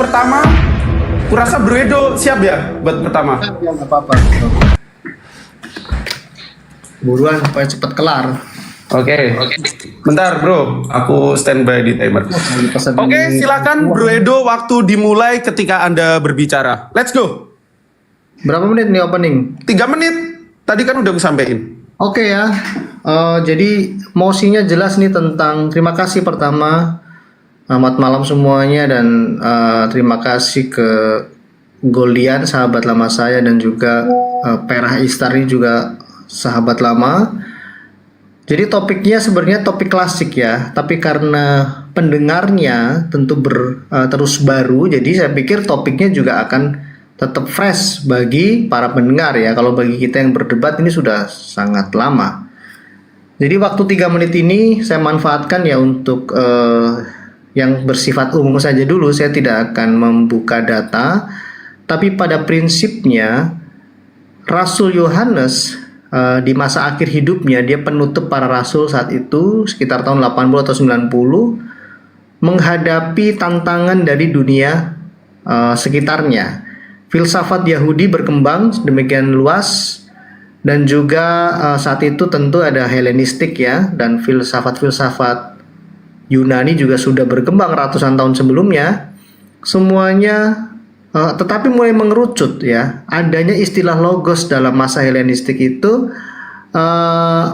pertama, kurasa Bro Edo siap ya buat pertama? Ya nggak apa-apa. Buruan supaya cepet kelar. Oke. Bentar Bro, aku standby di timer. Oke, silakan Bro Edo, waktu dimulai ketika Anda berbicara. Let's go. Berapa menit nih opening? 3 menit. Tadi kan udah aku sampein. Oke ya. Jadi mosinya jelas nih tentang terima kasih pertama. Selamat malam semuanya dan terima kasih ke Goldian sahabat lama saya dan juga Perah Istari juga sahabat lama. Jadi topiknya sebenarnya topik klasik ya, tapi karena pendengarnya tentu terus baru, jadi saya pikir topiknya juga akan tetap fresh bagi para pendengar ya. Kalau bagi kita yang berdebat ini sudah sangat lama. Jadi waktu 3 menit ini saya manfaatkan ya untuk yang bersifat umum saja dulu. Saya tidak akan membuka data, tapi pada prinsipnya Rasul Yohanes di masa akhir hidupnya, dia penutup para rasul saat itu sekitar tahun 80 atau 90, menghadapi tantangan dari dunia sekitarnya. Filsafat Yahudi berkembang demikian luas, dan juga saat itu tentu ada Helenistik ya, dan filsafat-filsafat Yunani juga sudah berkembang ratusan tahun sebelumnya. Semuanya tetapi mulai mengerucut ya. Adanya istilah logos dalam masa Helenistik itu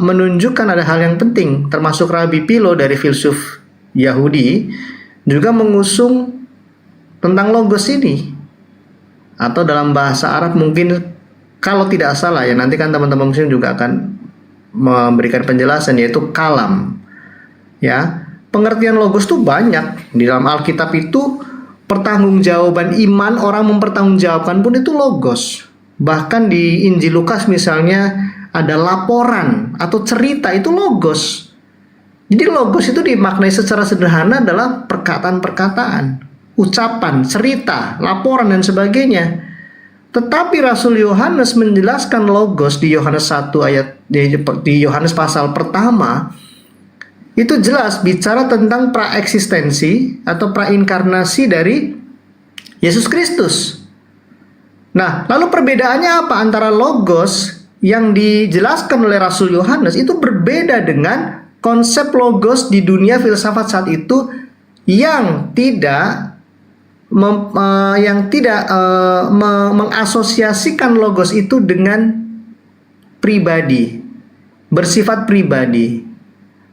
menunjukkan ada hal yang penting, termasuk Rabi Philo dari filsuf Yahudi juga mengusung tentang logos ini, atau dalam bahasa Arab mungkin kalau tidak salah ya, nanti kan teman-teman muslim juga akan memberikan penjelasan, yaitu kalam ya. Pengertian logos itu banyak di dalam Alkitab. Itu pertanggungjawaban iman, orang mempertanggungjawabkan pun itu logos. Bahkan di Injil Lukas misalnya ada laporan atau cerita, itu logos. Jadi logos itu dimaknai secara sederhana adalah perkataan-perkataan, ucapan, cerita, laporan dan sebagainya. Tetapi Rasul Yohanes menjelaskan logos di Yohanes 1 ayat di Yohanes pasal pertama. Itu jelas bicara tentang praeksistensi atau prainkarnasi dari Yesus Kristus. Nah, lalu perbedaannya apa antara logos yang dijelaskan oleh Rasul Yohanes itu berbeda dengan konsep logos di dunia filsafat saat itu yang tidak mengasosiasikan logos itu dengan pribadi, bersifat pribadi.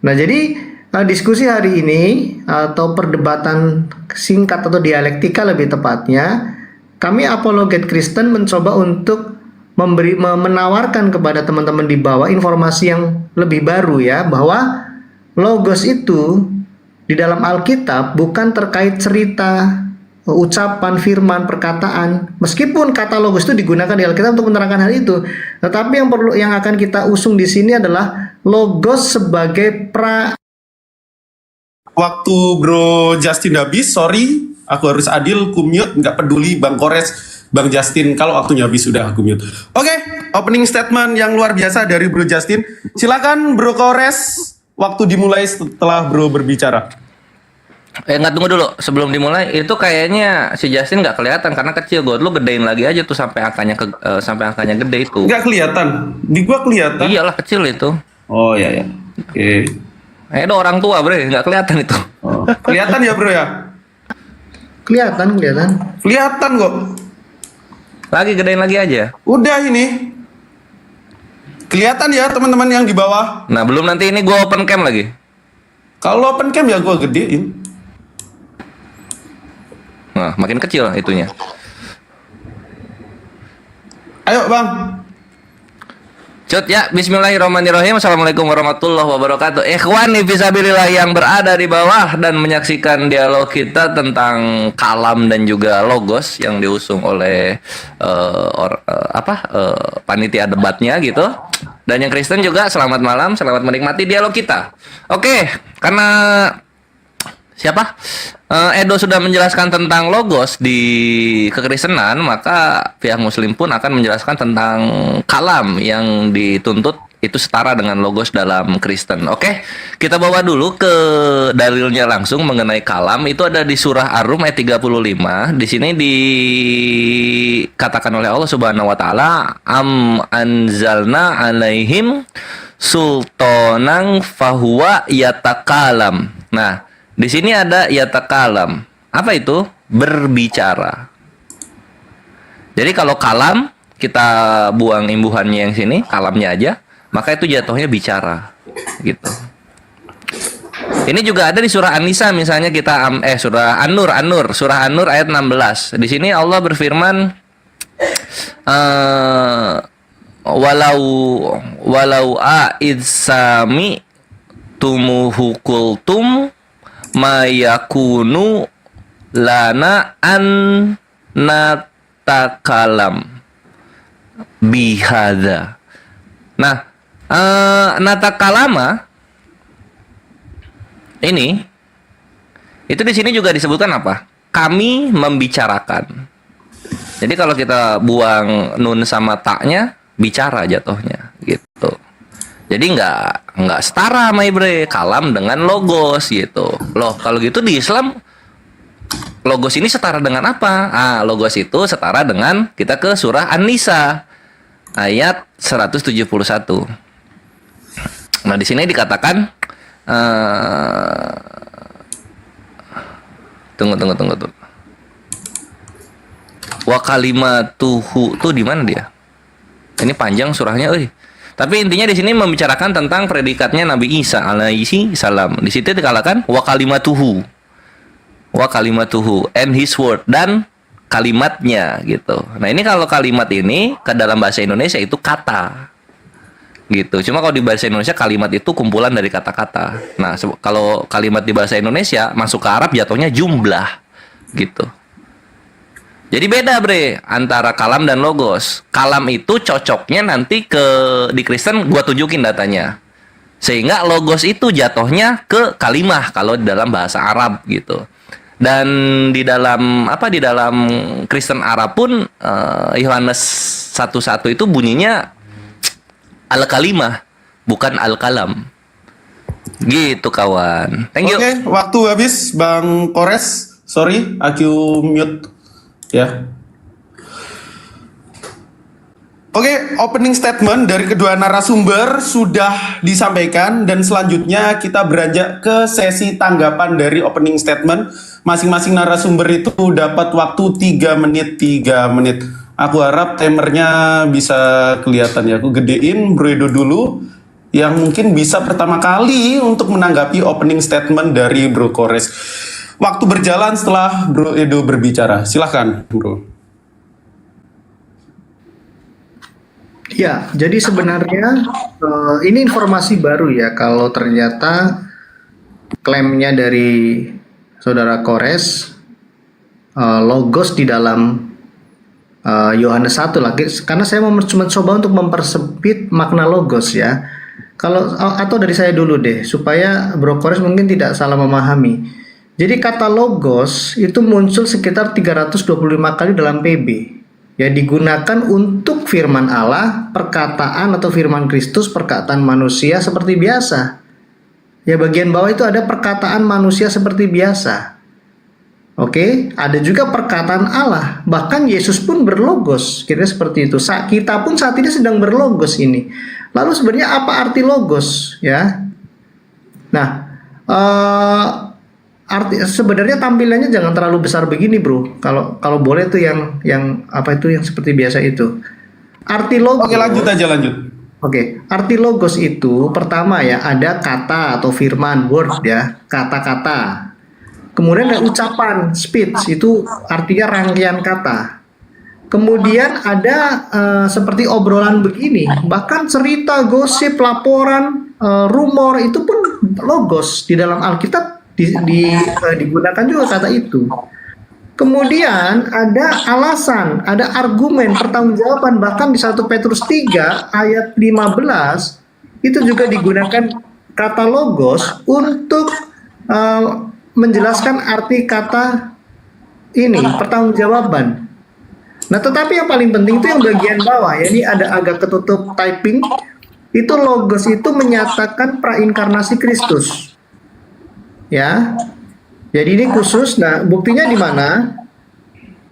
Nah, jadi diskusi hari ini atau perdebatan singkat atau dialektika lebih tepatnya, kami apologet Kristen mencoba untuk menawarkan kepada teman-teman di bawah informasi yang lebih baru ya, bahwa logos itu di dalam Alkitab bukan terkait cerita, ucapan, firman, perkataan. Meskipun kata logos itu digunakan di Alkitab untuk menerangkan hal itu, tetapi yang akan kita usung di sini adalah logos sebagai Waktu Bro Justin habis, sorry, aku harus adil, ku mute, nggak peduli Bang Kores, Bang Justin, kalau waktunya habis sudah aku mute. Oke, opening statement yang luar biasa dari Bro Justin. Silakan Bro Kores, waktu dimulai setelah Bro berbicara. Nggak, tunggu dulu. Sebelum dimulai, itu kayaknya si Justin nggak kelihatan karena kecil. Gue lu gedein lagi aja tuh sampai angkanya gede itu. Nggak kelihatan, di gua kelihatan. Iyalah, kecil itu. Oh ya ya. Oke. Itu orang tua bre, nggak kelihatan itu. Oh, kelihatan ya Bro ya? kelihatan. Kelihatan kok. Lagi gedein lagi aja. Udah ini. Kelihatan ya teman-teman yang di bawah. Nah, belum, nanti ini gue open cam lagi. Kalau open cam ya gua gedein. Nah, makin kecil itunya. Ayo Bang. Cut ya, bismillahirrahmanirrahim. Assalamualaikum warahmatullahi wabarakatuh. Ikhwan fisabilillah yang berada di bawah dan menyaksikan dialog kita tentang kalam dan juga logos yang diusung oleh panitia debatnya gitu. Dan yang Kristen juga selamat malam, selamat menikmati dialog kita. Oke, karena siapa? Edo sudah menjelaskan tentang logos di kekristenan, maka pihak muslim pun akan menjelaskan tentang kalam yang dituntut itu setara dengan logos dalam Kristen. Oke, kita bawa dulu ke dalilnya langsung mengenai kalam. Itu ada di surah Ar-Rum ayat 35. Di sini dikatakan oleh Allah Subhanahu wa taala, am anzalna alaihim sultanan fahuwa yatakalam. Nah, di sini ada yatakalam. Apa itu? Berbicara. Jadi kalau kalam kita buang imbuhannya yang sini, kalamnya aja, maka itu jatuhnya bicara, gitu. Ini juga ada di surah An-Nisa misalnya kita surah An-Nur, surah An-Nur ayat 16. Di sini Allah berfirman walau aidsami tumuhu kultum mayakunu lana an natakalam bihada. Nah, natakalama ini itu di sini juga disebutkan apa? Kami membicarakan. Jadi kalau kita buang nun sama taknya, bicara jatuhnya, gitu. Jadi nggak setara sama Ibre, kalam dengan logos gitu. Loh, kalau gitu di Islam logos ini setara dengan apa? Logos itu setara dengan kita ke surah An-Nisa ayat 171. Nah, di sini dikatakan tunggu. Wa kalimatuhu tuh di mana dia? Ini panjang surahnya, Tapi intinya di sini membicarakan tentang predikatnya Nabi Isa alaihi salam. Di situ dikatakan wa kalimatuhu and his word, dan kalimatnya gitu. Nah, ini kalau kalimat ini ke dalam bahasa Indonesia itu kata gitu. Cuma kalau di bahasa Indonesia kalimat itu kumpulan dari kata-kata. Nah, kalau kalimat di bahasa Indonesia masuk ke Arab jatuhnya jumlah gitu. Jadi beda bre antara kalam dan logos. Kalam itu cocoknya nanti di Kristen gua tunjukin datanya. Sehingga logos itu jatuhnya ke kalimah kalau di dalam bahasa Arab gitu. Dan di dalam Kristen Arab pun Yohanes 1:1 itu bunyinya al-kalimah bukan al-kalam. Gitu kawan. Thank you. Oke, waktu habis Bang Kores. Sorry, aku mute ya. Oke, opening statement dari kedua narasumber sudah disampaikan dan selanjutnya kita beranjak ke sesi tanggapan dari opening statement. Masing-masing narasumber itu dapat waktu 3 menit. Aku harap timernya bisa kelihatan ya. Aku gedein Bro Edo dulu yang mungkin bisa pertama kali untuk menanggapi opening statement dari Bro Kores. Waktu berjalan setelah Bro Edo berbicara. Silahkan Bro. Ya, jadi sebenarnya ini informasi baru ya kalau ternyata klaimnya dari Saudara Kores logos di dalam Yohanes 1 lagi, karena saya mau cuma coba untuk mempersempit makna logos ya. Atau dari saya dulu deh supaya Bro Kores mungkin tidak salah memahami. Jadi kata logos itu muncul sekitar 325 kali dalam PB. Ya, digunakan untuk firman Allah, perkataan atau firman Kristus, perkataan manusia seperti biasa. Ya, bagian bawah itu ada perkataan manusia seperti biasa. Oke, ada juga perkataan Allah. Bahkan Yesus pun berlogos. Kira seperti itu. Kita pun saat ini sedang berlogos ini. Lalu sebenarnya apa arti logos? Ya. Nah, sebenarnya tampilannya jangan terlalu besar begini bro. Kalau boleh tuh yang seperti biasa itu. Arti logos. Oke, lanjut. Oke, arti logos itu pertama ya ada kata atau firman, word ya, kata-kata. Kemudian ada ucapan, speech, itu artinya rangkaian kata. Kemudian ada seperti obrolan begini, bahkan cerita, gosip, laporan, rumor itu pun logos di dalam Alkitab. Digunakan juga kata itu. Kemudian ada alasan, ada argumen, pertanggungjawaban, bahkan di 1 Petrus 3 ayat 15 itu juga digunakan kata logos untuk menjelaskan arti kata ini, pertanggungjawaban. Nah, tetapi yang paling penting itu yang bagian bawah, ya, ini ada agak ketutup typing. itu logos itu menyatakan prainkarnasi Kristus. Ya. Jadi ini khusus. Nah, buktinya di mana?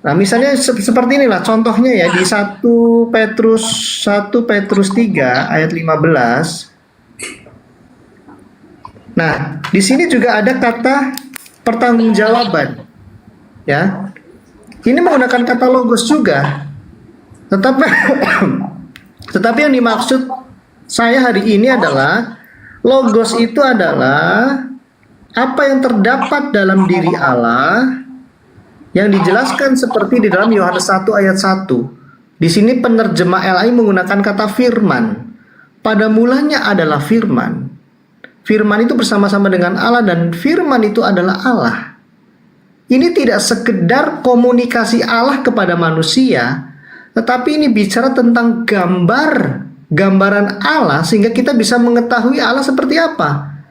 Nah, misalnya seperti inilah contohnya ya di 1 Petrus 3 ayat 15. Nah, di sini juga ada kata pertanggungjawaban. Ya. Ini menggunakan kata logos juga. Tetapi tetapi yang dimaksud saya hari ini adalah logos itu adalah apa yang terdapat dalam diri Allah yang dijelaskan seperti di dalam Yohanes 1 ayat 1. Di sini penerjemah LAI menggunakan kata firman. Pada mulanya adalah firman. Firman itu bersama-sama dengan Allah dan firman itu adalah Allah. Ini tidak sekedar komunikasi Allah kepada manusia, tetapi ini bicara tentang gambaran Allah sehingga kita bisa mengetahui Allah seperti apa.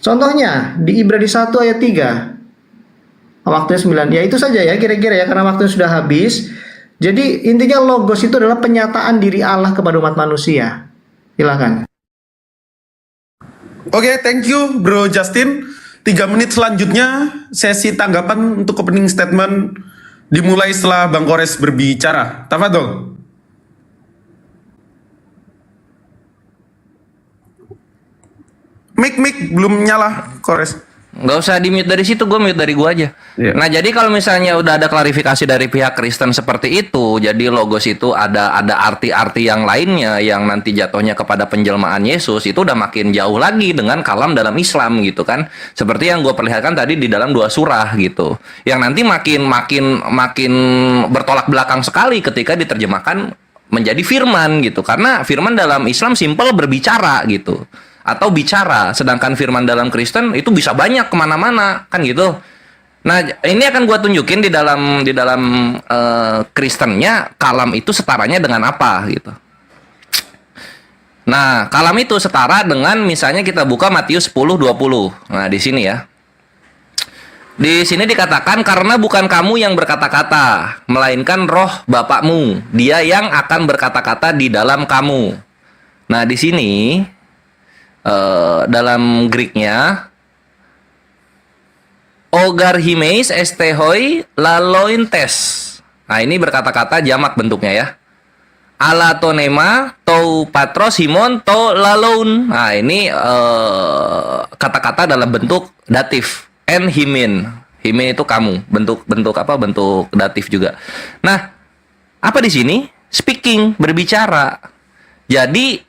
Contohnya di Ibrani 1 ayat 3. Waktunya 9. Ya itu saja ya kira-kira ya karena waktunya sudah habis. Jadi intinya logos itu adalah penyataan diri Allah kepada umat manusia. Silakan. Oke, thank you Bro Justin. 3 menit selanjutnya sesi tanggapan untuk opening statement dimulai setelah Bang Kores berbicara. Tafadhol. Mic belum nyala, Kores. Nggak usah di-mute dari situ, gue mute dari gue aja. Iya. Nah, jadi kalau misalnya udah ada klarifikasi dari pihak Kristen seperti itu, jadi logos itu ada arti-arti yang lainnya yang nanti jatuhnya kepada penjelmaan Yesus, itu udah makin jauh lagi dengan kalam dalam Islam gitu kan. Seperti yang gue perlihatkan tadi di dalam 2 surah gitu. Yang nanti makin bertolak belakang sekali ketika diterjemahkan menjadi firman gitu. Karena firman dalam Islam simple berbicara gitu. Atau bicara, sedangkan firman dalam Kristen itu bisa banyak kemana-mana kan gitu. Nah ini akan gue tunjukin di dalam Kristennya kalam itu setaranya dengan apa gitu. Nah kalam itu setara dengan misalnya kita buka Matius 10:20. Nah di sini ya, di sini dikatakan karena bukan kamu yang berkata-kata, melainkan Roh Bapakmu, Dia yang akan berkata-kata di dalam kamu. Nah di sini dalam Greeknya ogarhimeis estehoi lalointes. Nah ini berkata-kata jamak bentuknya ya. Alatonema to patros himon to laloun. Nah ini kata-kata dalam bentuk datif. En himin. Himin itu kamu. Bentuk apa? Bentuk datif juga. Nah apa di sini? Speaking, berbicara. Jadi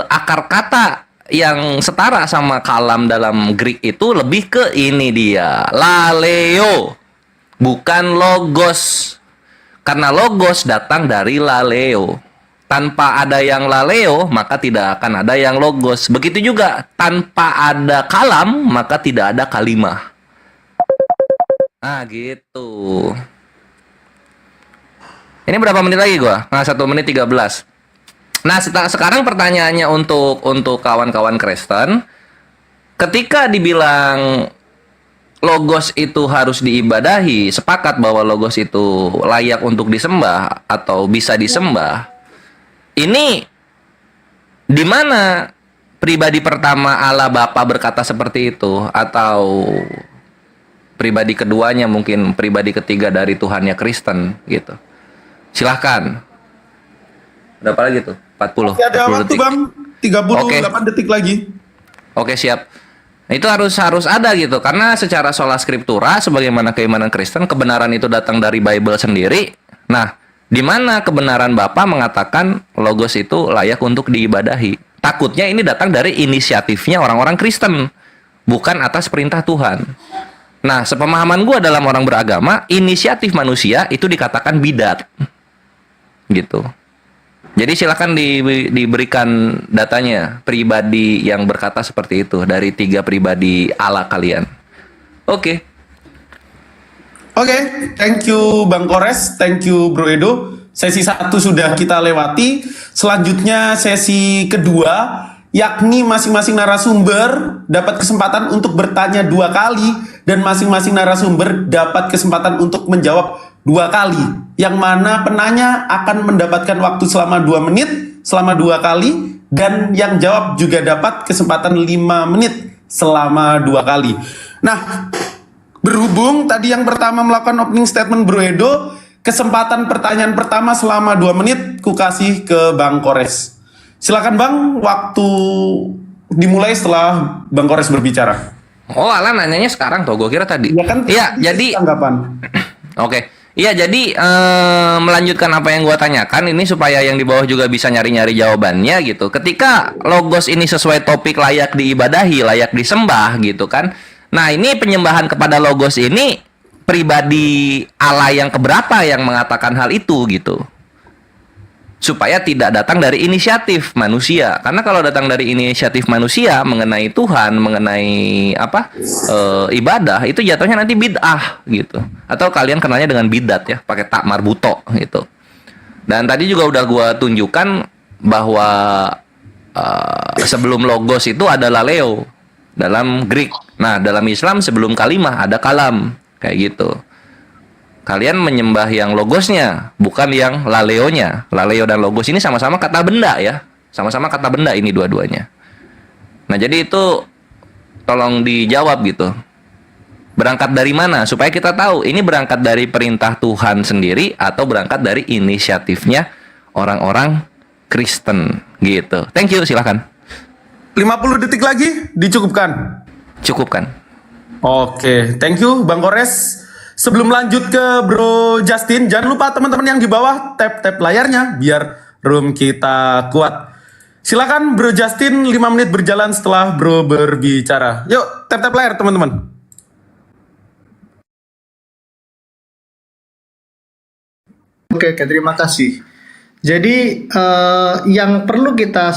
akar kata yang setara sama kalam dalam Greek itu lebih ke ini dia, laleo, bukan logos. Karena logos datang dari laleo. Tanpa ada yang laleo, maka tidak akan ada yang logos. Begitu juga, tanpa ada kalam, maka tidak ada kalimah. Nah, gitu. Ini berapa menit lagi gua? Nah, 1 menit 13. Nah, sekarang pertanyaannya untuk kawan-kawan Kristen, ketika dibilang logos itu harus diibadahi, sepakat bahwa logos itu layak untuk disembah atau bisa disembah. Ini di mana pribadi pertama Allah Bapa berkata seperti itu, atau pribadi keduanya mungkin pribadi ketiga dari Tuhannya Kristen gitu. Silahkan. Berapa lagi tuh? 40. Masih ada waktu detik. Bang, 38 Oke. detik lagi. Oke, siap. Nah, itu harus ada gitu, karena secara sola scriptura sebagaimana keimanan Kristen, kebenaran itu datang dari Bible sendiri. Nah, di mana kebenaran Bapa mengatakan logos itu layak untuk diibadahi? Takutnya ini datang dari inisiatifnya orang-orang Kristen, bukan atas perintah Tuhan. Nah, sepemahaman gue dalam orang beragama, inisiatif manusia itu dikatakan bidat. Gitu. Jadi silakan diberikan datanya pribadi yang berkata seperti itu dari 3 pribadi Allah kalian. Oke. Oke, thank you Bang Kores, thank you Bro Edo. Sesi 1 sudah kita lewati. Selanjutnya sesi kedua, yakni masing-masing narasumber dapat kesempatan untuk bertanya 2 kali dan masing-masing narasumber dapat kesempatan untuk menjawab 2 kali. Yang mana penanya akan mendapatkan waktu selama 2 menit selama 2 kali dan yang jawab juga dapat kesempatan 5 menit selama 2 kali. Nah, berhubung tadi yang pertama melakukan opening statement Bro Edo, kesempatan pertanyaan pertama selama 2 menit ku kasih ke Bang Kores. Silakan Bang, waktu dimulai setelah Bang Kores berbicara. Oh, Alan nanyanya sekarang tuh, gue kira tadi. Ya kan? Iya, jadi tanggapan. Oke. Iya, jadi melanjutkan apa yang gua tanyakan ini supaya yang di bawah juga bisa nyari-nyari jawabannya gitu. Ketika logos ini sesuai topik layak diibadahi, layak disembah gitu kan. Nah, ini penyembahan kepada logos ini pribadi Allah yang keberapa yang mengatakan hal itu gitu. Supaya tidak datang dari inisiatif manusia. Karena kalau datang dari inisiatif manusia mengenai Tuhan, mengenai ibadah, itu jatuhnya nanti bid'ah gitu. Atau kalian kenalnya dengan bidat ya, pakai tak marbuto gitu. Dan tadi juga udah gua tunjukkan bahwa sebelum logos itu ada laleo dalam Greek. Nah, dalam Islam sebelum kalimah ada kalam kayak gitu. Kalian menyembah yang logosnya, bukan yang laleonya. Laleo dan logos ini sama-sama kata benda ya. Sama-sama kata benda ini dua-duanya. Nah, jadi itu tolong dijawab gitu. Berangkat dari mana? Supaya kita tahu ini berangkat dari perintah Tuhan sendiri atau berangkat dari inisiatifnya orang-orang Kristen gitu. Thank you, silakan. 50 detik lagi dicukupkan. Cukupkan. Oke, thank you Bang Kores. Sebelum lanjut ke Bro Justin, jangan lupa teman-teman yang di bawah tap-tap layarnya biar room kita kuat. Silakan Bro Justin, 5 menit berjalan setelah Bro berbicara. Yuk, tap-tap layar teman-teman. Oke, terima kasih. Jadi yang perlu kita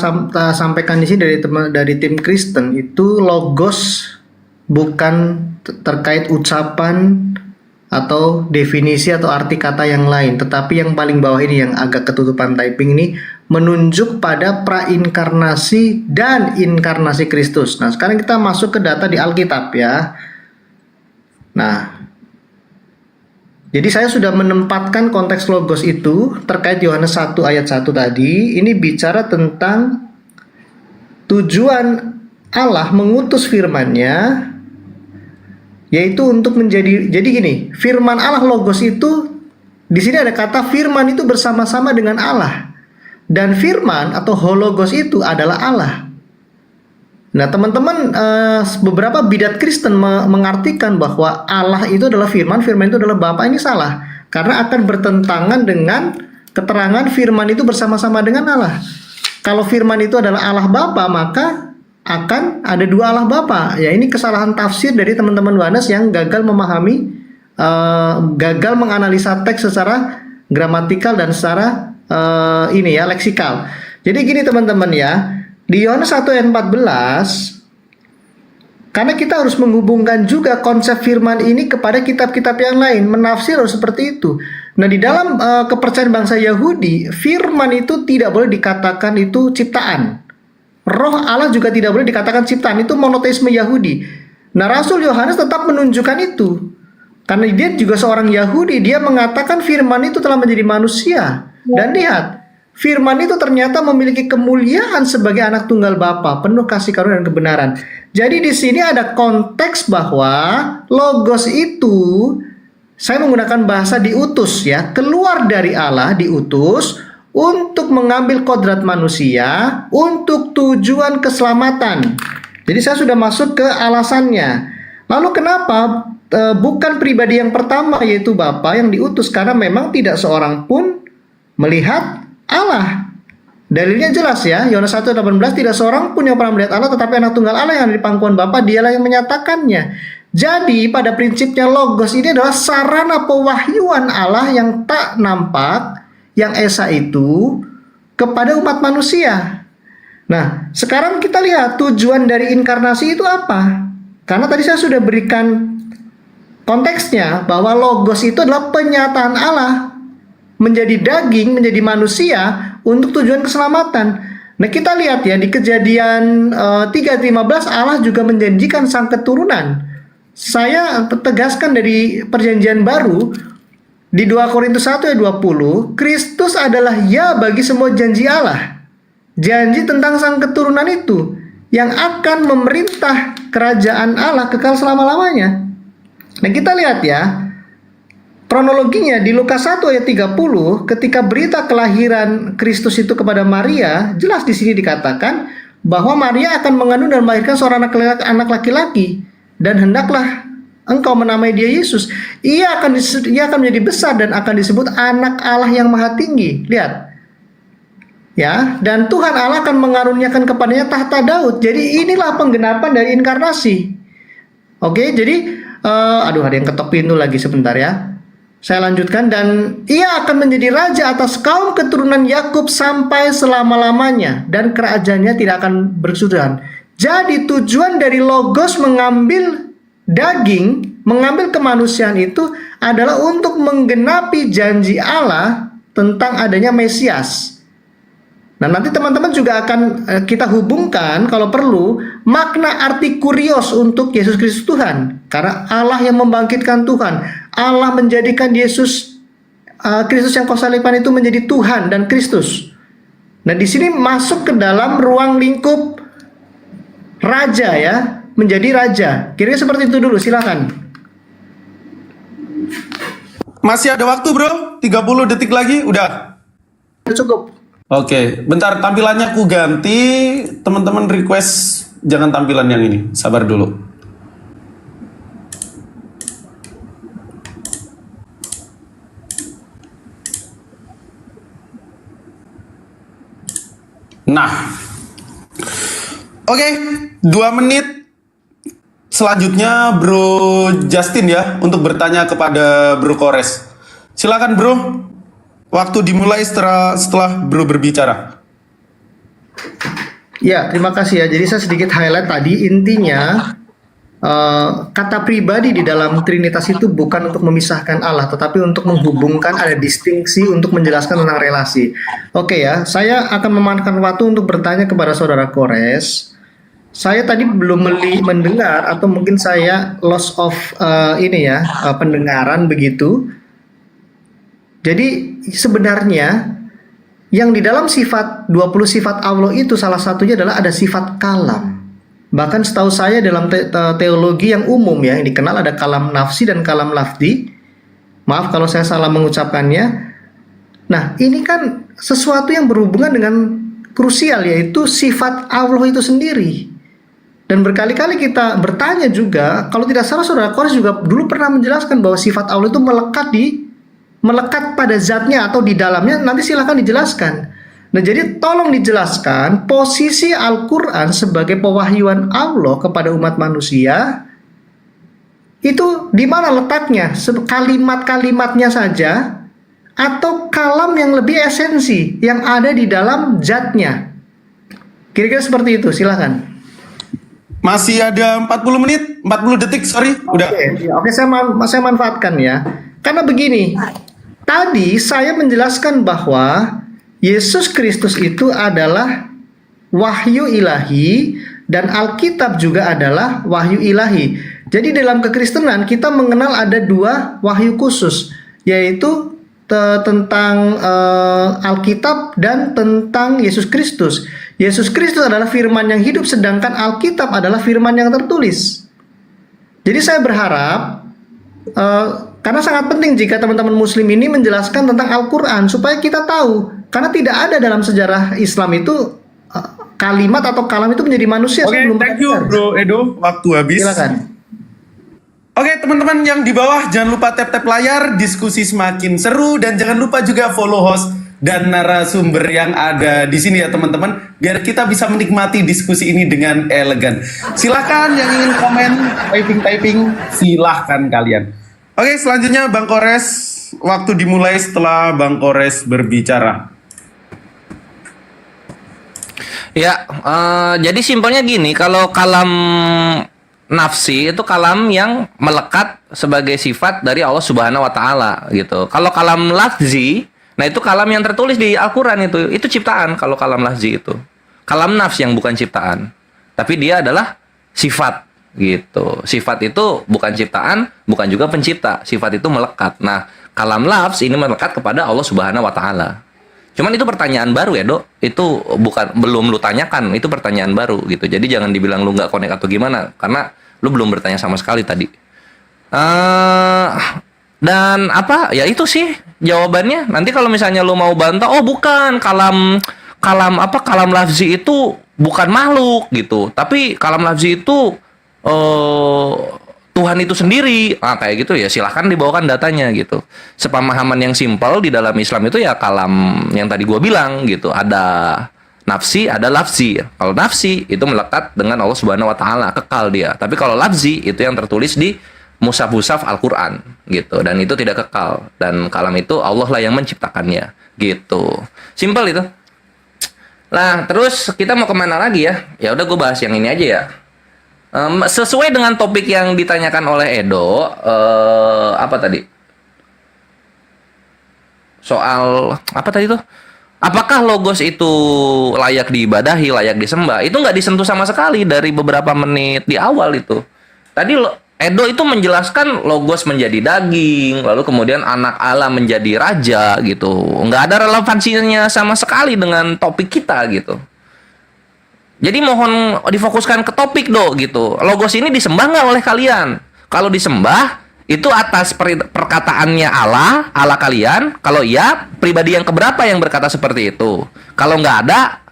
sampaikan di sini dari tim Kristen itu logos bukan terkait ucapan atau definisi atau arti kata yang lain, tetapi yang paling bawah ini yang agak ketutupan typing ini menunjuk pada prainkarnasi dan inkarnasi Kristus. Nah, sekarang kita masuk ke data di Alkitab ya. Nah, jadi saya sudah menempatkan konteks logos itu terkait Yohanes 1 ayat 1 tadi. Ini bicara tentang tujuan Allah mengutus firman-Nya, yaitu untuk menjadi, jadi gini, firman Allah logos itu di sini ada kata firman itu bersama-sama dengan Allah, dan firman atau hologos itu adalah Allah. Nah, teman-teman, beberapa bidat Kristen mengartikan bahwa Allah itu adalah firman, firman itu adalah Bapa. Ini salah, karena akan bertentangan dengan keterangan firman itu bersama-sama dengan Allah. Kalau firman itu adalah Allah Bapa, maka akan ada dua Allah Bapa. Ya, ini kesalahan tafsir dari teman-teman Wanes yang gagal memahami, gagal menganalisa teks secara gramatikal dan secara leksikal. Jadi gini teman-teman ya, di Yohanes 1 ayat 14, karena kita harus menghubungkan juga konsep firman ini kepada kitab-kitab yang lain, menafsir harus seperti itu. Nah, di dalam kepercayaan bangsa Yahudi, firman itu tidak boleh dikatakan itu ciptaan. Roh Allah juga tidak boleh dikatakan ciptaan, itu monoteisme Yahudi. Nah, Rasul Yohanes tetap menunjukkan itu. Karena dia juga seorang Yahudi, dia mengatakan firman itu telah menjadi manusia. Dan lihat, firman itu ternyata memiliki kemuliaan sebagai anak tunggal Bapa, penuh kasih karunia dan kebenaran. Jadi di sini ada konteks bahwa logos itu, saya menggunakan bahasa diutus ya, keluar dari Allah, diutus untuk mengambil kodrat manusia untuk tujuan keselamatan. Jadi saya sudah masuk ke alasannya. Lalu kenapa bukan pribadi yang pertama yaitu Bapa yang diutus? Karena memang tidak seorang pun melihat Allah. Dalilnya jelas ya, Yohanes 1:18, tidak seorang pun yang pernah melihat Allah, tetapi anak tunggal Allah yang ada di pangkuan Bapa, dialah yang menyatakannya. Jadi pada prinsipnya logos ini adalah sarana pewahyuan Allah yang tak nampak, yang esa itu, kepada umat manusia. Nah, sekarang kita lihat tujuan dari inkarnasi itu apa? Karena tadi saya sudah berikan konteksnya bahwa logos itu adalah penyataan Allah menjadi daging, menjadi manusia untuk tujuan keselamatan. Nah, kita lihat ya di Kejadian 3:15 Allah juga menjanjikan sang keturunan. Saya tegaskan dari Perjanjian Baru di 2 Korintus 1 ayat 20, Kristus adalah ya bagi semua janji Allah. janji tentang sang keturunan itu yang akan memerintah kerajaan Allah kekal selama-lamanya. Nah, kita lihat ya, kronologinya di Lukas 1 ayat 30, ketika berita kelahiran Kristus itu kepada Maria, jelas di sini dikatakan bahwa Maria akan mengandung dan melahirkan seorang anak laki-laki, dan hendaklah engkau menamai dia Yesus. Ia akan menjadi besar dan akan disebut anak Allah yang maha tinggi. Lihat. Ya, dan Tuhan Allah akan mengaruniakan kepadanya tahta Daud. Jadi inilah penggenapan dari inkarnasi. Oke, jadi aduh, ada yang ketok pintu lagi, sebentar ya. Saya lanjutkan. Dan ia akan menjadi raja atas kaum keturunan Yakub sampai selama-lamanya, dan kerajaannya tidak akan berkesudahan. Jadi tujuan dari Logos mengambil daging, mengambil kemanusiaan itu adalah untuk menggenapi janji Allah tentang adanya Mesias. Nah, nanti teman-teman juga akan kita hubungkan kalau perlu makna arti kurios untuk Yesus Kristus Tuhan. Karena Allah yang membangkitkan Tuhan, Allah menjadikan Yesus Kristus yang kusaliban itu menjadi Tuhan dan Kristus. Nah, di sini masuk ke dalam ruang lingkup raja ya, menjadi raja. Kira-kira seperti itu dulu, silakan. Masih ada waktu bro, 30 detik lagi, udah. Cukup. Oke, bentar tampilannya aku ganti. Teman-teman request jangan tampilan yang ini. Sabar dulu. Nah. Oke, 2 menit. Selanjutnya Bro Justin ya untuk bertanya kepada Bro Kores. Silakan Bro. Waktu dimulai setelah Bro berbicara. Ya, terima kasih ya. Jadi saya sedikit highlight tadi, intinya kata pribadi di dalam Trinitas itu bukan untuk memisahkan Allah, tetapi untuk menghubungkan, ada distingsi untuk menjelaskan tentang relasi. Oke ya, saya akan memanfaatkan waktu untuk bertanya kepada Saudara Kores. Saya tadi belum mendengar, atau mungkin saya loss of pendengaran begitu. Jadi sebenarnya yang di dalam sifat 20 sifat Allah itu salah satunya adalah ada sifat kalam. Bahkan setahu saya dalam teologi yang umum ya, yang dikenal ada kalam nafsi dan kalam lafdi. Maaf kalau saya salah mengucapkannya. Nah, ini kan sesuatu yang berhubungan dengan krusial, yaitu sifat Allah itu sendiri. Dan berkali-kali kita bertanya juga, kalau tidak salah Saudara Kores juga dulu pernah menjelaskan bahwa sifat Allah itu melekat pada zatnya atau di dalamnya. Nanti silahkan dijelaskan. Nah, jadi tolong dijelaskan posisi Al-Quran sebagai pewahyuan Allah kepada umat manusia itu di mana letaknya, kalimat-kalimatnya saja atau kalam yang lebih esensi yang ada di dalam zatnya. Kira-kira seperti itu, silahkan. Masih ada 40 menit, 40 detik, sorry. Udah. Oke, saya manfaatkan ya. Karena begini, tadi saya menjelaskan bahwa Yesus Kristus itu adalah wahyu ilahi dan Alkitab juga adalah wahyu ilahi. Jadi dalam kekristenan kita mengenal ada 2 wahyu khusus, yaitu tentang Alkitab dan tentang Yesus Kristus. Yesus Kristus adalah firman yang hidup, sedangkan Alkitab adalah firman yang tertulis. Jadi saya berharap karena sangat penting jika teman-teman muslim ini menjelaskan tentang Al-Quran supaya kita tahu. Karena tidak ada dalam sejarah Islam itu kalimat atau kalam itu menjadi manusia. Oke, thank you Bro Edo. Waktu habis. Silakan. Oke teman-teman yang di bawah jangan lupa tap-tap layar, diskusi semakin seru, dan jangan lupa juga follow host dan narasumber yang ada di sini ya teman-teman, biar kita bisa menikmati diskusi ini dengan elegan. Silahkan yang ingin komen, typing, silahkan kalian. Oke, selanjutnya Bang Kores, waktu dimulai setelah Bang Kores berbicara. Ya, jadi simpelnya gini, kalau kalam nafsi itu kalam yang melekat sebagai sifat dari Allah Subhanahu wa taala gitu. Kalau kalam lafzi, nah itu kalam yang tertulis di Al-Qur'an itu ciptaan. Kalau kalam lafzi itu kalam nafs yang bukan ciptaan, tapi dia adalah sifat gitu. Sifat itu bukan ciptaan, bukan juga pencipta. Sifat itu melekat. Nah, kalam lafz ini melekat kepada Allah Subhanahu wa taala. Cuman itu pertanyaan baru ya, Dok. Itu belum lu tanyakan, itu pertanyaan baru gitu. Jadi jangan dibilang lu nggak connect atau gimana, karena lu belum bertanya sama sekali tadi. Dan apa? Ya itu sih jawabannya. Nanti kalau misalnya lu mau bantah, oh bukan, kalam lafzi itu bukan makhluk gitu. Tapi kalam lafzi itu Tuhan itu sendiri. Kayak gitu ya, silahkan dibawakan datanya gitu. Sepemahaman yang simpel di dalam Islam itu ya kalam yang tadi gua bilang gitu. Ada nafsi, ada lafzi. Kalau nafsi itu melekat dengan Allah Subhanahu wa taala, kekal dia. Tapi kalau lafzi itu yang tertulis di mushaf Al-Qur'an gitu, dan itu tidak kekal, dan kalam itu Allah lah yang menciptakannya gitu. Simpel itu. Nah, terus kita mau kemana lagi ya? Ya udah gue bahas yang ini aja ya. Sesuai dengan topik yang ditanyakan oleh Edo, apa tadi? Soal apa tadi tuh? Apakah logos itu layak diibadahi, layak disembah? Itu nggak disentuh sama sekali dari beberapa menit di awal itu. Tadi Edo itu menjelaskan logos menjadi daging, lalu kemudian anak Allah menjadi raja gitu. Nggak ada relevansinya sama sekali dengan topik kita gitu. Jadi mohon difokuskan ke topik gitu. Logos ini disembah nggak oleh kalian? Kalau disembah, itu atas perkataannya Allah kalian. Kalau iya, pribadi yang keberapa yang berkata seperti itu? Kalau nggak ada,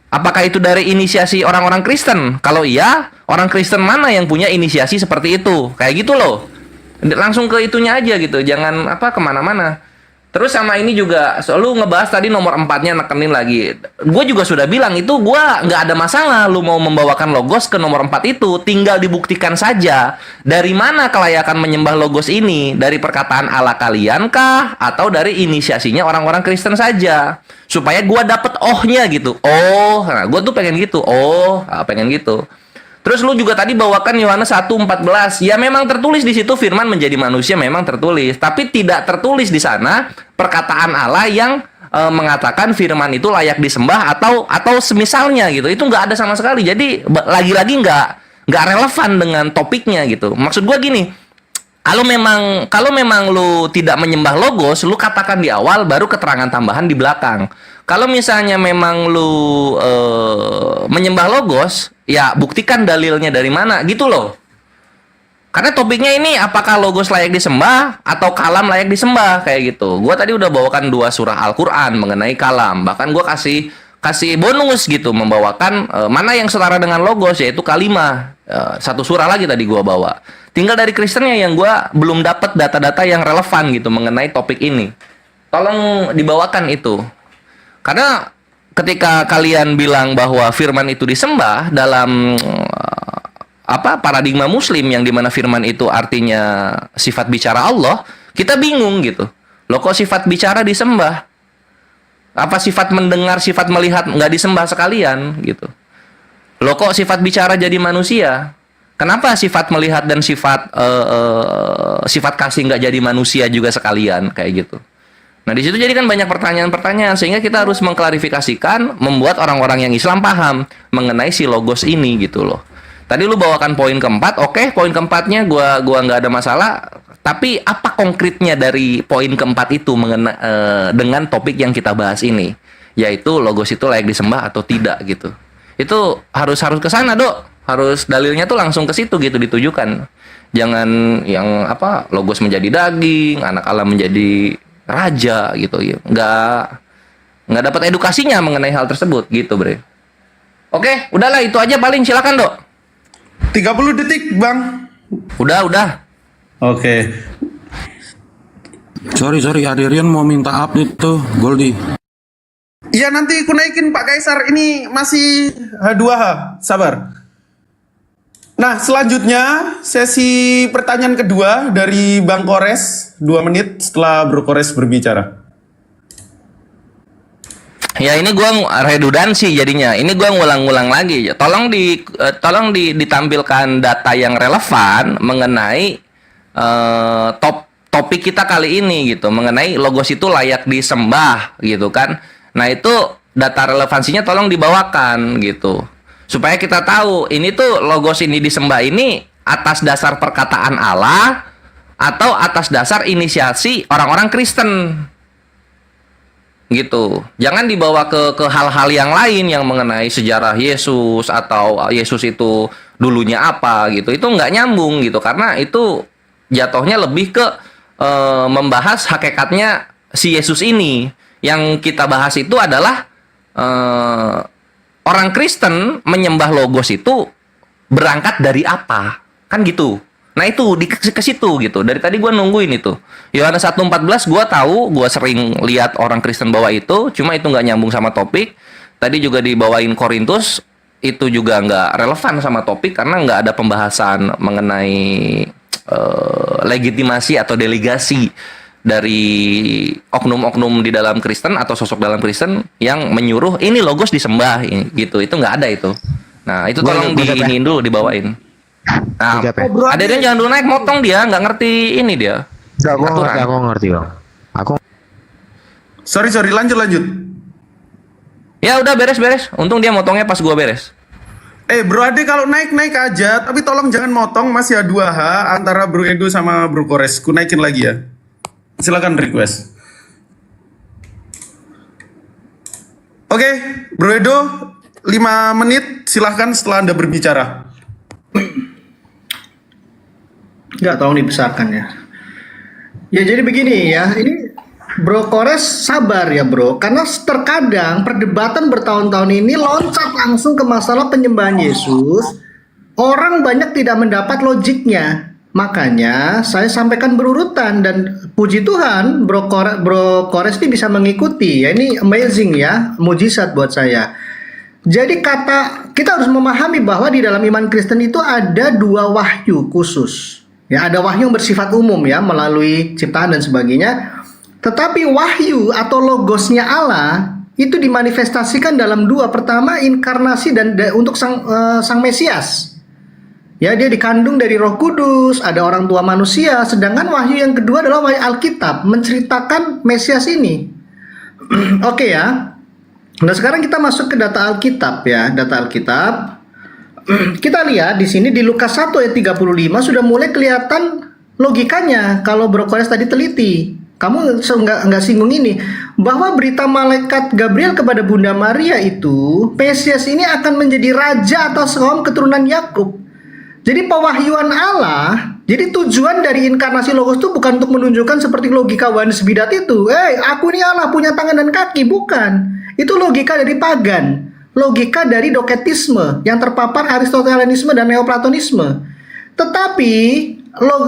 apakah itu dari inisiasi orang-orang Kristen? Kalau iya, orang Kristen mana yang punya inisiasi seperti itu? Kayak gitu loh. Langsung ke itunya aja gitu. Jangan kemana-mana. Terus sama ini juga, lu ngebahas tadi nomor 4-nya, nekenin lagi. Gue juga sudah bilang, itu gue nggak ada masalah lu mau membawakan logos ke nomor 4 itu. Tinggal dibuktikan saja. Dari mana kelayakan menyembah logos ini? Dari perkataan Allah kalian kah? Atau dari inisiasinya orang-orang Kristen saja? Supaya gue dapet ohnya gitu. Oh, nah gue tuh pengen gitu. Pengen gitu. Terus lu juga tadi bawakan Yohanes 1:14. Ya memang tertulis di situ firman menjadi manusia, memang tertulis, tapi tidak tertulis di sana perkataan Allah yang mengatakan firman itu layak disembah atau semisalnya gitu. Itu nggak ada sama sekali. Jadi lagi-lagi nggak relevan dengan topiknya gitu. Maksud gua gini, kalau memang lu tidak menyembah logos, lu katakan di awal, baru keterangan tambahan di belakang. Kalau misalnya memang lu menyembah logos, ya buktikan dalilnya dari mana gitu loh. Karena topiknya ini apakah logos layak disembah atau kalam layak disembah kayak gitu. Gua tadi udah bawakan 2 surah Al-Qur'an mengenai kalam. Bahkan gua kasih bonus gitu membawakan mana yang setara dengan logos, yaitu kalimah. 1 surah lagi tadi gua bawa. Tinggal dari Kristennya yang gua belum dapat data-data yang relevan gitu mengenai topik ini. Tolong dibawakan itu. Karena ketika kalian bilang bahwa firman itu disembah dalam paradigma muslim yang dimana firman itu artinya sifat bicara Allah, kita bingung gitu. Loh kok sifat bicara disembah? Apa sifat mendengar, sifat melihat nggak disembah sekalian gitu? Loh kok sifat bicara jadi manusia? Kenapa sifat melihat dan sifat kasih nggak jadi manusia juga sekalian kayak gitu? Nah di situ jadi kan banyak pertanyaan-pertanyaan, sehingga kita harus mengklarifikasikan, membuat orang-orang yang Islam paham mengenai si logos ini gitu loh. Tadi lu bawakan poin keempat, oke, poin keempatnya gua nggak ada masalah. Tapi apa konkretnya dari poin keempat itu dengan topik yang kita bahas ini, yaitu logos itu layak disembah atau tidak gitu? Itu harus ke sana, Dok. Harus dalilnya tuh langsung ke situ gitu ditujukan. Jangan yang logos menjadi daging, anak Allah menjadi raja gitu ya. Nggak dapat edukasinya mengenai hal tersebut gitu, Bre. Oke, udahlah itu aja paling, silakan, Dok. 30 detik, Bang. Udah. Oke. Sorry, Adrian mau minta update tuh, Goldie. Iya, nanti aku naikin Pak Kaisar. Ini masih H2H. Sabar. Nah, selanjutnya sesi pertanyaan kedua dari Bang Kores. 2 menit setelah Bro Kores berbicara. Ya ini gua redundansi jadinya. Ini gua ngulang-ngulang lagi. Tolong ditampilkan data yang relevan mengenai topik kita kali ini gitu, mengenai logos itu layak disembah gitu kan. Nah, itu data relevansinya tolong dibawakan gitu. Supaya kita tahu ini tuh logos ini disembah ini atas dasar perkataan Allah atau atas dasar inisiasi orang-orang Kristen. gitu. Jangan dibawa ke hal-hal yang lain yang mengenai sejarah Yesus atau Yesus itu dulunya apa gitu. Itu nggak nyambung gitu karena itu jatuhnya lebih ke membahas hakikatnya si Yesus ini. Yang kita bahas itu adalah orang Kristen menyembah logos itu berangkat dari apa? Kan gitu. Nah itu ke situ gitu. Dari tadi gue nungguin itu. Yohanes 1:14 gue tahu, gue sering lihat orang Kristen bawa itu, cuma itu nggak nyambung sama topik. Tadi juga dibawain Korintus, itu juga nggak relevan sama topik karena nggak ada pembahasan mengenai legitimasi atau delegasi dari oknum-oknum di dalam Kristen atau sosok dalam Kristen yang menyuruh ini logos disembah gitu. Itu nggak ada itu. Nah itu tolong diiniin dulu, dibawain. Nah, adanya jangan dulu naik, motong dia, nggak ngerti ini dia. Aku ngerti bang. Sorry, lanjut. Ya udah beres. Untung dia motongnya pas gua beres. Bro Ade kalau naik aja, tapi tolong jangan motong, masih ada 2H antara Bro Edo sama Bro Kores. Ku naikin lagi ya. Silakan request. Oke, Bro Edo 5 menit silahkan setelah Anda berbicara. Nggak tolong dibesarkan ya. Ya jadi begini ya, ini Bro Kores sabar ya bro, karena terkadang perdebatan bertahun-tahun ini loncat langsung ke masalah penyembahan Yesus. Orang banyak tidak mendapat logiknya, makanya saya sampaikan berurutan dan puji Tuhan Bro Kores ini bisa mengikuti ya, ini amazing ya, mujizat buat saya. Jadi kita harus memahami bahwa di dalam iman Kristen itu ada 2 wahyu khusus. Ya, ada wahyu yang bersifat umum ya, melalui ciptaan dan sebagainya. Tetapi wahyu atau logosnya Allah itu dimanifestasikan dalam 2. Pertama, inkarnasi dan untuk sang Mesias. Ya, dia dikandung dari Roh Kudus, ada orang tua manusia. Sedangkan wahyu yang kedua adalah wahyu Alkitab, menceritakan Mesias ini. Oke ya. Nah, sekarang kita masuk ke data Alkitab ya, data Alkitab. Kita lihat di sini di Lukas 1 ayat 35 sudah mulai kelihatan logikanya kalau Bro Kores tadi teliti. Kamu nggak singgung ini bahwa berita malaikat Gabriel kepada Bunda Maria itu Mesias ini akan menjadi raja atas kaum keturunan Yakub. Jadi pewahyuan Allah, jadi tujuan dari inkarnasi logos itu bukan untuk menunjukkan seperti logika Yohanes Bidat itu. Aku ini Allah punya tangan dan kaki, bukan. Itu logika dari pagan. Logika dari doketisme yang terpapar Aristotelianisme dan Neoplatonisme. Tetapi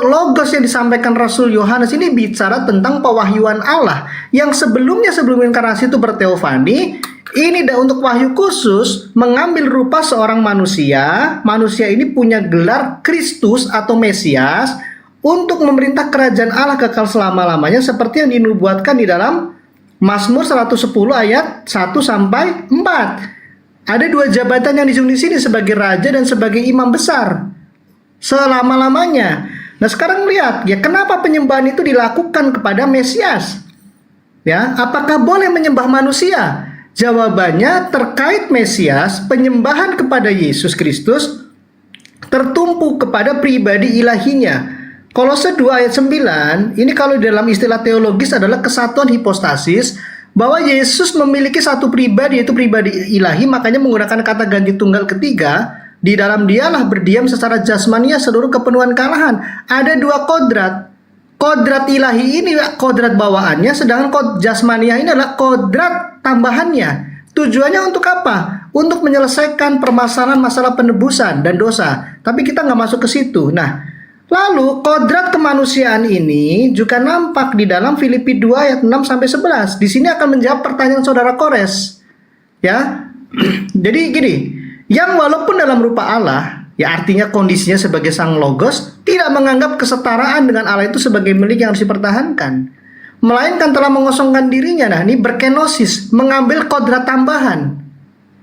logos yang disampaikan Rasul Yohanes ini bicara tentang pewahyuan Allah yang sebelum inkarnasi itu berteofani. Ini untuk wahyu khusus mengambil rupa seorang manusia. Manusia ini punya gelar Kristus atau Mesias untuk memerintah kerajaan Allah kekal selama-lamanya seperti yang dinubuatkan di dalam Mazmur 110 ayat 1 sampai 4. Ada 2 jabatan yang disinggung di sini sebagai raja dan sebagai imam besar selama-lamanya. Nah, sekarang lihat ya, kenapa penyembahan itu dilakukan kepada Mesias? Ya, apakah boleh menyembah manusia? Jawabannya terkait Mesias, penyembahan kepada Yesus Kristus tertumpu kepada pribadi ilahinya. Kolose 2 ayat 9, ini kalau dalam istilah teologis adalah kesatuan hipostasis, bahwa Yesus memiliki satu pribadi, yaitu pribadi ilahi, makanya menggunakan kata ganti tunggal ketiga. Di dalam dialah berdiam secara jasmania seluruh kepenuhan kealahan. Ada 2 kodrat. Kodrat ilahi ini kodrat bawaannya, sedangkan jasmania ini adalah kodrat tambahannya. Tujuannya untuk apa? Untuk menyelesaikan permasalahan masalah penebusan dan dosa. Tapi kita nggak masuk ke situ. Nah, lalu kodrat kemanusiaan ini juga nampak di dalam Filipi 2 ayat 6 sampai 11. Di sini akan menjawab pertanyaan saudara Kores. Ya. Jadi gini, yang walaupun dalam rupa Allah, ya artinya kondisinya sebagai sang logos, tidak menganggap kesetaraan dengan Allah itu sebagai milik yang harus dipertahankan, melainkan telah mengosongkan dirinya. Nah, ini berkenosis, mengambil kodrat tambahan.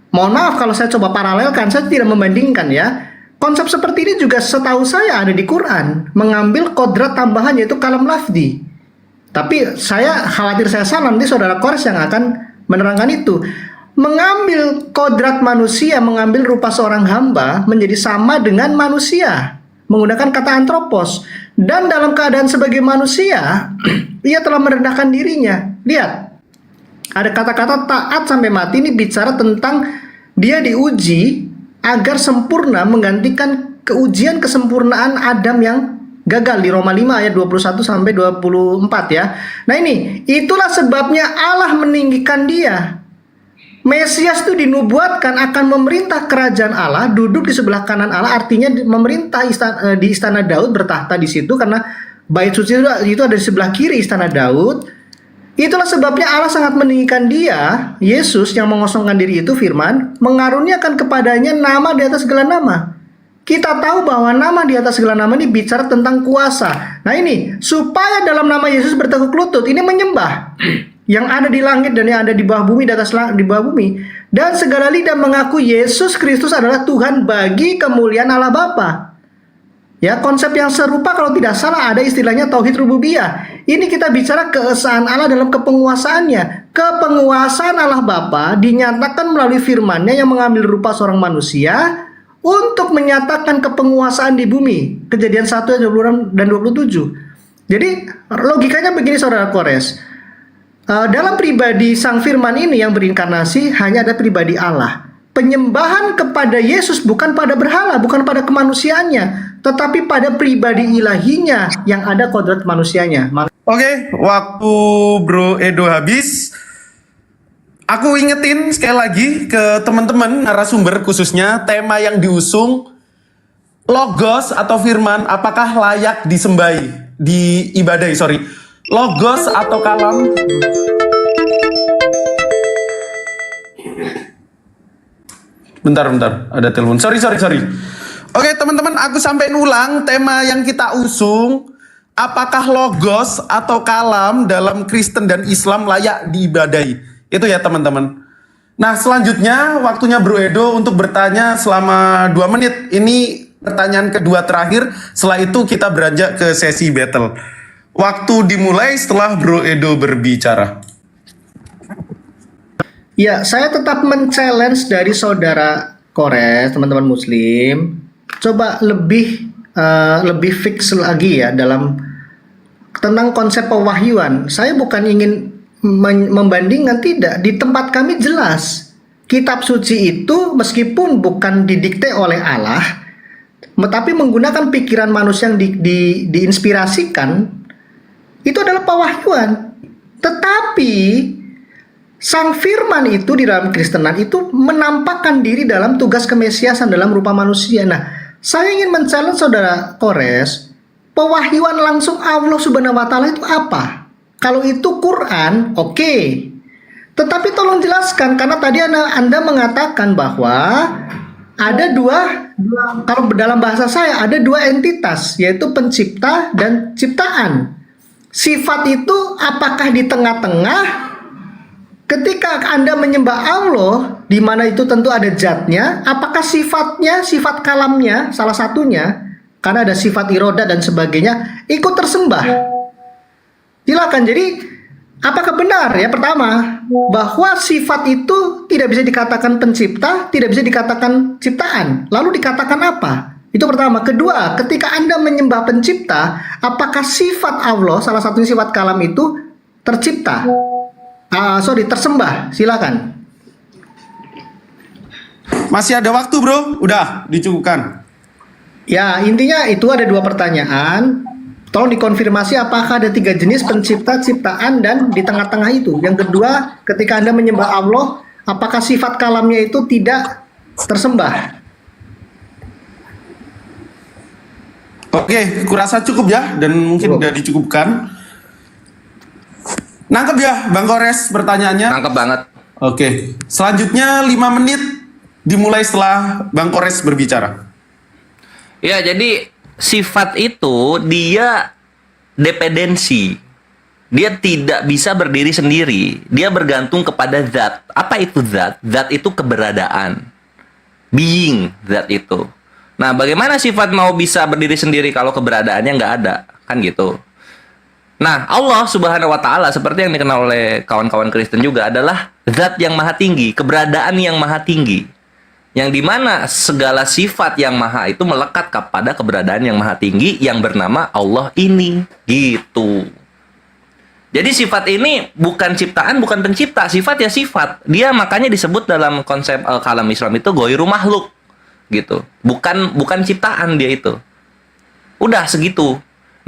Mohon maaf kalau saya coba paralelkan, saya tidak membandingkan ya. Konsep seperti ini juga setahu saya ada di Quran, mengambil kodrat tambahan yaitu kalam lafzi. Tapi saya khawatir saya salah, nanti saudara Kores yang akan menerangkan itu. Mengambil kodrat manusia, mengambil rupa seorang hamba menjadi sama dengan manusia, menggunakan kata antropos. Dan dalam keadaan sebagai manusia, ia telah merendahkan dirinya. Lihat, Ada kata-kata taat sampai mati ini bicara tentang dia diuji agar sempurna menggantikan keujian kesempurnaan Adam yang gagal di Roma 5 ayat 21 sampai 24 ya. Nah ini, itulah sebabnya Allah meninggikan dia. Mesias itu dinubuatkan akan memerintah kerajaan Allah, duduk di sebelah kanan Allah, artinya memerintah di istana Daud, bertahta di situ karena bait suci itu ada di sebelah kiri istana Daud. Itulah sebabnya Allah sangat meninggikan dia, Yesus yang mengosongkan diri itu firman, mengaruniakan kepadanya nama di atas segala nama. Kita tahu bahwa nama di atas segala nama ini bicara tentang kuasa. Nah ini, supaya dalam nama Yesus bertekuk lutut, ini menyembah yang ada di langit dan yang ada di bawah bumi, di bawah bumi. Dan segala lidah mengaku Yesus Kristus adalah Tuhan bagi kemuliaan Allah Bapa. Ya, konsep yang serupa kalau tidak salah ada istilahnya tauhid rububiyah. Ini kita bicara keesaan Allah dalam kepenguasaannya. Kepenguasaan Allah Bapa dinyatakan melalui firman-Nya yang mengambil rupa seorang manusia untuk menyatakan kepenguasaan di bumi. Kejadian 1 ayat 26 dan 27. Jadi logikanya begini saudara Kores. Dalam pribadi Sang Firman ini yang berinkarnasi hanya ada pribadi Allah. Penyembahan kepada Yesus bukan pada berhala, bukan pada kemanusiaannya, tetapi pada pribadi ilahinya yang ada kodrat manusianya. Oke, waktu Bro Edo habis. Aku ingetin sekali lagi ke teman-teman narasumber khususnya tema yang diusung logos atau firman apakah layak diibadahi, logos atau kalam. Bentar, ada telepon. Sorry. Oke teman-teman, aku sampai ulang tema yang kita usung. Apakah logos atau kalam dalam Kristen dan Islam layak diibadahi? Itu ya teman-teman. Nah selanjutnya waktunya Bro Edo untuk bertanya selama 2 menit. Ini pertanyaan kedua terakhir. Setelah itu kita beranjak ke sesi battle. Waktu dimulai setelah Bro Edo berbicara. Ya, saya tetap men-challenge dari saudara Kores, teman-teman Muslim. Coba lebih fix lagi ya dalam tentang konsep pewahyuan. Saya bukan ingin membandingkan, tidak. Di tempat kami jelas kitab suci itu meskipun bukan didikte oleh Allah, tetapi menggunakan pikiran manusia yang diinspirasikan, itu adalah pewahyuan. Tetapi Sang Firman itu di dalam Kristenan itu menampakkan diri dalam tugas kemesiasan dalam rupa manusia. Nah, saya ingin men-challenge saudara Kores, pewahyuan langsung Allah Subhanahu wa Ta'ala itu apa? Kalau itu Quran, oke. Tetapi tolong jelaskan, karena tadi Anda mengatakan bahwa ada dua, kalau dalam bahasa saya ada 2 entitas, yaitu pencipta dan ciptaan. Sifat itu apakah di tengah-tengah? Ketika Anda menyembah Allah, di mana itu tentu ada zatnya, apakah sifatnya, sifat kalamnya, salah satunya, karena ada sifat iroda dan sebagainya, ikut tersembah? Silakan. Jadi, apakah benar ya pertama, bahwa sifat itu tidak bisa dikatakan pencipta, tidak bisa dikatakan ciptaan? Lalu dikatakan apa? Itu pertama. Kedua, ketika Anda menyembah pencipta, apakah sifat Allah, salah satunya sifat kalam itu tercipta? Tersembah. Silakan. Masih ada waktu bro, udah dicukupkan. Ya, intinya itu ada 2 pertanyaan. Tolong dikonfirmasi apakah ada 3 jenis pencipta, ciptaan, dan di tengah-tengah itu. Yang kedua, ketika Anda menyembah Allah, apakah sifat kalamnya itu tidak tersembah? Oke, kurasa cukup ya, dan mungkin udah dicukupkan. Nangkep ya Bang Kores pertanyaannya? Nangkep banget. Oke, selanjutnya 5 menit dimulai setelah Bang Kores berbicara. Ya, jadi sifat itu dia dependensi. Dia tidak bisa berdiri sendiri. Dia bergantung kepada zat. Apa itu zat? Zat itu keberadaan. Being, zat itu. Nah, bagaimana sifat mau bisa berdiri sendiri kalau keberadaannya nggak ada? Kan gitu. Nah, Allah Subhanahu wa Ta'ala seperti yang dikenal oleh kawan-kawan Kristen juga adalah zat yang maha tinggi, keberadaan yang maha tinggi. Yang dimana segala sifat yang maha itu melekat kepada keberadaan yang maha tinggi yang bernama Allah ini. Gitu. Jadi sifat ini bukan ciptaan, bukan pencipta. Sifat ya sifat. Dia makanya disebut dalam konsep kalam Islam itu ghairu makhluk gitu. Bukan ciptaan dia itu. Udah segitu.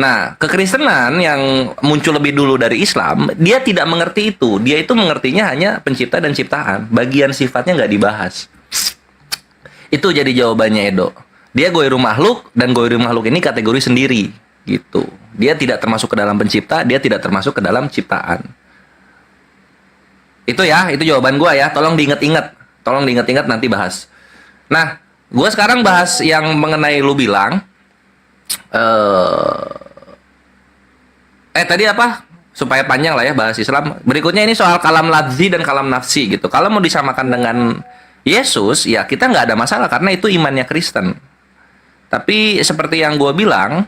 Nah, kekristenan yang muncul lebih dulu dari Islam, dia tidak mengerti itu. Dia itu mengertinya hanya pencipta dan ciptaan. Bagian sifatnya nggak dibahas. Itu jadi jawabannya Edo. Dia ghairu makhluk, dan ghairu makhluk ini kategori sendiri gitu. Dia tidak termasuk ke dalam pencipta, dia tidak termasuk ke dalam ciptaan. Itu ya, itu jawaban gua ya. Tolong diingat-ingat. Tolong diingat-ingat, nanti bahas. Nah, gua sekarang bahas yang mengenai lu bilang tadi apa? Supaya panjang lah ya bahas Islam. Berikutnya ini soal kalam lafzi dan kalam nafsi gitu. Kalau mau disamakan dengan Yesus, ya kita nggak ada masalah karena itu imannya Kristen. Tapi seperti yang gue bilang,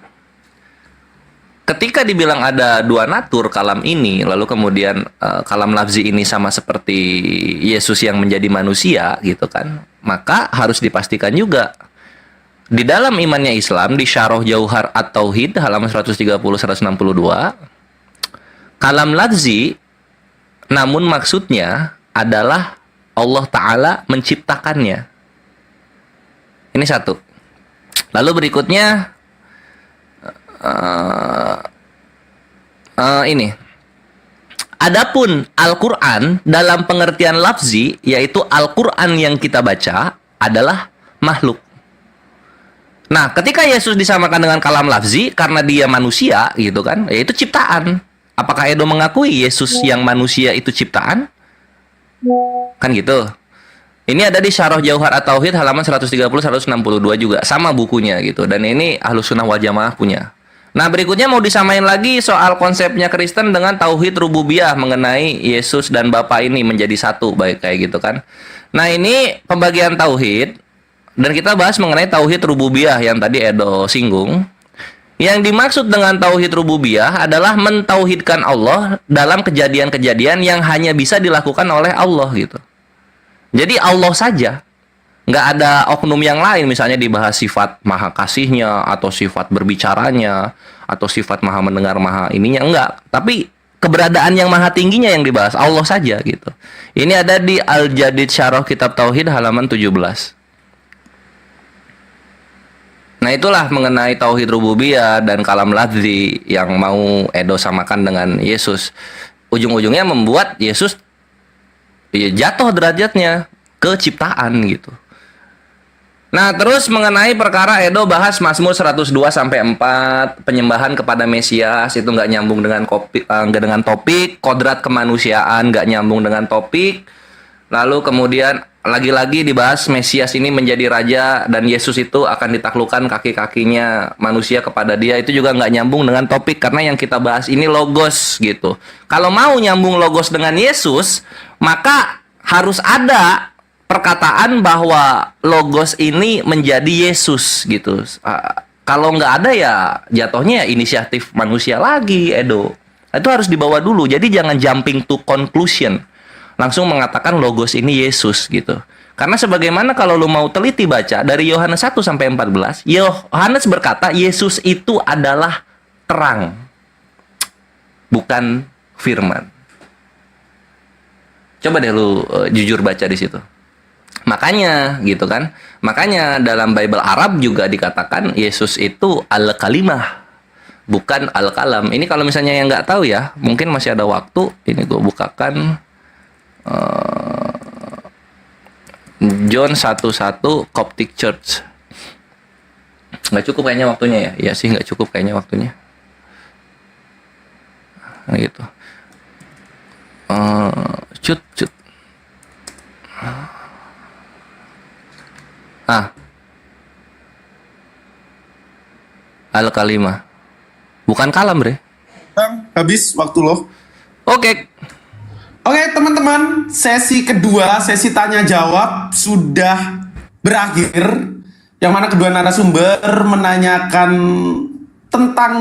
ketika dibilang ada dua natur kalam ini, lalu kemudian kalam lafzi ini sama seperti Yesus yang menjadi manusia gitu kan, maka harus dipastikan juga di dalam imannya Islam di Syarah Jauhar At-Tauhid halaman 130-162, kalam lafzi namun maksudnya adalah Allah Ta'ala menciptakannya. Ini satu. Lalu berikutnya ini. Adapun Al-Quran dalam pengertian lafzi, yaitu Al-Quran yang kita baca adalah makhluk. Nah, ketika Yesus disamakan dengan kalam lafzi karena dia manusia gitu kan, yaitu ciptaan. Apakah Edo mengakui Yesus yang manusia itu ciptaan? Kan gitu. Ini ada di Syarah Jauhar At-Tauhid halaman 130-162 juga, sama bukunya gitu. Dan ini Ahlus Sunnah wal Jamaah punya. Nah, berikutnya mau disamain lagi soal konsepnya Kristen dengan tauhid rububiyah mengenai Yesus dan Bapa ini menjadi satu, baik kayak gitu kan. Nah, ini pembagian tauhid dan kita bahas mengenai tauhid rububiyah yang tadi Edo singgung. Yang dimaksud dengan tauhid rububiyah adalah mentauhidkan Allah dalam kejadian-kejadian yang hanya bisa dilakukan oleh Allah gitu. Jadi Allah saja, nggak ada oknum yang lain, misalnya dibahas sifat maha kasihnya, atau sifat berbicaranya, atau sifat maha mendengar, maha ininya, enggak. Tapi keberadaan yang maha tingginya yang dibahas, Allah saja gitu. Ini ada di Al-Jadid Syarah Kitab Tauhid halaman 17. Nah, itulah mengenai tauhid rububiyah dan kalam lafzi yang mau Edo samakan dengan Yesus. Ujung-ujungnya membuat Yesus jatuh derajatnya ke ciptaan gitu. Nah, terus mengenai perkara Edo bahas Mazmur 102 sampai 4, penyembahan kepada Mesias itu nggak nyambung dengan topik, kodrat kemanusiaan nggak nyambung dengan topik. Lalu kemudian lagi-lagi dibahas Mesias ini menjadi raja dan Yesus itu akan ditaklukkan kaki-kakinya manusia kepada dia, itu juga nggak nyambung dengan topik karena yang kita bahas ini logos gitu. Kalau mau nyambung logos dengan Yesus, maka harus ada perkataan bahwa logos ini menjadi Yesus gitu. Kalau nggak ada ya jatuhnya inisiatif manusia lagi, Edo. Itu harus dibawa dulu. Jadi jangan jumping to conclusion. Langsung mengatakan logos ini Yesus gitu. Karena sebagaimana kalau lu mau teliti baca dari Yohanes 1 sampai 14, Yohanes berkata Yesus itu adalah terang, bukan firman. Coba deh lu jujur baca di situ. Makanya gitu kan. Makanya dalam Bible Arab juga dikatakan Yesus itu al-kalimah, bukan al-kalam. Ini kalau misalnya yang nggak tahu ya, mungkin masih ada waktu. Ini gue bukakan John 1:1 Coptic Church. Nggak cukup kayaknya waktunya ya. Iya sih, nggak cukup kayaknya waktunya. Nah, gitu. Cut. Al-kalimah. Bukan kalam, Bre. Bang, habis waktu lo. Oke. Oke, teman-teman, sesi kedua, sesi tanya jawab sudah berakhir. Yang mana kedua narasumber menanyakan tentang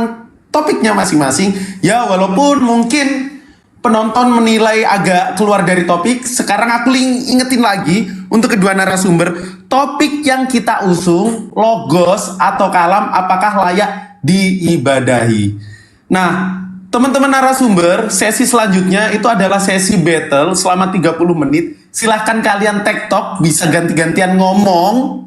topiknya masing-masing. Ya, walaupun mungkin penonton menilai agak keluar dari topik, sekarang aku ingetin lagi untuk kedua narasumber, topik yang kita usung, logos atau kalam, apakah layak diibadahi. Nah, teman-teman narasumber, sesi selanjutnya itu adalah sesi battle selama 30 menit. Silahkan kalian tektok, bisa ganti-gantian ngomong.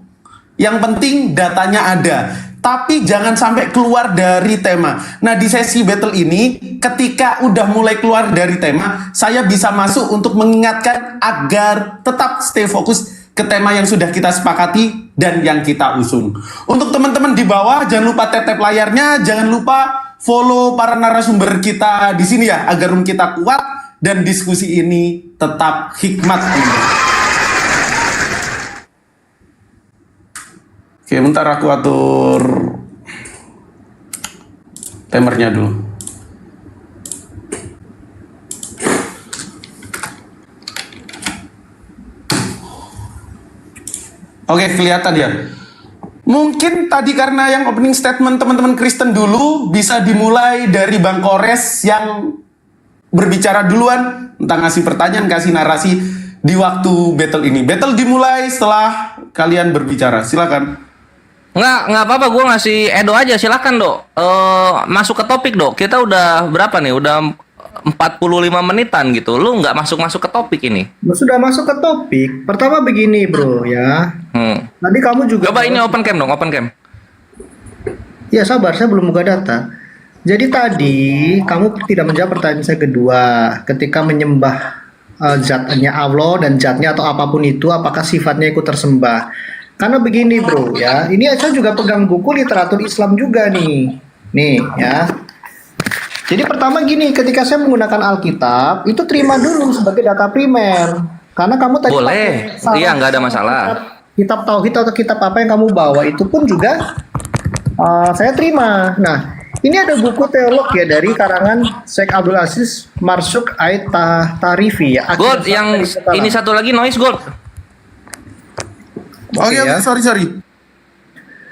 Yang penting datanya ada. Tapi jangan sampai keluar dari tema. Nah, di sesi battle ini, ketika udah mulai keluar dari tema, saya bisa masuk untuk mengingatkan agar tetap stay fokus ke tema yang sudah kita sepakati dan yang kita usung. Untuk teman-teman di bawah, jangan lupa tap layarnya, jangan lupa follow para narasumber kita di sini ya, agar room kita kuat dan diskusi ini tetap hikmat. Oke, bentar aku atur timernya dulu. Oke, kelihatan ya. Mungkin tadi karena yang opening statement teman-teman Kristen dulu, bisa dimulai dari Bang Kores yang berbicara duluan tentang ngasih pertanyaan, kasih narasi di waktu battle ini. Battle dimulai setelah kalian berbicara. Silakan. Nggak apa-apa, gue ngasih Edo aja, silakan Dok. Masuk ke topik Dok. Kita udah berapa nih? Udah 45 menitan gitu. Lu nggak masuk ke topik ini. Sudah masuk ke topik. Pertama begini bro ya. Tadi kamu juga. Coba ini open cam dong, open cam. Ya sabar, saya belum buka data. Jadi tadi kamu tidak menjawab pertanyaan saya kedua. Ketika menyembah zatnya Allah dan zatnya atau apapun itu, apakah sifatnya ikut tersembah? Karena begini bro ya. Ini saya juga pegang buku literatur Islam juga nih. Nih ya. Jadi pertama gini, ketika saya menggunakan Alkitab, itu terima dulu sebagai data primer. Karena kamu tadi boleh, iya nggak ada masalah. Kitab tauhid atau kitab apa yang kamu bawa itu pun juga saya terima. Nah, ini ada buku teolog ya dari karangan Syekh Abdul Aziz Marsuk Ait Tarifi ya. Gold, yang ini satu lagi noise Gold. Oke, ya. sorry.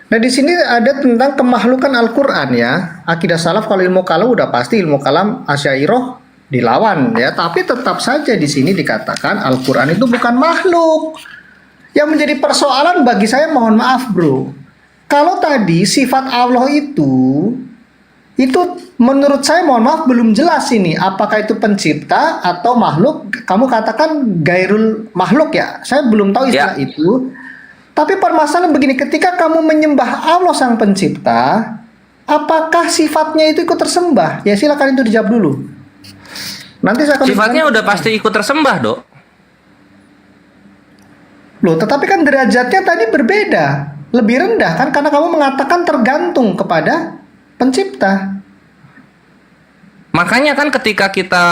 Nah di sini ada tentang kemakhlukan Al-Quran ya. Akidah salaf kalau ilmu kalam udah pasti ilmu kalam Asy'ariyah dilawan ya. Tapi tetap saja di sini dikatakan Al-Quran itu bukan makhluk. Yang menjadi persoalan bagi saya, mohon maaf bro, kalau tadi sifat Allah itu menurut saya mohon maaf belum jelas ini. Apakah itu pencipta atau makhluk? Kamu katakan gairul makhluk ya. Saya belum tahu istilah itu. Tapi permasalahan begini, ketika kamu menyembah Allah sang pencipta, apakah sifatnya itu ikut tersembah? Ya silakan itu dijawab dulu. Nanti saya akan sifatnya udah pasti ikut tersembah, Dok. Loh, tetapi kan derajatnya tadi berbeda. Lebih rendah kan karena kamu mengatakan tergantung kepada pencipta. Makanya kan ketika kita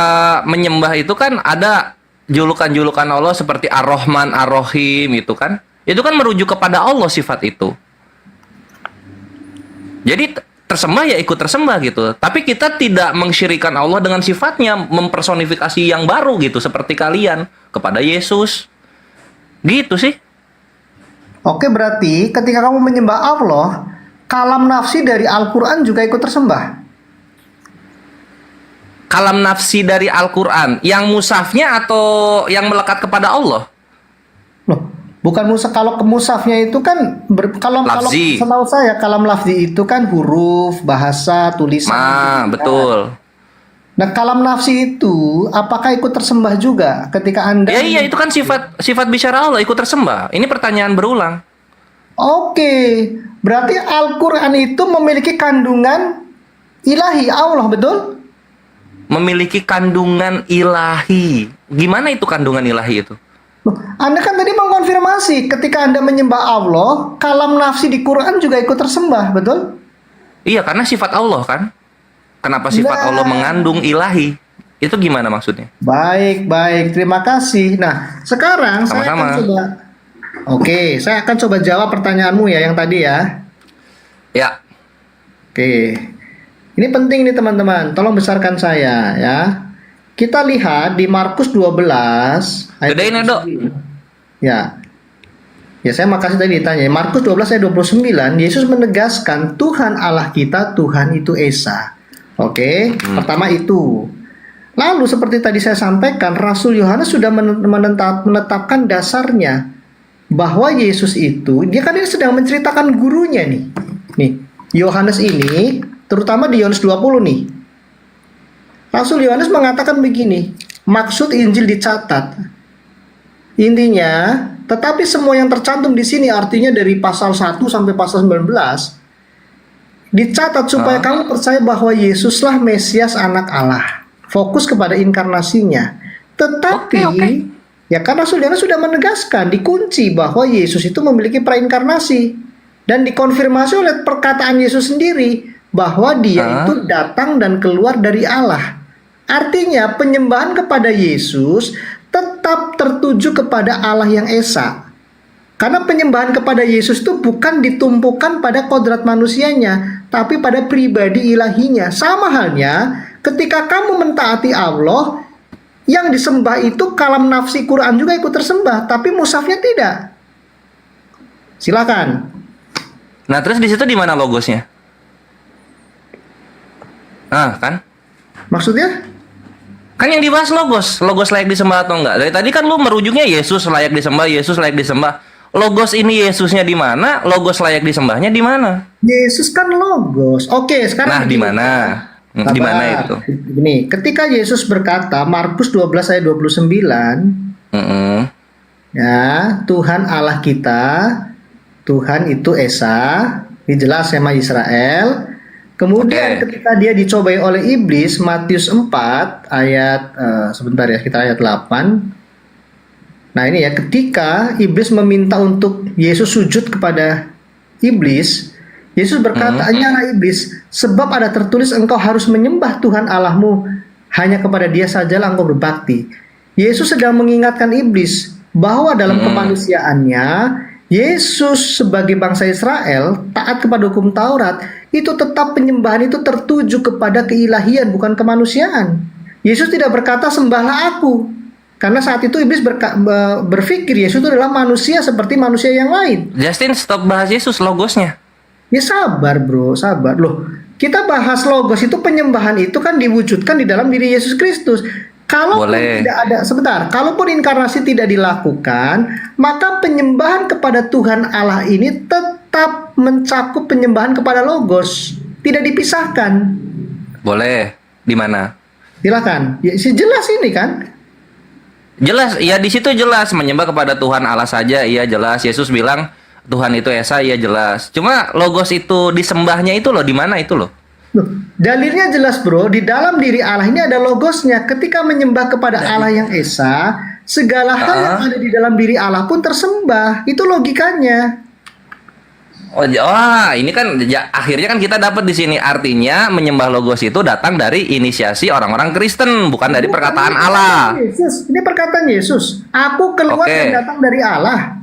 menyembah itu kan ada julukan-julukan Allah seperti Ar-Rahman, Ar-Rahim itu kan. Itu kan merujuk kepada Allah sifat itu. Jadi tersembah ya ikut tersembah gitu. Tapi kita tidak mengsyirikan Allah dengan sifatnya, mempersonifikasi yang baru gitu seperti kalian kepada Yesus. Gitu sih. Oke, berarti ketika kamu menyembah Allah, kalam nafsi dari Al-Qur'an juga ikut tersembah. Kalam nafsi dari Al-Qur'an yang mushafnya atau yang melekat kepada Allah? Loh, bukan musaf. Kalau ke musafnya itu kan kalau setahu saya kalam lafzi itu kan huruf, bahasa, tulisan. Nah, betul. Nah, kalam nafsi itu apakah ikut tersembah juga ketika Anda? Ya iya, itu kan sifat bicara Allah ikut tersembah. Ini pertanyaan berulang. Oke, berarti Al-Qur'an itu memiliki kandungan ilahi Allah, betul? Memiliki kandungan ilahi. Gimana itu kandungan ilahi itu? Loh, Anda kan tadi mengkonfirmasi ketika Anda menyembah Allah, kalam nafsi di Quran juga ikut tersembah, betul? Iya, karena sifat Allah kan. Kenapa sifat Allah mengandung ilahi? Itu gimana maksudnya? Baik. Terima kasih. Nah, sekarang saya akan coba. Oke, saya akan coba jawab pertanyaanmu ya yang tadi ya. Ya. Oke. Ini penting nih teman-teman. Tolong besarkan saya ya. Kita lihat di Markus 12 ayat Gedein ya, Dok. Ya. Ya, saya makasih tadi ditanya. Markus 12 ayat 29, Yesus menegaskan Tuhan Allah kita, Tuhan itu Esa. Oke, pertama itu. Lalu seperti tadi saya sampaikan, Rasul Yohanes sudah menetapkan dasarnya bahwa Yesus itu, dia kan ini sedang menceritakan gurunya nih. Nih, Yohanes ini, terutama di Yohanes 20 nih. Rasul Yohanes mengatakan begini, maksud Injil dicatat. Intinya, tetapi semua yang tercantum di sini artinya dari pasal 1 sampai pasal 19 dicatat supaya kamu percaya bahwa Yesuslah Mesias anak Allah. Fokus kepada inkarnasinya. Tetapi ya karena Rasul Yohanes sudah menegaskan dikunci bahwa Yesus itu memiliki prainkarnasi dan dikonfirmasi oleh perkataan Yesus sendiri bahwa dia itu datang dan keluar dari Allah. Artinya penyembahan kepada Yesus tetap tertuju kepada Allah yang Esa. Karena penyembahan kepada Yesus itu bukan ditumpukan pada kodrat manusianya, tapi pada pribadi ilahinya. Sama halnya ketika kamu mentaati Allah, yang disembah itu kalam nafsi Quran juga ikut tersembah, tapi mushafnya tidak. Silakan. Nah, terus di situ di mana logosnya? Kan? Maksudnya? Kan yang dibahas logos layak disembah atau enggak. Dari tadi kan lu merujuknya Yesus layak disembah, Yesus layak disembah. Logos ini Yesusnya di mana? Logos layak disembahnya di mana? Yesus kan logos. Oke, sekarang Nah, di mana? Di mana itu? Gini, ketika Yesus berkata Markus 12 ayat 29, ya, Tuhan Allah kita, Tuhan itu Esa, ini jelas sama Israel. Kemudian ketika dia dicobai oleh iblis, Matius 4 ayat sebentar ya, kita ayat 8. Nah ini ya, ketika iblis meminta untuk Yesus sujud kepada iblis, Yesus berkata, "Hanyalah iblis, sebab ada tertulis engkau harus menyembah Tuhan Allahmu, hanya kepada Dia sajalah engkau berbakti." Yesus sedang mengingatkan iblis bahwa dalam kemanusiaannya, Yesus sebagai bangsa Israel taat kepada hukum Taurat, itu tetap penyembahan itu tertuju kepada keilahian, bukan kemanusiaan. Yesus tidak berkata sembahlah aku, karena saat itu iblis berpikir Yesus itu adalah manusia seperti manusia yang lain. Justin, stop bahas Yesus, logosnya. Ya sabar bro, sabar. Loh, kita bahas logos itu, penyembahan itu kan diwujudkan di dalam diri Yesus Kristus. Kalaupun tidak ada, sebentar, kalaupun inkarnasi tidak dilakukan, maka penyembahan kepada Tuhan Allah ini tetap mencakup penyembahan kepada logos, tidak dipisahkan. Boleh, di mana? Silakan. Ya, jelas ini kan? Jelas, ya di situ jelas menyembah kepada Tuhan Allah saja, iya jelas. Yesus bilang Tuhan itu Esa, iya jelas. Cuma logos itu disembahnya itu loh, di mana itu loh? Loh, dalilnya jelas bro, di dalam diri Allah ini ada logosnya. Ketika menyembah kepada Allah yang Esa, segala hal yang ada di dalam diri Allah pun tersembah. Itu logikanya. Ini kan akhirnya kan kita dapat di sini, artinya menyembah logos itu datang dari inisiasi orang-orang Kristen, bukan dari perkataan Allah. Yesus, ini perkataan Yesus. Aku keluar dan datang dari Allah.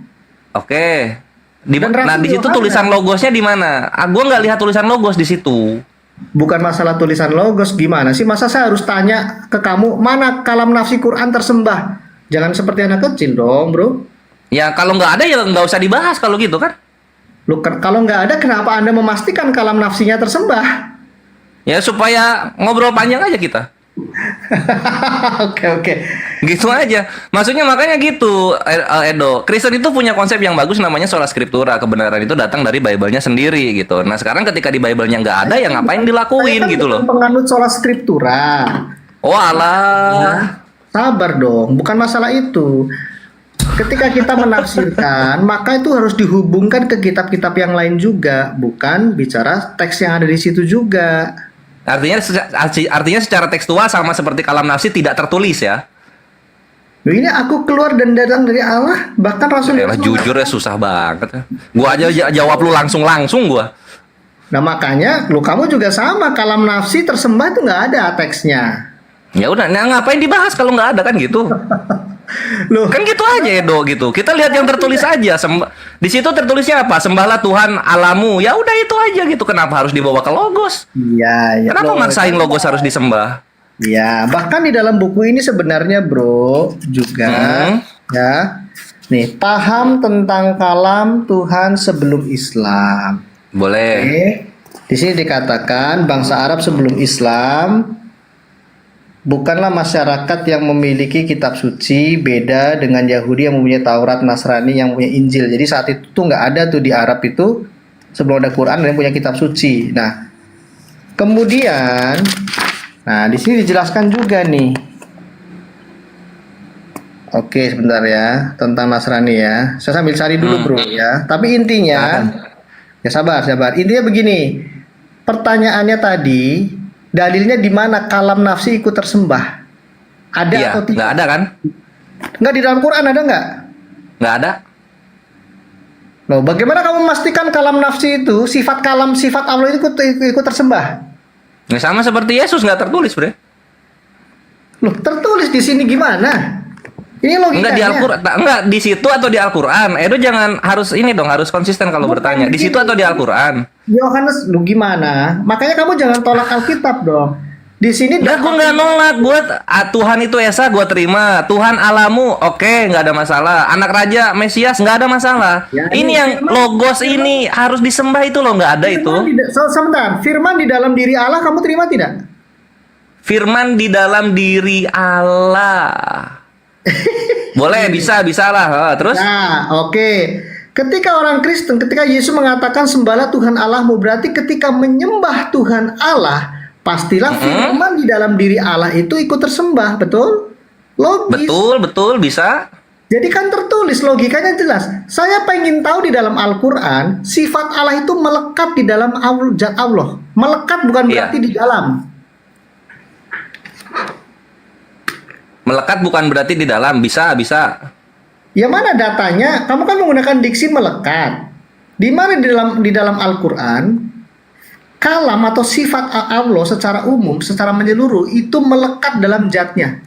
Nah di situ tulisan logosnya di mana? Gua nggak lihat tulisan logos di situ. Bukan masalah tulisan logos, gimana sih? Masa saya harus tanya ke kamu mana kalam nafsi Quran tersembah? Jangan seperti anak kecil dong, bro. Ya kalau nggak ada ya nggak usah dibahas kalau gitu kan. Loh, kalau nggak ada, kenapa Anda memastikan kalam nafsinya tersembah? Ya supaya ngobrol panjang aja kita. Oke. Gitu aja. Maksudnya makanya gitu, Edo. Kristen itu punya konsep yang bagus namanya sola scriptura. Kebenaran itu datang dari Bible-nya sendiri gitu. Nah sekarang ketika di Bible-nya nggak ada, ya ngapain dilakuin gitu loh. Penganut sola scriptura. Oh alah. Sabar dong, bukan masalah itu. Ketika kita menafsirkan, maka itu harus dihubungkan ke kitab-kitab yang lain juga, bukan bicara teks yang ada di situ juga. Artinya secara tekstual sama seperti kalam nafsi tidak tertulis ya. Ini aku keluar dan datang dari Allah, bahkan Rasul. Jujur ya susah banget. Gua aja jawab lu langsung gua. Nah makanya kamu juga sama, kalam nafsi tersembah itu nggak ada teksnya. Ya udah, nah ngapain dibahas kalau nggak ada kan gitu. Loh, kan gitu aja Edo gitu. Kita lihat yang tertulis aja. Di situ tertulisnya apa? Sembahlah Tuhan Alamu. Ya udah itu aja gitu. Kenapa harus dibawa ke logos? Iya. Kenapa maksain logos harus disembah? Ya, bahkan di dalam buku ini sebenarnya bro juga ya. Nih, paham tentang kalam Tuhan sebelum Islam. Boleh. Oke. Di sini dikatakan bangsa Arab sebelum Islam bukanlah masyarakat yang memiliki kitab suci, beda dengan Yahudi yang mempunyai Taurat, Nasrani yang punya Injil. Jadi saat itu tuh nggak ada tuh di Arab itu, sebelum ada Quran, yang punya kitab suci. Nah, kemudian Nah, di sini dijelaskan juga nih. Oke, sebentar ya, tentang Nasrani ya. Saya sambil cari dulu, Bro ya. Tapi intinya, ya sabar. Intinya begini. Pertanyaannya tadi, dalilnya di mana kalam nafsi ikut tersembah? Ada Iya, atau tidak? nggak ada kan? Nggak, di dalam Quran ada nggak? Nggak ada. Loh, bagaimana kamu memastikan kalam nafsi itu, sifat Allah itu ikut tersembah? Nah, sama seperti Yesus nggak tertulis, Bre. Loh, tertulis di sini gimana? Ini logikanya. Enggak di Al-Qur'an, enggak di situ atau di Al-Qur'an. Edo jangan harus ini dong, harus konsisten kalau bertanya. Di situ atau di Al-Qur'an? Yohanes, lu gimana? Makanya kamu jangan tolak Alkitab dong. Di sini Enggak, gue nggak nolak. Buat Tuhan itu esa, gue terima. Tuhan alamu, oke, nggak ada masalah. Anak raja, Mesias, nggak ada masalah. Ya, ini yang logos ini harus disembah itu loh, nggak ada itu. Sebentar, firman di dalam diri Allah kamu terima tidak? Firman di dalam diri Allah. Boleh, bisa lah. Terus? Nah, oke. Ketika orang Kristen, ketika Yesus mengatakan sembahlah Tuhan Allahmu, berarti ketika menyembah Tuhan Allah, pastilah firman di dalam diri Allah itu ikut tersembah, betul? Logis. Betul, bisa. Jadi kan tertulis, logikanya jelas. Saya pengen tahu di dalam Al-Quran, sifat Allah itu melekat di dalam zat Allah. Melekat bukan berarti di dalam. Melekat bukan berarti di dalam, bisa. Ya mana datanya? Kamu kan menggunakan diksi melekat. Di mana di dalam Al-Quran, kalam atau sifat Allah secara umum, secara menyeluruh itu melekat dalam zatnya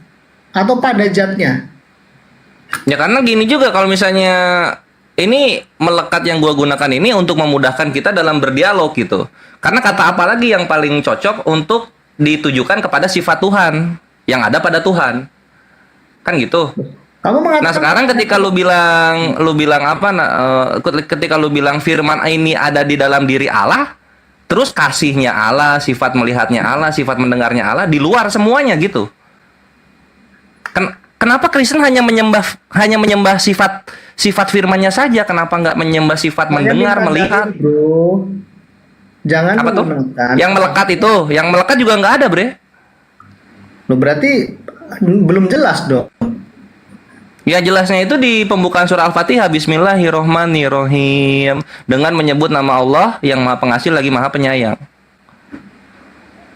atau pada zatnya. Ya karena gini juga, kalau misalnya ini melekat yang gua gunakan ini untuk memudahkan kita dalam berdialog gitu. Karena kata apa lagi yang paling cocok untuk ditujukan kepada sifat Tuhan yang ada pada Tuhan. Kan gitu. Kamu mengatakan, Nah sekarang ketika lu bilang apa? Ketika lu bilang firman ini ada di dalam diri Allah, terus kasihnya Allah, sifat melihatnya Allah, sifat mendengarnya Allah di luar semuanya gitu. Kenapa Kristen hanya menyembah sifat firmannya saja? Kenapa nggak menyembah sifat mendengar, melihat? bro. Jangan Apa tuh? menggunakan Yang melekat itu, yang melekat juga nggak ada, Bre. Loh, berarti belum jelas dong. Ya jelasnya itu di pembukaan surah Al-Fatihah, Bismillahirrohmanirrohim, dengan menyebut nama Allah yang Maha Pengasih lagi Maha Penyayang.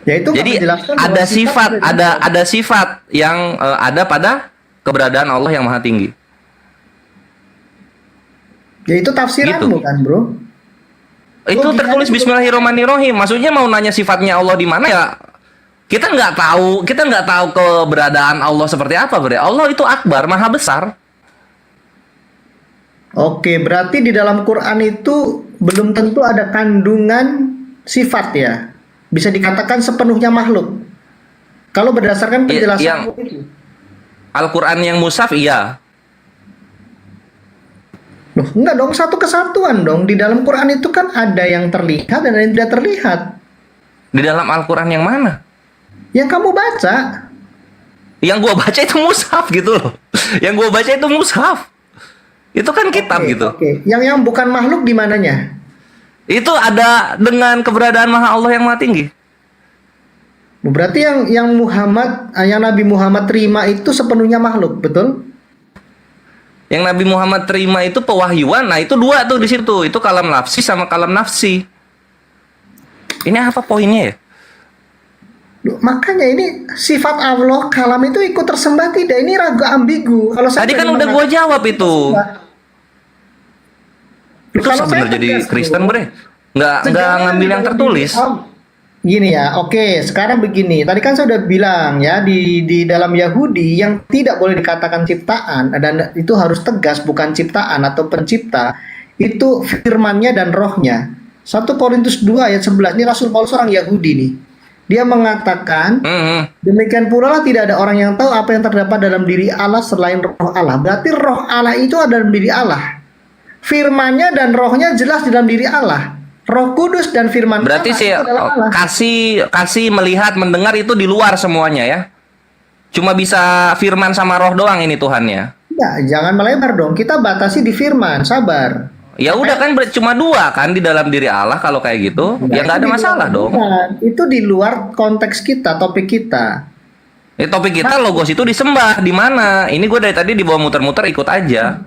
Ya itu Jadi menjelaskan ada bahwa sifat, ada ada sifat yang ada pada keberadaan Allah yang Maha Tinggi. ya itu tafsiranmu Gitu. kan, bro? Itu Logikanya tertulis itu. Bismillahirrohmanirrohim. Maksudnya mau nanya sifatnya Allah di mana ya? Kita nggak tahu keberadaan Allah seperti apa, Bre. Allah itu akbar, maha besar. Oke, berarti di dalam Quran itu belum tentu ada kandungan sifat ya. Bisa dikatakan sepenuhnya makhluk. Kalau berdasarkan penjelasan itu. Al-Quran yang mushaf, iya. Loh, enggak dong, satu kesatuan dong. Di dalam Quran itu kan ada yang terlihat dan ada yang tidak terlihat. Di dalam Al-Quran yang mana? Yang kamu baca. Yang gua baca itu mushaf gitu loh. Yang gua baca itu mushaf. Itu kan kitab gitu. Oke. Yang bukan makhluk di mananya? Itu ada dengan keberadaan Maha Allah yang Maha Tinggi. Berarti yang Nabi Muhammad terima itu sepenuhnya makhluk, betul? Yang Nabi Muhammad terima itu pewahyuan. Nah, itu dua tuh di situ. Itu kalam nafsi sama kalam nafsi. Ini apa poinnya ya? Loh, makanya ini sifat Allah kalam itu ikut tersembah tidak? Ini ragu ambigu. Kalau saya Tadi kan udah gua jawab itu. Itu Kalau saya bener jadi tegas, Kristen, bro. Bre. Nggak ngambil yang tertulis. Gini ya, oke. Sekarang begini. Tadi kan saya udah bilang ya di dalam Yahudi yang tidak boleh dikatakan ciptaan dan itu harus tegas bukan ciptaan atau pencipta. Itu firmannya dan rohnya. 1 Korintus 2 ayat 11. Ini Rasul Paulus orang Yahudi nih. Dia mengatakan, demikian pula lah tidak ada orang yang tahu apa yang terdapat dalam diri Allah selain roh Allah. Berarti roh Allah itu ada dalam diri Allah. Firmannya dan rohnya jelas di dalam diri Allah. Roh Kudus dan firman Berarti Allah sih itu adalah Allah. kasih melihat mendengar itu di luar semuanya ya. Cuma bisa firman sama roh doang ini Tuhannya. Ya, jangan melebar dong. Kita batasi di firman, sabar. Ya udah kan cuma dua kan di dalam diri Allah kalau kayak gitu. Ya nggak ada masalah dong. Itu di luar konteks kita, topik kita. Topik kita logos itu disembah di mana? Ini gue dari tadi dibawa muter-muter ikut aja.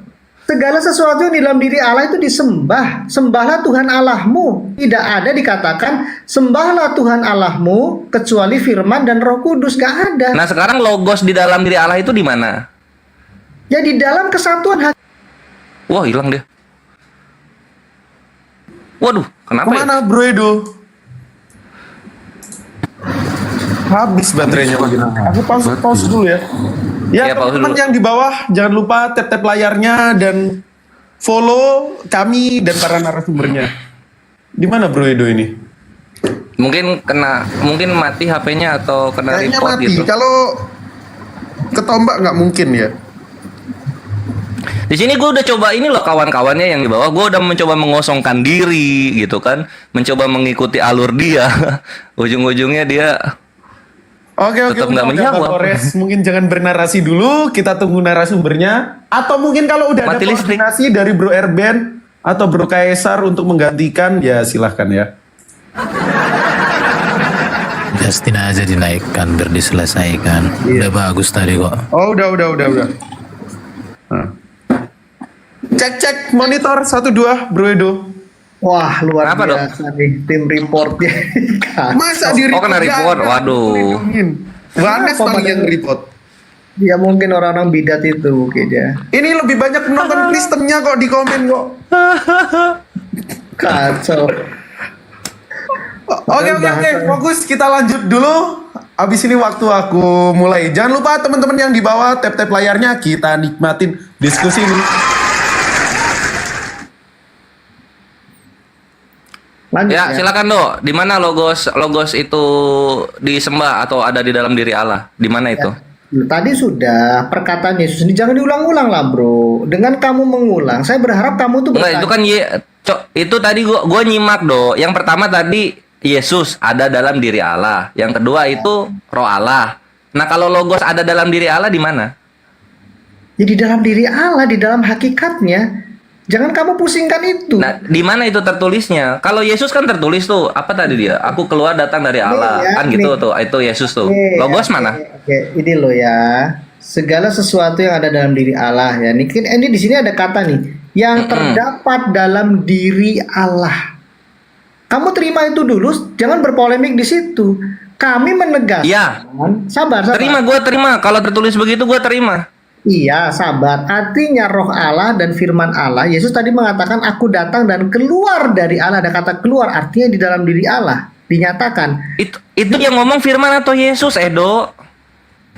Segala sesuatu yang di dalam diri Allah itu disembah. Sembahlah Tuhan Allahmu. Tidak ada dikatakan sembahlah Tuhan Allahmu kecuali firman dan Roh Kudus. Gak ada. Nah sekarang logos di dalam diri Allah itu di mana? Ya di dalam kesatuan hati. Wah hilang dia. Waduh, kenapa ya? Kemana Bro Edo? Habis baterainya. Aku pause dulu ya. Ya, Ya, pause teman-teman dulu. yang di bawah jangan lupa tap-tap layarnya dan follow kami dan para narasumbernya. Di mana Bro Edo ini? Mungkin mati HP-nya atau kena Kayaknya report mati. gitu. Kalau ketombak nggak mungkin ya. Di sini gue udah coba ini loh kawan-kawannya yang di bawah. Gue udah mencoba mengosongkan diri gitu kan, mencoba mengikuti alur dia. Ujung-ujungnya dia Oke, Tetap nggak udah, menjawab. Bang Kores. Mungkin jangan bernarasi dulu, kita tunggu narasumbernya. Atau mungkin kalau udah Mati ada listrik. koordinasi dari Bro Erben atau Bro Kaisar untuk menggantikan, ya silahkan ya. Justin aja dinaikkan biar diselesaikan. Udah bagus tadi kok. Oh, udah. Nah. Cek monitor 1 2 Bro Edo. Wah, luar Kenapa, Dok? biasa nih tim reportnya. Masa di Oh, kena report? Waduh. Vanes Kenapa paling yang padahal- report. Ya mungkin orang-orang bidat itu mungkin ya. Ini lebih banyak penonton Kristennya kok di komen kok. Kacau. Oke, fokus kita lanjut dulu. Abis ini waktu aku mulai. Jangan lupa teman-teman yang di bawah tap-tap layarnya, kita nikmatin diskusi ini. Lanjut ya silakan Dok. Di mana logos itu disembah atau ada di dalam diri Allah? Di mana itu? Tadi sudah perkataan Yesus ini jangan diulang-ulang lah bro. Dengan kamu mengulang, saya berharap kamu tuh Enggak, itu kan itu tadi gua nyimak Dok. Yang pertama tadi Yesus ada dalam diri Allah. Yang kedua itu Roh Allah. Nah, kalau logos ada dalam diri Allah di mana? ya di dalam diri Allah, di dalam hakikatnya. Jangan kamu pusingkan itu. Nah, di mana itu tertulisnya? Kalau Yesus kan tertulis tuh, apa tadi dia? Aku keluar datang dari Allah. ya, Kan gitu nih. tuh, itu Yesus tuh. Oke, Logos oke, mana? Oke, ini loh ya. Segala sesuatu yang ada dalam diri Allah ya. Ini di sini ada kata nih, yang terdapat dalam diri Allah. Kamu terima itu dulu, jangan berpolemik di situ. Kami menegaskan. Iya. Sabar. Gue terima. Kalau tertulis begitu gue terima. Iya, sabar. Artinya roh Allah dan firman Allah. Yesus tadi mengatakan aku datang dan keluar dari Allah. Ada kata keluar, artinya di dalam diri Allah. Dinyatakan. Itu yang ngomong firman atau Yesus, Edo?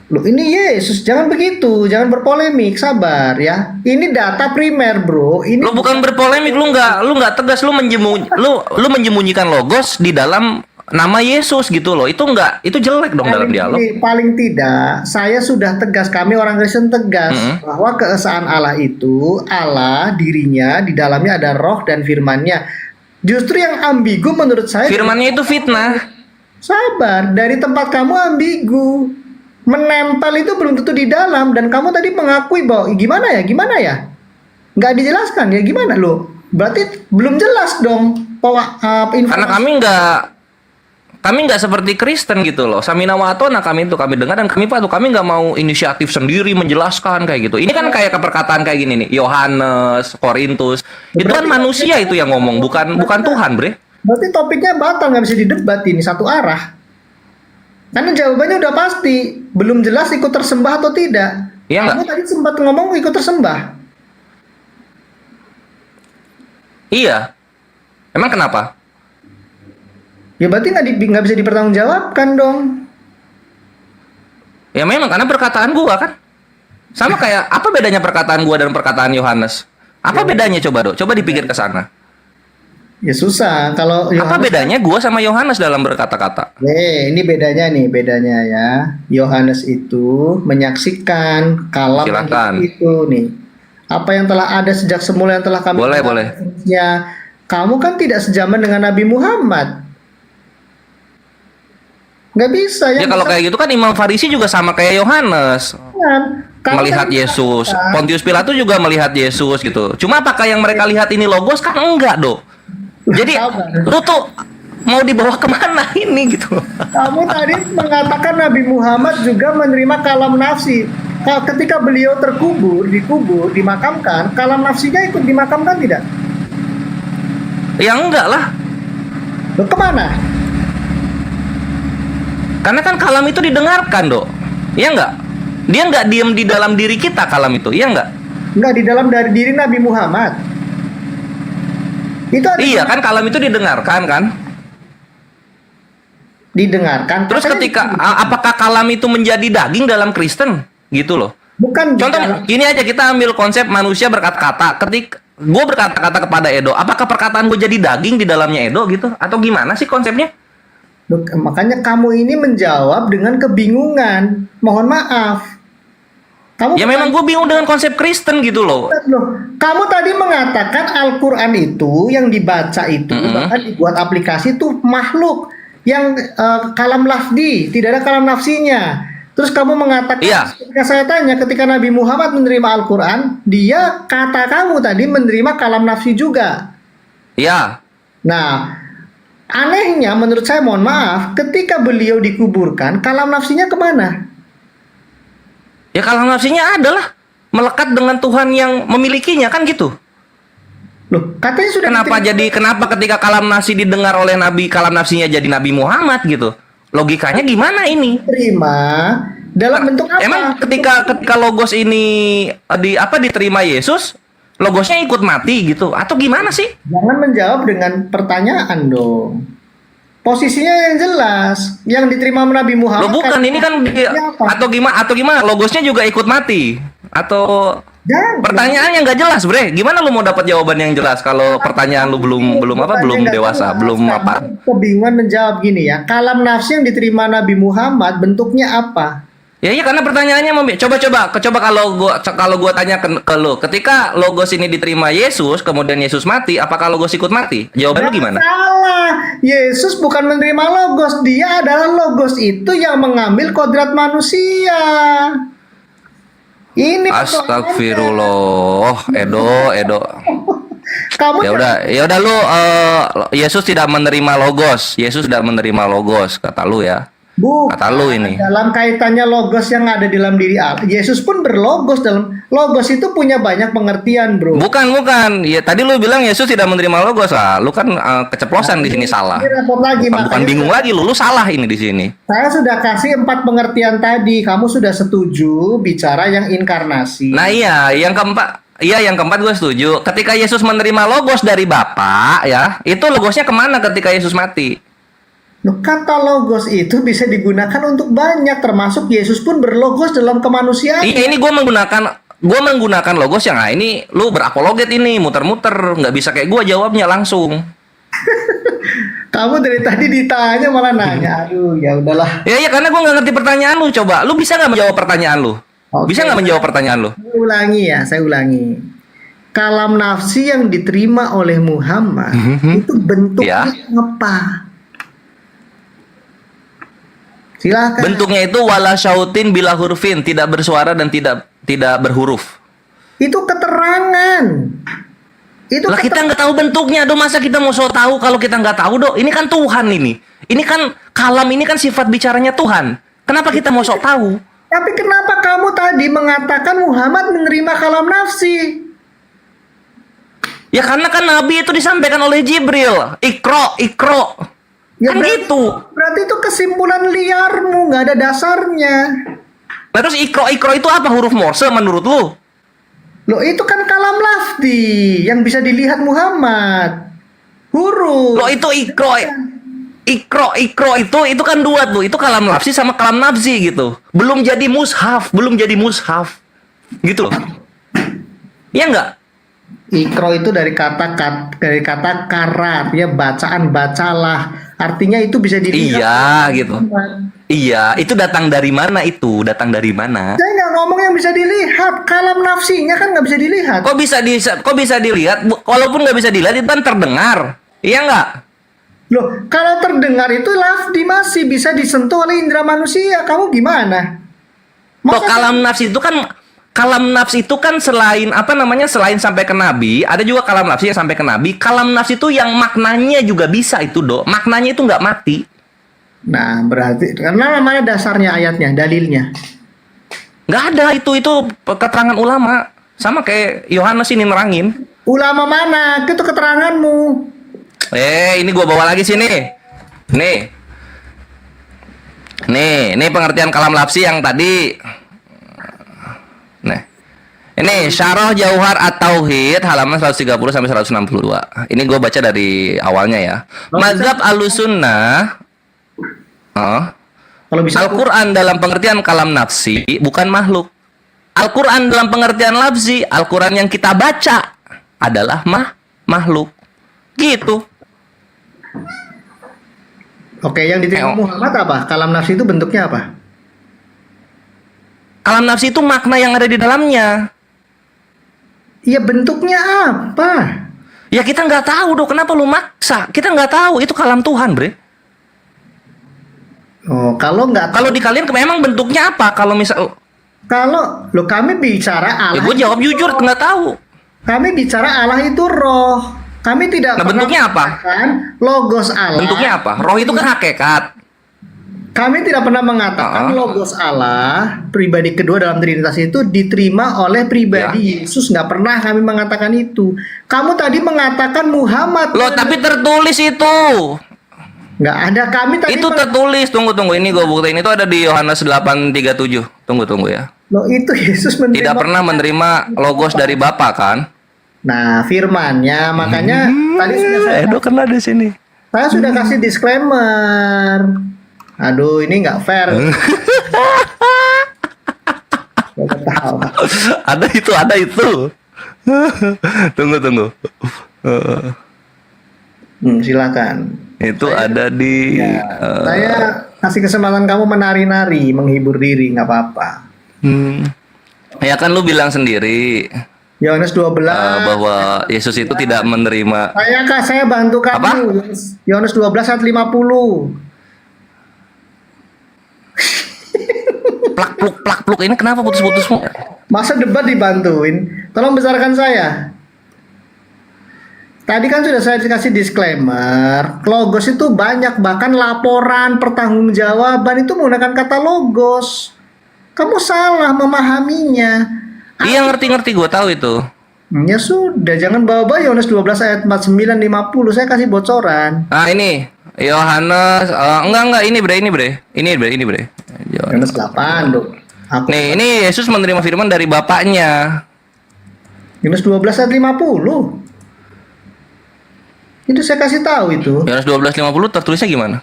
Loh, ini Yesus, jangan begitu, jangan berpolemik, sabar ya. Ini data primer, bro. Ini Lu bukan berpolemik, lu nggak tegas, lu menyembunyikan logos di dalam nama Yesus gitu loh. Itu jelek dong dalam dialog. Paling tidak, saya sudah tegas, kami orang Kristen tegas bahwa keesaan Allah itu Allah dirinya di dalamnya ada roh dan firman-Nya. Justru yang ambigu menurut saya Firman-Nya itu fitnah. sabar, dari tempat kamu ambigu. Menempel itu belum tentu di dalam, dan kamu tadi mengakui bahwa gimana ya? Nggak dijelaskan ya gimana lo? Berarti belum jelas dong bahwa informasi. Karena kami nggak seperti Kristen gitu loh. Samina wa atona kami dengar dan kami patuh. Kami nggak mau inisiatif sendiri menjelaskan kayak gitu. Ini kan kayak perkataan kayak gini nih. Yohanes, Korintus. Itu kan manusia itu yang ngomong, bukan Tuhan, Bre. Berarti topiknya batal, nggak bisa didebat, ini satu arah. Karena jawabannya udah pasti, belum jelas ikut tersembah atau tidak. Iya Kamu tadi sempat ngomong ikut tersembah. Iya. Emang kenapa? Ya berarti nggak bisa dipertanggungjawabkan dong. Ya memang karena perkataan gua kan. Sama kayak apa bedanya perkataan gua dan perkataan Yohanes? Apa bedanya coba, Dok? Coba dipikir ke sana. Ya susah kalau Apa bedanya gua sama Yohanes dalam berkata-kata? ini bedanya ya. Yohanes itu menyaksikan kalam Silakan. itu nih. Apa yang telah ada sejak semula yang telah kami Boleh. Ya, kamu kan tidak sejaman dengan Nabi Muhammad. Nggak bisa Ya kalau kayak gitu kan Imam Farisi juga sama kayak Yohanes. Kamu melihat tadi Yesus. mengatakan- Pontius Pilatus juga melihat Yesus gitu. Cuma apakah yang mereka lihat ini logos? Kan enggak, Dok. Jadi Sabar. lu tuh mau dibawa kemana ini gitu. Kamu tadi mengatakan Nabi Muhammad juga menerima kalam nafsi. Ketika beliau dikubur, dimakamkan, kalam nafsinya ikut dimakamkan tidak? Ya enggak lah. Loh, kemana? Karena kan kalam itu didengarkan, Dok. Iya enggak? Dia enggak diam di dalam diri kita kalam itu. Iya enggak? Enggak di dalam dari diri Nabi Muhammad. Itu ada Iya kan kalam itu didengarkan kan? didengarkan. Terus Katanya ketika apakah kalam itu menjadi daging dalam Kristen? Gitu loh. bukan di Contohnya dalam- gini aja, kita ambil konsep manusia berkata-kata. Ketika gue berkata-kata kepada Edo, apakah perkataan gue jadi daging di dalamnya Edo gitu? Atau gimana sih konsepnya? Loh, makanya kamu ini menjawab dengan kebingungan. Mohon maaf. Kamu Ya memang gue bingung dengan konsep Kristen gitu loh. Loh, kamu tadi mengatakan Al-Quran itu yang dibaca itu bahkan dibuat aplikasi itu makhluk yang kalam lafdi, tidak ada kalam nafsinya. Terus kamu mengatakan, Iya. ketika saya tanya, ketika Nabi Muhammad menerima Al-Quran, dia kata kamu tadi menerima kalam nafsi juga. Ya, Nah, anehnya menurut saya, mohon maaf, ketika beliau dikuburkan, kalam nafsinya kemana? ya kalam nafsinya adalah melekat dengan Tuhan yang memilikinya kan gitu. Loh, katanya sudah Kenapa ketika kalam nafsi didengar oleh Nabi, kalam nafsinya jadi Nabi Muhammad gitu? Logikanya gimana ini? diterima dalam bentuk apa? Emang ketika logos ini diterima Yesus, logosnya ikut mati gitu atau gimana sih? Jangan menjawab dengan pertanyaan dong. Posisinya yang jelas, yang diterima Nabi Muhammad. Lo bukan ini kan apa? atau gimana logosnya juga ikut mati atau Jangan. pertanyaannya nggak jelas, Bre. Gimana lu mau dapat jawaban yang jelas kalau pertanyaan lu belum Pertanyaan dewasa, nggak belum jelas. apa? Kamu kebingungan menjawab gini ya. Kalam nafsi yang diterima Nabi Muhammad bentuknya apa? Ya iya karena pertanyaannya coba kalau gua tanya ke lu, ketika logos ini diterima Yesus, kemudian Yesus mati, apakah logos ikut mati? Jawaban lu gimana? Salah. Yesus bukan menerima logos, dia adalah logos itu yang mengambil kodrat manusia. Ini persoalannya. Astagfirullah, Edo. Kamu Ya udah lu Yesus tidak menerima logos. Yesus tidak menerima logos kata lu ya. Bukan. Kata lu ini. Dalam kaitannya logos yang ada di dalam diri Allah, Yesus pun berlogos dalam logos itu punya banyak pengertian, bro. Bukan. Ya tadi lu bilang Yesus tidak menerima logos. Lu kan keceplosan di sini salah. Ini repot lagi, Bukan makanya bingung lagi lu salah ini di sini. saya sudah kasih 4 pengertian tadi. Kamu sudah setuju bicara yang inkarnasi. Nah yang keempat gue setuju. Ketika Yesus menerima logos dari Bapa ya, itu logosnya kemana ketika Yesus mati? Loh, kata logos itu bisa digunakan untuk banyak, termasuk Yesus pun berlogos dalam kemanusiaan. Iya ini gue menggunakan logos yang ini lu berapologet ini muter-muter nggak bisa kayak gue jawabnya langsung. Kamu dari tadi ditanya malah nanya. Aduh, ya udahlah. Ya karena gue nggak ngerti pertanyaan lu. Coba lu bisa nggak menjawab pertanyaan lu? Oke. Bisa nggak menjawab pertanyaan lu? Saya ulangi. Kalam nafsi yang diterima oleh Muhammad itu bentuknya apa? Silakan. Bentuknya itu wala syautin bila hurufin, tidak bersuara dan tidak berhuruf. Itu keterangan. Itu Lah kita nggak tahu bentuknya, do masa kita mau so tahu kalau kita nggak tahu, do? Ini kan Tuhan ini. Ini kan kalam ini kan sifat bicaranya Tuhan. Kenapa kita mau sok tahu? Tapi kenapa kamu tadi mengatakan Muhammad menerima kalam nafsi? Ya karena kan Nabi itu disampaikan oleh Jibril. Ikro. Ya Kan gitu. Berarti itu kesimpulan liarmu, nggak ada dasarnya. Nah, terus ikro itu apa? Huruf Morse menurut lu? Loh, itu kan kalam lafdi yang bisa dilihat Muhammad. Huruf. Lo itu ikro itu kan dua tuh. Itu kalam lafzi sama kalam nafzi gitu. Belum jadi mushaf. Gitu loh. Iya enggak? Ikro itu dari kata karat, ya bacaan, bacalah. Artinya itu bisa dilihat. Iya gitu. Iya, itu datang dari mana itu? Datang dari mana? Saya nggak ngomong yang bisa dilihat. Kalam nafsinya kan nggak bisa dilihat. Kok bisa dilihat? Walaupun nggak bisa dilihat itu kan terdengar. Iya nggak? Loh, kalau terdengar itu lafdi masih bisa disentuh oleh indera manusia. Kamu gimana? Kok kalam nafsi itu kan Kalam nafs itu kan selain apa namanya, selain sampai ke nabi, ada juga kalam nafs yang sampai ke nabi. Kalam nafs itu yang maknanya juga bisa itu, Do. Maknanya itu nggak mati. Nah, berarti karena namanya dasarnya ayatnya, dalilnya. Nggak ada itu keterangan ulama. Sama kayak Yohanes ini nerangin. Ulama mana? Itu keteranganmu. Ini gua bawa lagi sini. Nih pengertian kalam nafsi yang tadi. Nah. Ini Syarah Jauhar At-Tauhid halaman 130 sampai 162. Ini gue baca dari awalnya ya. Mazhab Ahlussunnah. Kalau bisa Al-Quran dalam pengertian kalam nafsi bukan makhluk. Al-Quran dalam pengertian lafzi, Al-Quran yang kita baca adalah makhluk. Gitu. Oke, yang diterima Muhammad apa? Kalam nafsi itu bentuknya apa? Kalam nafsi itu makna yang ada di dalamnya. Iya, bentuknya apa? Ya kita nggak tahu, Dok. Kenapa lu maksa? Kita nggak tahu. Itu kalam Tuhan, Bre. Oh, kalau nggak Kalau di kalian memang bentuknya apa? Kalau misal, lo kami bicara Allah. gue jawab jujur, nggak tahu. Kami bicara Allah itu roh. Kami tidak Nah, pernah bentuknya apa? mengatakan logos Allah. Bentuknya apa? Roh itu kan hakikat. Kami tidak pernah mengatakan logos Allah pribadi kedua dalam Trinitas itu diterima oleh pribadi Yesus. Nggak pernah kami mengatakan itu. Kamu tadi mengatakan Muhammad. Loh, tapi tertulis itu. Nggak ada, kami tadi Itu tertulis. Tunggu. Ini gue buktiin. Itu ada di Yohanes 8:37. Tunggu ya. Loh, itu Yesus menerima. Tidak pernah menerima logos dari Bapa kan? Nah, firmannya makanya tadi sudah Edo kena di sini. saya sudah kasih disclaimer. Aduh, ini nggak fair. Ada itu. Tunggu. Silakan. Itu ada di Saya kasih kesempatan kamu menari-nari, menghibur diri, nggak apa-apa. Ya kan lu bilang sendiri Yohanes 12. bahwa Yesus itu tidak menerima. Saya bantu kamu. Apa? Yohanes 12 ayat 50. Plak-pluk. Ini kenapa putus-putus? Masa debat dibantuin? Tolong besarkan saya. Tadi kan sudah saya kasih disclaimer. Logos itu banyak, bahkan laporan, pertanggungjawaban itu menggunakan kata logos. Kamu salah memahaminya. Iya, ngerti, gue tahu itu. Ya sudah, jangan bawa-bawa Yohanes 12 ayat 49 50. Saya kasih bocoran. Nah, ini Yohanes enggak ini bre. Yohanes 8, Dok. Nih, ini Yesus menerima firman dari Bapaknya. Yohanes 12 ayat 50. Itu saya kasih tahu itu. Yohanes 12:50 tertulisnya gimana?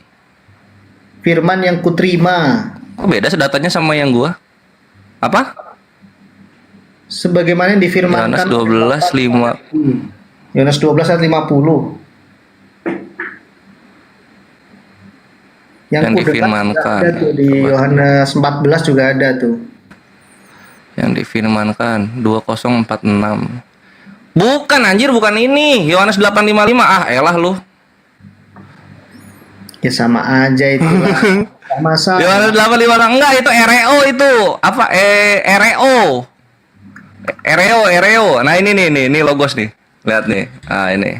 Firman yang kuterima. Kok beda datanya sama yang gua? Apa? Sebagaimana yang difirmankan. Yohanes 12:5. Yohanes 12 ayat 50. Yang difirmankan. Ada tuh di Yohanes 14 juga ada tuh. Yang difirmankan 2046. Bukan anjir, bukan ini. Yohanes 8:55. Elah lu. Ya sama aja itu lah. Gak masalah. Yohanes 8:55. Enggak, itu Ereo itu. Apa? Ereo. Ereo. Nah, ini logos nih. Lihat nih. Ah, ini.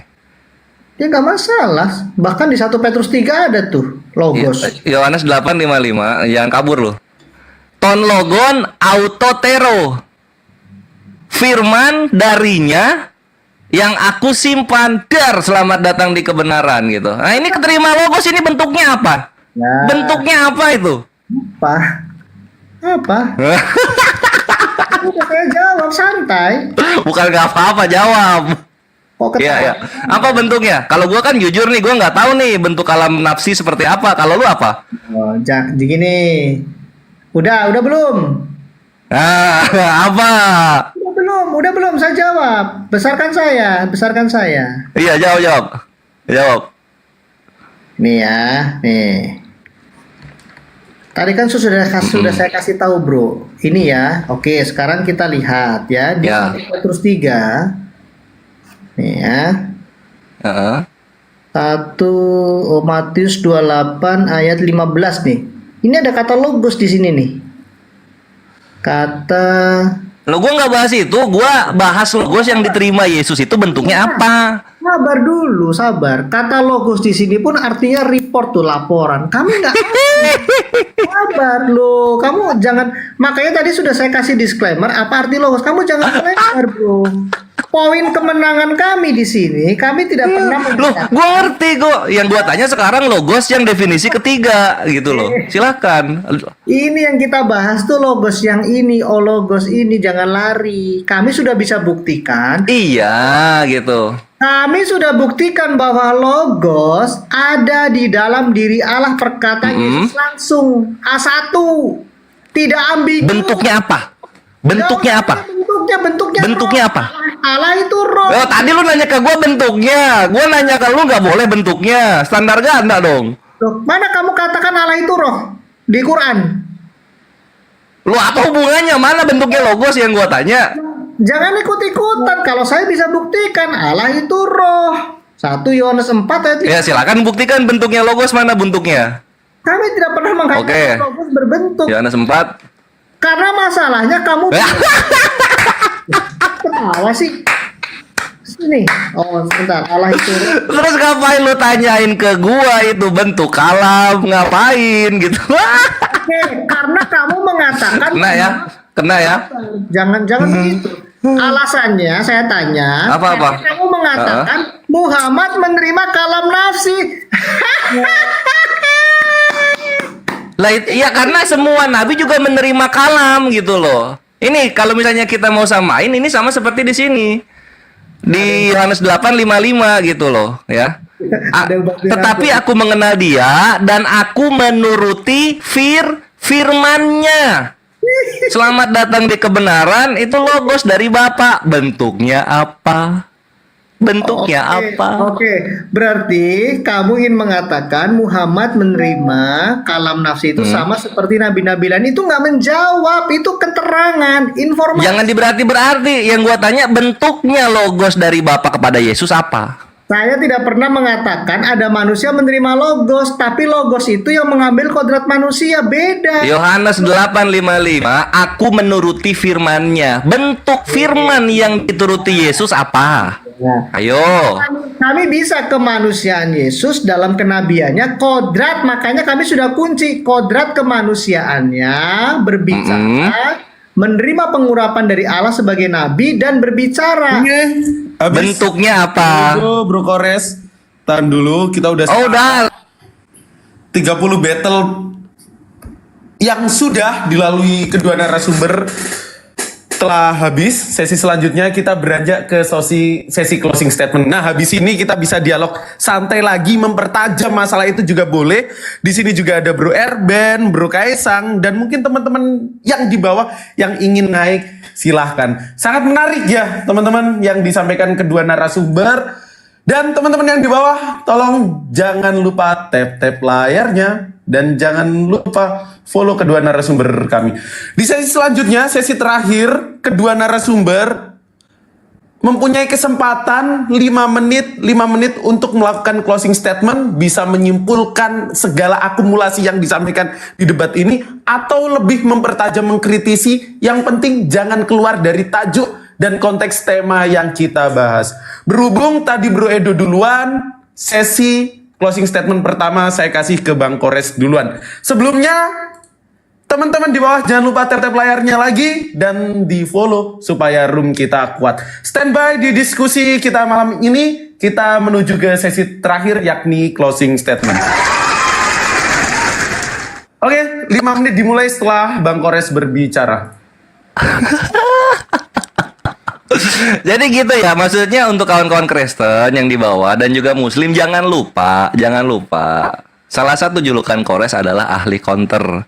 Ya nggak masalah. Bahkan di 1 Petrus 3 ada tuh logos. Yohanes 8:55. Jangan kabur lu. Ton logon autotero. Firman darinya yang aku simpan, selamat datang di kebenaran gitu. Nah, ini keterima logos, ini bentuknya apa? Nah. Bentuknya apa itu? Apa? Udah saya jawab santai. Bukan gak apa-apa, jawab. Kok ketawa? Iya. Apa bentuknya? Kalau gua kan jujur nih, gua nggak tahu nih bentuk kalam nafsi seperti apa. Kalau lu apa? Oh, gini. Udah belum? Nah, apa? Udah belum, saya jawab. Besarkan saya. Iya, jawab. Nih ya, nih. Tadi kan sudah saya kasih tahu, Bro. Ini ya. Oke, sekarang kita lihat ya di 1 Petrus 3. Nih ya. 1 Matius 28 ayat 15 nih. Ini ada kata logos di sini nih. Kata Lo gue nggak bahas itu, gue bahas logos yang diterima Yesus itu bentuknya apa? Sabar dulu, sabar. Kata logos di sini pun artinya report tuh, laporan. Kami nggak sabar loh. Kamu jangan. Makanya tadi sudah saya kasih disclaimer. Apa arti logos? Kamu jangan melempar, bro. Poin kemenangan kami di sini, kami tidak pernah Loh, gue ngerti kok. Yang gue tanya sekarang logos yang definisi ketiga gitu loh. Silakan. Ini yang kita bahas tuh logos yang ini, oh logos ini, jangan lari. Kami sudah bisa buktikan. Iya gitu. Kami sudah buktikan bahwa logos ada di dalam diri Allah, perkataan Yesus langsung A1. Tidak ambigu. Bentuknya apa? Bentuknya apa? Bentuknya roh. apa? Allah itu roh. Oh, tadi lu nanya ke gue bentuknya. Gue nanya ke lu nggak boleh bentuknya. Standar ganda dong. Loh, mana kamu katakan Allah itu roh di Quran? Lu apa hubungannya? Mana bentuknya logos yang gue tanya? Jangan ikut-ikutan. Kalau saya bisa buktikan Allah itu roh. 1 Yohanes 4 ayat 5. Ya silakan buktikan bentuknya logos, mana bentuknya? Kami tidak pernah mengatakan Oke. logos berbentuk. Yohanes 4. Karena masalahnya kamu ketawa sih. Sini. Oh, sebentar. Allah itu roh. Terus ngapain lu tanyain ke gua itu bentuk kalam? Ngapain gitu? Oke, karena kamu mengatakan Kena ya. Jangan begitu. Alasannya saya tanya, Apa? kamu mengatakan Muhammad menerima kalam nafsi. Lah ya karena semua nabi juga menerima kalam gitu loh. Ini kalau misalnya kita mau samain ini sama seperti di sini. Di Yohanes 8:55 gitu loh, ya. Tetapi aku mengenal dia dan aku menuruti firman-Nya. Selamat datang di kebenaran, itu logos dari Bapa. Bentuknya apa? Oke, berarti kamu ingin mengatakan Muhammad menerima kalam nafsi itu sama seperti nabi-nabi lain. Itu nggak menjawab, itu keterangan, informasi. Jangan berarti. Yang gua tanya bentuknya logos dari Bapa kepada Yesus apa? Saya tidak pernah mengatakan ada manusia menerima logos, tapi logos itu yang mengambil kodrat manusia, beda. Yohanes 8:55, aku menuruti firman-Nya. Bentuk firman yang dituruti Yesus apa? Ayo. Kami bisa kemanusiaan Yesus dalam kenabiannya, kodrat, makanya kami sudah kunci kodrat kemanusiaannya berbicara, menerima pengurapan dari Allah sebagai nabi dan berbicara. Habis. Bentuknya apa? Bro Kores. Tahan dulu, kita udah Oh, udah. 30 battle yang sudah dilalui kedua narasumber telah habis. Sesi selanjutnya kita beranjak ke sesi closing statement. Nah, habis ini kita bisa dialog santai lagi, mempertajam masalah itu juga boleh. Di sini juga ada Bro Erben, Bro Kaisang, dan mungkin teman-teman yang di bawah yang ingin naik, silahkan. Sangat menarik ya teman-teman yang disampaikan kedua narasumber. Dan teman-teman yang di bawah, tolong jangan lupa tap-tap layarnya dan jangan lupa follow kedua narasumber kami. Di sesi selanjutnya, sesi terakhir, kedua narasumber mempunyai kesempatan 5 menit untuk melakukan closing statement, bisa menyimpulkan segala akumulasi yang disampaikan di debat ini atau lebih mempertajam, mengkritisi. Yang penting jangan keluar dari tajuk dan konteks tema yang kita bahas. Berhubung tadi Bro Edo duluan, sesi closing statement pertama saya kasih ke Bang Kores duluan. Sebelumnya, teman-teman di bawah jangan lupa tap-tap layarnya lagi dan di follow supaya room kita kuat. Standby di diskusi kita malam ini, kita menuju ke sesi terakhir yakni closing statement. Oke, 5 menit dimulai setelah Bang Kores berbicara. Jadi gitu ya, maksudnya untuk kawan-kawan Kristen yang di bawah dan juga Muslim jangan lupa. Salah satu julukan Kores adalah ahli counter.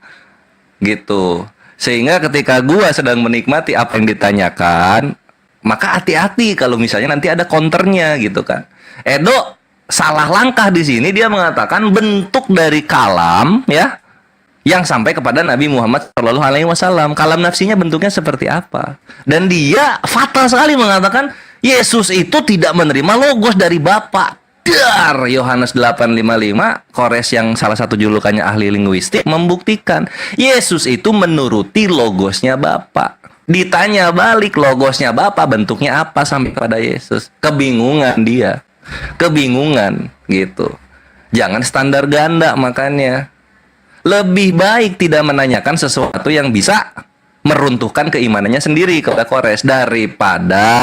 Gitu. Sehingga ketika gua sedang menikmati apa yang ditanyakan, maka hati-hati kalau misalnya nanti ada counternya gitu kan. Edo salah langkah di sini, dia mengatakan bentuk dari kalam ya yang sampai kepada Nabi Muhammad Shallallahu Alaihi Wasallam. Kalam nafsinya bentuknya seperti apa? Dan dia fatal sekali mengatakan Yesus itu tidak menerima logos dari Bapa. Dar Yohanes 8:55, Kores yang salah satu julukannya ahli linguistik membuktikan Yesus itu menuruti logosnya Bapa. Ditanya balik logosnya Bapa, bentuknya apa sampai kepada Yesus. Kebingungan dia. Kebingungan gitu. Jangan standar ganda makanya. Lebih baik tidak menanyakan sesuatu yang bisa meruntuhkan keimanannya sendiri kepada Kores daripada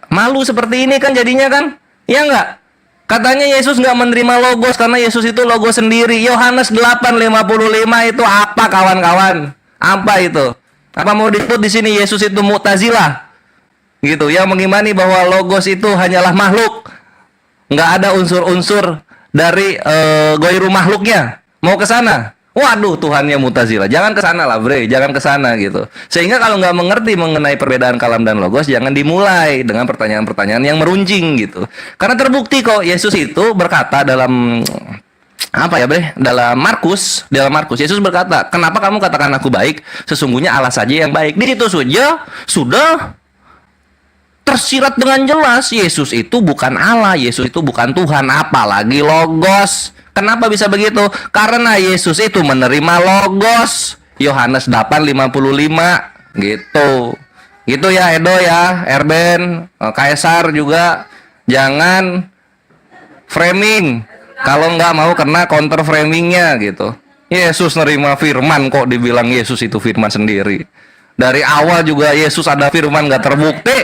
malu seperti ini kan jadinya kan. Ya enggak? Katanya Yesus nggak menerima logos karena Yesus itu logos sendiri. Yohanes 8:55 itu apa kawan-kawan? Apa itu? Apa mau disebut di sini Yesus itu Mu'tazilah? Gitu, yang mengimani bahwa logos itu hanyalah makhluk. Nggak ada unsur-unsur dari goiru makhluknya. Mau ke sana? Waduh, Tuhannya Mu'tazilah. Jangan ke sana lah, bre. Jangan ke sana gitu. Sehingga kalau nggak mengerti mengenai perbedaan kalam dan logos, jangan dimulai dengan pertanyaan-pertanyaan yang meruncing gitu. Karena terbukti kok Yesus itu berkata dalam apa ya, bre? Dalam Markus Yesus berkata, "Kenapa kamu katakan aku baik? Sesungguhnya Allah saja yang baik." Di situ saja sudah tersirat dengan jelas Yesus itu bukan Allah, Yesus itu bukan Tuhan, apalagi logos. Kenapa bisa begitu? Karena Yesus itu menerima logos. Yohanes 8:55 gitu. Gitu ya Edo ya, Erben, Kaisar juga jangan framing. Kalau nggak mau kena counter framingnya gitu. Yesus nerima firman kok dibilang Yesus itu firman sendiri. Dari awal juga Yesus ada firman nggak terbukti.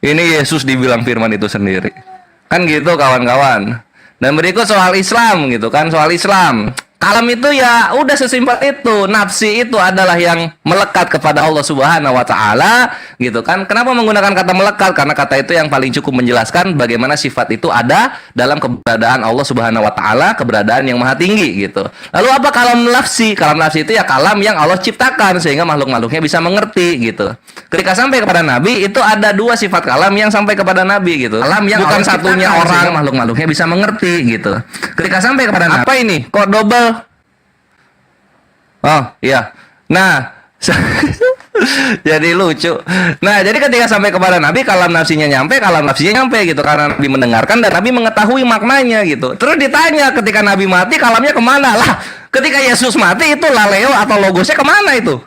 Ini Yesus dibilang firman itu sendiri. Kan gitu kawan-kawan. Dan berikut soal Islam gitu kan, soal Islam. Kalam itu ya udah sesimpel itu. Nafsi itu adalah yang melekat kepada Allah Subhanahu wa taala gitu kan. Kenapa menggunakan kata melekat? Karena kata itu yang paling cukup menjelaskan bagaimana sifat itu ada dalam keberadaan Allah Subhanahu wa taala, keberadaan yang maha tinggi gitu. Lalu apa kalam nafsi? Kalam nafsi itu ya kalam yang Allah ciptakan sehingga makhluk-makhluknya bisa mengerti gitu. Ketika sampai kepada Nabi itu ada dua sifat kalam yang sampai kepada Nabi gitu. Kalam yang bukan satunya orang, makhluk-makhluknya bisa mengerti gitu. Ketika sampai kepada Nabi, apa ini? Kok double? Oh iya. Nah jadi lucu. Nah jadi ketika sampai kepada Nabi, kalam nafsinya nyampe gitu. Karena Nabi mendengarkan dan Nabi mengetahui maknanya gitu. Terus ditanya ketika Nabi mati kalamnya kemana? Lah ketika Yesus mati itu laleo atau logosnya kemana itu?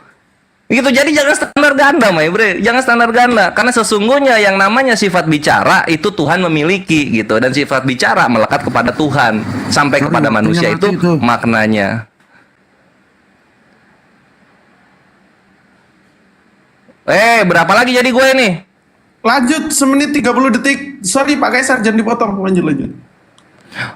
Gitu. Jadi jangan standar ganda bre. Jangan standar ganda. Karena sesungguhnya yang namanya sifat bicara itu Tuhan memiliki gitu. Dan sifat bicara melekat kepada Tuhan. Sampai kepada manusia itu maknanya. Berapa lagi jadi gue nih? Lanjut, semenit 30 detik. Sorry Pak Kaisar, jangan dipotong. Lanjut.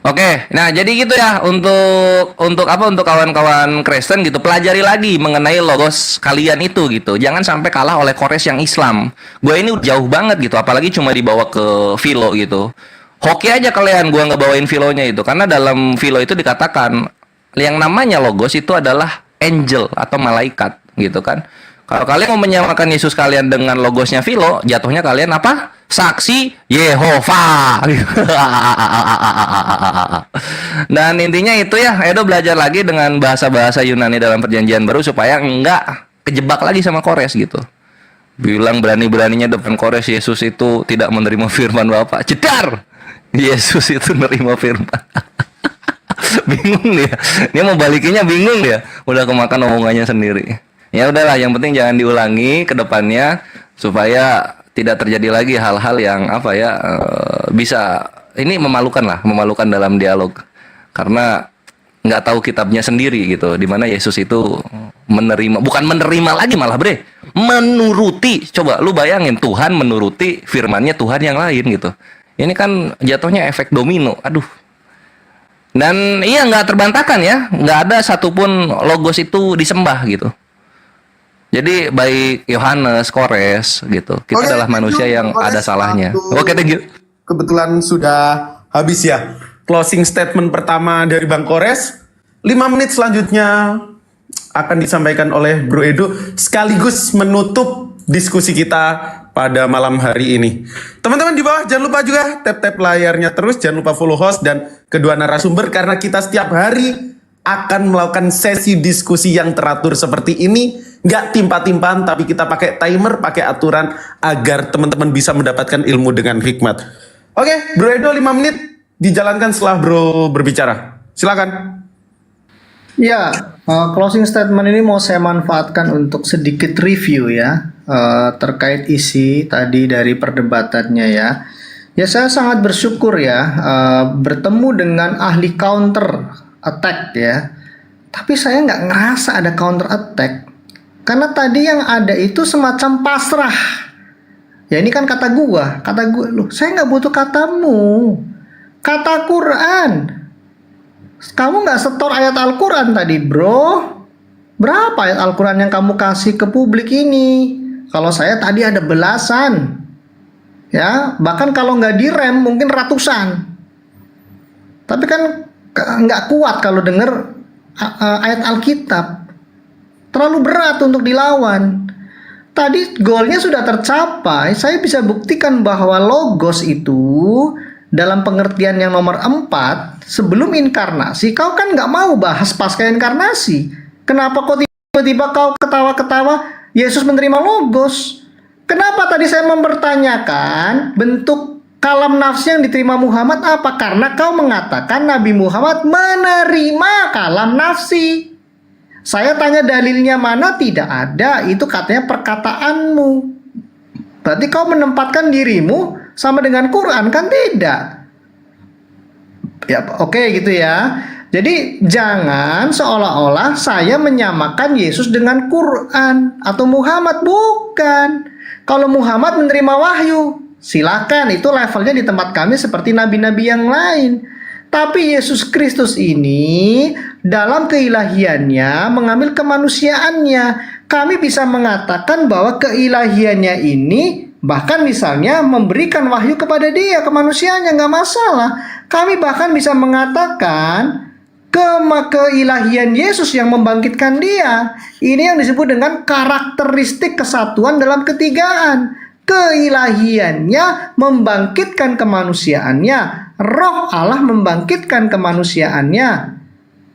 Oke, nah jadi gitu ya untuk kawan-kawan Kristen gitu, pelajari lagi mengenai logos kalian itu gitu. Jangan sampai kalah oleh Kores yang Islam. Gue ini jauh banget gitu, apalagi cuma dibawa ke Philo gitu. Hoki aja kalian gue ngebawain Philonya itu, karena dalam Philo itu dikatakan yang namanya logos itu adalah angel atau malaikat gitu kan. Kalau kalian mau menyamakan Yesus kalian dengan logosnya Philo, jatuhnya kalian apa? Saksi Yehova. Dan intinya itu ya, Edo belajar lagi dengan bahasa-bahasa Yunani dalam perjanjian baru supaya enggak kejebak lagi sama Kores gitu. Bilang berani-beraninya depan Kores Yesus itu tidak menerima firman Bapa. Jedar. Yesus itu menerima firman. Bingung dia. Dia mau balikinnya bingung dia. Udah kemakan omongannya sendiri. Ya udahlah, yang penting jangan diulangi ke depannya supaya tidak terjadi lagi hal-hal yang bisa ini memalukan dalam dialog. Karena nggak tahu kitabnya sendiri gitu, dimana Yesus itu bukan menerima lagi malah bre, menuruti. Coba lu bayangin Tuhan menuruti firmannya Tuhan yang lain gitu. Ini kan jatuhnya efek domino. Aduh. Dan iya nggak terbantahkan ya, nggak ada satupun logos itu disembah gitu. Jadi baik Yohanes, Kores gitu. Kita adalah manusia yang ada salahnya. Oke, thank you. Kebetulan sudah habis ya closing statement pertama dari Bang Kores. 5 menit selanjutnya akan disampaikan oleh Bro Edo sekaligus menutup diskusi kita pada malam hari ini. Teman-teman di bawah jangan lupa juga tap-tap layarnya terus, jangan lupa follow host dan kedua narasumber karena kita setiap hari akan melakukan sesi diskusi yang teratur seperti ini. Nggak timpa-timpaan, tapi kita pakai timer, pakai aturan agar teman-teman bisa mendapatkan ilmu dengan hikmat. Oke, Bro Edo 5 menit dijalankan setelah Bro berbicara. Silakan. Ya, Closing statement ini mau saya manfaatkan untuk sedikit review ya, terkait isi tadi dari perdebatannya ya. Ya saya sangat bersyukur ya, bertemu dengan ahli counter attack ya. Tapi saya nggak ngerasa ada counter attack, karena tadi yang ada itu semacam pasrah. Ya ini kan kata gue, loh saya nggak butuh katamu, kata Quran. Kamu nggak setor ayat Al-Quran tadi bro. Berapa ayat Al-Quran yang kamu kasih ke publik ini? Kalau saya tadi ada belasan. Ya, bahkan kalau nggak direm mungkin ratusan. Tapi kan nggak kuat kalau denger ayat Alkitab. Terlalu berat untuk dilawan. Tadi goalnya sudah tercapai. Saya bisa buktikan bahwa logos itu dalam pengertian yang nomor 4, sebelum inkarnasi, kau kan nggak mau bahas pasca inkarnasi. Kenapa kok tiba-tiba kau ketawa-ketawa Yesus menerima logos? Kenapa tadi saya mempertanyakan bentuk kalam nafsi yang diterima Muhammad apa? Karena kau mengatakan Nabi Muhammad menerima kalam nafsi. Saya tanya dalilnya mana, tidak ada. Itu katanya perkataanmu. Berarti kau menempatkan dirimu sama dengan Quran, kan tidak? Ya, oke gitu ya. Jadi jangan seolah-olah saya menyamakan Yesus dengan Quran atau Muhammad, bukan. Kalau Muhammad menerima wahyu, silakan, itu levelnya di tempat kami seperti nabi-nabi yang lain. Tapi Yesus Kristus ini dalam keilahiannya mengambil kemanusiaannya. Kami bisa mengatakan bahwa keilahiannya ini bahkan misalnya memberikan wahyu kepada dia, kemanusiaannya, nggak masalah. Kami bahkan bisa mengatakan keilahian Yesus yang membangkitkan dia. Ini yang disebut dengan karakteristik kesatuan dalam ketigaan. Keilahiannya membangkitkan kemanusiaannya. Roh Allah membangkitkan kemanusiaannya.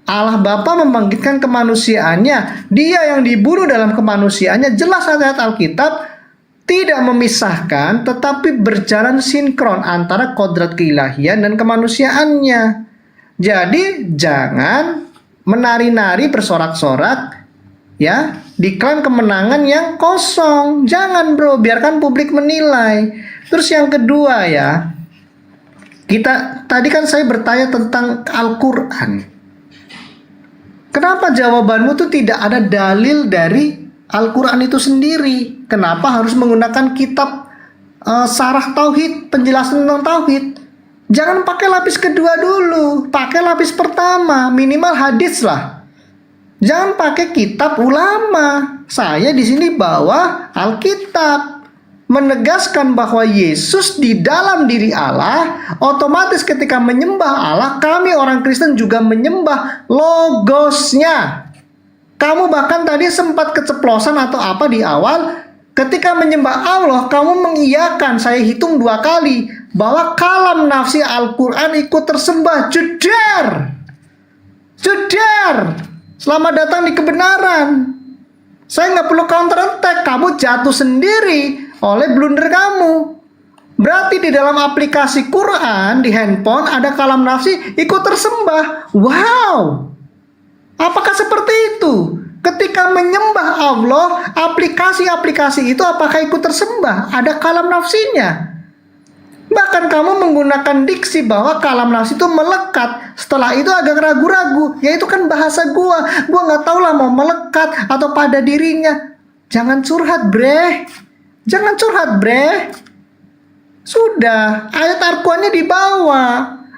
Allah Bapa membangkitkan kemanusiaannya. Dia yang dibunuh dalam kemanusiaannya. Jelas ayat Alkitab tidak memisahkan, tetapi berjalan sinkron antara kodrat keilahian dan kemanusiaannya. Jadi jangan menari-nari bersorak-sorak ya, diklaim kemenangan yang kosong. Jangan bro, biarkan publik menilai. Terus yang kedua ya, tadi kan saya bertanya tentang Al-Quran. Kenapa jawabanmu tuh tidak ada dalil dari Al-Quran itu sendiri? Kenapa harus menggunakan kitab Syarah Tauhid, penjelasan tentang Tauhid? Jangan pakai lapis kedua dulu, pakai lapis pertama, minimal hadis lah. Jangan pakai kitab ulama. Saya di sini bawa Alkitab, menegaskan bahwa Yesus di dalam diri Allah. Otomatis ketika menyembah Allah, kami orang Kristen juga menyembah logosnya. Kamu bahkan tadi sempat keceplosan atau apa di awal. Ketika menyembah Allah, kamu mengiyakan, saya hitung 2 kali, bahwa kalam nafsi Al-Quran ikut tersembah. Jedar. Selamat datang di kebenaran. Saya nggak perlu counter attack. Kamu jatuh sendiri oleh blunder kamu. Berarti di dalam aplikasi Quran di handphone ada kalam nafsi ikut tersembah. Wow. Apakah seperti itu? Ketika menyembah Allah, aplikasi-aplikasi itu apakah ikut tersembah? Ada kalam nafsinya. Bahkan kamu menggunakan diksi bahwa kalam nafsi itu melekat. Setelah itu agak ragu-ragu. Ya itu kan bahasa gua. Gua nggak tahu lah mau melekat atau pada dirinya. Jangan curhat bre. Sudah, ayat Al-Qurannya dibawa.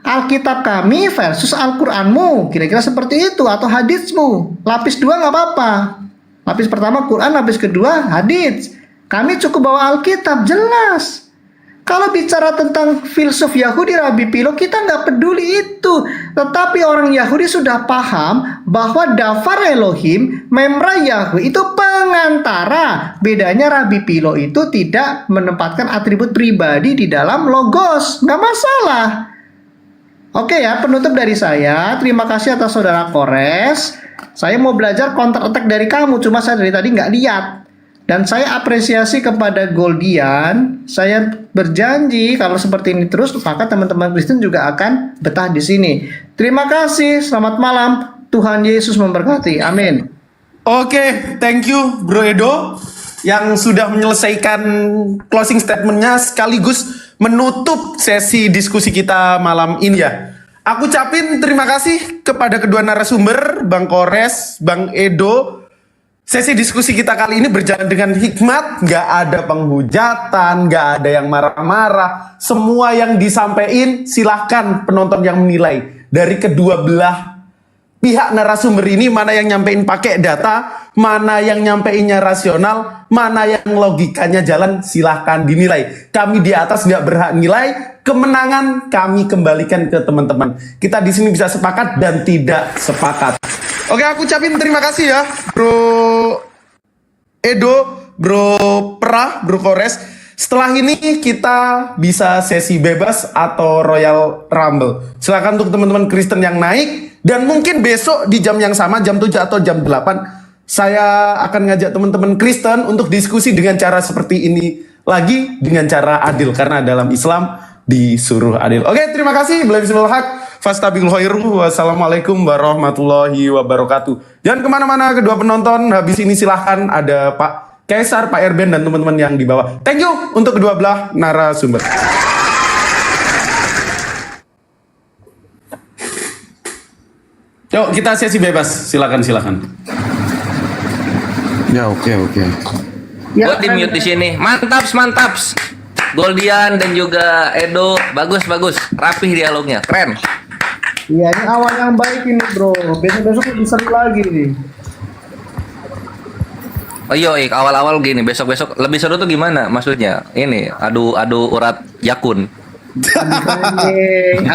Alkitab kami versus Al-Quranmu, kira-kira seperti itu, atau haditsmu. Lapis 2 nggak apa-apa. Lapis pertama Quran, lapis kedua hadits. Kami cukup bawa Alkitab, jelas. Kalau bicara tentang filsuf Yahudi, Rabi Pilo, kita nggak peduli itu. Tetapi orang Yahudi sudah paham bahwa Dafar Elohim, Memra Yahweh itu pengantara. Bedanya Rabi Pilo itu tidak menempatkan atribut pribadi di dalam logos. Nggak masalah. Oke ya, penutup dari saya. Terima kasih atas saudara Kores. Saya mau belajar counter attack dari kamu, cuma saya dari tadi nggak lihat. Dan saya apresiasi kepada Goldian. Saya berjanji kalau seperti ini terus, maka teman-teman Kristen juga akan betah di sini. Terima kasih, selamat malam. Tuhan Yesus memberkati. Amin. Oke, thank you Bro Edo yang sudah menyelesaikan closing statementnya sekaligus menutup sesi diskusi kita malam ini ya. Aku ucapin terima kasih kepada kedua narasumber, Bang Kores, Bang Edo. Sesi diskusi kita kali ini berjalan dengan hikmat, nggak ada penghujatan, nggak ada yang marah-marah. Semua yang disampaikan silahkan penonton yang menilai. Dari kedua belah pihak narasumber ini, mana yang nyampein pakai data, mana yang nyampeinnya rasional, mana yang logikanya jalan, silahkan dinilai. Kami di atas nggak berhak nilai, kemenangan kami kembalikan ke teman-teman. Kita di sini bisa sepakat dan tidak sepakat. Oke, aku ucapin terima kasih ya, Bro Edo, Bro Prah, Bro Kores. Setelah ini kita bisa sesi bebas atau Royal Rumble. Silakan untuk teman-teman Kristen yang naik. Dan mungkin besok di jam yang sama, jam 7 atau jam 8, saya akan ngajak teman-teman Kristen untuk diskusi dengan cara seperti ini lagi, dengan cara adil. Karena dalam Islam disuruh adil. Oke, terima kasih. Bismillahirrahmanirrahim. Fastabiqul khairu. Wassalamualaikum warahmatullahi wabarakatuh. Jangan kemana-mana kedua penonton. Habis ini silahkan ada Pak Kaisar, Pak Erben, dan teman-teman yang di bawah. Thank you untuk kedua belah narasumber. Yuk kita sesi bebas. Silakan. Ya oke. Ya, Gue di mute di sini. Mantaps. Goldian dan juga Edo, bagus. Rapih dialognya, keren. Iya, ini awal yang baik ini, Bro. Besok lebih seru lagi nih. Oh iya, awal-awal gini, besok lebih seru tuh gimana? Maksudnya ini adu urat yakun.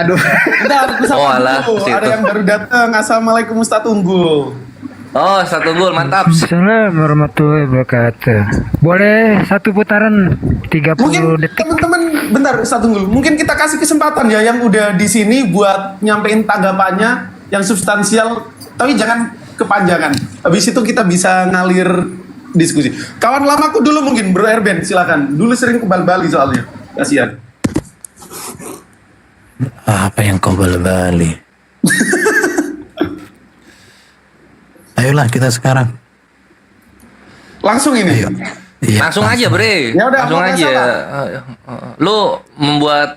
Aduh. Bentar, aku sapa alah, dulu. situ. Ada yang baru datang. Assalamualaikum Ustaz Unggul. Oh, satu gol, mantap. Assalamualaikum warahmatullahi wabarakatuh. Boleh satu putaran 30 Mungkin detik. teman-teman, bentar Ustaz Unggul. Mungkin kita kasih kesempatan ya yang udah di sini buat nyampein tanggapannya yang substansial, tapi jangan kepanjangan. Habis itu kita bisa ngalir diskusi. Kawan lamaku dulu mungkin Bro Erben, silakan. Dulu sering ke Bali soalnya. Kasihan. Apa yang kau balik? Ayolah kita sekarang. Langsung ini. Ayo. Iya, Langsung aja, Bre. Ya udah, Langsung mau aja. masalah. Lu membuat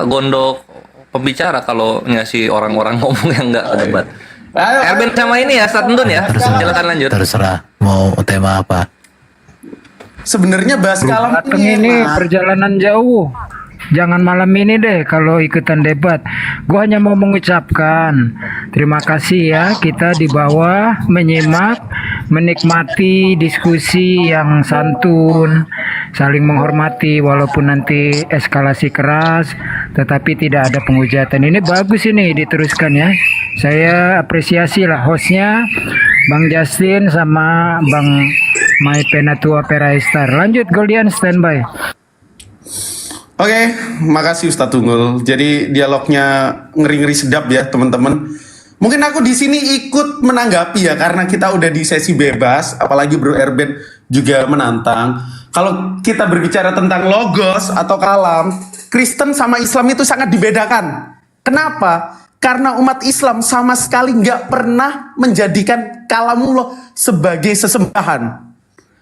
gondok pembicara kalau ngasih orang-orang ngomong yang enggak debat. Ayo, Erben sama ini ya, Ustaz Endun ya. Silakan lanjut. Terserah mau tema apa. sebenarnya bahas kalam Datang ini ini enak. perjalanan jauh. Jangan malam ini deh kalau ikutan debat. Gua hanya mau mengucapkan terima kasih ya, kita di bawah menyimak, menikmati diskusi yang santun, saling menghormati walaupun nanti eskalasi keras, tetapi tidak ada penghujatan. Ini bagus ini diteruskan ya. Saya apresiasi lah hostnya Bang Justin sama Bang My Penatua Peraistar. Lanjut Goldian, standby. Oke, makasih Ustadz Tunggul. Jadi dialognya ngeri-ngeri sedap ya teman-teman. Mungkin aku di sini ikut menanggapi ya karena kita udah di sesi bebas, apalagi Bro Erben juga menantang. Kalau kita berbicara tentang logos atau kalam, Kristen sama Islam itu sangat dibedakan. Kenapa? Karena umat Islam sama sekali nggak pernah menjadikan kalamullah sebagai sesembahan.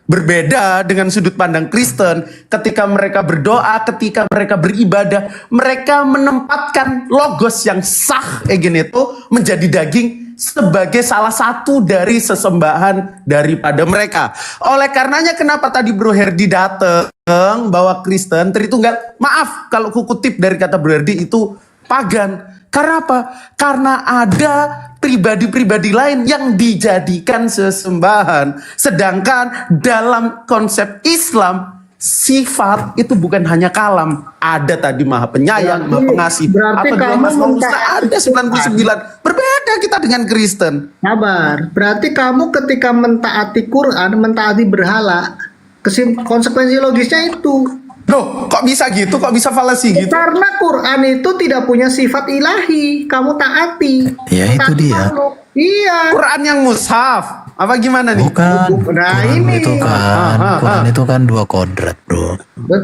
Berbeda dengan sudut pandang Kristen, ketika mereka berdoa, ketika mereka beribadah, mereka menempatkan logos yang sah itu menjadi daging sebagai salah satu dari sesembahan daripada mereka. Oleh karenanya kenapa tadi Bro Herdi datang bahwa Kristen Tritunggal, maaf kalau ku kutip dari kata Bro Herdi itu pagan. Karena apa? Karena ada pribadi-pribadi lain yang dijadikan sesembahan. Sedangkan dalam konsep Islam, sifat itu bukan hanya kalam. Ada tadi maha penyayang, maha pengasih. Berarti Apa kamu ada 99. Berbeda kita dengan Kristen. Sabar. Berarti kamu ketika mentaati Quran, mentaati berhala, konsekuensi logisnya itu. Loh, kok bisa gitu? Kok bisa falasi gitu? Karena Quran itu tidak punya sifat ilahi, kamu taati. Ya, itu Taati dia. makhluk. Iya. Quran yang mushaf. Apa gimana nih? Bukan. Nah, Quran ini. itu kan, Quran itu kan 2 kodrat, bro.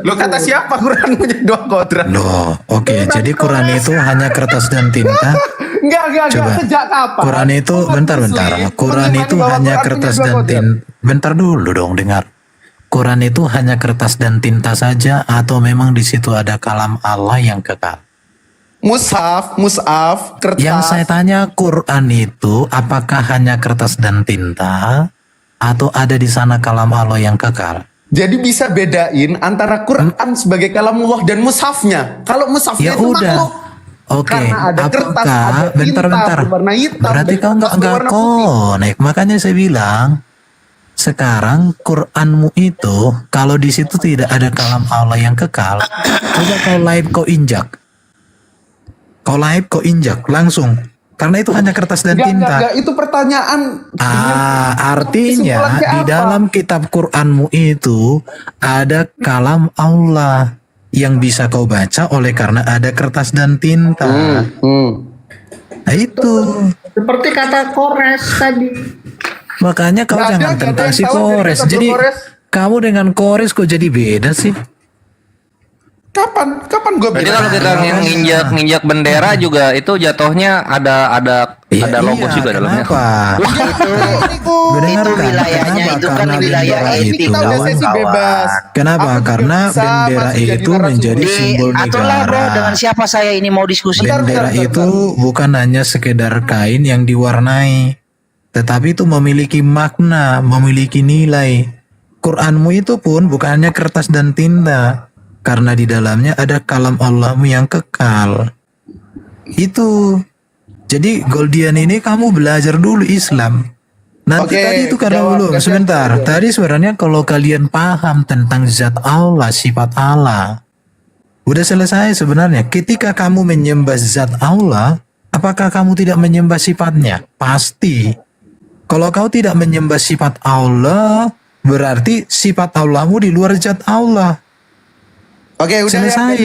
Lo kata siapa Quran punya 2 kodrat? Loh, oke. Jadi Quran itu hanya kertas dan tinta Enggak. Coba. Sejak kapan? Quran itu Umat bentar. Muslim Quran mengimani itu bahwa hanya Quran kertas punya dua dan kode. tinta. Bentar dulu dong, dengar. Quran itu hanya kertas dan tinta saja atau memang di situ ada kalam Allah yang kekal? Mushaf, kertas. Yang saya tanya, Quran itu apakah hanya kertas dan tinta atau ada di sana kalam Allah yang kekal? Jadi bisa bedain antara Quran sebagai kalamullah dan mushafnya. Kalau mushafnya Ya itu udah. makhluk. Oke, Karena ada kertas, ada apakah tinta bentar. berwarna hitam, Berarti dan kau kertas nggak berwarna putih. connect. Makanya saya bilang sekarang Quranmu itu kalau di situ tidak ada kalam Allah yang kekal, coba kau live kau injak langsung. Karena itu hanya kertas dan tinta. Enggak, itu pertanyaan. Artinya kesimpulannya di apa? dalam kitab Quranmu itu ada kalam Allah yang bisa kau baca oleh karena ada kertas dan tinta. Nah itu. Seperti kata Kores tadi. Makanya kau Nggak ada, jangan nggak ada tentang yang si tahu dari Kores. kata Jadi Kores. kamu dengan Kores kok jadi beda sih? Kapan gue Berarti kalau kita nginjak bendera juga itu jatuhnya ada logos juga dalamnya. Kenapa? Itu wilayahnya Kenapa? itu kan Karena wilayah bendera etik, itu. kita udah sesi bebas. Kenapa? Aku juga Karena bisa bendera masuk jadi itu narasumber. menjadi simbol Aturlah bro, negara. dengan siapa saya ini mau diskusi? Bendera Bentar. itu bukan hanya sekedar kain yang diwarnai, tetapi itu memiliki makna, memiliki nilai. Quranmu itu pun bukan hanya kertas dan tinta, karena di dalamnya ada kalam Allahmu yang kekal. Itu. Jadi Goldian ini kamu belajar dulu Islam. Nanti Oke, tadi itu karena jawab, belum. gantian. Sebentar. Tadi sebenarnya kalau kalian paham tentang zat Allah, sifat Allah, udah selesai sebenarnya. Ketika kamu menyembah zat Allah, apakah kamu tidak menyembah sifatnya? Pasti. Kalau kau tidak menyembah sifat Allah, berarti sifat Allahmu di luar zat Allah. Oke, udah Selesai.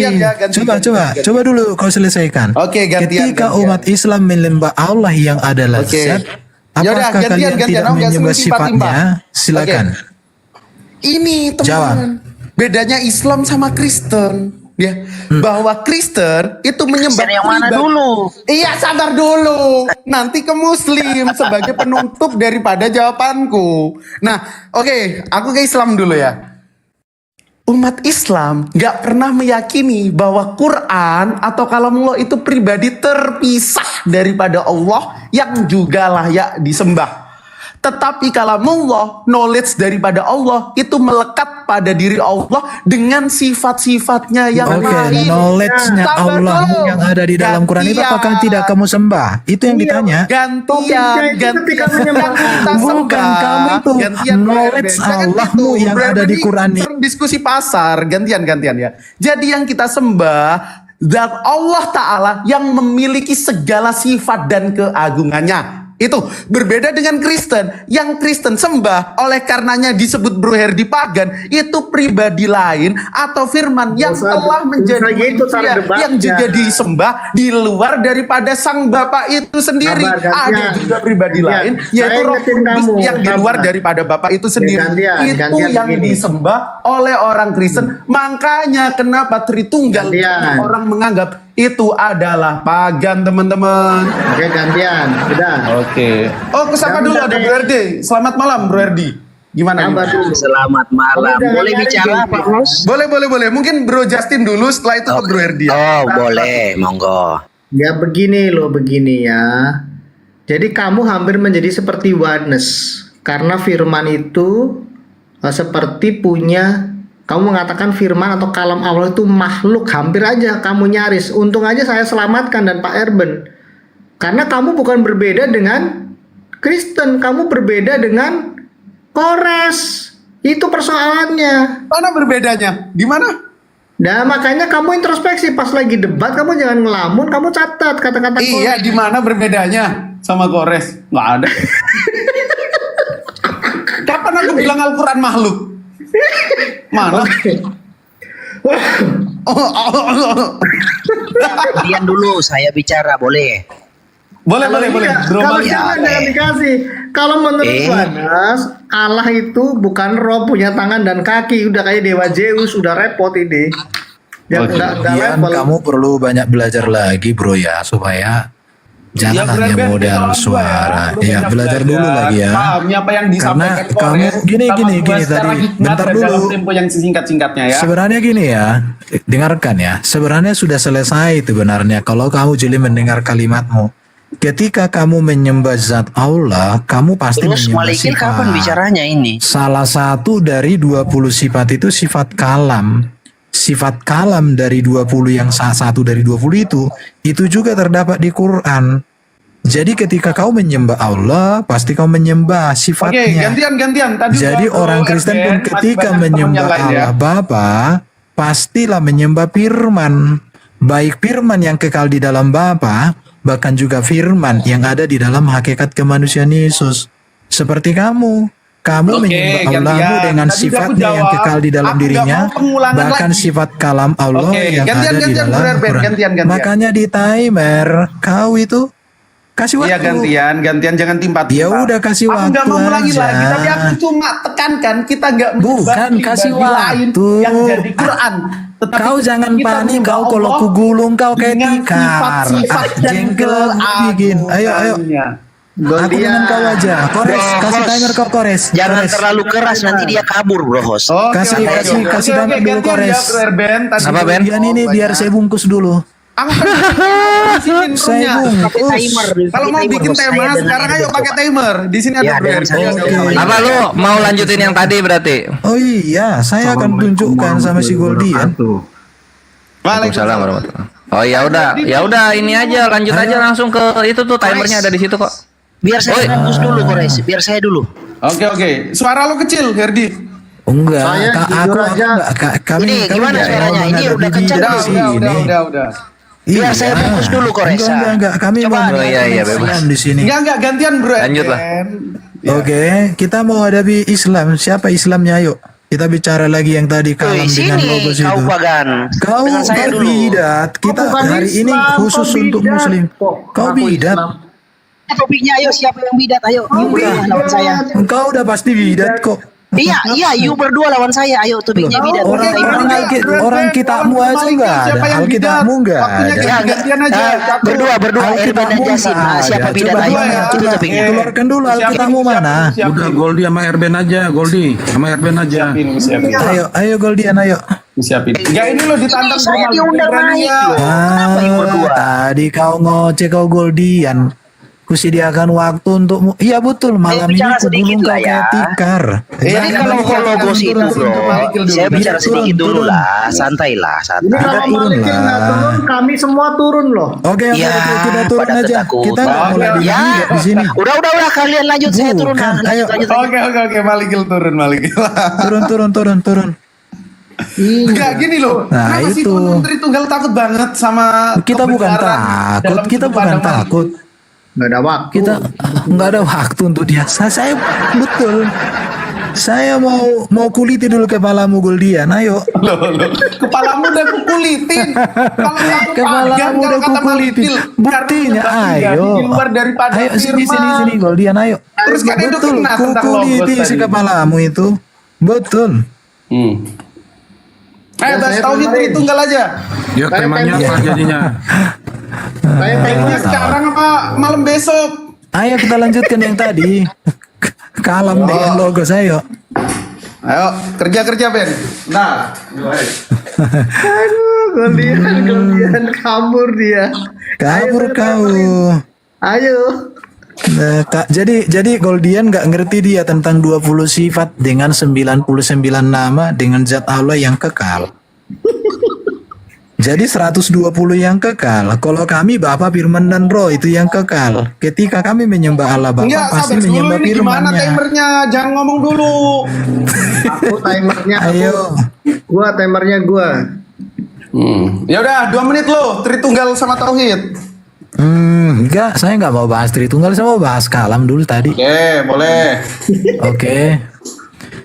Coba dulu kau selesaikan. Oke, gantian, Ketika gantian. umat Islam menyembah Allah yang adalah Oke. zat, Yaudah, apakah gantian, kalian gantian. tidak Aku nggak menyembah suruh timpah-timpah. sifatnya? Silakan. Ini Jawab. teman. Bedanya Islam sama Kristen. Ya, bahwa Kristen itu menyembah Kristen yang mana pribadi. dulu? Iya, sabar dulu. Nanti ke Muslim sebagai penutup daripada jawabanku. Nah, oke, aku ke Islam dulu ya. Umat Islam gak pernah meyakini bahwa Quran atau kalamullah itu pribadi terpisah daripada Allah yang juga layak disembah. Tetapi kalamullah, knowledge daripada Allah itu melekat pada diri Allah dengan sifat-sifatnya yang Oke, lain. knowledge-nya Sabar Allah dulu. yang ada di dalam Quran itu apakah Gantian. tidak kamu sembah? Itu yang ditanya. Gantian, ketika menyembah kita Bukan, sembah. kamu itu Gantian, knowledge Brandon. Jangan Allahmu gitu. yang Brandon ada di ini Quran ini. diskusi pasar, gantian ya. Jadi yang kita sembah zat Allah Ta'ala yang memiliki segala sifat dan keagungannya. Itu berbeda dengan Kristen. Yang Kristen sembah oleh karenanya disebut Bro Herdi pagan, itu pribadi lain atau firman yang Usah- telah menjadi usah gitu cara manusia debatnya. yang juga disembah di luar daripada sang Bapa itu sendiri. Sabar, Ada gantian. juga pribadi Gantian. lain Saya yaitu Roh ingetin Kudus kamu, yang di luar sabar. daripada Bapa itu sendiri. Gantian Yang begini. disembah oleh orang Kristen. Makanya kenapa Tritunggal Gantian. orang menganggap itu adalah pagan, teman-teman. Oke, gantian. Sudah. Oke. Oh, kesapa dulu ada Bro Herdi. Selamat malam Bro Herdi. Gimana? Sabar dulu. Selamat malam. Kamu Boleh jangan bicara nyari Pak gini. Ros? Boleh. Mungkin Bro Justin dulu, setelah itu ke Bro Herdi. Oh boleh, monggo. Ya begini ya. Jadi kamu hampir menjadi seperti oneness karena firman itu seperti punya, kamu mengatakan firman atau kalam Allah itu makhluk, hampir aja kamu nyaris. Untung aja saya selamatkan dan Pak Erben. Karena kamu bukan berbeda dengan Kristen, kamu berbeda dengan Kores. Itu persoalannya. Mana berbedanya? Di mana? Nah makanya kamu introspeksi pas lagi debat, kamu jangan ngelamun, kamu catat kata-kata Iya, di mana berbedanya sama Kores? Nggak ada. Kapan aku bilang Al-Quran makhluk? Mana? Kemudian dulu saya bicara, boleh? Boleh. Bro Kalau Mali. jangan boleh. dikasih. Kalau menurut Wanas, Allah itu bukan roh punya tangan dan kaki, udah kayak dewa Zeus, udah repot ini. Ya Oke. enggak Kemudian level. kamu perlu banyak belajar lagi bro ya supaya Jangan Bro hanya Erben, modal tolong gua suara. Lu Ya, banyak belajar dulu lagi ya. Pahami apa yang Karena disampaikan kamu Kores gini sama gua gini secara tadi. hikmat Bentar dan dalam dulu. tempo yang singkat-singkatnya ya. Sebenarnya gini ya, dengarkan ya. Sebenarnya sudah selesai itu benarnya kalau kamu jeli mendengar kalimatmu. Ketika kamu menyembah zat Allah, kamu pasti Terus menyembah Malikil sifat. kapan bicaranya ini? Salah satu dari 20 sifat itu sifat kalam. Sifat kalam dari 20 yang satu dari 20 itu juga terdapat di Quran. Jadi ketika kau menyembah Allah, pasti kau menyembah Oke, sifatnya. gantian. Tadi Jadi gua, Bro orang Kristen pun Erben, masih ketika banyak temen menyembah yang lain ya. Allah Bapa, pastilah menyembah firman. Baik firman yang kekal di dalam Bapa, bahkan juga firman yang ada di dalam hakikat kemanusiaan Yesus. Seperti kamu Oke, menyembah gantian. Allahmu dengan Tadi udah aku sifatnya yang jawab. kekal di dalam Aku nggak dirinya, mau pengulangan bahkan lagi. sifat kalam Allah Oke, yang gantian, ada di gantian, dalam Bro Erben, Quran. gantian. Makanya di timer kau itu kasih waktu. Iya gantian jangan timpat. Ya udah, kasih Aku nggak waktu mau ulangi aja. lagi, tapi aku cuma tekankan kita nggak Bukan, menyembah kasih pribadi lain waktu. yang dari Quran. Tetapi Kau jangan kita panik, menyembah kau kalau Allah ku gulung kau kayak dengan tikar. sifat-sifat dan Jengkel bikin. Ayo. keagungannya. Aku dengan kau aja. Kores, kasih timer kau Kores. Jangan Kores. terlalu keras nanti dia kabur bro host. Kasih timer dulu, gantian Kores. ya, Bro Erben. Tadi Apa, Ben? Kemudian ini biar saya bungkus dulu. Aku kan disini Saya roomnya. Pakai timer. Kalau mau bikin Bos. Saya tema dengan sekarang Erben, ayo coba. pakai timer. Di sini ada Ya, Bro dengan Erben. saya Oke. sama Apa lu mau lanjutin yang tadi berarti? Oh iya, saya akan tunjukkan sama si Goldian. Waalaikumsalam warahmatullahi. Oh ya udah ini aja lanjut aja langsung ke itu tuh timernya ada di situ kok. Biar saya fokus dulu Kores. Biar saya dulu. Oke. Suara lo kecil, Herdi. Enggak, Saya aku jujur aja. enggak. Kami Ini gimana nggak suaranya? mau Ini menghadapi udah kencang dia belum? di sini. Udah. Biar saya fokus dulu, Kores. Enggak. Kami Coba. mau Oh, menghadapi iya, bebas. Islam di sini. Enggak gantian Bro. Lanjut lah. Erben. Oke, kita mau hadapi Islam. Siapa Islamnya? Ayo, kita bicara lagi yang tadi kalam Wih, dengan sini logos kau itu. pagan. Kau Dengan saya dulu. bidat. Kita bukan hari ini Islam, khusus kau untuk bidat. Muslim. Kok Kau aku bidat. Islam? Topiknya ayo siapa yang bidat? Ayo, you berdua lawan saya. Engkau udah pasti bidat kok. Iya, you berdua lawan saya. Ayo, topiknya bidat. Orang Kita orang ibarat. orang kitabmu aja enggak ada. Siapa yang Alkitabmu bidat? enggak Waktunya ada. Ya, gantian aja. Satu. berdua Erben dan Alkitabmu Jasin. enggak Siapa ada. bidat? Coba Ayo, gimana? itu topiknya. Keluarkan dulu Alkitabmu mana? Udah Goldi sama Erben aja, Goldi sama Erben aja. Siapin. Ayo Goldian, ayo. Siapin. Enggak ini lo ditantang Ini saya sama diundang berani naik ya. loh. Kenapa you berdua? Tadi kau ngoceh kau Goldian. Kusediakan waktu untukmu. Iya betul, malam ini bicara ku sedikit gulung kau lah ya. kayak tikar. Jadi Jangan kalau bicara logos itu turun, bro, Malikil dulu. saya bicara Turun, sedikit dulu turun. lah, santai lah, Ini santai. Kita kalau turun Malikil nggak lah. turun, kami semua turun loh. Oke, Ya, kita turun pada aja. ketakutan. Kita nggak mau lagi Ya, bidat di sini. udah kalian lanjut, saya turun Bukan, lah. ayo. Lanjut. Oke, Malikil turun. Turun. Enggak gini loh. Nah, Kenapa sih itu. Tritunggal takut banget sama Kita bukan kebenaran takut, dalam kita kehidupan bukan Malikil. takut. Nggak ada waktu. Kita nggak ada waktu untuk dia. Saya betul. Saya mau kuliti dulu kepalamu Goldian. Ayo. Loh. Kepalamu udah kukulitin. Kalau aku Kepalamu pagan, udah kalau kata kukulitin. Malikil, Buktinya, karena ayo. di luar daripada Ayo sini firman. Goldian, ayo. Terus kan itu Betul, kena tentang kukuliti logos si tadi. kepalamu itu. Betul. Ayo bahas tauhid Tritunggal aja. Ya temanya apa jadinya? Saya Temanya sekarang apa malam besok? Ayo kita lanjutkan yang tadi. Kalam dengan logo saya. Ayo kerja Ben. Nah, Goldian kabur dia. Kabur kau. Ayo. Nah, jadi Goldian nggak ngerti dia tentang 20 sifat dengan 99 nama dengan zat Allah yang kekal. Jadi 120 yang kekal. Kalau kami Bapa, Firman dan Roh itu yang kekal. Ketika kami menyembah Allah Bapa enggak pasti sabar dulu menyembah ini gimana Firman-Nya. timernya? Jangan ngomong dulu. Aku timernya. Ayo. Timernya gua. Ya udah 2 menit lo Tritunggal sama tauhid. Enggak, saya nggak mau bahas Tritunggal, saya mau bahas kalam dulu tadi. Oke, boleh. Oke.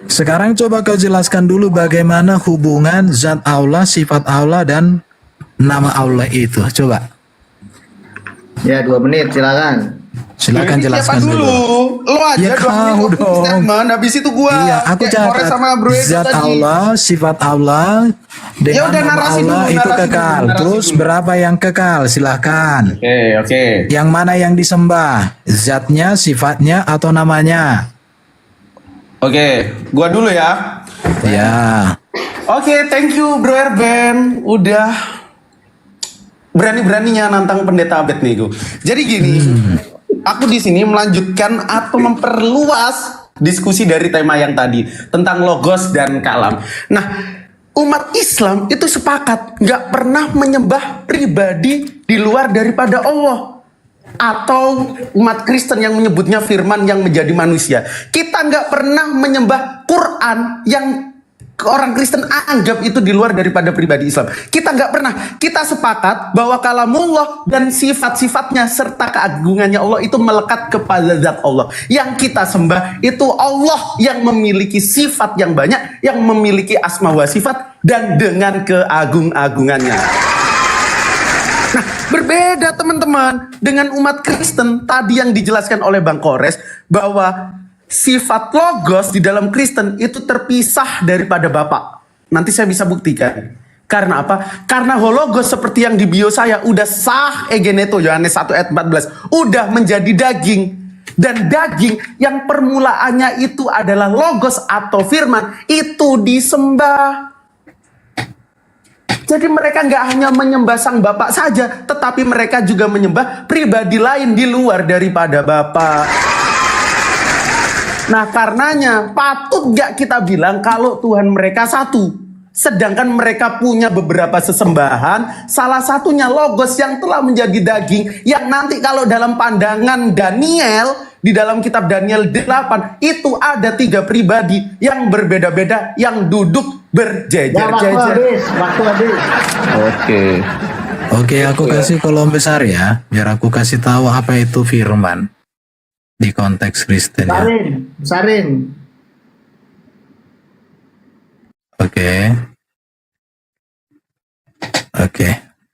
Sekarang coba kau jelaskan dulu bagaimana hubungan zat Allah, sifat Allah dan nama Allah itu. Coba. Ya 2 menit silakan. Silakan Ini jelaskan siapa dulu. lo aja Ya dong kau opening dong. statement, habis itu gua Iya, aku kayak Kores catat sama Bro Edo zat tadi. Allah, sifat Allah Ya dengan udah, nama narasi Allah dulu, itu narasi kekal. dulu, narasi Terus dulu. berapa yang kekal? Silahkan. Oke. Yang mana yang disembah? Zatnya, sifatnya, atau namanya? Oke, gua dulu ya. Ya. Oke, thank you Bro Erben. Udah berani-beraninya nantang pendeta Abednego. Jadi gini, aku di sini melanjutkan atau memperluas diskusi dari tema yang tadi tentang logos dan kalam. Nah, umat Islam itu sepakat nggak pernah menyembah pribadi di luar daripada Allah. Atau umat Kristen yang menyebutnya firman yang menjadi manusia. Kita nggak pernah menyembah Quran yang orang Kristen anggap itu di luar daripada pribadi Islam. Kita nggak pernah. Kita sepakat bahwa kalamullah dan sifat-sifatnya serta keagungannya Allah itu melekat kepada zat Allah. Yang kita sembah itu Allah yang memiliki sifat yang banyak, yang memiliki asma wa sifat dan dengan keagung-agungannya. Nah, berbeda teman-teman dengan umat Kristen tadi yang dijelaskan oleh Bang Kores bahwa sifat logos di dalam Kristen itu terpisah daripada Bapa. Nanti saya bisa buktikan. Karena apa? Karena hologos seperti yang di bio saya udah sah egeneto Yohanes 1 ayat 14 udah menjadi daging. Dan daging yang permulaannya itu adalah logos atau firman itu disembah. Jadi mereka nggak hanya menyembah sang Bapa saja, tetapi mereka juga menyembah pribadi lain di luar daripada Bapa. Nah, karenanya patut nggak kita bilang kalau Tuhan mereka satu, sedangkan mereka punya beberapa sesembahan, salah satunya logos yang telah menjadi daging, yang nanti kalau dalam pandangan Daniel, di dalam kitab Daniel 8, itu ada 3 pribadi yang berbeda-beda, yang duduk berjejer-jejer. Waktu habis. Oke, aku kasih kolom besar ya, biar aku kasih tahu apa itu firman di konteks Kristen ya. Sarin. Oke.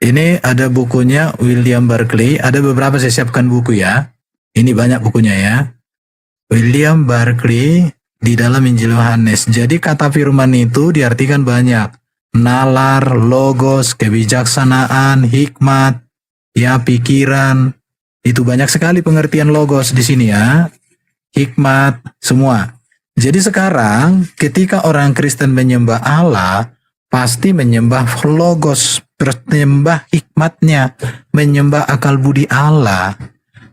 Ini ada bukunya William Barclay. Ada beberapa saya siapkan buku ya. Ini banyak bukunya ya. William Barclay di dalam Injil Yohanes. Jadi kata firman itu diartikan banyak. Nalar, logos, kebijaksanaan, hikmat, ya pikiran. Itu banyak sekali pengertian logos di sini ya. Hikmat, semua. Jadi sekarang ketika orang Kristen menyembah Allah, pasti menyembah logos, menyembah hikmatnya, menyembah akal budi Allah.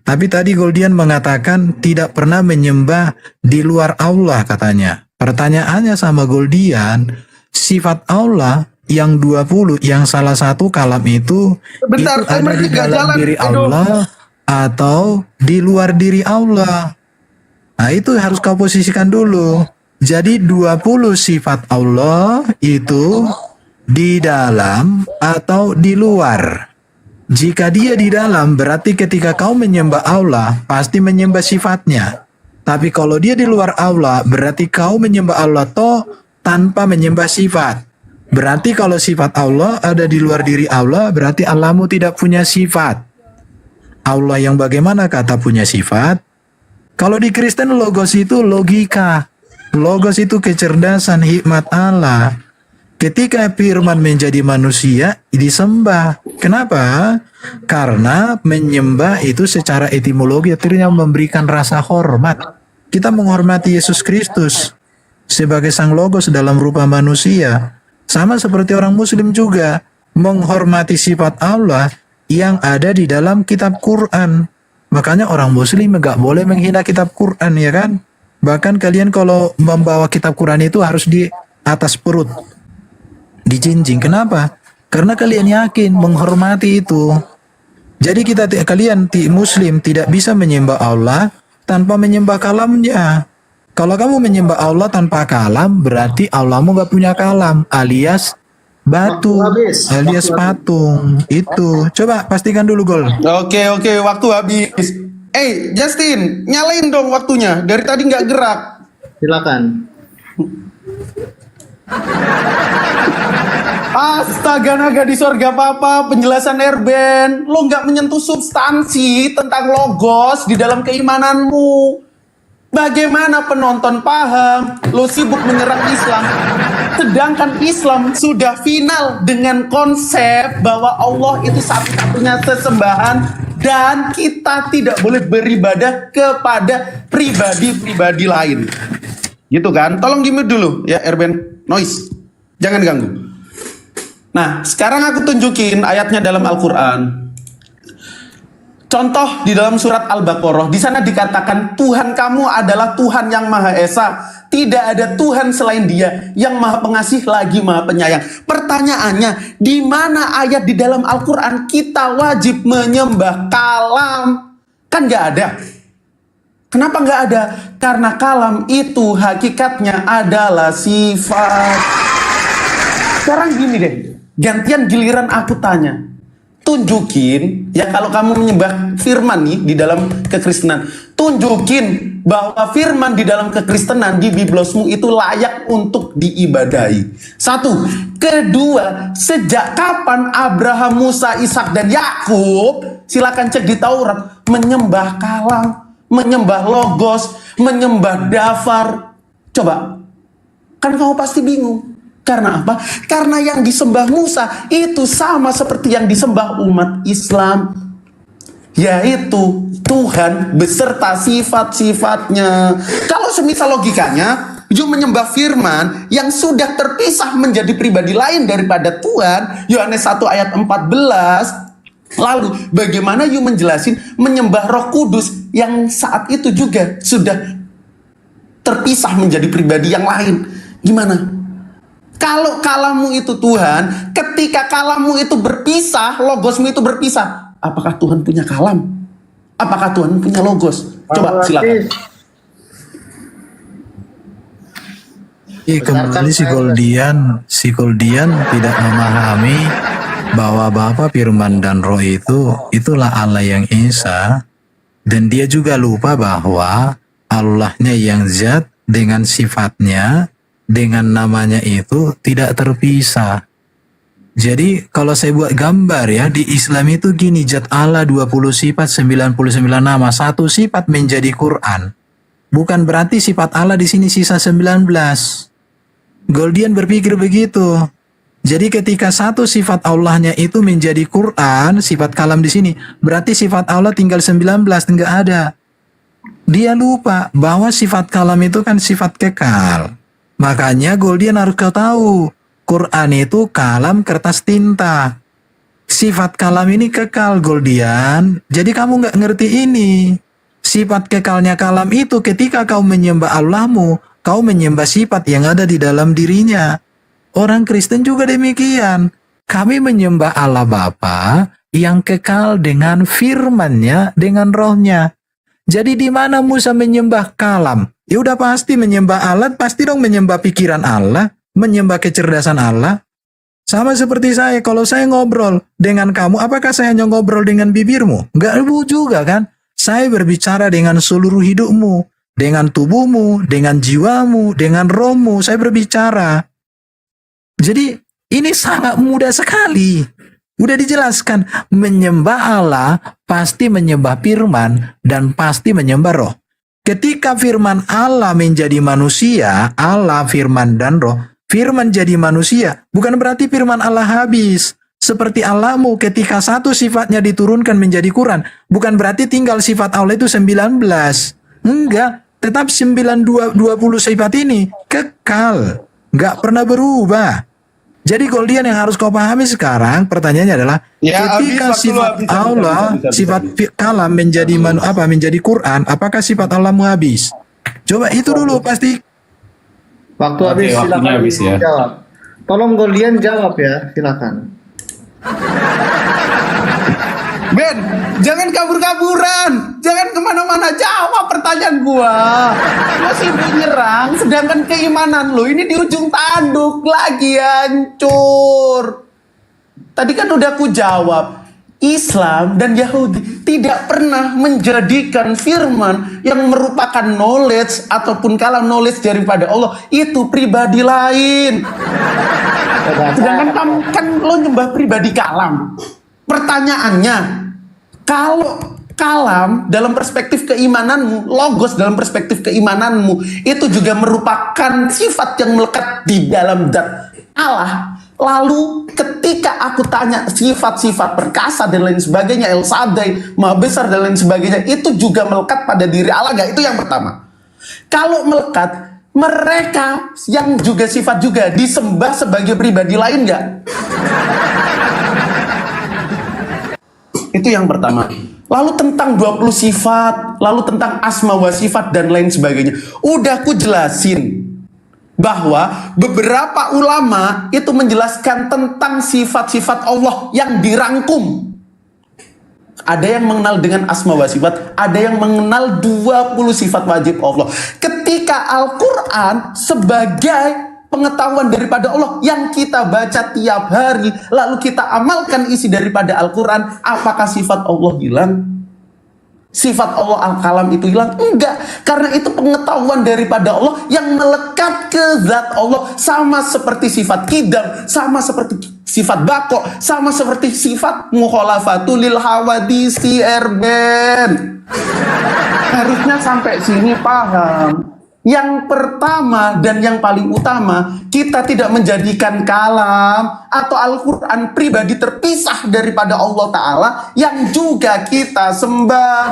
Tapi tadi Goldian mengatakan tidak pernah menyembah di luar Allah katanya. Pertanyaannya sama Goldian, sifat Allah yang 20, yang salah satu kalam itu Bentar, itu ada di nggak dalam jalan. diri Aduh. Allah atau di luar diri Allah. Nah itu harus kau posisikan dulu. Jadi 20 sifat Allah itu di dalam atau di luar. Jika dia di dalam, berarti ketika kau menyembah Allah, pasti menyembah sifatnya. Tapi kalau dia di luar Allah, berarti kau menyembah Allah toh tanpa menyembah sifat. Berarti kalau sifat Allah ada di luar diri Allah, berarti Allahmu tidak punya sifat. Allah yang bagaimana kata punya sifat? Kalau di Kristen logos itu logika. Logos itu kecerdasan, hikmat Allah. Ketika firman menjadi manusia, disembah. Kenapa? Karena menyembah itu secara etimologi artinya memberikan rasa hormat. Kita menghormati Yesus Kristus sebagai sang logos dalam rupa manusia. Sama seperti orang Muslim juga menghormati sifat Allah yang ada di dalam kitab Quran. Makanya orang Muslim nggak boleh menghina kitab Quran, ya kan? Bahkan kalian kalau membawa kitab Quran itu harus di atas perut, dijinjing. Kenapa? Karena kalian yakin menghormati itu. Jadi kalian Muslim tidak bisa menyembah Allah tanpa menyembah kalamnya. Kalau kamu menyembah Allah tanpa kalam, berarti Allahmu gak punya kalam, alias batu, alias patung. Itu. Coba pastikan dulu, Gol. Oke, waktu habis. Justin, nyalain dong waktunya. Dari tadi nggak gerak. Silakan. Astaga, naga di sorga papa, penjelasan Erben. Lo nggak menyentuh substansi tentang logos di dalam keimananmu. Bagaimana penonton paham? Lo sibuk menyerang Islam. Sedangkan Islam sudah final dengan konsep bahwa Allah itu satu-satunya sesembahan dan kita tidak boleh beribadah kepada pribadi-pribadi lain. Gitu kan? Tolong di-mute dulu ya Erben. Noise. Jangan ganggu. Nah, sekarang aku tunjukin ayatnya dalam Al-Quran. Contoh di dalam surat Al-Baqarah, di sana dikatakan Tuhan kamu adalah Tuhan yang Maha Esa. Tidak ada Tuhan selain Dia yang Maha Pengasih lagi Maha Penyayang. Pertanyaannya, di mana ayat di dalam Al-Quran kita wajib menyembah kalam? Kan nggak ada. Kenapa nggak ada? Karena kalam itu hakikatnya adalah sifat. Sekarang gini deh, gantian giliran aku tanya. Tunjukin, ya kalau kamu menyembah firman nih di dalam kekristenan, tunjukin bahwa firman di dalam kekristenan di biblosmu itu layak untuk diibadahi. Satu. Kedua, sejak kapan Abraham, Musa, Ishak dan Yakub, silakan cek di Taurat, menyembah kalam, menyembah logos, menyembah dafar. Coba, kan kamu pasti bingung. Karena apa? Karena yang disembah Musa itu sama seperti yang disembah umat Islam, yaitu Tuhan beserta sifat-sifatnya. Kalau semisal logikanya, you menyembah firman yang sudah terpisah menjadi pribadi lain daripada Tuhan, Yohanes 1 ayat 14, lalu bagaimana you menjelasin menyembah Roh Kudus yang saat itu juga sudah terpisah menjadi pribadi yang lain? Gimana? Kalau kalammu itu Tuhan, ketika kalammu itu berpisah, logosmu itu berpisah, apakah Tuhan punya kalam? Apakah Tuhan punya logos? Coba silakan. Kembali si Goldian tidak memahami bahwa Bapa, Firman dan Roh itulah Allah yang Esa, dan dia juga lupa bahwa Allahnya yang zat dengan sifatnya, dengan namanya itu tidak terpisah. Jadi kalau saya buat gambar ya, di Islam itu gini, zat Allah 20 sifat, 99 nama, satu sifat menjadi Quran. Bukan berarti sifat Allah di sini sisa 19. Goldian berpikir begitu. Jadi ketika satu sifat Allahnya itu menjadi Quran, sifat kalam di sini, berarti sifat Allah tinggal 19, enggak ada. Dia lupa bahwa sifat kalam itu kan sifat kekal. Makanya Goldian harus kau tahu, Quran itu kalam kertas tinta. Sifat kalam ini kekal, Goldian. Jadi kamu nggak ngerti ini. Sifat kekalnya kalam itu ketika kau menyembah Allahmu, kau menyembah sifat yang ada di dalam dirinya. Orang Kristen juga demikian. Kami menyembah Allah Bapa yang kekal dengan firman-Nya, dengan rohnya. Jadi di mana Musa menyembah kalam? Ya udah pasti menyembah Allah, pasti dong menyembah pikiran Allah, menyembah kecerdasan Allah. Sama seperti saya, kalau saya ngobrol dengan kamu, apakah saya hanya ngobrol dengan bibirmu? Enggak juga kan? Saya berbicara dengan seluruh hidupmu, dengan tubuhmu, dengan jiwamu, dengan rohmu, saya berbicara. Jadi ini sangat mudah sekali. Udah dijelaskan, menyembah Allah pasti menyembah firman dan pasti menyembah roh. Ketika firman Allah menjadi manusia, Allah, firman dan roh, firman jadi manusia, bukan berarti firman Allah habis. Seperti Allahmu ketika satu sifatnya diturunkan menjadi Quran, bukan berarti tinggal sifat Allah itu 19. Enggak, tetap 20 sifat ini kekal, enggak pernah berubah. Jadi Goldian yang harus kau pahami sekarang, pertanyaannya adalah Ya, ketika habis, sifat habis, Allah, habis. sifat kalam menjadi menjadi Quran, apakah sifat Allahmu habis? Coba itu dulu pasti. Waktu Oke, habis, waktunya silakan habis ya. jawab. Tolong Goldian jawab ya, silakan. Ben, jangan kabur-kaburan, jangan kemana-mana, jawab pertanyaan gua. Masih menyerang, sedangkan keimanan lo ini di ujung tanduk lagi hancur. Tadi kan udah aku jawab, Islam dan Yahudi tidak pernah menjadikan firman yang merupakan knowledge ataupun kalam knowledge daripada Allah itu pribadi lain. Sedangkan kamu kan lo nyembah pribadi kalam. Pertanyaannya, kalam dalam perspektif keimananmu, logos dalam perspektif keimananmu, itu juga merupakan sifat yang melekat di dalam zat Allah. Lalu ketika aku tanya sifat-sifat perkasa dan lain sebagainya, El Shaddai, Maha Besar dan lain sebagainya, itu juga melekat pada diri Allah gak? Itu yang pertama. Kalau melekat, mereka yang juga sifat juga disembah sebagai pribadi lain gak? Itu yang pertama. Lalu tentang 20 sifat, lalu tentang asma wa sifat dan lain sebagainya. Udah aku jelasin bahwa beberapa ulama itu menjelaskan tentang sifat-sifat Allah yang dirangkum. Ada yang mengenal dengan asma wa sifat, ada yang mengenal 20 sifat wajib Allah. Ketika Al-Quran sebagai pengetahuan daripada Allah yang kita baca tiap hari, lalu kita amalkan isi daripada Al-Quran, apakah sifat Allah hilang? Sifat Allah Al-Kalam itu hilang? Enggak, karena itu pengetahuan daripada Allah yang melekat ke zat Allah, sama seperti sifat kidam, sama seperti sifat bako, sama seperti sifat mukhalafatul lil hawadisi. Erben, harusnya sampai sini paham. Yang pertama dan yang paling utama, kita tidak menjadikan kalam atau Al-Quran pribadi terpisah daripada Allah Ta'ala yang juga kita sembah.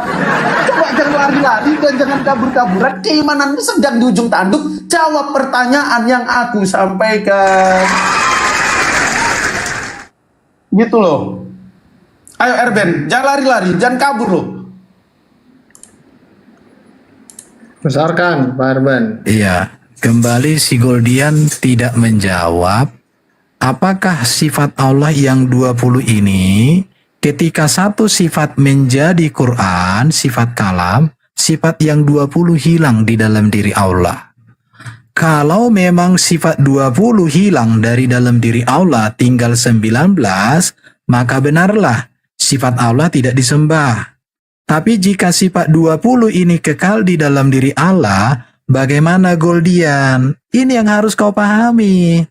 Coba jangan lari-lari dan jangan kabur-kaburan. Keimananmu sedang di ujung tanduk. Jawab pertanyaan yang aku sampaikan. Gitu loh. Ayo Erben, jangan lari-lari, jangan kabur loh. Besarkan Pak Arban. Iya, kembali si Goldian tidak menjawab apakah sifat Allah yang 20 ini ketika satu sifat menjadi Quran, sifat kalam, sifat yang 20 hilang di dalam diri Allah. Kalau memang sifat 20 hilang dari dalam diri Allah tinggal 19, maka benarlah sifat Allah tidak disembah. Tapi jika sifat 20 ini kekal di dalam diri Allah, bagaimana Goldian? Ini yang harus kau pahami.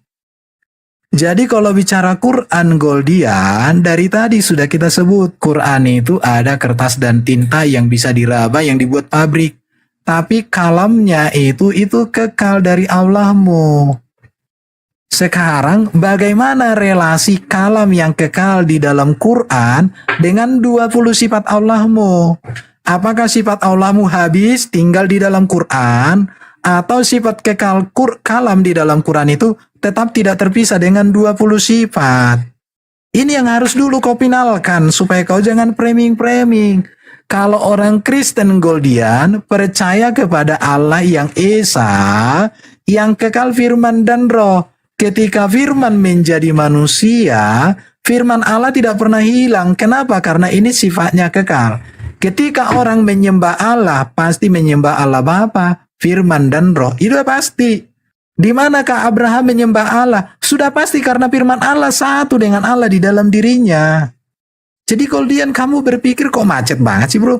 Jadi kalau bicara Quran Goldian, dari tadi sudah kita sebut, Quran itu ada kertas dan tinta yang bisa diraba yang dibuat pabrik. Tapi kalamnya itu kekal dari Allahmu. Sekarang bagaimana relasi kalam yang kekal di dalam Quran dengan 20 sifat Allahmu? Apakah sifat Allahmu habis tinggal di dalam Quran, atau sifat kekal kalam di dalam Quran itu tetap tidak terpisah dengan 20 sifat? Ini yang harus dulu kau finalkan supaya kau jangan framing-framing. Kalau orang Kristen Goldian percaya kepada Allah yang Esa, yang kekal firman dan roh. Ketika firman menjadi manusia, firman Allah tidak pernah hilang. Kenapa? Karena ini sifatnya kekal. Ketika orang menyembah Allah, pasti menyembah Allah Bapa, firman dan roh. Itu pasti. Di manakah Abraham menyembah Allah? Sudah pasti karena firman Allah satu dengan Allah di dalam dirinya. Jadi Goldian, kamu berpikir kok macet banget sih bro?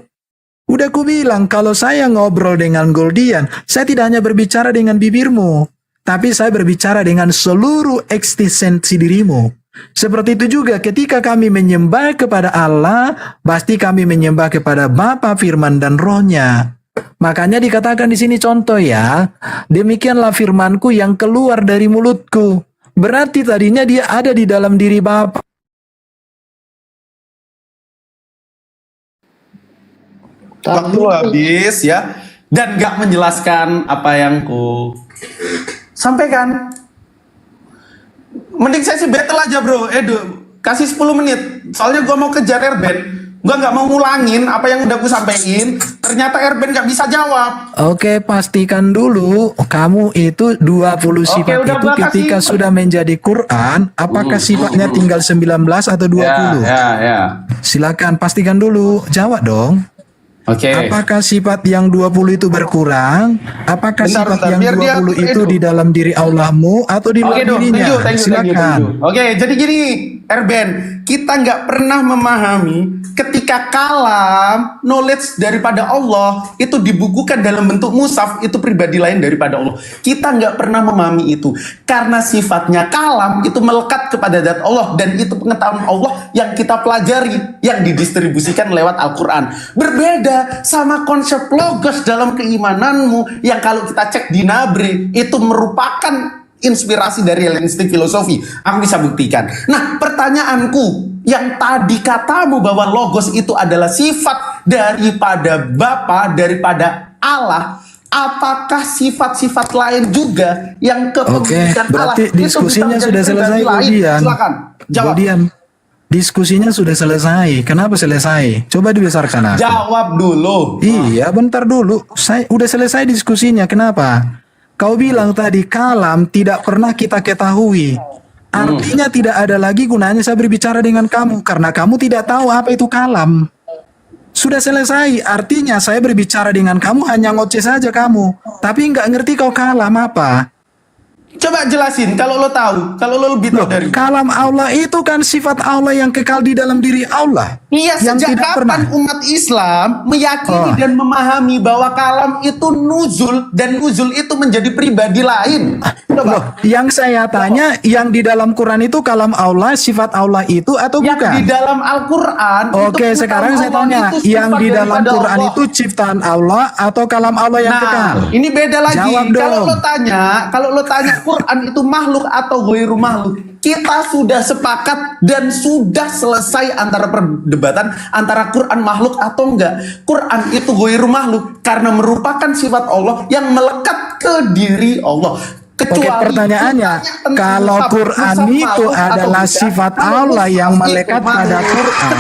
Udah ku bilang kalau saya ngobrol dengan Goldian, saya tidak hanya berbicara dengan bibirmu, tapi saya berbicara dengan seluruh eksistensi dirimu. Seperti itu juga ketika kami menyembah kepada Allah, pasti kami menyembah kepada Bapa, Firman, dan Roh-Nya. Makanya dikatakan di sini contoh ya, demikianlah firmanku yang keluar dari mulutku. Berarti tadinya dia ada di dalam diri Bapa. Waktu habis ya, dan gak menjelaskan apa yang ku sampaikan. Mending saya sih battle aja bro. Kasih 10 menit. Soalnya gue mau kejar Erben. Gue gak mau ngulangin apa yang udah gue sampein. Ternyata Erben gak bisa jawab. Oke, pastikan dulu kamu itu 20 sifat udah itu gua ketika kasih. sudah menjadi Quran, apakah sifatnya tinggal 19 atau 20? Ya. Silakan pastikan dulu. Jawab dong. Oke. Apakah sifat yang 20 itu berkurang? Apakah Bentar, sifat bentar. yang Biar dia 20 itu Edo. di dalam diri Allahmu atau di luar Oke, dirinya? thank you. Silakan. Oke, jadi gini, Erben, kita nggak pernah memahami ketika kalam, knowledge daripada Allah itu dibukukan dalam bentuk mushaf, itu pribadi lain daripada Allah. Kita nggak pernah memahami itu karena sifatnya kalam itu melekat kepada zat Allah, dan itu pengetahuan Allah yang kita pelajari, yang didistribusikan lewat Al-Quran. Berbeda sama konsep logos dalam keimananmu yang kalau kita cek di Nabri itu merupakan inspirasi dari Hellenistik filosofi. Aku bisa buktikan. Nah, pertanyaanku, yang tadi katamu bahwa logos itu adalah sifat daripada Bapa, daripada Allah, apakah sifat-sifat lain juga yang Oke, kepemilikan Allah berarti itu diskusinya bisa sudah menjadi selesai, pribadi lain? Godian. Silakan jawab. Godian, diskusinya sudah selesai. Kenapa selesai? Coba dibesarkan aku. Jawab dulu. Iya, bentar dulu. Saya udah selesai diskusinya. Kenapa? Kau bilang tadi kalam tidak pernah kita ketahui. Artinya tidak ada lagi gunanya saya berbicara dengan kamu karena kamu tidak tahu apa itu kalam. Sudah selesai. Artinya saya berbicara dengan kamu hanya ngoceh saja kamu, tapi nggak ngerti kau kalam apa. Coba jelasin kalau lo tahu, kalau lo lebih tahu Loh, dari kalam Allah itu kan sifat Allah yang kekal di dalam diri Allah. Iya, yang sejak tidak kapan umat Islam meyakini dan memahami bahwa kalam itu nuzul dan nuzul itu menjadi pribadi lain? Loh, Coba. yang saya tanya, yang di dalam Quran itu kalam Allah, sifat Allah itu atau Yang bukan? di dalam Al-Quran Oke, itu sekarang saya Allah tanya, itu yang sifat di dalam daripada Quran Allah. itu ciptaan Allah atau kalam Allah yang kekal? Nah, ini beda lagi. Jawab Kalau dong. lo tanya Quran itu makhluk atau ghairu makhluk, kita sudah sepakat dan sudah selesai antara perdebatan antara Quran makhluk atau enggak. Quran itu ghairu makhluk karena merupakan sifat Allah yang melekat ke diri Allah. Oke, pertanyaannya, kalau Quran itu adalah sifat Allah yang melekat pada Quran,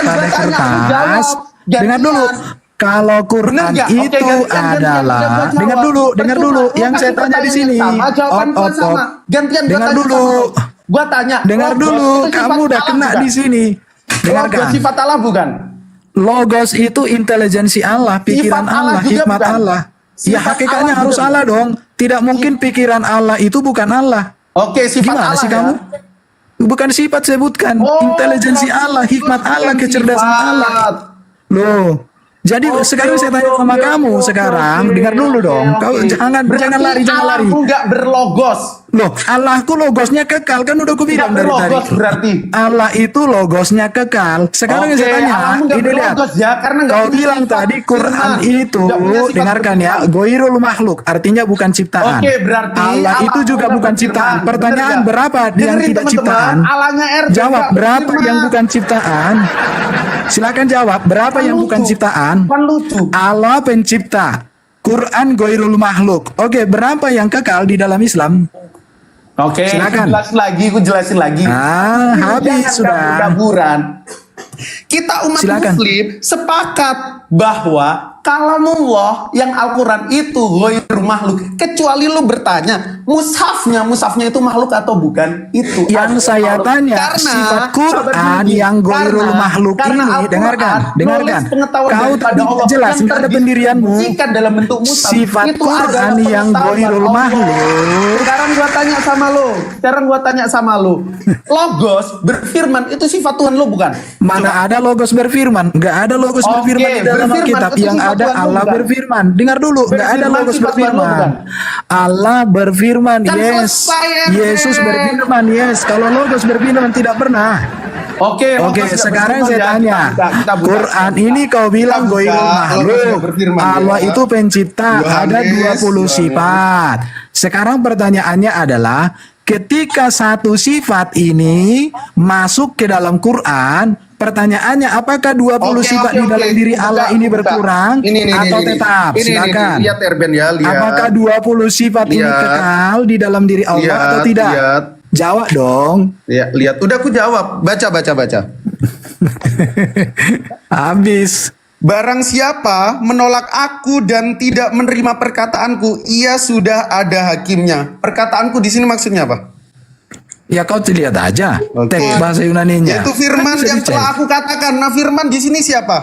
pada kertas, dengar dulu. Kalau Quran itu adalah, dengar dulu, yang saya tanya di sini, dengar dulu, Gua tanya, dengar logos dulu, itu sifat kamu udah Allah kena bukan? di sini, Logos dengarkan. sifat Allah bukan? Logos itu intelijensi Allah, pikiran Sifat Allah Allah, juga hikmat bukan? Allah. Ya Sifat hakikatnya Allah harus juga Allah dong. Tidak mungkin pikiran Allah itu bukan Allah. Oke, sifat Gimana Allah sih ya? kamu? Bukan sifat sebutkan. Oh, Intelijensi berarti Allah, hikmat Allah, bukan kecerdasan sifat. Allah. Loh. Jadi sekarang saya tanya sama kamu sekarang, dengar dulu dong. Kau jangan lari, jangan lari. Allahmu nggak berlogos. Loh, Allahku logosnya kekal, kan udah aku bilang Nggak dari tadi. berlogos berarti. Allah itu logosnya kekal. Sekarang yang saya tanya, Allahmu nggak ini lihat. berlogos ya, karena nggak Kau punya bilang sifat tadi Quran firman. itu, Nggak punya sifat dengarkan ya, firman. goirul makhluk, artinya bukan ciptaan. Oke, berarti Allah itu juga Allah bukan berfirman. ciptaan. Bener Pertanyaan nggak? berapa yang Dengerin, tidak teman-teman, ciptaan? Allahnya RB Jawab nggak berapa berfirman. yang bukan ciptaan? Silakan jawab berapa yang bukan lucu. ciptaan? Kan lucu. Allah pencipta. Quran goirul makhluk. Oke, berapa yang kekal di dalam Islam? Oke, Silakan. aku jelasin lagi. Habis Jangan sudah. kabur-kaburan. Kita umat Silakan. Muslim sepakat bahwa kalamullah yang Al-Quran itu ghairu makhluk. Kecuali lu bertanya, mushafnya itu makhluk atau bukan? Itu Yang saya tanya, sifat Quran yang ghairul makhluk ini, dengarkan. Kau tadi jelas, nggak ada pendirianmu. Dalam bentuk mushaf, Sifat itu Quran adalah yang pengetahuan ghairul Allah. makhluk. Sekarang gua tanya sama lu. Logos berfirman itu sifat Tuhan lu bukan? Mana ada logos berfirman? Nggak ada logos Oke, berfirman di dalam berfirman Alkitab. itu Yang sifat ada Tuhan lu Allah bukan? berfirman. Dengar dulu, nggak ada Berfirman logos sifat Tuhan lu berfirman. bukan? Allah berfirman, Kan yes. selesai, Yesus berfirman, yes. Kalau logos berfirman tidak pernah. Oke, Oke, logos nggak sekarang berfirman saya ya. tanya, Kita buka. Quran ini kau bilang Kita buka, goirul logos makhluk, nggak berfirman, Allah ya. itu pencipta, ada 20 sifat. Sekarang pertanyaannya adalah, ketika satu sifat ini masuk ke dalam Quran, pertanyaannya apakah 20 sifat di dalam diri Allah ini berkurang atau tetap? Silakan. Lihat Erben ya, lihat. Apakah 20 sifat ini Lihat. kekal di dalam diri Allah Lihat, atau tidak? lihat. Jawab dong. Ya, lihat. Udah aku jawab. Baca. Habis. Barang siapa menolak aku dan tidak menerima perkataanku, ia sudah ada hakimnya. Perkataanku di sini maksudnya apa? Ya kau lihat aja Oke. teks bahasa Yunaninya. Itu firman Kan bisa yang dicek. telah aku katakan. Nah, firman di sini siapa?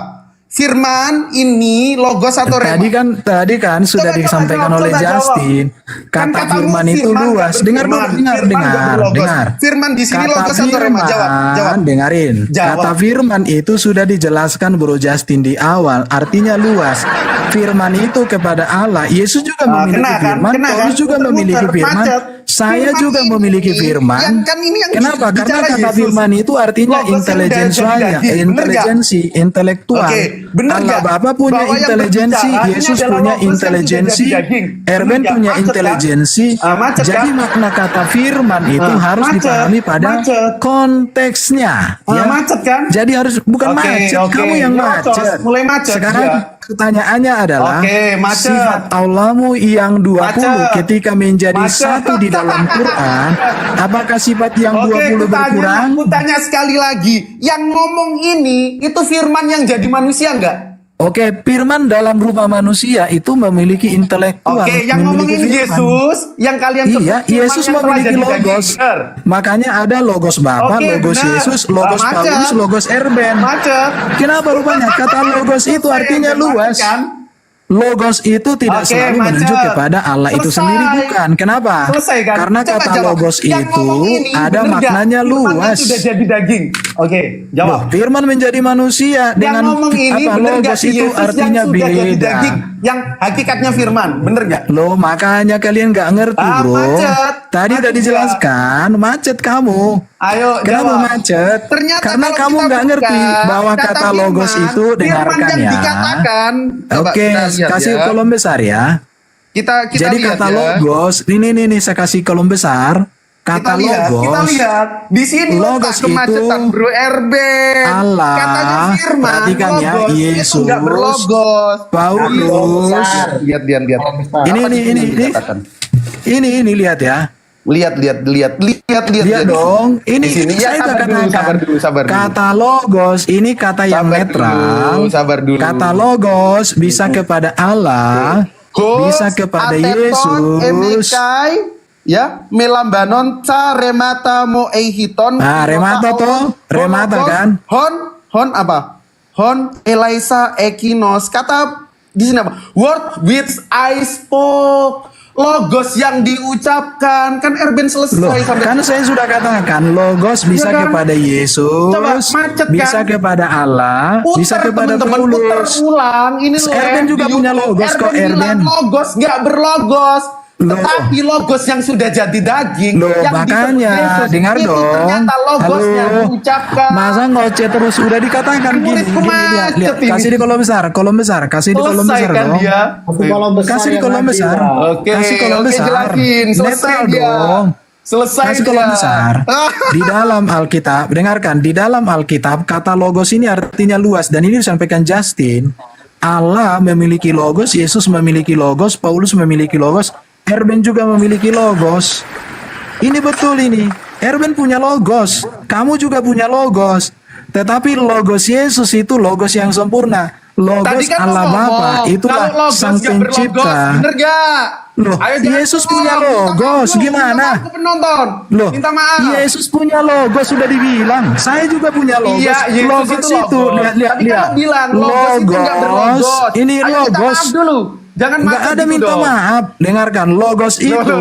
Firman ini logos atau rema? Tadi kan sudah Coba disampaikan jawab, oleh coba jawab. Justin. Kan Kata katamu firman itu firman luas. nggak Dengar dulu, berfirman. Firman nggak berlogos. dengar. Firman di sini Kata logos atau rema? Jawab. dengarin. Jawab. Kata firman itu sudah dijelaskan Bro Justin di awal. Artinya luas. Firman itu kepada Allah. Yesus juga memiliki kena kan? firman. Kena kan? Paulus juga Muter-muter, memiliki firman. macet. Saya Firman juga ini, memiliki firman. kan ini yang Kenapa? Karena bicara kata Yesus. firman itu artinya Logos yang intelijensi, dari daging. Bener nggak? intelijensi, intelektual. Oke, bener Allah nggak? Bapa punya Bahwa yang intelijensi, berbicara ini Yesus adalah punya logos yang sudah intelijensi, jadi daging. Erben Bener nggak? punya Macet kan? intelijensi. Macet Jadi kan? makna kata firman itu harus macet, dipahami pada macet. konteksnya. Macet kan? Jadi harus bukan Oke, macet, oke. kamu yang Nyocos, macet. mulai macet, Sekarang ya. pertanyaannya adalah Oke, macet. sifat Allahmu yang 20 Macet. ketika menjadi Macet. satu di dalam Quran, apakah sifat yang Oke, 20 berkurang? aku tanya sekali lagi. Yang ngomong ini, itu firman yang jadi manusia nggak? Oke, firman dalam rupa manusia itu memiliki intelektual. Oke, yang memiliki ngomongin firman. Yesus, yang kalian sebut Iya, firman Yesus yang telah memiliki jadi daging. logos. Bener. Makanya ada logos Bapa, Oke, logos benar. Yesus, logos Macet. Paulus, logos Erben. Macet. Kenapa rupanya kata logos itu artinya Saya luas? kan? Logos itu tidak Oke, selalu menunjuk macet. kepada Allah itu Selesai. sendiri, bukan. Kenapa? Selesai kan? Karena Coba kata jawab. logos Yang itu ngomong ini, ada bener nggak? maknanya Firman yang luas. sudah jadi daging. Oke, jawab. Loh, firman menjadi manusia Yang dengan ngomong ini apa bener nggak? logos itu Yesus artinya yang sudah jadi beda. daging, yang hakikatnya firman, bener nggak? Loh, makanya kalian nggak ngerti, bro. Macet. Tadi udah Macet dijelaskan, macet kamu. Ayo Kenapa jawab. macet? Ternyata Karena kalau kamu kita nggak ngerti buka bahwa kata logos firman, itu, dengarkan firman yang ya. dikatakan. Coba Oke, kita lihat kasih ya. kolom besar ya. Kita Jadi lihat kata ya. logos, ini saya kasih kolom besar. Kata kita logos, lihat di sini logos letak kemacetan itu Bro Erben. Allah, Katanya firman, perhatikan ya, logos itu Yesus, nggak berlogos. Paulus. Lihat. Ini Apa ini sih dikatakan? ini lihat ya. Lihat Lihat dong. Ini Di sini. Ya, saya udah sabar dulu, katakan. sabar dulu. Kata logos ini kata yang Sabar netral. dulu, sabar dulu. Kata logos bisa kepada Allah, bisa kepada Ateton, Yesus. emekai, ya, melambanon ca remata mo eihiton. Nah, remata toh, remata kan? Hon apa? Hon Elaisa ekinos. Kata di sini apa? Word which I spoke. Logos yang diucapkan. Kan Erben selesai Loh, sampai kan saya sudah katakan logos bisa Iya kan? kepada Yesus, Coba, macet bisa kan? kepada Allah, bisa kepada teman-teman, puter Paulus. ulang. Ini loh, Erben juga di punya YouTube. logos kok, bilang Erben. logos nggak berlogos. Loh. Tetapi logos yang sudah jadi daging, Loh, yang makanya, disebut Yesus, dengar itu dong. ternyata logosnya Halo. diucapkan. Masa ngoceh terus udah dikatakan gini, Muridku lihat, macet ini. kasih di kolom besar, kasih di kolom Selesai besar kan dong. dia? Kasih di kolom besar. Oke, Kasih kolom oke, besar. jelasin. Selesai Netral dia. dong. Selesai Kasih dia. kolom besar. Di dalam Alkitab, dengarkan, di dalam Alkitab kata logos ini artinya luas dan ini disampaikan Justin. Allah memiliki logos, Yesus memiliki logos, Paulus memiliki logos, Erben juga memiliki logos. Ini betul ini. Erben punya logos, kamu juga punya logos. Tetapi logos Yesus itu logos yang sempurna. Logos Tadi kan Allah lo ngomong, Bapa itulah kalau logos Sang nggak berlogos, Pencipta. bener gak? Loh, Yesus punya logos, gimana? Aku penonton. Loh, Minta maaf. Yesus punya logos sudah dibilang. Saya juga punya logos. Iya, Yesus logos itu, lihat. Tadi kan lo bilang logos itu nggak berlogos. Ini Ayo, minta logos. maaf dulu. Jangan Nggak macet ada gitu minta dong. maaf. Dengarkan, logos itu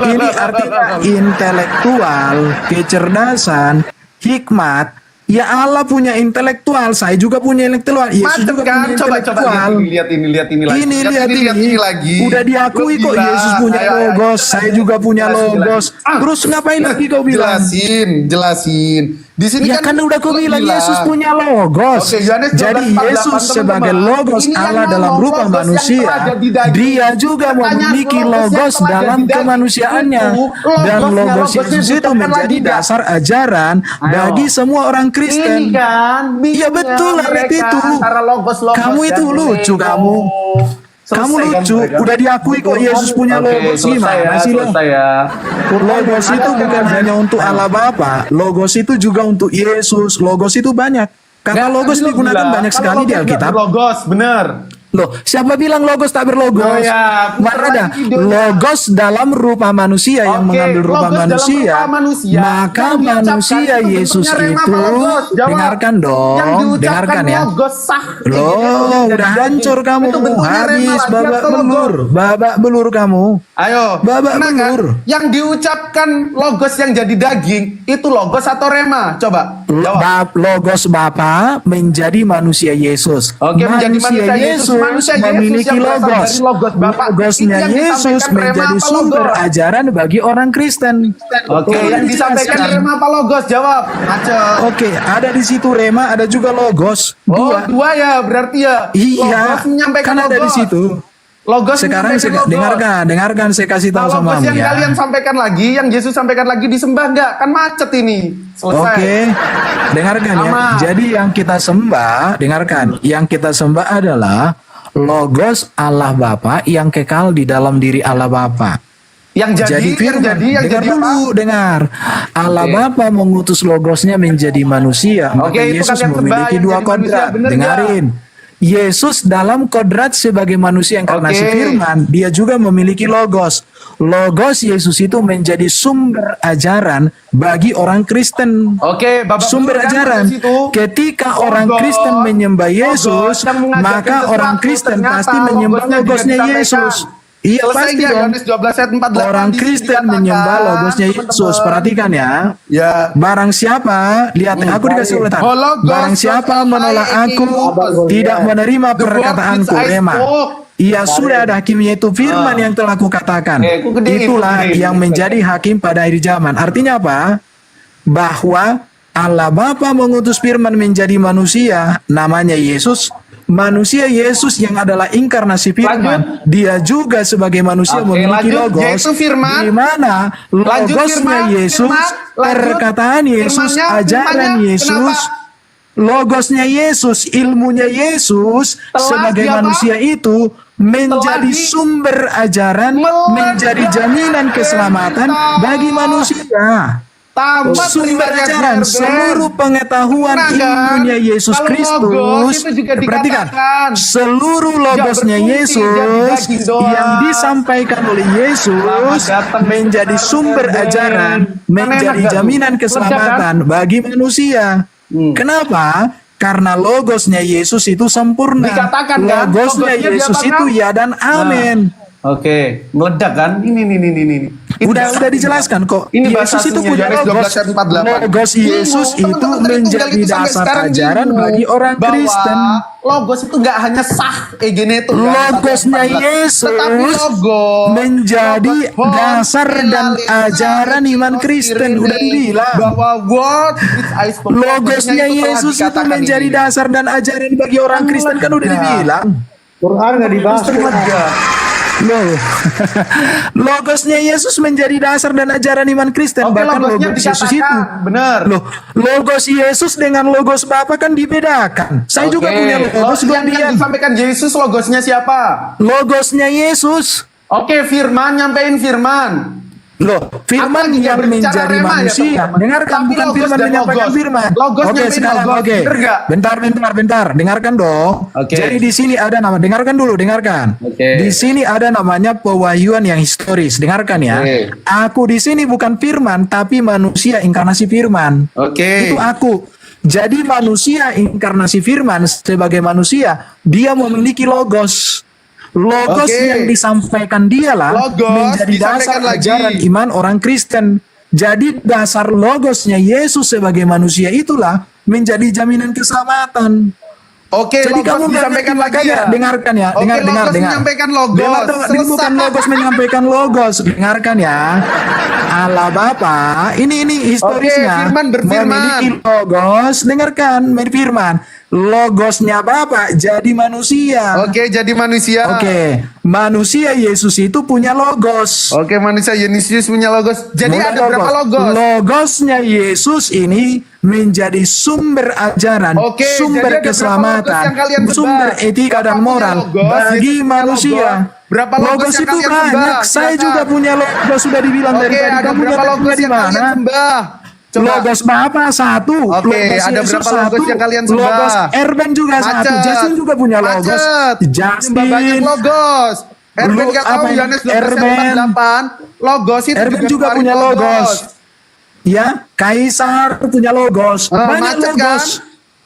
ini artinya intelektual, kecerdasan, hikmat. Ya Allah punya intelektual, saya juga punya intelektual. Yesus Macet juga kan? punya Coba intelektual. lihat ini lagi. Lihat ini lagi. Udah diakui Lu kok bilang, Yesus punya ayo, logos, saya juga punya jelasin logos. lagi. Terus ngapain lagi kau bilang? Jelasin. Di sini Ya kan udah kau lu bilang bilang. Yesus punya logos. Oke, Yohanes 12:48, Jadi Yesus sebagai teman-teman. logos Ini yang Allah dalam ngomong rupa logos yang manusia, telah jadi daging. dia juga Pertanyaan memiliki logos yang logos telah dalam jadi daging kemanusiaannya. itu, Dan logosnya, logos logosnya Yesus itu diucapkan menjadi lagi nggak? dasar ajaran bagi semua orang Kristen. Ini kan Iya betul, mereka itu. antara logos-logos Kamu itu dan lucu lego. kamu. Selesai Kamu kan lucu, mereka? udah diakui kok Yesus punya Oke, logos. Gimana sih lo? selesai ya. Logos itu bukan hanya untuk Allah Bapa, logos itu juga untuk Yesus. Logos itu banyak. Kata Nggak, logos tadi lo digunakan bilang, banyak kalau sekali di logos nggak Alkitab. berlogos, bener. Loh, siapa bilang logos tak berlogos? Oh ya, Mana ada videonya. logos dalam rupa manusia yang Oke, mengambil rupa logos dalam manusia, rupa manusia. maka Yang diucapkan manusia itu Yesus bentuknya rema itu apa logos? Jawab. dengarkan dong, Yang diucapkan dengarkan ya. logos sah. Loh, udah hancur kamu, Itu bentuknya rema habis lagi babak atau logos? belur, babak belur kamu. Ayo, Babak pernah nggak belur. yang diucapkan logos yang jadi daging itu logos atau rema? Coba jawab. Logos Bapa menjadi manusia Yesus. Oke, menjadi manusia Yesus. Manusia Yesus memiliki yang berasal logos. dari logos Bapa. Logosnya Itu yang Yesus disampaikan rema menjadi apa sumber logos? ajaran bagi orang Kristen. Oke, yang disampaikan rema apa logos? Jawab. Macet. Oke, ada di situ rema, ada juga logos. Oh, Dua. dua ya berarti ya. Iya, Logos menyampaikan kan ada di logos. situ. Logos Sekarang menyampaikan logos. dengarkan saya kasih tahu Nah, sama logos kamu yang ya. kalian sampaikan lagi, yang Yesus sampaikan lagi disembah nggak? Kan macet ini. Selesai. Oke, dengarkan ya. Sama. Jadi yang kita sembah, dengarkan. Yang kita sembah adalah logos Allah Bapa yang kekal di dalam diri Allah Bapa. Yang jadi, yang dengar jadi apa? dulu, dengar. Allah Bapa mengutus logosnya menjadi manusia. Oke, Maka itu Yesus kalian sembah memiliki yang dua jadi manusia, kodrat. bener Dengarin. Yesus dalam kodrat sebagai manusia inkarnasi Oke. firman, dia juga memiliki logos. Logos Yesus itu menjadi sumber ajaran bagi orang Kristen. Oke, Bapak Sumber Guru kan ajaran. di situ. Ketika orang Logos, Kristen menyembah logos Yesus, yang mengajarkan maka orang sesuatu, Kristen ternyata pasti menyembah logosnya juga logosnya disampaikan. Yesus. Iya, Selesai pasti nggak? dong. Yohanes 12 ayat 48 Orang di sini Kristen dikatakan, menyembah logosnya Yesus. teman-teman. Perhatikan ya. Ya. Barang siapa, lihat aku dikasih uletan. Oh, logos, Barang siapa logos, menolak I aku, logos. tidak menerima The word perkataanku, which I rema. spoke. Ia sudah ada hakimnya itu firman yang telah kukatakan. Ku gedein, Itulah ku gedein. yang menjadi hakim pada akhir zaman. Artinya apa? Bahwa Allah Bapa mengutus firman menjadi manusia, namanya Yesus. Manusia Yesus yang adalah inkarnasi firman, dia juga sebagai manusia Oke, memiliki lanjut. logos. Yaitu firman. Di mana Lanjut, logosnya firman, Yesus, firman, lanjut. perkataan Yesus, Firmannya, ajaran firmannya, Yesus, logosnya Yesus, ilmunya Yesus Telah sebagai dia apa? manusia itu menjadi Telah di- sumber ajaran, Meledak. menjadi jaminan keselamatan bagi manusia. Tamat Sumber riwayat ajaran Herben. seluruh pengetahuan Pernah kan? ilmunya Yesus Kalau Kristus. logos itu juga Perhatikan, dikatakan. seluruh logosnya berfungsi, Yesus jadi daging doang. yang disampaikan oleh Yesus Selamat datang di menjadi Sekarang sumber Herben. ajaran, Kan menjadi enak gak jaminan tuh? keselamatan bagi manusia. Kenapa? Karena logosnya Yesus itu sempurna. Dikatakan kan? Logosnya Logosnya Yesus diapakan? itu ya dan amin. Oke, meledak kan? Ini. Udah dijelaskan kok. Ini Yesus bahasa itu aslinya, punya Yohanes 12 ayat 48. logos Yesus Bingung, itu teman-teman dari menjadi tunggal itu sampai dasar sekarang ajaran bingung bagi orang bahwa Kristen. Logos itu nggak hanya sah egeneto. Logosnya Yesus tetapi logos menjadi logos dasar dan ajaran iman Kristen. Udah dibilang. bahwa word which I spoke. Logosnya itu telah Yesus itu dikatakan menjadi ini. dasar dan ajaran bagi orang Kristen kan udah dibilang. Quran nggak dibahas. Loh. Logosnya Yesus menjadi dasar dan ajaran iman Kristen. Oke, Bahkan logosnya logos Yesus dikatakan, itu. benar. Loh, logos Yesus dengan logos Bapa kan dibedakan. Saya juga Oke. punya logos yang Guardian. disampaikan Yesus logosnya siapa? Logosnya Yesus. Oke, firman nyampein firman. Loh, firman Apa yang juga berbicara menjadi rema ya, manusia. teman-teman? Dengarkan, Tapi bukan logos firman dan menyampaikan logos. firman. Logos Oke, nyampein sekarang logos, oke. bener nggak? Bentar. Dengarkan dong. Oke. Jadi di sini ada nama. Dengarkan dulu, dengarkan. Oke. Di sini ada namanya pewahyuan yang historis. Dengarkan ya. Oke. Aku di sini bukan firman, tapi manusia inkarnasi firman. Oke. Itu aku. Jadi manusia inkarnasi firman sebagai manusia, dia memiliki logos. Logos Oke. yang disampaikan dialah Logos menjadi dasar disampaikan lagi. ajaran iman orang Kristen. Jadi dasar logosnya Yesus sebagai manusia itulah menjadi jaminan keselamatan. Oke, Jadi logos kamu nggak disampaikan ngerti, lagi makanya ya. dengarkan ya, Oke, dengar. logos menyampaikan logos. Ini bukan logos menyampaikan logos, dengarkan ya. Allah Bapa, ini historisnya. Oke, firman berfirman. Memiliki logos, dengarkan, firman. Logosnya Bapa jadi manusia. Oke, jadi manusia. Oke, manusia Yesus itu punya logos. Oke, manusia Yesus punya logos. Jadi Punya ada berapa logos? Logosnya Yesus ini menjadi sumber ajaran, Oke, sumber jadi ada berapa keselamatan, logos yang kalian sembah? sumber etika dan Berapa punya moral logos? bagi Yesus punya manusia. logos. Berapa logos yang itu kalian banyak. sembah? Saya Silakan. juga punya logos, sudah dibilang dari Oke, tadi. ada Kamu berapa lihat logos di yang kalian mana? sembah? Coba. Logos Bapa satu. Oke, Logos ada Yesus berapa logos yang kalian sembah? Logos Erben juga satu. Macet. Justin juga punya logos. Macet. Nyembah banyak Justin. logos. Erben Lu- gak apa tahu ini? Yohanes 12 Erben. 48. Logos itu Erben juga keluarin punya logos. Ya, Kaisar punya logos. Oh, Banyak macet logos. kan?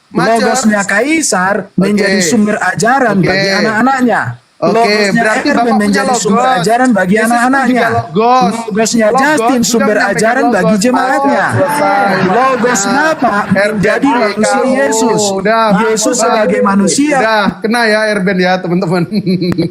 Macet. Logosnya Kaisar menjadi sumber ajaran Oke. bagi anak-anaknya. Oke, Logosnya berarti Erben Bapak punya menjadi logos. sumber ajaran bagi Yesus pun anak-anaknya. juga logos. Logosnya Logos Justin juga sumber menyampaikan ajaran bagi logos. jemaatnya. Selesai. Logos Bapa menjadi manusia Yesus. Udah, Yesus udah. sebagai manusia. Udah, kena ya Erben ya teman-teman.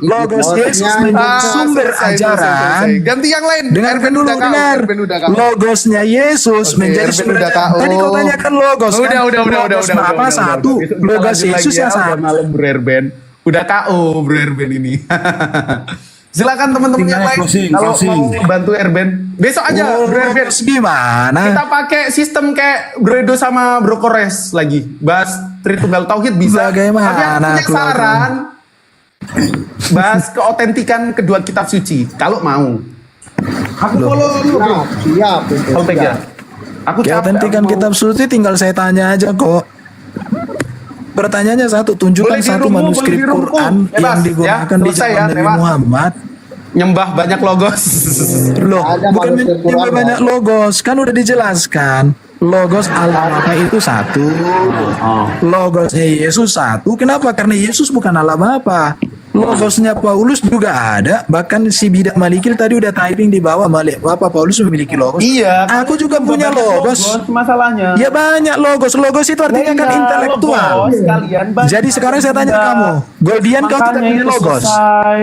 Logos Yesus menjadi sumber selesai. ajaran. Ganti yang lain. Dengarkan Erben dulu, udah KO, dengar. Erben udah KO. Logosnya Yesus Oke, menjadi Erben sumber udah ajaran. KO. Tadi kau tanyakan logos kan? Logos Bapa satu. Logos Yesus ya satu. malam Bro Erben. Udah KO Bro Erben ini. Silakan teman-teman yang Tinggal lain kalau mau bantu Erben. Besok aja Bro Erben. Logos gimana? Kita pakai sistem kayak Bro Edo sama Bro Kores lagi. Bahas Tritunggal Tauhid bisa. Bagaimana Tapi aku punya aku saran. Bahas keotentikan kedua kitab suci. Kalau mau. Aku follow lu Bro. Siap. Kontak ya. Aku Ya, autentikan mau. kitab suci tinggal saya tanya aja kok. Pertanyaannya satu, tunjukkan Boleh di satu rumu, manuskrip boleh di rumu. Quran Bebas, yang digunakan ya. di Selesai zaman ya, Nabi lewat. Muhammad. Nyembah banyak logos. Loh, Ada bukan manuskrip Quran, menyembah banyak logos, kan udah dijelaskan. Logos Allah Bapa itu satu. Logosnya Yesus satu. Kenapa? Karena Yesus bukan Allah Bapa. Logosnya Paulus juga ada. Bahkan si Bidak Malikil tadi udah typing di bawah, Bapak Paulus memiliki logos. Iya. Aku juga Nyembah punya banyak logos. Masalahnya. Ya banyak logos. Logos itu artinya kan Iya, intelektual. logos kalian banyak. Jadi sekarang saya tanya Iya. kamu, Goldian kau tidak Makanya punya itu logos. selesai.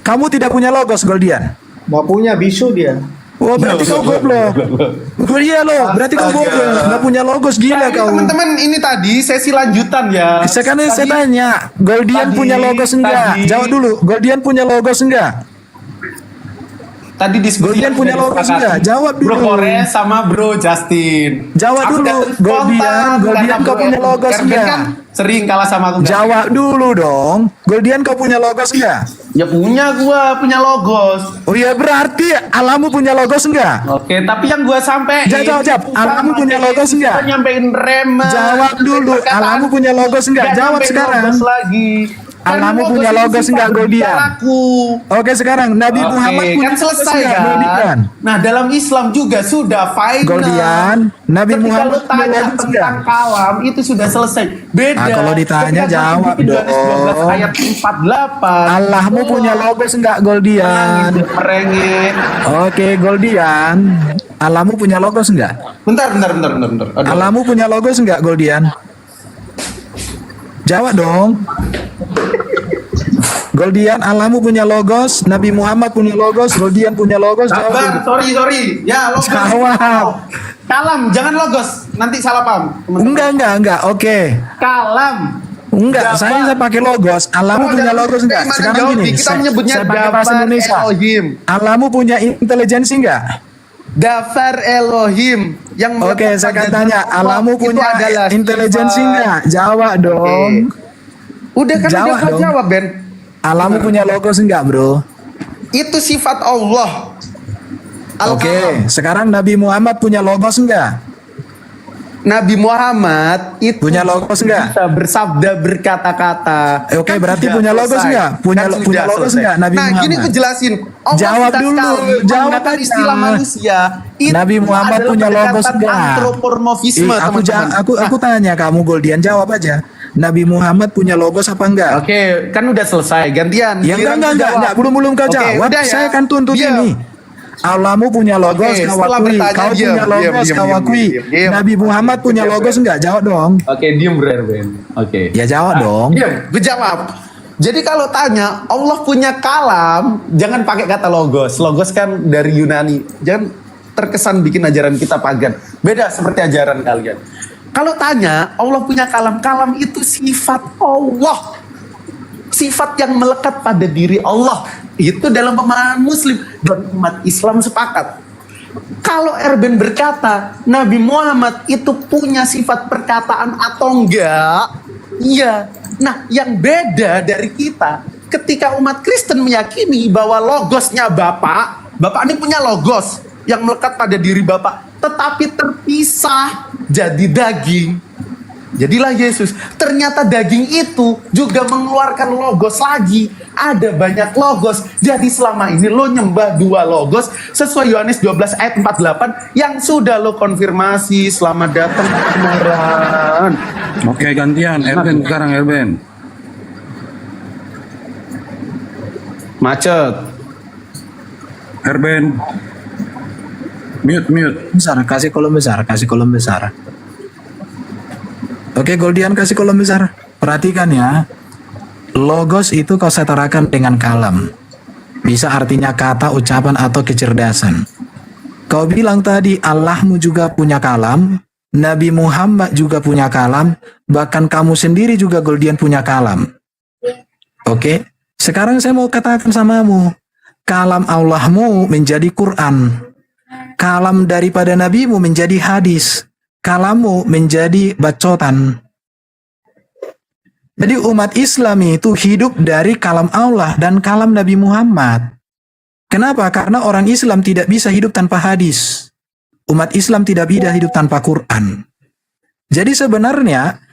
Kamu tidak punya logos, Goldian. Mau punya bisu dia. Oh, berarti kau goblok. Iya loh, berarti kau Astaga. goblok. Nggak punya logos, gila Ini kau. teman-teman ini tadi sesi lanjutan ya. Sekarang saya Tadi- tanya, Goldian tadi- punya logos enggak? tadi- Jawab dulu, Goldian punya logos enggak? Tadi diskusi Goldian yang punya sudah logos disepakati. enggak? Jawab Bro dulu. Kores sama Bro Justin. Jawab Aku dulu, datang Goldian, spontan Goldian karena kau Bro punya logos Erben enggak? kan sering kalah sama aku. Jawab dulu dong. Goldian kau punya logos enggak? Ya punya gua punya logos. Oh iya, berarti alamu punya logos enggak? Oke, tapi yang gua sampein Jawab. Alamu punya logos enggak? Gua nyampein rema. Jawab dulu, Perkataan. alamu punya logos enggak? Nggak Jawab nyampein sekarang. logos lagi. Alamu Kan punya itu logos sifat enggak, Goldian? bicaraku. Oke, sekarang Nabi Oke, Muhammad punya kan selesai logos enggak, kan? Goldian? Nah, dalam Islam juga sudah final. Goldian, Nabi Ketika Muhammad lu tanya punya logos tentang enggak? kalam itu sudah selesai. Beda. Nah, kalau ditanya, Ketika jawab bikin Yohanes 12 dong. ayat 48. Allahmu punya logos enggak, Goldian? Merengek. Oke, Goldian. Allahmu punya logos enggak? Bentar. Aduh. Allahmu punya logos enggak, Goldian? Jawab dong. Goldian, Allahmu punya logos, Nabi Muhammad punya logos, Goldian punya logos. Sabar, Jawab. sorry. Ya, logos. Jawab. Kalam, jangan logos. Nanti salah paham. teman-teman. Enggak. Oke. Kalam. Enggak, Dapat. saya pakai logos. Allahmu punya logos enggak? Gimana Sekarang jawab? gini, Kita menyebutnya saya pakai bahasa Dafar Indonesia. Elohim. Allahmu punya intelijensi enggak? Dafar Elohim yang Oke, melekat saya akan pada tanya, Allah Allahmu itu punya adalah intelijensi sifat- enggak? Jawab dong. Udah kan Jawab udah kau dong. jawab, Ben. Allahmu punya logos enggak, bro? Itu sifat Allah. Oke, sekarang Nabi Muhammad punya logos enggak? Nabi Muhammad itu Punya logos enggak? bisa bersabda berkata-kata. Oke, berarti sudah punya logos selesai. enggak? Punya sudah logos selesai. enggak Nabi nah, Muhammad? gini aku jelasin. Allah Jawab sudah dulu, sekali jawab menggunakan aja. istilah manusia. Itu Nabi Muhammad adalah punya logos pendekatan enggak? Antropomorfisme, teman-teman. Aku tanya kamu, Goldian, jawab aja. Nabi Muhammad punya logos apa enggak? Oke, kan udah selesai. Gantian. Ya Giliran enggak, jawab. belum kau Oke, jawab. udah ya. Saya akan tuntut Diam. ini. Allahmu punya logos, Oke, kau setelah akui. bertanya, Kau diam, punya logos, diam, kau diam, akui. diam. Nabi Muhammad punya Diam, logos diam. enggak? Jawab dong. Oke, diem Ben. Oke. Ya jawab dong. Diam, berjawab. Jadi kalau tanya Allah punya kalam, jangan pakai kata logos. Logos kan dari Yunani. Jangan terkesan bikin ajaran kita pagan. Beda seperti ajaran kalian. Kalau tanya Allah punya kalam, kalam itu sifat Allah. Sifat yang melekat pada diri Allah. Itu dalam pemahaman Muslim dan umat Islam sepakat. Kalau Erben berkata Nabi Muhammad itu punya sifat perkataan atau enggak? Iya. Nah, yang beda dari kita, ketika umat Kristen meyakini bahwa logosnya Bapak ini punya logos yang melekat pada diri Bapak. tetapi terpisah jadi daging. Jadilah Yesus. Ternyata daging itu juga mengeluarkan logos lagi. Ada banyak logos. Jadi selama ini lo nyembah 2 logos sesuai Yohanes 12 ayat 48 yang sudah lo konfirmasi. Selamat datang kebenaran. Oke, gantian. Erben sekarang, Erben. Macet. Erben. Mute. Besar, kasih kolom besar. Oke, Goldian kasih kolom besar. Perhatikan ya. Logos itu kau setarakan dengan kalam. Bisa artinya kata, ucapan, atau kecerdasan. Kau bilang tadi Allahmu juga punya kalam, Nabi Muhammad juga punya kalam, bahkan kamu sendiri juga Goldian punya kalam. Oke, sekarang saya mau katakan samamu. Kalam Allahmu menjadi Quran. Kalam daripada Nabimu menjadi hadis. Kalammu menjadi bacotan. Jadi umat Islam itu hidup dari kalam Allah dan kalam Nabi Muhammad. Kenapa? Karena orang Islam tidak bisa hidup tanpa hadis. Umat Islam tidak bisa hidup tanpa Quran. Jadi sebenarnya,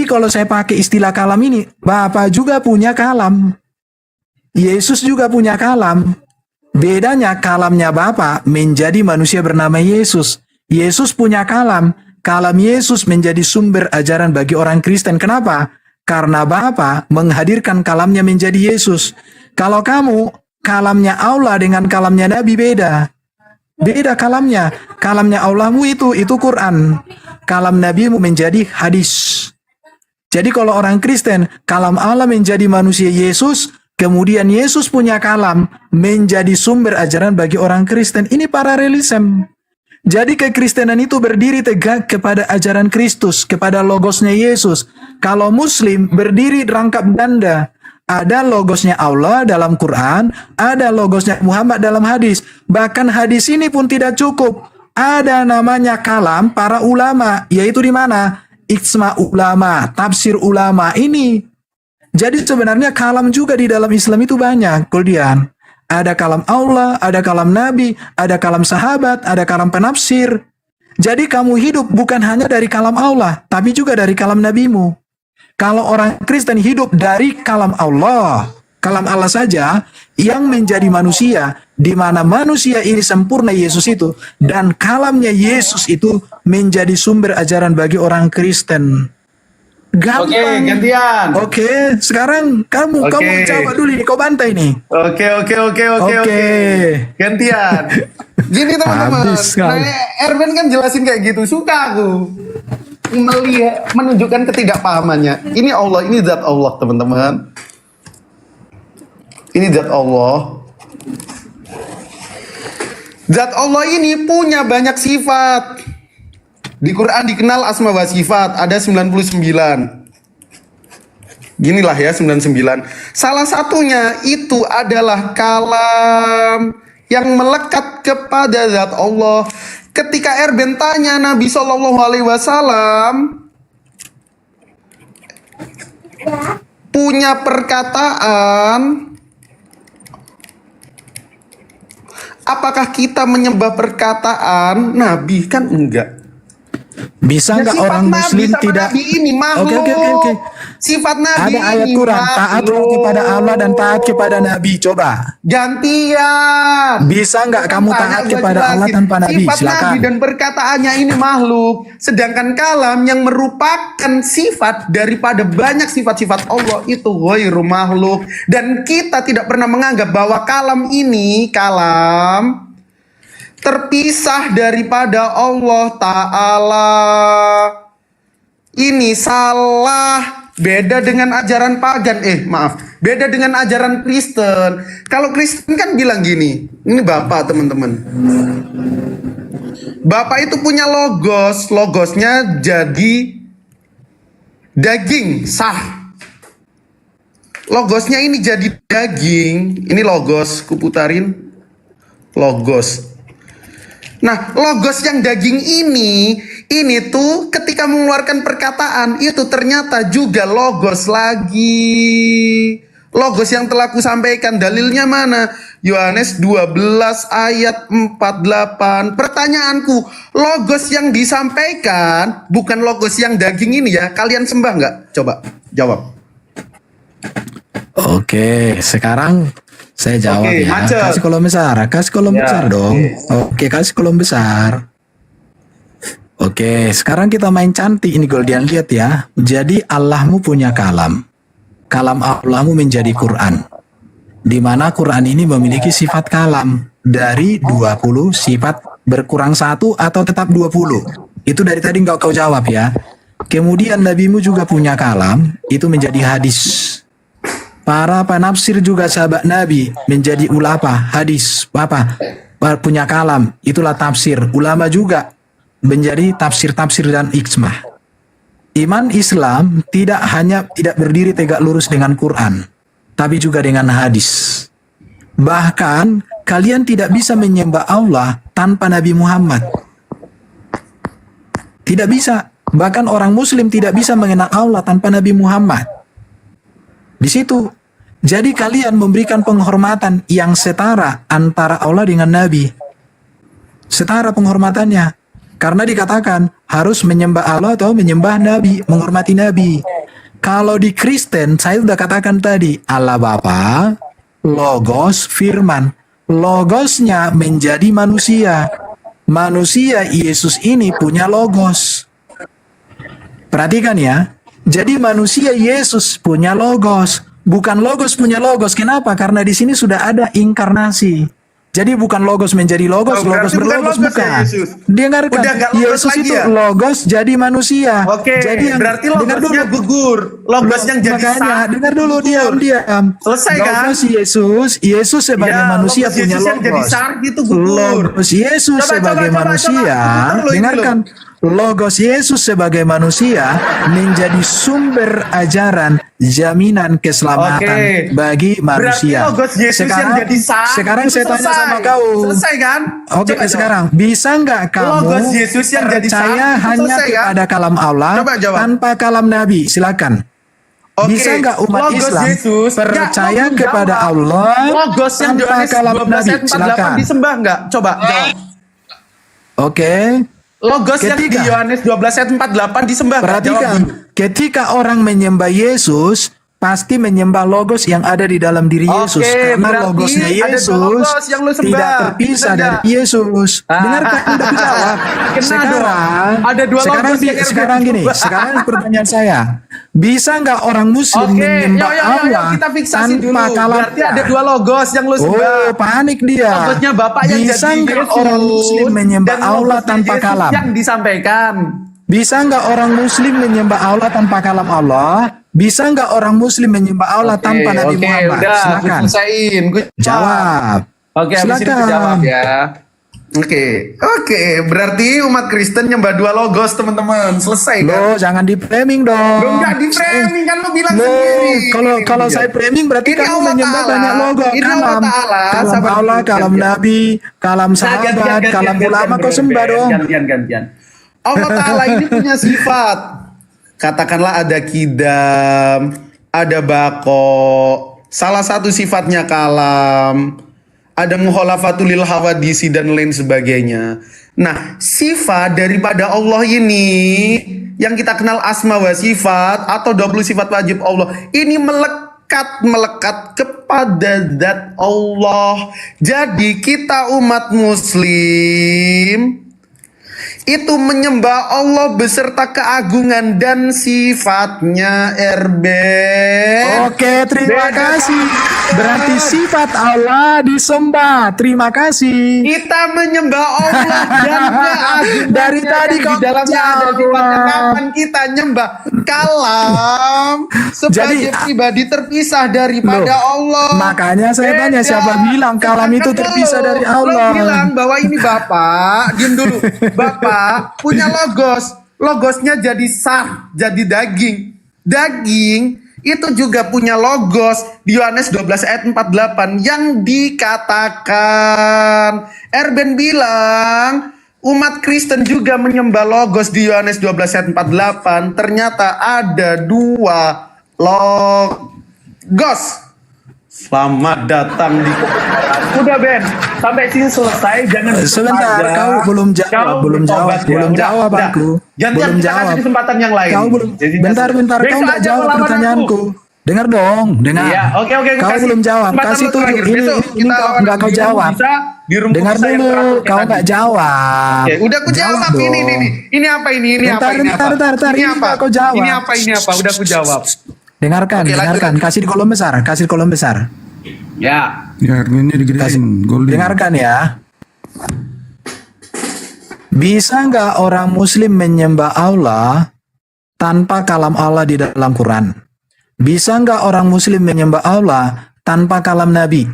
kalau saya pakai istilah kalam ini, Bapak juga punya kalam. Yesus juga punya kalam. Bedanya kalamnya Bapak menjadi manusia bernama Yesus. Yesus punya kalam. Kalam Yesus menjadi sumber ajaran bagi orang Kristen. Kenapa? Karena Bapa menghadirkan kalamnya menjadi Yesus. Kalau kamu, kalamnya Allah dengan kalamnya Nabi beda. Beda kalamnya. Kalamnya Allahmu itu Quran. Kalam Nabimu menjadi hadis. Jadi kalau orang Kristen, kalam Allah menjadi manusia Yesus, kemudian Yesus punya kalam menjadi sumber ajaran bagi orang Kristen. Ini paralelisme. Jadi kekristenan itu berdiri tegak kepada ajaran Kristus, kepada logosnya Yesus. Kalau Muslim berdiri rangkap ganda. Ada logosnya Allah dalam Quran, ada logosnya Muhammad dalam hadis. Bahkan hadis ini pun tidak cukup. Ada namanya kalam para ulama, yaitu di mana? Ijma ulama, tafsir ulama ini. Jadi sebenarnya kalam juga di dalam Islam itu banyak, Goldian. Ada kalam Allah, ada kalam Nabi, ada kalam sahabat, ada kalam penafsir. Jadi kamu hidup bukan hanya dari kalam Allah, tapi juga dari kalam Nabimu. Kalau orang Kristen hidup dari kalam Allah saja yang menjadi manusia, di mana manusia ini sempurna Yesus itu, dan kalamnya Yesus itu menjadi sumber ajaran bagi orang Kristen. Gampang. Oke, gantian. Oke, sekarang kamu jawab dulu nih, kau bantai nih. Oke. Gantian. Gini teman-teman. Habis kau. Nah, Erben kan jelasin kayak gitu. Suka aku. Melihat, menunjukkan ketidakpahamannya. Ini Allah, ini zat Allah, teman-teman. Ini zat Allah. Zat Allah ini punya banyak sifat. Di Quran dikenal asma wa sifat, ada 99. Ginilah ya 99. Salah satunya itu adalah kalam yang melekat kepada zat Allah. Ketika Erben tanya Nabi SAW punya perkataan, apakah kita menyembah perkataan Nabi? Kan enggak. Bisa Ya, nggak sifat orang Nabi Muslim sama tidak? Nabi ini makhluk. Oke. Sifat Nabi Ada ayat ini Quran, taat makhluk. kepada Allah dan taat kepada Nabi. Coba. Gantian. Bisa nggak kamu Tanya, taat gua kepada jelasin. Allah tanpa Nabi? Sifat Silakan. Nabi dan perkataannya ini makhluk. Sedangkan kalam yang merupakan sifat daripada banyak sifat-sifat Allah itu ghairu makhluk. Dan kita tidak pernah menganggap bahwa kalam ini, terpisah daripada Allah Ta'ala. Ini salah. Beda dengan ajaran pagan. Beda dengan ajaran Kristen. Kalau Kristen kan bilang gini. Ini Bapak teman-teman. Bapak itu punya logos. Logosnya jadi daging. Sah. Logosnya ini jadi daging. Ini logos. Kuputarin. Logos. Nah, logos yang daging ini tuh ketika mengeluarkan perkataan itu ternyata juga logos lagi. Logos yang telah kusampaikan, dalilnya mana? Yohanes 12 ayat 48. Pertanyaanku, logos yang disampaikan bukan logos yang daging ini ya. Kalian sembah nggak? Coba jawab. Oke, sekarang saya jawab Oke, ya. macet. Kasih kolom besar, kasih kolom Ya, besar dong. Oke, kasih kolom besar. Oke, sekarang kita main cantik ini Goldian, lihat ya. Jadi Allahmu punya kalam. Kalam Allahmu menjadi Quran. Di mana Quran ini memiliki sifat kalam. Dari 20 sifat berkurang 1 atau tetap 20. Itu dari tadi nggak kau jawab ya. Kemudian nabimu juga punya kalam, itu menjadi hadis. Para penafsir juga sahabat Nabi menjadi ulama hadis apa punya kalam, itulah tafsir. Ulama juga menjadi tafsir-tafsir dan ijmah. Iman Islam tidak hanya tidak berdiri tegak lurus dengan Quran, tapi juga dengan hadis. Bahkan kalian tidak bisa menyembah Allah tanpa Nabi Muhammad. Tidak bisa. Bahkan orang Muslim tidak bisa mengenal Allah tanpa Nabi Muhammad. Di situ. Jadi kalian memberikan penghormatan yang setara antara Allah dengan Nabi. Setara penghormatannya. Karena dikatakan harus menyembah Allah atau menyembah Nabi, menghormati Nabi. Kalau di Kristen, saya sudah katakan tadi, Allah Bapa, Logos, Firman. Logosnya menjadi manusia. Manusia Yesus ini punya Logos. Perhatikan ya. Jadi manusia Yesus punya Logos. Bukan Logos punya Logos. Kenapa? Karena di sini sudah ada inkarnasi. Jadi bukan Logos menjadi Logos, Oh, Logos berarti bukan berlogos, Logos ya, bukan. Yesus? Dengarkan, Udah nggak Logos Yesus lagi itu ya? Logos jadi manusia. Oke, Jadi yang, berarti dengar logosnya dulu. gugur. Logos yang jadi Makanya, sah. dengar dulu, diam. Selesai kan? Logos Yesus sebagai Ya, manusia logos punya Yesus yang jadi Logos. sah itu gugur. Logos Yesus Coba, sebagai coba, manusia, coba. Ini dengarkan. Logos Yesus sebagai manusia menjadi sumber ajaran jaminan keselamatan Oke. bagi manusia. Berarti logos Yesus yang jadi sah. Sekarang itu saya tanya selesai. sama kau. Selesai kan? Oke, Coba, sekarang bisa nggak kamu Logos Yesus yang jadi sah, percaya itu hanya selesai, kan? kepada kalam Allah Coba jawab. tanpa kalam Nabi? Silakan. Oke, Bisa nggak umat logos Islam Yesus, percaya nggak, kepada jawab. Allah Logos yang tanpa Yohanes kalam 12 Nabi? ayat 48 Silakan. disembah nggak? Coba jawab. Oke. Logos yang di Ketika- Yohanes 12 ayat 48 disembah nggak? Jawab Perhatikan, dulu. ketika orang menyembah Yesus, pasti menyembah logos yang ada di dalam diri Yesus. Oke, Karena berarti logosnya ada dua Yesus logos yang lu sembah. tidak terpisah Benar dari nggak? Yesus. Dengarkan, udah dijawab. Kena Sekarang, dong. Ada dua sekarang, logos yang ada sekarang gini, dua. sekarang pertanyaan saya. Bisa nggak orang Muslim Oke, menyembah yuk, Allah kita fiksasi dulu. tanpa kalam? Berarti ada dua logos yang lu sembah. Oh, panik dia. Logosnya Bapak yang Bisa jadi nggak Yesus orang Muslim menyembah dan Allah logosnya tanpa Yesus kalam? yang disampaikan. Bisa nggak orang Muslim menyembah Allah tanpa kalam Allah? Bisa nggak orang Muslim menyembah Allah tanpa Nabi Muhammad? Udah, gue Silakan. selesaiin. Gue Jawab. Oke, habis ini Silakan. gue jawab ya. Oke, berarti umat Kristen nyembah dua logos, teman-teman. Selesai kan? Lo jangan di framing dong. Lo nggak di framing kan lo bilang Lo sendiri. kalau Ini saya dia. framing berarti Ini kamu Allah menyembah Ta'ala. banyak logo. Ini Allah Ta'ala. Kalam Sabar Allah, dulu, kalam gantian. Nabi, kalam Nah, sahabat, kalam ulama kau sembah dong. Gantian. Allah Ta'ala ini punya sifat. Katakanlah ada kidam, ada bako. Salah satu sifatnya kalam. Ada mukhalafatul hawadisi dan lain sebagainya. Nah, sifat daripada Allah ini yang kita kenal asma wa sifat atau 20 sifat wajib Allah ini melekat kepada zat Allah. Jadi kita umat muslim itu menyembah Allah beserta keagungan dan sifatnya RB. Oke, terima Beda kasih. banget. Berarti sifat Allah disembah. Terima kasih. Kita menyembah Allah dan keagungannya Dari tadi yang kau di dalamnya ada jawab. sifatnya. Kapan kita nyembah kalam sebagai Jadi, pribadi terpisah daripada Loh, Allah. makanya saya tanya, siapa bilang kalam itu terpisah dari Allah? Lo bilang bahwa ini Bapak, diem dulu. Bapak punya logos. Logosnya jadi sah, jadi daging. Daging itu juga punya logos di Yohanes 12 ayat 48 yang dikatakan. Erben bilang umat Kristen juga menyembah logos di Yohanes 12 ayat 48. Ternyata ada dua logos. Selamat datang di Udah Ben, sampai sini selesai, jangan Sebentar, aja. kau belum jawab, Kau belum jawab, bertobat ya. belum Udah, jawab udah. aku. Gantian Belum kita jawab. kasih kesempatan yang lain. Kau belum. Jadinya Bentar, kau Besok nggak aja jawab kau lawan pertanyaanku. Dengar dong, dengar. Iya, oke, Kau kasih belum jawab. kesempatan Kasih lu tuh terakhir. ini Besok kita lawan nggak kau di rumah jawab. bisa, di rumah Dengar bisa yang dulu, terakhir kau tadi. nggak jawab. Oke, udah aku jawab dong. ini. Ini apa ini? Ini Bentar, apa ini? bentar, apa? bentar. Ini Ini apa? nggak kau jawab. Ini apa? Ini apa? Udah aku jawab. Dengarkan, Oke, lanjut. dengarkan. Kasih di kolom besar, kasih di kolom besar. Ya. Ya, harganya digedein, Goldie. Dengarkan ya. Bisa nggak orang Muslim menyembah Allah tanpa kalam Allah di dalam Quran? Bisa nggak orang Muslim menyembah Allah tanpa kalam Nabi?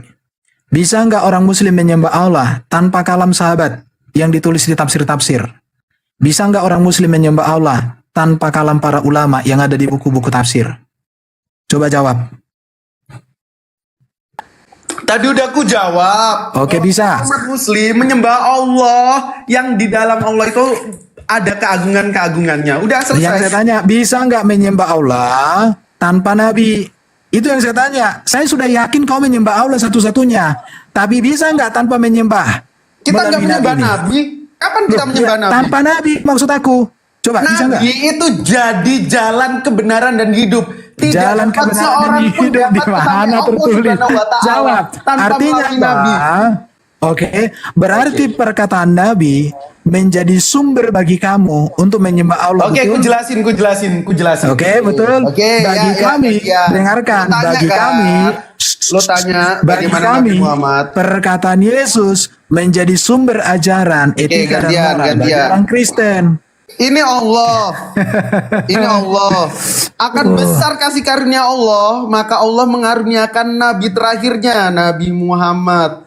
Bisa nggak orang Muslim menyembah Allah tanpa kalam sahabat yang ditulis di tafsir-tafsir? Bisa nggak orang Muslim menyembah Allah tanpa kalam para ulama yang ada di buku-buku tafsir? Coba jawab. Tadi udah aku jawab. Oke, bisa. Umat Muslim menyembah Allah yang di dalam Allah itu ada keagungan-keagungannya. Udah Yang saya selesai. tanya, bisa nggak menyembah Allah tanpa Nabi? Itu yang saya tanya. Saya sudah yakin kau menyembah Allah satu-satunya. Tapi bisa nggak tanpa menyembah? Kita nggak melalui menyembah ini? Nabi. Kapan kita Loh, menyembah ya, Nabi? tanpa Nabi maksud aku. Coba, bisa nggak? Nabi itu jadi jalan kebenaran dan hidup. Tidak Jalan dapat kebenaran seorang dan pun hidup di dapat mana kepada Allah tertulis? Subhanahu wa Ta'ala Jawab. tanpa Artinya melalui Nabi. apa? Oke, berarti perkataan Nabi menjadi sumber bagi kamu untuk menyembah Allah. Oke, ku betul? jelasin. Oke, betul. Oke, Bagi ya, kami, ya. dengarkan. Lu tanya Bagi kan? kami, Lo tanya bagi bagaimana kami, Nabi Muhammad. perkataan Yesus menjadi sumber ajaran etika dan gantian, moral bagi gantian. orang Kristen. Ini Allah. Ini Allah. Akan besar kasih karunia Allah, maka Allah mengaruniakan nabi terakhirnya, Nabi Muhammad.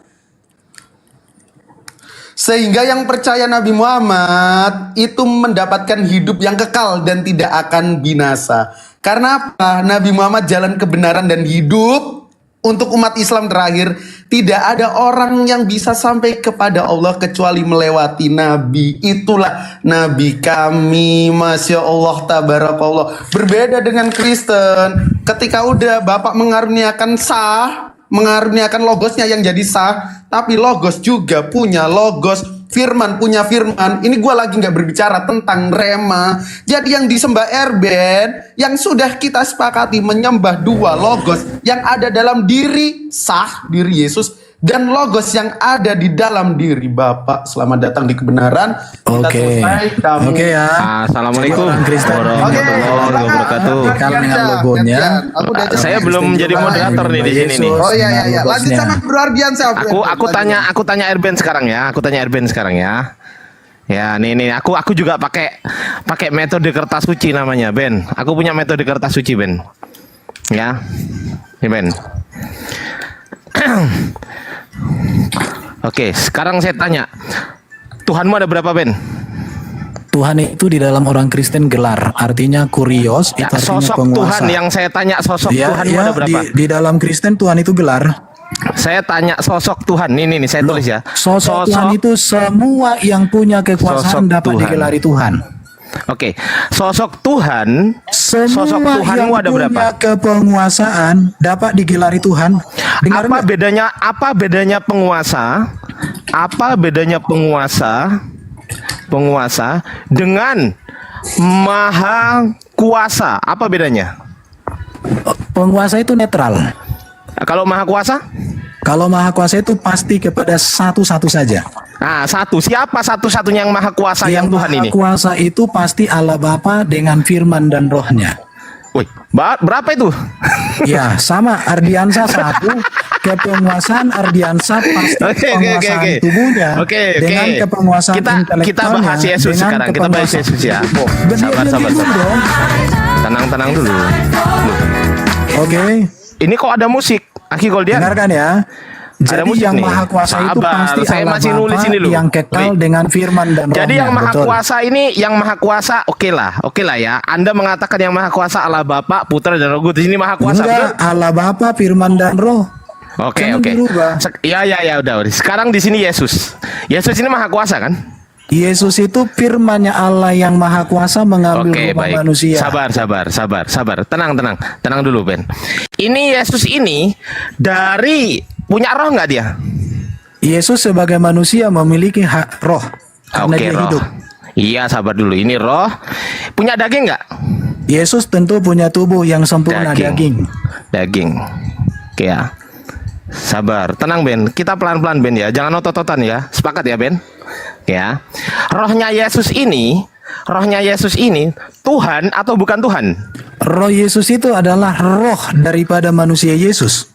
Sehingga yang percaya Nabi Muhammad itu mendapatkan hidup yang kekal dan tidak akan binasa. Karena apa? Nabi Muhammad jalan kebenaran dan hidup. Untuk umat Islam terakhir, tidak ada orang yang bisa sampai kepada Allah kecuali melewati Nabi. Itulah Nabi kami, Masya Allah, Tabarakallah. Berbeda dengan Kristen, ketika udah Bapak mengaruniakan sah, mengaruniakan logosnya yang jadi sah, tapi logos juga punya logos, firman punya firman. Ini gue lagi nggak berbicara tentang rema. Jadi yang disembah Erben, yang sudah kita sepakati menyembah dua logos yang ada dalam diri sah, diri Yesus, dan logos yang ada di dalam diri Bapak. Selamat datang di kebenaran. Kita Oke. selesai, kamu. Oke ya. Assalamualaikum Orang Kristen. warahmatullahi wabarakatuh. Kalau dengan logonya, Aku udah Saya jawab. belum jadi moderator nih di sini nih. Oh iya. Lanjut sama Bro Ardiansyah. Aku tanya Erben sekarang ya. Aku tanya Erben sekarang ya. Ya, nih aku juga pakai metode kertas suci namanya, Ben. Aku punya metode kertas suci, Ben. Ya. Nih, Ben. Oke, sekarang saya tanya. Tuhanmu ada berapa, Ben? Tuhan itu di dalam orang Kristen gelar, artinya kurios, itu Ya, artinya sosok penguasa. Tuhan yang saya tanya, sosok Ya, Tuhanmu ya, ada berapa? di dalam Kristen Tuhan itu gelar. Saya tanya sosok Tuhan. Nih saya tulis ya. Sosok Tuhan itu semua yang punya kekuasaan Sosok dapat Tuhan. digelari Tuhan. Oke, sosok Tuhan, Semua sosok Tuhanmu yang ada punya berapa? kepenguasaan dapat digelari Tuhan. Dengar Apa nggak? bedanya? Apa bedanya penguasa? Apa bedanya penguasa dengan maha kuasa? Apa bedanya? Penguasa itu netral. Kalau maha kuasa? Kalau maha kuasa itu pasti kepada satu-satu saja. Nah, satu. Siapa satu-satunya yang maha kuasa yang Tuhan maha ini? kuasa itu pasti Allah Bapa dengan firman dan rohnya. Wih, berapa itu? Ya, sama Ardiansa satu, kepenguasaan Ardiansa pasti penguasaan tubuhnya dengan kepenguasaan Kita intelektualnya. bahas Yesus dengan sekarang. Kita bahas kepenguasaan- Yesus ya. Benar Sabar. dong. Tenang dulu. Oke, Ini kok ada musik? Aki Goldian. dengarkan ya. Ada Jadi musik yang nih. maha kuasa itu Sabar, pasti saya Allah masih Bapa nulis ini dulu. yang kekal Oke. dengan firman dan rohnya. Jadi yang maha betul. kuasa ini, yang maha kuasa, oke lah ya. Anda mengatakan yang maha kuasa Allah Bapa, Putra dan Roh Kudus ini maha kuasa, Enggak, betul? Allah Bapa, firman dan roh. Oke. Jangan dirubah. Ya, udah. Sekarang di sini Yesus. Yesus ini maha kuasa kan? Yesus itu firman-Nya Allah yang Maha Kuasa mengambil Oke, rupa baik. manusia. Sabar. Tenang dulu, Ben. Ini Yesus ini dari punya roh nggak dia? Yesus sebagai manusia memiliki hak roh karena Oke, dia roh. hidup. Iya, sabar dulu. Ini roh. Punya daging nggak? Yesus tentu punya tubuh yang sempurna, daging. Daging. Oke ya. Sabar, tenang Ben. Kita pelan-pelan Ben ya. Jangan otot-ototan ya. Sepakat ya Ben? Ya. Rohnya Yesus ini Tuhan atau bukan Tuhan? Roh Yesus itu adalah roh daripada manusia Yesus.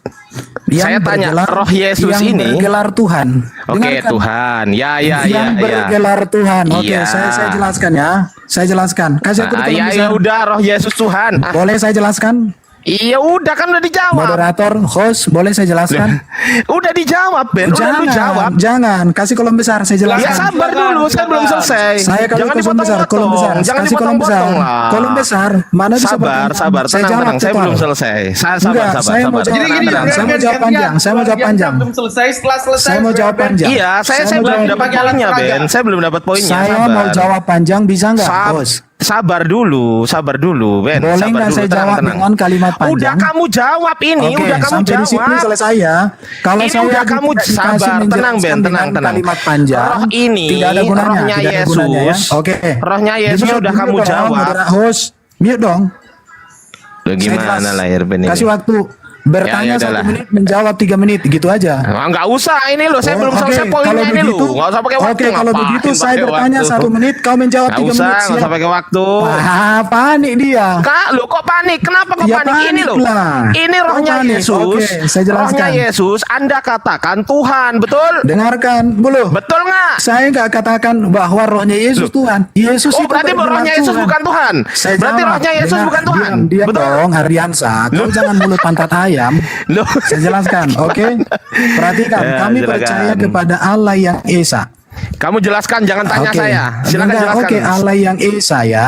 Saya tanya, roh Yesus yang ini bergelar Tuhan. Oke, Dengarkan. Tuhan. Yang bergelar Tuhan. Oke, Iya. saya jelaskan ya. Saya jelaskan. Kasih aku Ya bisa. udah, roh Yesus Tuhan. Boleh saya jelaskan? Iya udah kan udah dijawab. Moderator, host, boleh saya jelaskan? Udah dijawab Ben. Udah lu jawab. Jangan. Kasih kolom besar, saya jelaskan. Ya sabar dulu, saya belum selesai. Saya kalau Jangan kolom besar, kolom besar. Jangan Kasih kolom besar. dipotong-potong lah. Kolom besar. Mana bisa Sabar, potong? tenang. Saya cepat. belum selesai. Sabar. Enggak, saya mau jawab panjang. Saya mau jawab panjang. Saya mau jawab panjang. Belum selesai, setelah selesai. Saya mau jawab panjang. Iya, saya mau belum jawab- dapat poinnya, Ben. Saya belum dapat poinnya. Saya Sabar. mau jawab panjang, bisa nggak, bos? Sabar dulu, Ben. Boleh Sabar nggak dulu, saya jawab dengan kalimat panjang? Udah kamu jawab ini, Oke, udah kamu sampai di sini jawab. selesai ya. Kalau Ini saya udah kamu dikasih sabar, tenang menjelaskan Ben, dengan tenang. Kalimat panjang. Roh ini, tidak ada gunanya, rohnya tidak ada gunanya ya. Yesus. Oke. Rohnya Yesus Di-mute udah dulu kamu dong, jawab. moderator, host, mute dong. Loh, gimana Saya lahir Ben ini? kasih waktu bertanya Ya, 1 udahlah. menit, menjawab 3 menit, gitu aja. Nggak usah ini loh, saya Oh, belum oke. selesai poinnya Kalau ini begitu- loh. Nggak usah pakai waktu. Oke, kalau ngapain begitu saya pakai bertanya waktu? 1 menit, kau menjawab 3 Nggak menit. usah, nggak usah pakai waktu. Panik dia. Kak, lo kok panik? Kenapa kok Ya, panik? Ini panik loh. lah. Ini Kok rohnya panik? Yesus. Oke, saya jelaskan. Rohnya Yesus, Anda katakan Tuhan, betul? Dengarkan, belum? Betul nggak? Saya nggak katakan bahwa rohnya Yesus Tuhan. Yesus Oh, itu berarti bergelar rohnya Yesus Tuhan. bukan Tuhan. Saya Berarti jawab. rohnya Yesus bukan Tuhan. Diam Betul? dong, Ardiansa. Kau jangan mulut pantat ayam. Loh. Saya jelaskan, oke? Perhatikan, Ya, kami silakan. percaya kepada Allah yang Esa. Kamu jelaskan, jangan tanya Oke. saya. Silakan Enggak, jelaskan. Oke, Allah yang Esa ya.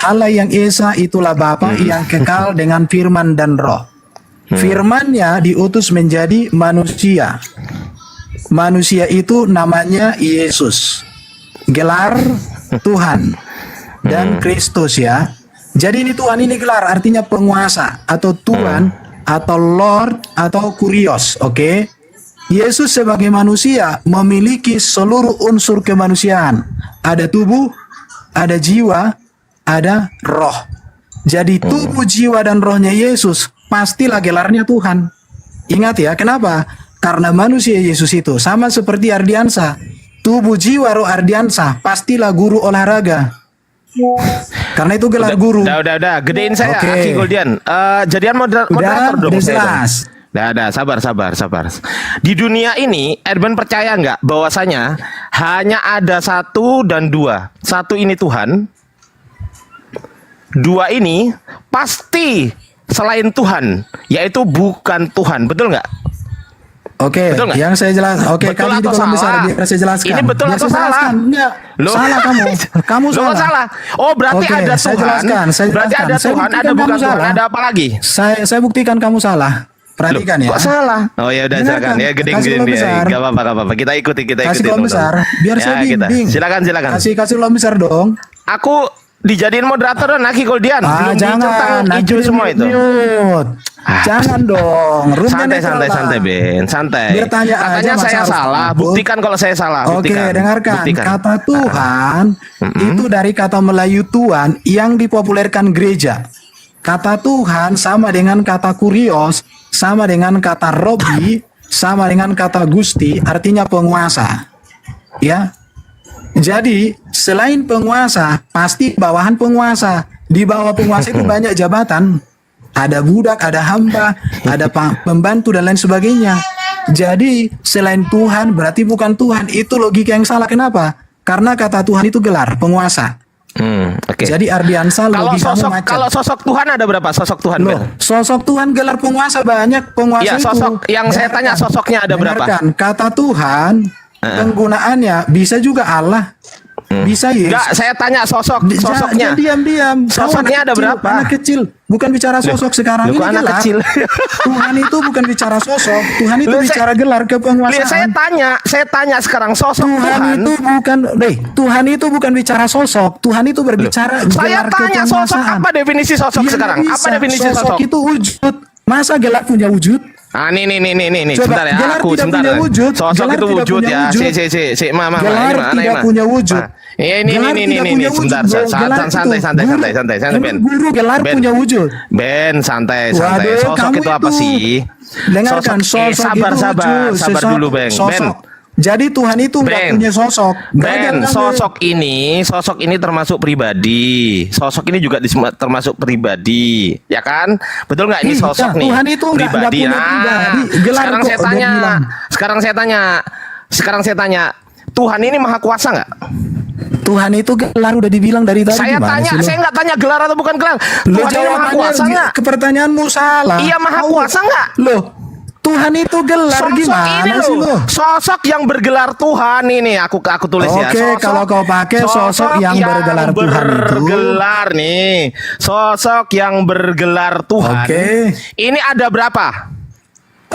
Allah yang Esa itulah Bapa yang kekal dengan firman dan roh. Firman-Nya diutus menjadi manusia. Manusia itu namanya Yesus. Gelar Tuhan dan Kristus ya. Jadi ini Tuhan ini gelar artinya penguasa atau Tuhan atau Lord atau Kurios, oke? Yesus sebagai manusia memiliki seluruh unsur kemanusiaan. Ada tubuh, ada jiwa, ada roh. Jadi tubuh, jiwa, dan rohnya Yesus pastilah gelarnya Tuhan. Ingat ya, kenapa? Karena manusia Yesus itu sama seperti Ardiansa. Tubuh, jiwa, roh Ardiansa pastilah guru olahraga. Karena itu gelar guru. Udah. Gedein saya, Oke. Aki Goldian. Jadian moderator dong. udah saya dong. jelas. Udah, sabar. Di dunia ini, Erben percaya nggak bahwasanya hanya ada satu dan dua. Satu ini Tuhan, dua ini pasti selain Tuhan, yaitu bukan Tuhan. Betul nggak? Oke, Betul nggak? yang saya jelas. Oke, Betul kali di atau kolom besar salah? biar saya jelaskan. Ini betul Biar atau saya salah? jelaskan. Enggak, Loh. salah kamu. Kamu Loh, salah. kok salah. Oh, berarti Oke, ada saya Tuhan. jelaskan, saya Berarti jelaskan. ada Saya Tuhan, buktikan ada kamu bukan Tuhan. salah. Ada apa lagi? Saya buktikan kamu salah. Perhatikan Loh, ya. kok salah? Oh ya udah, Dengarkan. silakan ya, geding Kasih kolom ya. besar. Gak apa-apa. Kita ikuti. Kasih kolom dong. besar. Biar Ya, saya kita. bimbing. Silakan. Kasih kolom besar dong. Aku dijadiin moderator dan Aki Goldian. Belum dicentang nanti hijau semua itu. di-mute. Jangan dong. Roomnya netral lah. Santai, Ben. Santai. Biar tanya aja, Katanya masa saya harus salah. takut? Buktikan kalau saya salah. Oke, Buktikan. dengarkan. Buktikan. Kata Tuhan itu dari kata Melayu Tuhan yang dipopulerkan gereja. Kata Tuhan sama dengan kata kurios, sama dengan kata Robi, sama dengan kata Gusti, artinya penguasa. Ya. Jadi, selain penguasa, pasti bawahan penguasa. Di bawah penguasa itu banyak jabatan. Ada budak, ada hamba, ada pembantu dan lain sebagainya. Jadi, selain Tuhan berarti bukan Tuhan. Itu logika yang salah. Kenapa? Karena kata Tuhan itu gelar penguasa. Oke. Jadi Ardiansa Kalau logikamu macam. kalau sosok Tuhan ada berapa sosok Tuhan, Loh, Ben? sosok Tuhan gelar penguasa banyak penguasa Iya, itu. sosok yang saya tanya sosoknya ada berapa? Dengarkan, kata Tuhan penggunaannya bisa juga Allah. Bisa Yesus. Enggak, saya tanya sosoknya. Diam-diam. Sosoknya ada berapa? Anak kecil. Bukan bicara sosok sekarang Loh, ini kok anak gelar. kecil? Tuhan itu bukan bicara sosok. Tuhan itu Loh, bicara gelar Lihat, kepenguasaan. saya tanya sekarang sosok Tuhan. Tuhan itu bukan bicara sosok. Tuhan itu berbicara Saya gelar tanya sosok, kepenguasaan. apa definisi sosok Ya, sekarang? nggak Apa bisa. definisi Sosok sosok? itu wujud. Masa gelar punya wujud? Ah, nih, Coba, sebentar ya, gelar aku tidak sebentar. punya wujud. Sosok Gelar itu tidak wujud punya ya. wujud. Mama, Gelar tidak punya wujud. Ini, Gelar tidak punya sebentar, wujud, bro. Gelar santai, itu santai, guru. Ben. Guru gelar Ben. punya wujud. Ben, santai. Waduh, Sosok kamu itu apa itu. sih? Dengarkan, sosok sabar, itu wujud. sabar dulu, Ben. Sosok. Jadi Tuhan itu nggak Ben. punya sosok. Ben, Belajar kamu. sosok ini termasuk pribadi. Sosok ini juga termasuk pribadi, ya kan? Betul nggak ini Iya, sosok nih? Tuhan itu nggak pribadi. punya pribadi. Gelar Sekarang kok saya dia tanya, bilang. sekarang saya tanya, Tuhan ini maha kuasa nggak? Tuhan itu gelar udah dibilang dari tadi. Saya gimana tanya, sih lo? saya nggak tanya gelar atau bukan gelar. Lo Tuhan ini maha kuasa nggak? ke pertanyaanmu salah. Iya, maha Tahu. kuasa nggak? Loh, Tuhan itu gelar Sosok gimana ini sih loh, lo? sosok yang bergelar Tuhan ini aku tulis ya. Oke, kalau kau pakai sosok yang bergelar Tuhan itu. Bergelar nih, sosok yang bergelar Tuhan. Oke. Ini ada berapa?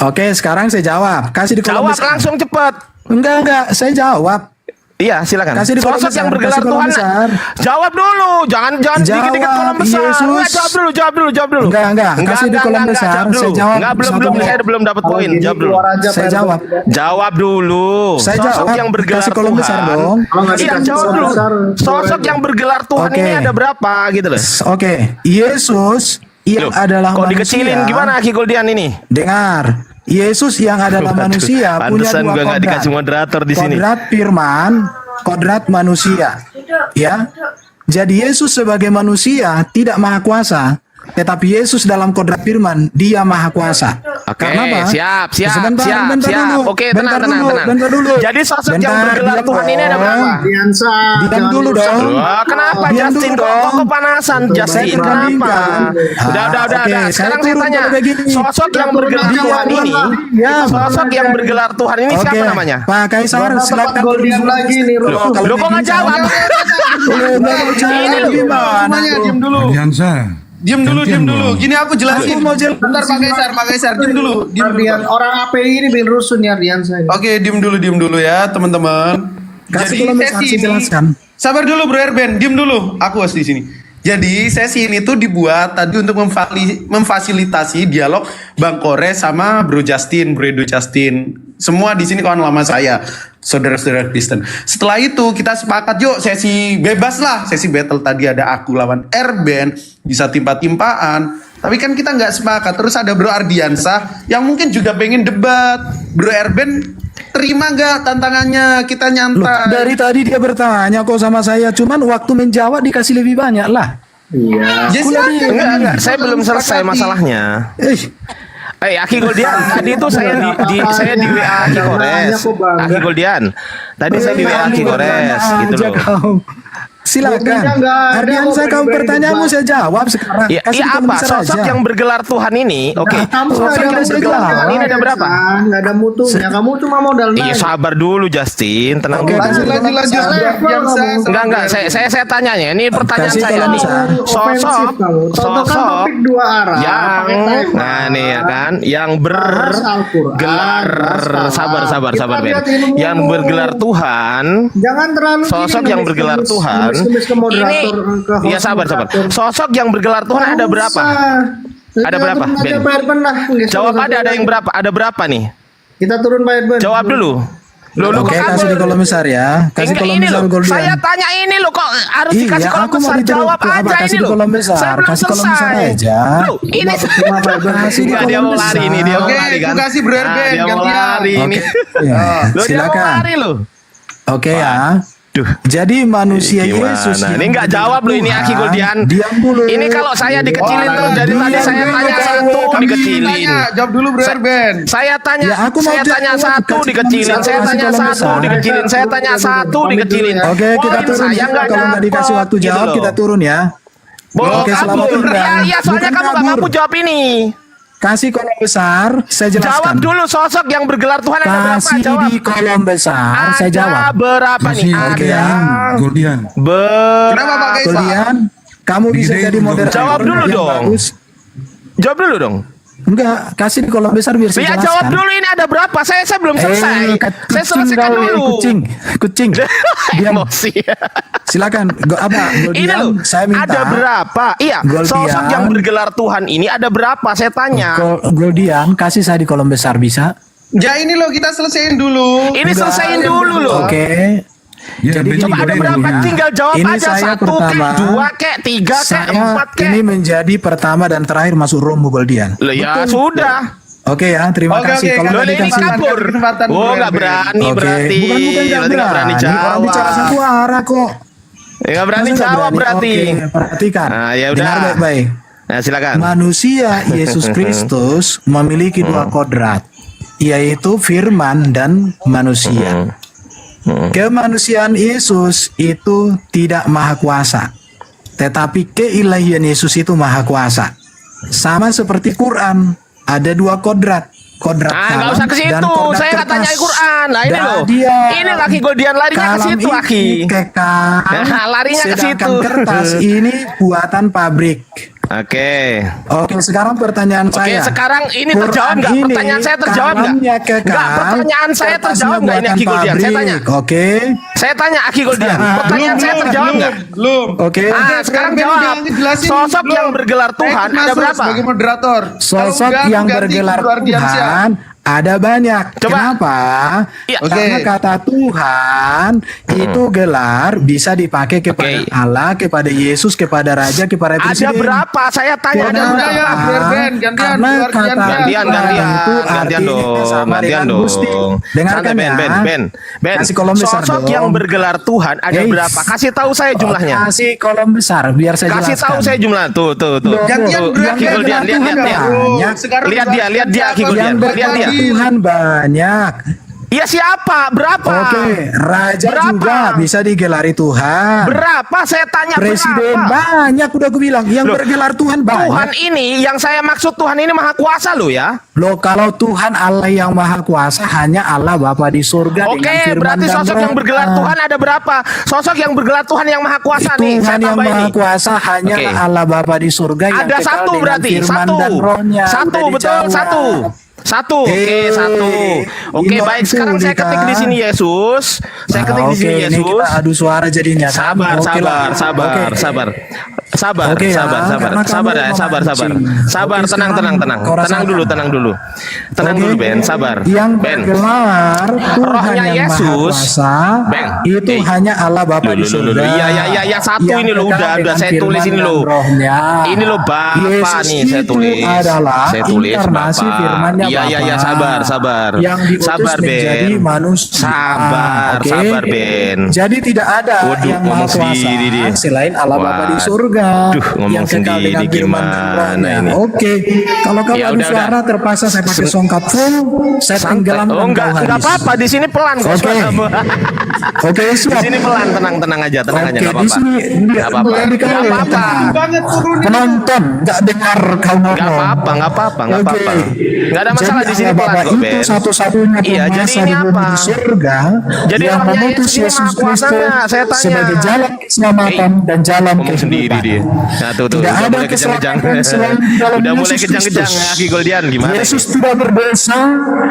Oke, sekarang saya jawab. Kasih di kolom Jawab besar. langsung cepet. Enggak, saya jawab. Iya, silakan. Kasih di kolom Sosok besar, yang bergelar kasih kolom Tuhan. besar. Jawab dulu, jangan Jawab, dikit-dikit kolom besar. Yesus. Enggak, jawab dulu. Enggak. Kasih di kolom besar, jawab dulu. saya jawab. Enggak, Satu belum, menit. saya belum dapat poin. Jawab dulu. Saya jawab. Jawab dulu. Saya Sosok jawab. yang bergelar Kasih kolom Tuhan. besar dong. Iya, jawab dulu. Sosok yang bergelar Tuhan Oke. ini ada berapa gitu loh. Oke, Yesus yang Loh, adalah kok manusia. dikecilin gimana Aki Goldian ini? Dengar, Yesus yang adalah manusia punya Pantesan dua gua nggak kodrat. dikasih moderator di sini. Kodrat firman, kodrat manusia. Ya. Jadi Yesus sebagai manusia tidak maha kuasa, tetapi Yesus dalam kodrat firman dia maha kuasa. Oke, Karena apa? siap. Bentar dulu. Oke, Bentar tenang. dulu. Jadi sosok yang Bentar, bergelar diam Tuhan ini ada dong. berapa? Diam dulu dong. Wah, kenapa Diam Justin dulu kok dong. kepanasan Saya Justin? Kenapa? perbandingkan. Udah. Oke, Sekarang saya saya turun tanya, kalau kayak gini. sosok yang bergelar Tuhan ini, Ya, sosok yang bergelar Tuhan ini siapa namanya? Pak Kaisar, silakan Goldian lagi nih, Ro. Lo kok nggak jawab? Ini loh. gimana? Diam dulu. Aliansa. Diam dulu. Gini aku jelasin. Aku mau jelasin. Bentar Pak Kaisar, diam dulu. Ardian, orang API ini bikin rusuh nih Ardiansa ini. Oke, diam dulu ya, teman-teman. Kasih kolom besar, sesi saya ini- jelaskan. Sabar dulu Bro Erben, diam dulu. Aku host di sini. Jadi sesi ini tuh dibuat tadi untuk memfasilitasi dialog Bang Kores sama Bro Justin, Bro Edo Justin. Semua di sini kawan lama saya, saudara-saudara Kristen. Setelah itu kita sepakat yuk sesi bebas lah, sesi battle tadi ada aku lawan Erben, bisa timpa-timpaan. Tapi kan kita nggak sepakat. Terus ada Bro Ardiansa yang mungkin juga pengen debat. Bro Erben terima nggak tantangannya? Kita Loh, nyantai. dari tadi dia bertanya kok sama saya, cuman waktu menjawab dikasih lebih banyak lah. Iya. Ya, silakan. Enggak, saya belum selesai masalahnya. Aki Goldian, tadi itu saya di WA Aki Kores. Aki Goldian. Tadi saya di WA Aki Kores gitu loh. Silakan. Buktinya nggak ada Ardiansa, kok kamu pribadi pertanyaanmu banget. saya jawab sekarang. Iya, Kasih di kolom apa? besar Sosok aja. yang bergelar Tuhan ini, oke. Kamu Sosok nggak yang ada bergelar mutunya, Tuhan ini ada berapa? Nggak ada mutunya. Kamu cuma modal Iya, naik. sabar dulu Justin, tenang Oke, dulu. kasih Lanjut. Enggak, saya tanyanya. Ini pertanyaan Kasih saya kolom nih. besar. Ofensif kamu. Tontonkan topik dua arah. yang pakai timer. nah nih ya kan, yang Bahas Al-Quran, bergelar bahas sabar Kita Ben. lihat ilmu. Yang bergelar Tuhan, Jangan terlalu sosok gini, yang ngemis- bergelar ngemis- Tuhan. ngemis-ngemis ke moderator, ke host Iya sabar. moderator. Sosok yang bergelar Tuhan ada Nggak berapa? usah. Ada Kita berapa, turun aja, Ben? Pak Erben lah. Nggak Jawab usah ada yang berapa? Ada berapa nih? Kita turun Pak Erben. Jawab dulu. Lo Oke, kok kasih di kolom besar ya. Kasih Enggak, kolom ini besar loh. Goldian. Saya tanya ini loh kok harus Iya, dikasih kolom aku mau besar. dijawab. Jawab Apa, aja kasih ini di loh. kolom besar. Saya belum Kasih kolom besar selesai. aja. Loh, ini Cuma Pak Erben. Kasih di Enggak, dia kolom mau lari besar. ini, dia mau Oke, lari kan. aku kasih Bro Erben, Dia mau gantian. lari ini. Ya, Loh, dia mau silakan. lari loh. Oke ya. Duh. Jadi manusia Gimana? Yesus yang Ini nggak jawab loh ini Aki Goldian. Diam dulu. Ini kalau saya dikecilin tuh dari tadi saya tanya satu dikecilin. Jawab dulu Bro Erben. Saya tanya, Ya, aku mau saya tanya jawab. satu Kasih dikecilin, kolom saya besar, tanya kasih kolom satu besar. dikecilin, saya tanya satu dikecilin. Oke, kita Poin turun. saya nggak Kalau nggak dikasih dapet, waktu gitu jawab, loh. kita turun ya. Bohong Oke, selamat kabur. tinggal. Iya, soalnya Bukan kamu nggak kabur. mampu jawab ini. kasih kolom besar, saya Jawab jelaskan. dulu, sosok yang bergelar Tuhan ada berapa? Kasih Jawab. di kolom besar, saya Ada jawab. berapa nih? Masih Goldian, Goldian. Kenapa Pak Kaisar? Kemudian kamu bisa Gede, jadi moderator. Jawab dulu yang dong. bagus. Jawab dulu dong. Enggak, kasih di kolom besar biar saya Ya jelaskan. jawab dulu, ini ada berapa? Saya belum selesai. Saya selesaikan dulu. Kucing. Diam. Emosi. Silakan. Ini Goldian, loh, saya minta. ada berapa? Iya, Goldian. sosok yang bergelar Tuhan ini ada berapa? Saya tanya. Goldian, kasih saya di kolom besar bisa? Ya ini loh kita selesaiin dulu. Ini selesaiin dulu loh. Oke. Ya, Jadi Ben Coba ada Goldian, berapa? Goldian. Tinggal jawab Ini aja. saya 1 pertama. kek, 2 kek, 3 kek, Saya 4 kek. ini menjadi pertama dan terakhir masuk room Goldian. Loh ya sudah. Oke ya, terima Oke, kasih. oke, Kalau Loh nggak ini dikasih- kabur. kesempatan Oh dulu, nggak Ben. berani Oke, berarti. bukan Berarti nggak nggak berani berani. Orang bicara jawab. satu arah kok. Nggak berani Masa nggak jawab berani? berarti. Oke, perhatikan. Nah, ya udah. Dengar baik-baik. Nah silakan. Manusia Yesus Kristus memiliki dua kodrat, yaitu firman dan manusia. Kemanusiaan Yesus itu tidak maha kuasa, tetapi keilahian Yesus itu maha kuasa. Sama seperti Quran, ada dua kodrat. Kodrat Nggak usah ke dan situ. kodrat Saya nggak tanya kertas. Quran. Nah ini loh. Dia, Ini laki Goldian larinya ke kalam situ ini laki. kekal, Larinya ke sedangkan situ. kertas ini buatan pabrik. Oke. Oke, sekarang pertanyaan Oke, saya. sekarang ini Quran terjawab nggak? ini Pertanyaan saya terjawab nggak? kalamnya kekal, Nggak, pertanyaan saya kertasnya terjawab nggak ini Aki buatan Goldian? Saya tanya. pabrik. Oke. Saya tanya Aki Goldian. Pertanyaan saya terjawab nggak? Belum. Oke. Sekarang Ben jawab. udah ngejelasin, Sosok belum. yang bergelar Tuhan Saya ada masuk berapa? sebagai moderator. Sosok Kalau enggak, yang ganti bergelar Guru Ardiansyah. Tuhan ada banyak. Coba. Kenapa? Iya. Karena Oke. kata Tuhan itu gelar bisa dipakai kepada Oke. Allah, kepada Yesus, kepada Raja, kepada Ada Presiden. berapa? Saya tanya ada Udah, berapa? ya, biar Ben, gantian, Karena Guru kata Ardiansyah. Gantian, gantian, itu gantian artinya dong, sama gantian dengan dong. Gusti. Dengarkan Santai, Ben, ya. Ben. Kasih kolom besar Sosok dong. yang bergelar Tuhan ada Hey. berapa? Kasih tahu saya jumlahnya. Kasih kolom besar biar saya Kasih jelaskan. tahu saya jumlah. Tuh. Gantian Loh, Guru yang Aki Goldian, Ardiansyah. lihat dia. banyak. Sekarang Lihat Guru dia, lihat dia, Aki Ardiansyah Goldian. Yang Lihat dia. bergelar Tuhan banyak. Iya siapa? Berapa? Oke, raja Berapa? juga bisa digelari Tuhan. Berapa? Saya tanya Presiden berapa? banyak udah gue bilang. Yang Loh, bergelar Tuhan Tuhan banyak. ini yang saya maksud Tuhan ini maha kuasa loh ya. Loh, kalau Tuhan Allah yang maha kuasa hanya Allah Bapa di surga dengan Oke, firman berarti dan sosok yang rohnya. bergelar Tuhan ada berapa? Sosok yang bergelar Tuhan yang maha kuasa nih. Saya Tuhan yang tambah maha ini. kuasa hanya Oke. Allah Bapa di surga yang Ada kekal satu dengan berarti. firman Satu. dan rohnya. Satu Udah betul, dijawab. satu. Oke, satu. Oke, Ini baik. Sekarang saya ketik di sini Yesus. Saya ketik di sini Oke, ini Yesus. kita adu suara jadinya. Sabar, Oke lah. sabar. Oke ya, Sabar karena ya, kamu sabar. memancing. Sabar, Oke, tenang. sekarang kau rasakan. Tenang dulu. Tenang Oke. dulu, Ben, sabar. Yang Ben. bergelar Tuhan Rohnya yang Yesus. maha kuasa Ben. itu hanya Allah Bapa di surga. Iya, satu Yang ini loh, kekal udah dengan saya tulis firman ini dan loh. rohnya. Ini loh Bapak Yesus nih saya itu tulis. adalah Saya tulis inkarnasi Bapak. firman-Nya Iya, Bapa. sabar. Yang diutus Sabar, menjadi Ben. manusia. Oke? Sabar, Ben. Jadi tidak ada Waduh, yang maha ngomong kuasa sendiri dia. selain Allah Bapa di Wah. surga. Duh, ngomong yang kekal sendiri dengan firman dan gimana rohnya. ini? Oke, kalau kamu Ya, adu udah. suara terpaksa saya pakai songkat full, saya Santai. tenggelamkan Oh, enggak kau habis. apa-apa. Di sini pelan kok Oke. suaramu. Oke, Di siap. sini pelan, tenang aja, Oke, enggak di apa-apa. sini Enggak apa-apa. dikali Enggak apa-apa. Banget turunin. penonton nggak dengar kau ngomong. Enggak apa-apa. Oke. Enggak ada masalah Jadi di sini Allah pelan Bapa kok, itu Ben. satu-satunya Iya, jadi penguasa ini di bumi apa? di surga Jadi yang rohnya mengutus Yesus ini Yesus maha kuasa Kristus nggak? Saya tanya. sebagai jalan keselamatan dan jalan Ngomong sendiri kehidupan. dia. Nah, tuh, Tidak udah ada mulai kejang-kejang. keselamatan selain di dalam Udah mulai Yesus kejang-kejang Kristus. ya, Aki Goldian gimana? Yesus ini? tidak berdosa.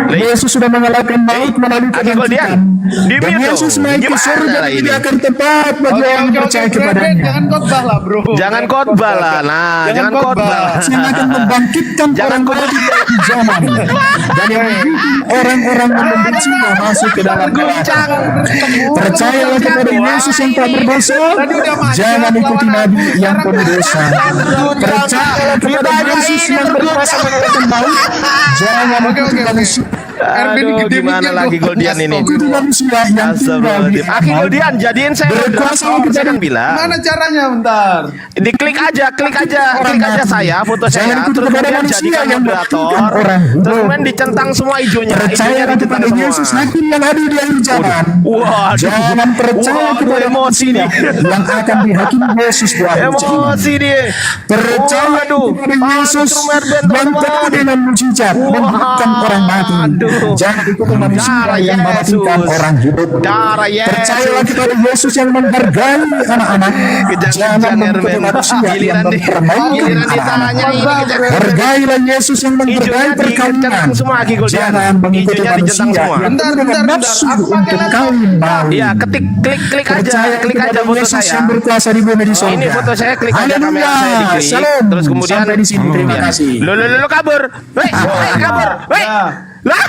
Lah, Yesus sudah mengalahkan maut melalui Aki Goldian, kebangkitan. di Dan mute Yesus dong. naik ke Gimana surga lah dan ini? menyediakan tempat bagi orang yang percaya Ben, kepadanya. jangan khotbah lah, bro. Jangan khotbah lah. Nah, jangan khotbah lah. Saya akan membangkitkan Jangan orang-orang di dalam zaman dan yang orang-orang yang membencinya masuk ke dalam neraka. Percayalah kepada Yesus yang tak berdosa. Jangan ikuti nabi yang penuh dosa. Percayalah kepada Yesus yang berkuasa mengalahkan maut. Jangan ikuti manusia Aduh, gimana lagi Goldian ini? Itu manusia yang tinggal di Astagfirullahaladzim. Aki Goldian, jadiin saya Berkuasa moderator. Saya kan untuk bilang. Gimana caranya bentar? Diklik aja saya, foto Jangan saya, ikut terus kepada kemudian manusia jadikan yang moderator, membutuhkan orang. terus kemudian dicentang semua hijaunya, Percayalah dicentang kepada semua. Yesus Hakim yang ada di akhir zaman. Waduh, Jangan percaya waduh, kepada emosi nih. yang akan dihakimi Yesus di akhir zaman. Emosi dia. Percaya Waduh, kepada Yesus Trumerben, yang teman-teman. teguh dengan mujizat menghidupkan orang mati. Waduh. Jangan ikuti manusia Darah yang mematikan Yesus. orang hidup. Darah Yesus. Percayalah kepada Yesus yang menghargai anak-anak. Jangan Kejang-kejang mengikuti Herben. manusia yang Giliran mempermainkan ditanya ini kejang. Hargailah Yesus yang menghargai Hijaunya perkawinan. dicentang semua, Aki Goldian. Jangan mengikuti Hijaunya manusia dicentang semua. yang penuh dengan Bentar, nafsu aku pakai untuk laptop. kawin maui. Iya, klik aja Percaya foto Yesus saya. yang berkuasa di bumi di sorga. Ini foto saya, klik aja Haleluya. kamera saya diklik. Shalom. Terus kemudian Sampai di sini, terima Iya. kasih. Lo kabur. Woi, kabur. Woi. Ya. Lah.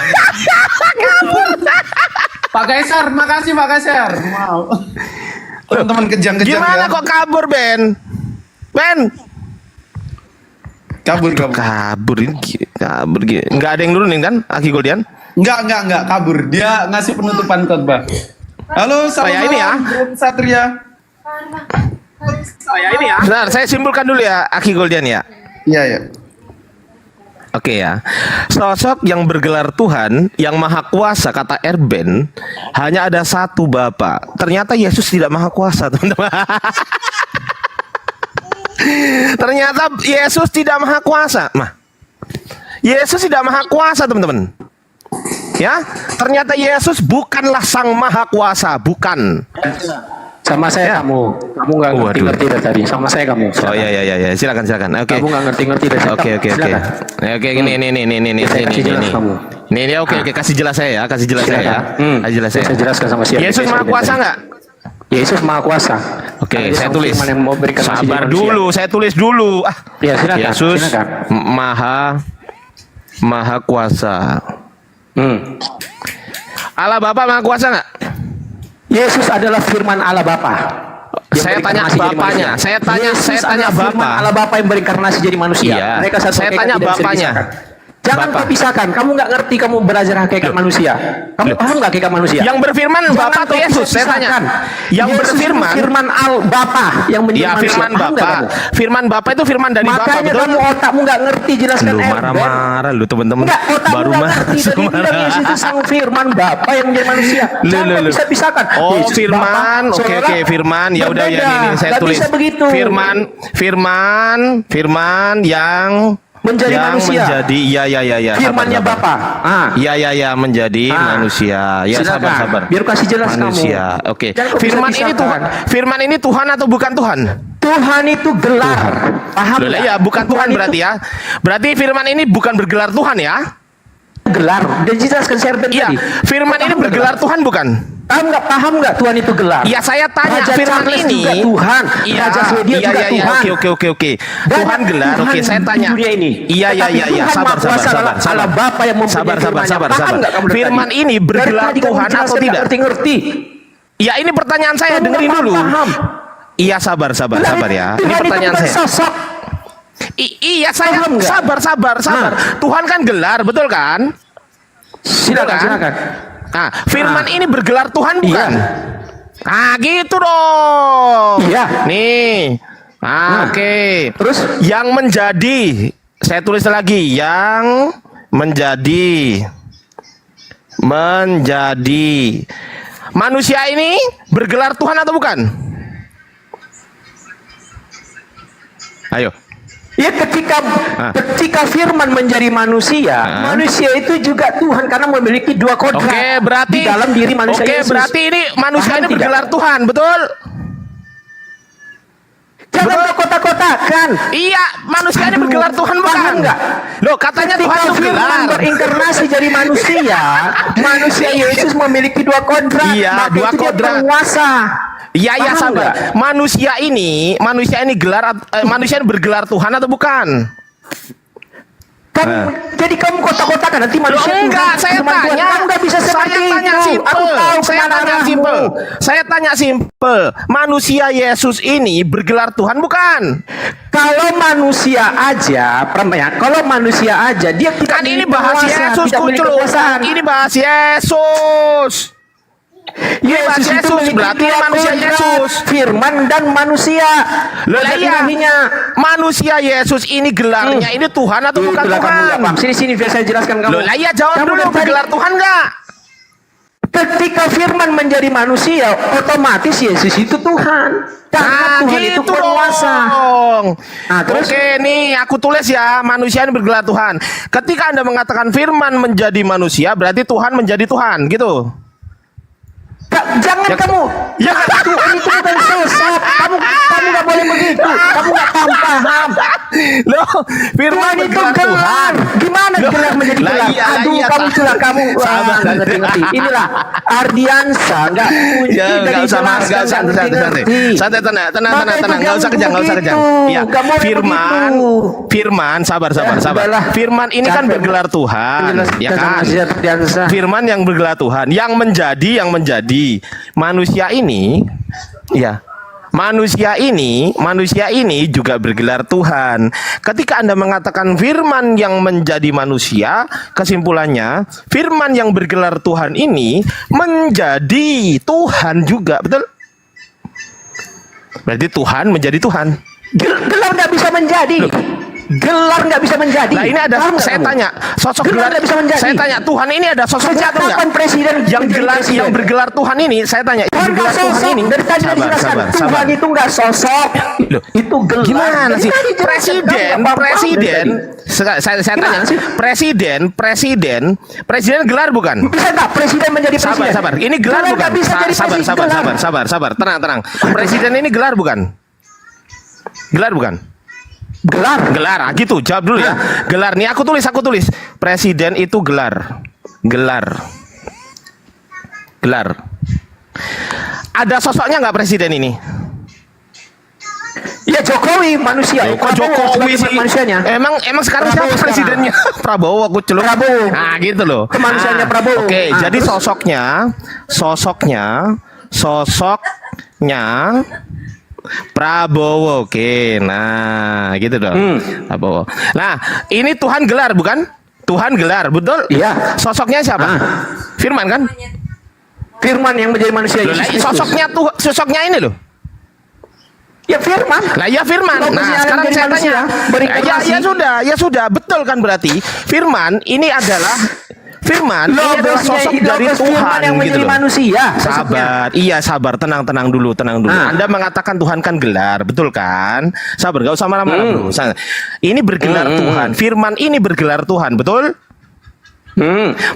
Pak Kaisar, makasih Pak Kaisar. Mau. Teman-teman kejang-kejang Gimana ya. kok kabur, Ben? Ben. Kabur. Kabur ini Enggak ada yang nurunin kan, Aki Goldian? Enggak, kabur. Dia ngasih penutupan khotbah. Halo, selamat Kayak ini ya. malam, Bro Satria. Bentar, saya simpulkan dulu ya, Aki Goldian ya. Iya. Oke ya, sosok yang bergelar Tuhan, yang maha kuasa, kata Erben, hanya ada satu Bapa. Ternyata Yesus tidak maha kuasa, teman-teman. Ternyata Yesus tidak maha kuasa. Yesus tidak maha kuasa, teman-teman. Ya, ternyata Yesus bukanlah sang maha kuasa, bukan. Sama saya kamu nggak ngerti dari tadi. Sama saya kamu. Oh iya, silakan. Oke. Kamu nggak ngerti dari Oke. Silakan. Oke, ini. Saya kasih jelas kamu. Ini oke, kasih jelas saya ya, Kasih jelas saya. Saya jelaskan sama siapa. Yesus maha kuasa nggak? Yesus maha kuasa. Oke, Karena dia saya sang tulis. firman yang mau berikan kasih Sabar jadi manusia. dulu, saya tulis dulu. Ya, silakan. Yesus Silakan. maha kuasa. Allah Bapa maha kuasa nggak? Yesus adalah firman Allah Bapa. Saya tanya bapaknya. Saya tanya firman Bapa. Allah Bapa yang berinkarnasi jadi manusia. Iya. Mereka satu Saya hakikat tanya tidak bisa bapaknya. dipisahkan. Jangan Bapak. kau pisahkan. Kamu nggak ngerti, kamu belajar hakikat manusia. Kamu paham nggak hakikat manusia? Yang berfirman Jangan Bapa atau kau Yesus? Saya tanya. pisahkan. Yang Yesus berfirman firman Al Bapa yang menjadi Ya, manusia. firman Paham nggak Bapa. kamu? Firman Bapa itu firman dari Bapa, Makanya betul? kamu otakmu nggak ngerti, jelaskan Lu Erben. marah-marah lu teman-teman. Enggak, otakmu Baru nggak marah. ngerti. Tadi bilang Yesus itu sang firman Bapa yang menjadi manusia. Jangan kau bisa pisahkan. Oh, Yesus firman. Bapa, Oke, seolah firman. Ya udah ya berbeda. ini saya Nggak tulis. bisa begitu. Firman yang Menjadi manusia. menjadi ya. Firmannya sabar. Bapa. Ya menjadi manusia. Ya Silakan. sabar. Biar kasih jelas manusia. kamu. Oke. Jangan kau Firman bisa ini pisahkan. Firman ini Tuhan atau bukan Tuhan? Tuhan itu gelar. Paham Loh, nggak? ya bukan Tuhan itu berarti ya. Berarti firman ini bukan bergelar Tuhan ya? gelar. Dan jelaskan Serben Iya. tadi. Firman ini bergelar Tuhan bukan? Paham nggak Tuhan itu gelar? Iya, saya tanya Raja firman Charles ini. juga Tuhan. Iya, Raja Swedia juga Tuhan. Oke. Dan Tuhan gelar. Tuhan Oke, saya di tanya. dunia ini. Iya. Tetapi Tuhan Sabar. Maha Kuasa adalah Allah Bapa yang mempunyai firman-Nya. Paham nggak kamu dari Firman tadi? ini bergelar Dari tadi kamu Tuhan atau jelaskan tidak? nggak ngerti-ngerti. Iya, ini pertanyaan saya. Kamu Dengerin nggak dulu. paham. Iya, sabar ya. Tuhan Ini itu pertanyaan bukan saya. sosok. Iya, saya Paham nggak? sabar. Tuhan kan gelar, betul kan? Silakan. Nah, firman ini bergelar Tuhan bukan? Iya. Ah, gitu dong. Iya. Nih. Oke. Terus? Yang menjadi, saya tulis lagi, yang menjadi manusia ini bergelar Tuhan atau bukan? Ayo. Ya ketika firman menjadi manusia, manusia itu juga Tuhan karena memiliki dua kodrat. Oke, berarti di dalam diri manusia Oke, Yesus. berarti ini manusia Paham ini tidak? bergelar Tuhan, betul? Jangan kau kotak-kotakan. Iya, manusia ini bergelar Tuhan bukan? Paham nggak? Loh, katanya Tuhan Ketika itu firman gelar. berinkarnasi jadi manusia, manusia Yesus memiliki dua kodrat. Iya, Maka dua itu dia kodrat. penguasa. Iya, Paham sabar. nggak? Manusia ini manusia ini bergelar Tuhan atau bukan? Kan Jadi kamu kotak-kotakan nanti manusia Loh, enggak, saya Tuhan, tanya. kamu nggak bisa seperti Saya tanya itu. simpel. Aku tahu Saya kemana tanya arahmu. simpel. Saya tanya simpel. Manusia Yesus ini bergelar Tuhan bukan? Kalau manusia aja, kalau manusia aja dia tidak Kan ini memiliki bahas kuasa, Yesus tidak memiliki kucul. kekuasaan. Ini bahas Yesus. bahas Yesus itu Yesus, memiliki berarti dua manusia kodrat, Yesus. firman dan manusia. Loh, lah Kodrat iya. ilahinya. Manusia Yesus ini gelarnya ini Tuhan atau bukan Itulah kamu Tuhan? nggak paham. Sini biar saya jelaskan kamu. Loh, lah iya, jawab Kamu dulu, dari tadi- bergelar Tuhan enggak? Ketika firman menjadi manusia, otomatis Yesus itu Tuhan. Karena Tuhan itu gitu penguasa. dong. Nah, terus? Oke, nih aku tulis ya, manusia ini bergelar Tuhan. Ketika Anda mengatakan firman menjadi manusia, berarti Tuhan menjadi Tuhan, gitu. Jangan Ya- kamu. Ya. Tuhan itu bukan sesat. Kamu nggak boleh begitu. Kamu nggak paham. Loh, firman Tuhan itu bergelar gelar. Tuhan. Gimana Loh, gelar menjadi lah gelar? iya, lah Aduh, iya, kamu tak. celah kamu. Wah, Sabar. nggak ngerti-ngerti. Inilah Ardiansa. Nggak Ya, nggak usah mas, nggak usah, santai, tenang, nggak usah kejang. Ya, firman, sabar. Udahlah. Firman ini kan Capek, bergelar Tuhan, ya kan? Ardiansa. Firman yang bergelar Tuhan, yang menjadi manusia ini, ya. Manusia ini juga bergelar Tuhan. Ketika Anda mengatakan firman yang menjadi manusia, kesimpulannya firman yang bergelar Tuhan ini menjadi Tuhan juga, betul? Berarti Tuhan menjadi Tuhan. Gelar nggak bisa menjadi. Gelar nggak bisa menjadi. Nah, ini ada, Paham nggak saya kamu? tanya, sosok Gelar gelar, nggak bisa menjadi. saya tanya, Tuhan ini ada sosoknya Sejak atau enggak? kapan presiden Yang menjadi gelar, presiden? yang bergelar Tuhan ini, saya tanya, yang Tuhan bergelar nggak Tuhan sosok. ini, Dari tadi dijelaskan, Tuhan itu nggak sosok. Loh, Itu gelar. gimana Dari sih? tadi dijelaskan, Presiden, kamu nggak paham dari tadi. saya tanya, Gimana sih? presiden gelar bukan? Bisa nggak presiden menjadi presiden? Sabar. Ini gelar Gelar bukan? nggak bisa jadi presiden. Gelar. Sabar. Tenang. Presiden ini gelar bukan? Gelar bukan? Gelar, gitu. Jawab dulu ya. Gelar nih aku tulis. Presiden itu gelar. Ada sosoknya nggak presiden ini? Ya Jokowi manusia. Kok Jokowi sih? Manusianya. Emang sekarang Prabowo siapa presidennya? Prabowo, aku celuk. Prabowo. Nah, gitu loh. Kemanusiaannya Prabowo. Oke, Ah, jadi terus? sosoknya Prabowo. Oke, nah gitu dong. Prabowo. Nah, ini Tuhan gelar bukan? Tuhan gelar, betul? Iya. Sosoknya siapa? Firman kan? Firman yang menjadi manusia. Loh, lah, Yesus Kristus. sosoknya ini loh. Ya Firman. Lah ya firman. Kalau Nah, manusia sekarang menjadi saya manusia, tanya. berinkarnasi. Ya sudah, betul kan berarti firman ini adalah firman ini adalah sosok dari Firman Tuhan yang gitu menjadi loh. manusia. Sabar, iya sabar, tenang dulu. Ah. Anda mengatakan Tuhan kan gelar, betul kan? Sabar, gak usah marah-marah bro. Ini bergelar Tuhan, firman ini bergelar Tuhan, betul?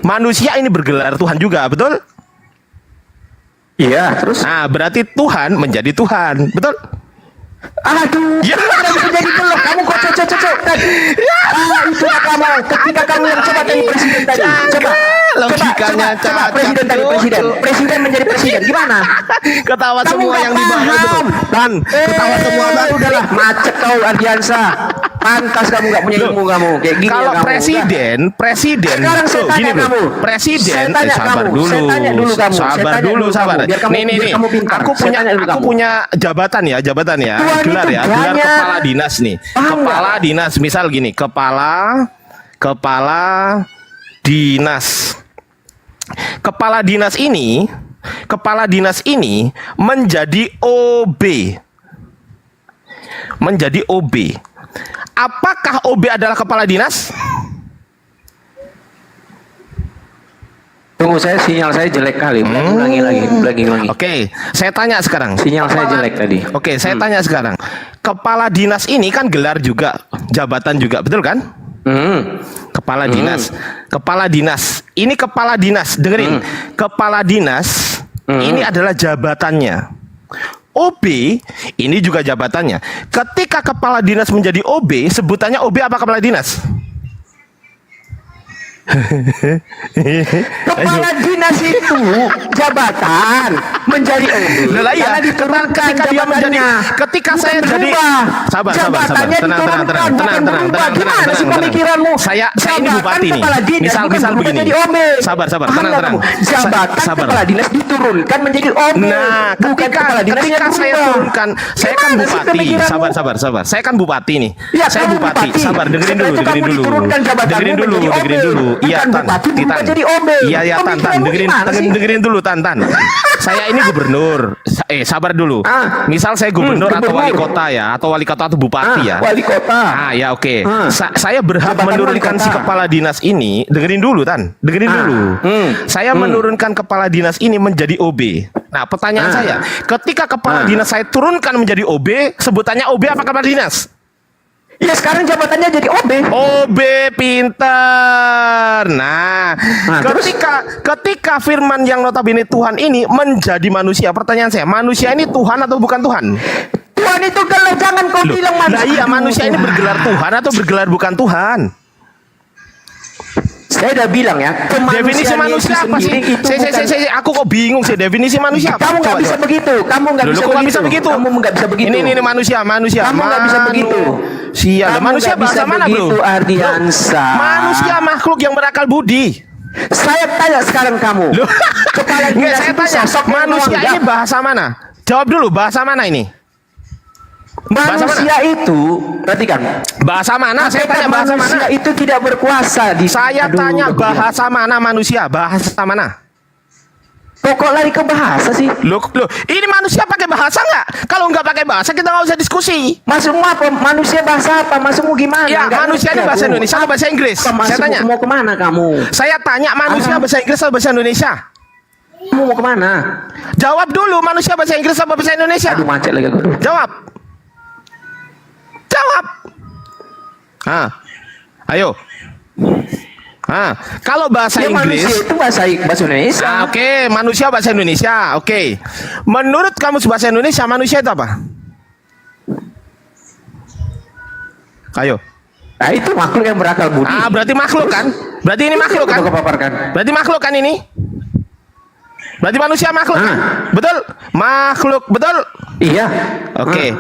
Manusia ini bergelar Tuhan juga, betul? Iya, terus? Nah, berarti Tuhan menjadi Tuhan, betul? Aduh, Ya. nggak bisa jadi dulu. Kamu kok cocok kan? Itulah kamu. Ketika kamu yang coba tadi presiden tadi. Coba. Logikanya Coba presiden tadi, presiden menjadi presiden. Gimana? Ketawa Kamu semua nggak yang di bawah itu. paham. Dan ketawa semua dan Udahlah, macet kau Ardiansa. Pantas kamu nggak punya ilmu kamu. Kayak gini kalau ya kamu. presiden Sekarang saya tanya gini bro, kamu. presiden Saya tanya sabar kamu. dulu, Saya tanya dulu kamu. Saya sabar tanya dulu, dulu sabar. kamu. Biar kamu- Nih, biar kamu pintar. aku Saya punya tanya dulu kamu. jabatan ya, Tuhan gelar itu ya, gelar banyak. kepala dinas nih, Paham kepala dinas, misal gini, kepala dinas. Kepala dinas ini menjadi OB. Apakah OB adalah kepala dinas? Tunggu, sinyal saya jelek kali. Ulangi lagi. Oke, saya tanya sekarang. Sinyal saya jelek tadi. Oke, saya tanya sekarang. Kepala dinas ini kan gelar juga, jabatan juga, betul kan? Kepala dinas. Ini kepala dinas. Dengerin. Kepala dinas ini adalah jabatannya. OB ini juga jabatannya. Ketika kepala dinas menjadi OB, sebutannya OB apa kepala dinas? Kepala dinas itu jabatan menjadi OB. Lah iya, Karena diturunkan ketika dia menjadi, jabatannya. ketika Bukan saya jadi, berubah. sabar, Jabatannya diturunkan, bukan berubah. Gimana sih pemikiranmu? Saya ini Jabatan bupati nih. kepala dinas Misal bukan berubah begini. jadi OB. Sabar, Paham tenang. nggak kamu? Jabatan Sabar. kepala dinas diturunkan menjadi OB. Nah, bukan kepala dinas ketika yang saya berubah. turunkan, saya kan Gimana sih bupati. pemikiranmu? Sabar. Saya kan bupati nih. Ya, Saya kamu bupati. bupati. Sabar, dengerin Setelah dulu. itu kamu diturunkan jabatanmu Dengerin dulu. menjadi OB. Iya, Bukan Tan. bupati, berubah Tan. jadi OB. Iya, Tan. Pemikiranmu gimana sih? Dengerin dulu, Tan. Saya ini gubernur. Sabar dulu. Misal saya gubernur atau wali gubernur. kota ya, atau wali kota atau bupati ya. Wali kota. Ya oke. Saya berhak Jabatan menurunkan wali si kota. kepala dinas ini. Dengerin dulu, Tan. Dengerin dulu. Saya menurunkan kepala dinas ini menjadi OB. Nah, pertanyaan saya, ketika kepala dinas saya turunkan menjadi OB, sebutannya OB apa kepala dinas? Ya sekarang jabatannya jadi OB. OB pinter. Nah, ketika firman yang notabene Tuhan ini menjadi manusia, pertanyaan saya, manusia ini Tuhan atau bukan Tuhan? Tuhan itu gelar, jangan kau bilang Lah manusia. iya, manusia ini bergelar Tuhan atau bergelar bukan Tuhan? Saya udah bilang ya, Definisi manusia apa sih? Aku kok bingung sih, definisi manusia apa? Kamu nggak bisa begitu. Kamu nggak Loh, bisa kok nggak begitu. bisa begitu? Kamu nggak bisa begitu. Ini manusia. Kamu nggak bisa begitu. Sial, Kamu manusia nggak bahasa bisa mana, begitu, bro? Ardiansa. Manusia makhluk yang berakal budi. Saya tanya sekarang kamu. Loh. Kepala Nggak, dinas saya itu tanya, sosok yang manusia menganggap. ini bahasa mana? Jawab dulu, bahasa mana ini? Bahasa Manusia itu, perhatikan. Bahasa mana? Saya tanya bahasa mana? Manusia itu tidak berkuasa di. Saya Aduh, tanya udah bahasa mana manusia? Bahasa mana? Pokok lari ke bahasa sih. Loh, ini manusia pakai bahasa nggak? Kalau nggak pakai bahasa kita nggak usah diskusi. Maksudmu apa? Manusia bahasa apa? Maksudmu gimana? Ya, Nggak manusia ngerti ini bahasa aku. Indonesia atau bahasa Inggris? Saya Maksudmu tanya. mau kemana kamu? Saya tanya manusia bahasa Inggris atau bahasa Indonesia? Kamu mau kemana? Jawab dulu, manusia bahasa Inggris atau bahasa Indonesia? Aduh macet lagi aku. Jawab. Ayo. Kalau bahasa Ya, Inggris, manusia itu bahasa Indonesia. Oke, manusia bahasa Indonesia. Oke. Menurut kamu bahasa Indonesia, manusia itu apa? Ayo. Nah itu makhluk yang berakal budi. Berarti makhluk kan? Berarti ini makhluk kan? Coba kau paparkan. Berarti makhluk kan ini? Berarti manusia makhluk kan? Betul? Makhluk, betul? Iya. Oke.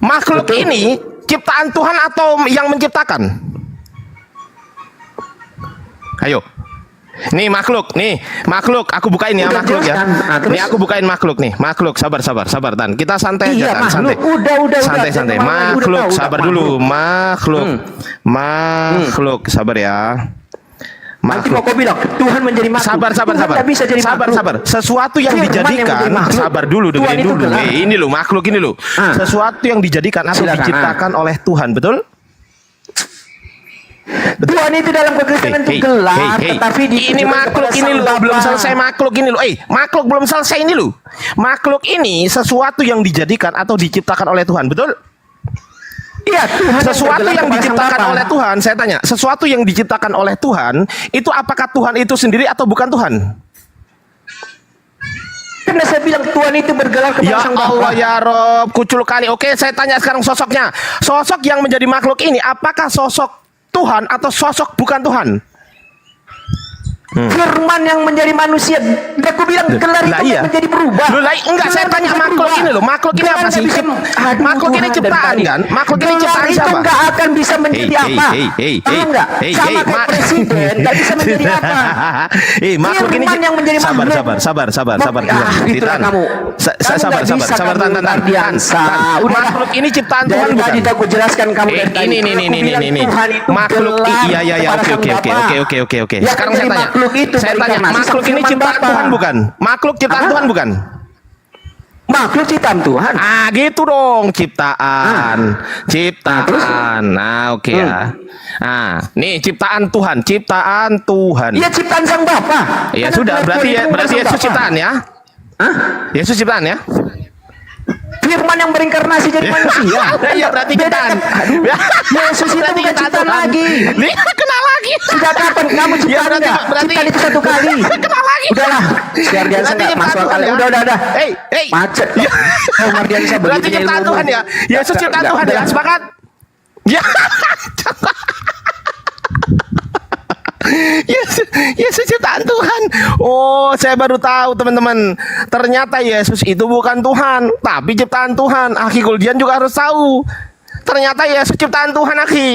Makhluk Betul. ini ciptaan Tuhan atau yang menciptakan? Ayo. Nih makhluk, aku bukain ya Udah makhluk ya. jelaskan. Terus? Nih aku bukain makhluk nih. Makhluk, sabar Tan. Kita santai Iya, aja Tan, santai. makhluk. Udah. Santai. Jangan malu, Makhluk, udah, sabar dulu. Makhluk, sabar ya. Nanti mau kau bilang Tuhan menjadi makhluk. Sabar. Tuhan nggak bisa jadi makhluk. Sabar. Sesuatu yang Firman yang dijadikan, menjadi makhluk. sabar dulu, Tuhan dengerin itu dulu. gelar. Ini loh, makhluk ini loh. Sesuatu yang dijadikan atau Silakan, diciptakan oleh Tuhan, betul? Tuhan itu dalam kekristenan itu gelar, tetapi ini makhluk ini loh, belum selesai makhluk ini loh. Makhluk belum selesai ini loh. Makhluk ini sesuatu yang dijadikan atau diciptakan oleh Tuhan, betul? Iya, Tuhan Sesuatu bergelar yang kepada Sang diciptakan Bapa. oleh Tuhan, saya tanya, sesuatu yang diciptakan oleh Tuhan, itu apakah Tuhan itu sendiri atau bukan Tuhan? Karena saya bilang Tuhan itu bergelar kepada Ya Sang Bapa. Allah ya Rob, kucul kali. Oke, saya tanya sekarang sosoknya. Sosok yang menjadi makhluk ini, apakah sosok Tuhan atau sosok bukan Tuhan? Firman yang menjadi manusia. Aku bilang gelar Lah itu iya. menjadi berubah. Loh, enggak, saya tanya makhluk ini loh. Makhluk ini apa sih? Makhluk ini ciptaan kan? Makhluk ini ciptaan itu siapa? nggak akan bisa menjadi apa. Paham nggak? Sama kayak presiden nggak bisa menjadi apa. Makhluk ini Firman yang menjadi sabar. Itulah kamu. Sabar, Tan. Makhluk ini ciptaan Tuhan bukan? Tadi aku jelaskan kamu dari tadi. Ini. Makhluk iya, oke. Sekarang saya tanya. Makhluk ini ciptaan Tuhan bukan? Makhluk ciptaan Tuhan bukan? Makhluk ciptaan Tuhan. Gitu dong, ciptaan. Oke ya. Nih ciptaan Tuhan. Iya, ciptaan Sang Bapa. Ya Karena sudah, berarti itu bukan Sang Yesus Bapa. ciptaan ya? Yesus ciptaan ya? Firman yang berinkarnasi jadi manusia. Iya, berarti ciptaan. Yesus itu Berarti bukan ciptaan ciptaan Tuhan. lagi. Kena lagi. Sudah kapan kamu Ya, ciptaan enggak? berarti- Ciptaan itu satu kali. Kena lagi. Udahlah. Biar dia Berarti enggak ciptaan masuk Tuhan akal. ya? Udah. Hey. Macet. Ya. Oh, Mardiansa Berarti begitu ciptaan dia Tuhan ya? ngomong. Yesus ciptaan Udah, Tuhan ya? udah. Sepakat? Ya. Yesus ciptaan Tuhan. Oh, saya baru tahu teman-teman. Ternyata Yesus itu bukan Tuhan, tapi ciptaan Tuhan. Aki Goldian juga harus tahu. Ternyata Yesus ciptaan Tuhan, Aki.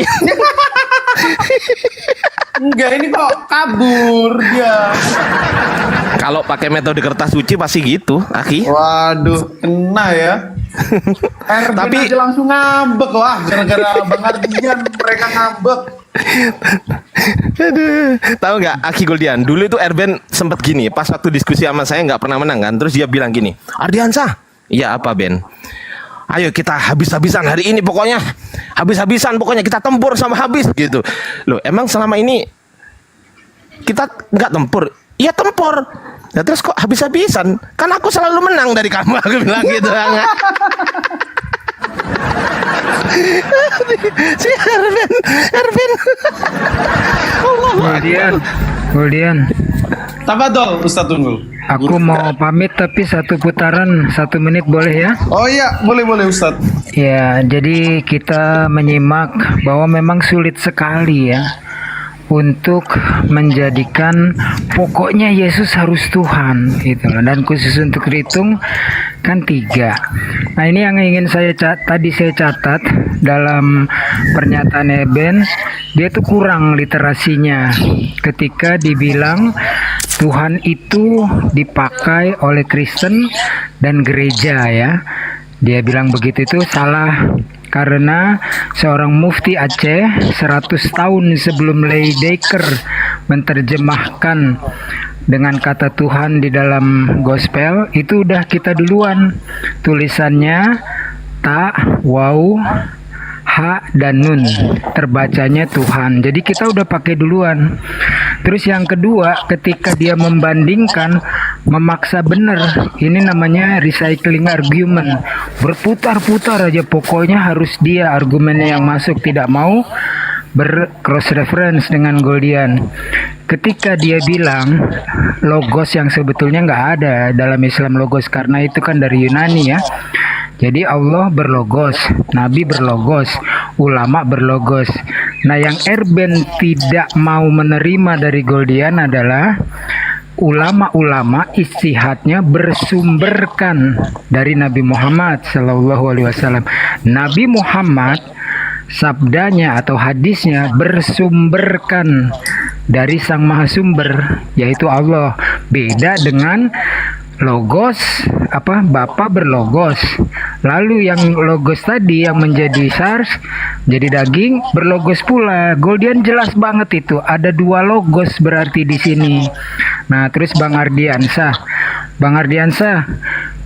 Enggak, ini kok kabur dia. Kalau pakai metode kertas suci pasti gitu, Aki. Waduh, kena ya. Tapi aja langsung ngambek. Wah, gara-gara Bang Ardian mereka ngambek. Aduh, tahu nggak Aki Goldian? Dulu itu Erben sempet gini, pas waktu diskusi sama saya nggak pernah menang kan. Terus dia bilang gini, Ardiansah, iya apa Ben? Ayo kita habis-habisan hari ini pokoknya. Habis-habisan pokoknya kita tempur sama habis gitu. Loh, emang selama ini kita nggak tempur? Iya tempur. Ya terus kok habis-habisan? Kan aku selalu menang dari kamu, aku bilang gitu. Si Erben. Goldian, Tafadhol Ustadz Tunggul. aku mau pamit tapi 1 putaran 1 menit boleh ya? Oh iya, boleh Ustadz. Ya, jadi kita menyimak bahwa memang sulit sekali ya untuk menjadikan pokoknya Yesus harus Tuhan gitu loh. Dan khusus untuk dihitung kan 3. Nah, ini yang ingin tadi saya catat dalam pernyataan Eben, dia tuh kurang literasinya ketika dibilang Tuhan itu dipakai oleh Kristen dan gereja ya. Dia bilang begitu itu salah. Karena seorang mufti Aceh 100 tahun sebelum Leidecker menerjemahkan dengan kata Tuhan di dalam gospel, itu udah kita duluan. Tulisannya ta, waw, ha, dan nun. Terbacanya Tuhan. Jadi kita udah pakai duluan. Terus yang kedua, ketika dia membandingkan, memaksa benar, ini namanya recycling argument. Berputar-putar aja, pokoknya harus dia argumennya yang masuk, tidak mau cross reference dengan Goldian. Ketika dia bilang logos yang sebetulnya nggak ada dalam Islam logos, karena itu kan dari Yunani ya. Jadi Allah berlogos, Nabi berlogos, ulama berlogos. Nah, yang Erben tidak mau menerima dari Goldian adalah ulama-ulama istihadnya bersumberkan dari Nabi Muhammad SAW. Nabi Muhammad sabdanya atau hadisnya bersumberkan dari Sang Maha Sumber, yaitu Allah. Beda dengan logos, Bapa berlogos. Lalu yang logos tadi yang menjadi SARS, jadi daging, berlogos pula. Goldian jelas banget itu. Ada 2 logos berarti di sini. Nah, terus Bang Ardiansah,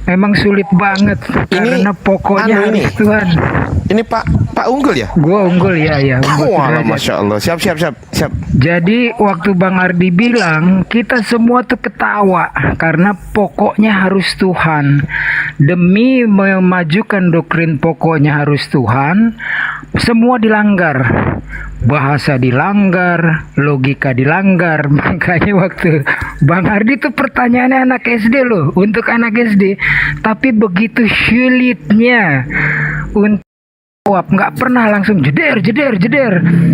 emang sulit banget karena pokoknya harus Tuhan. Ini Pak Unggul ya? Gua unggul ya. Wah, Masya Allah. Siap. Jadi waktu Bang Ardi bilang, kita semua tuh ketawa karena pokoknya harus Tuhan. Demi memajukan doktrin pokoknya harus Tuhan, semua dilanggar. Bahasa dilanggar, logika dilanggar. Makanya waktu Bang Ardi tuh pertanyaannya anak SD loh, untuk anak SD. Tapi begitu sulitnya untuk jawab, nggak pernah langsung jeder,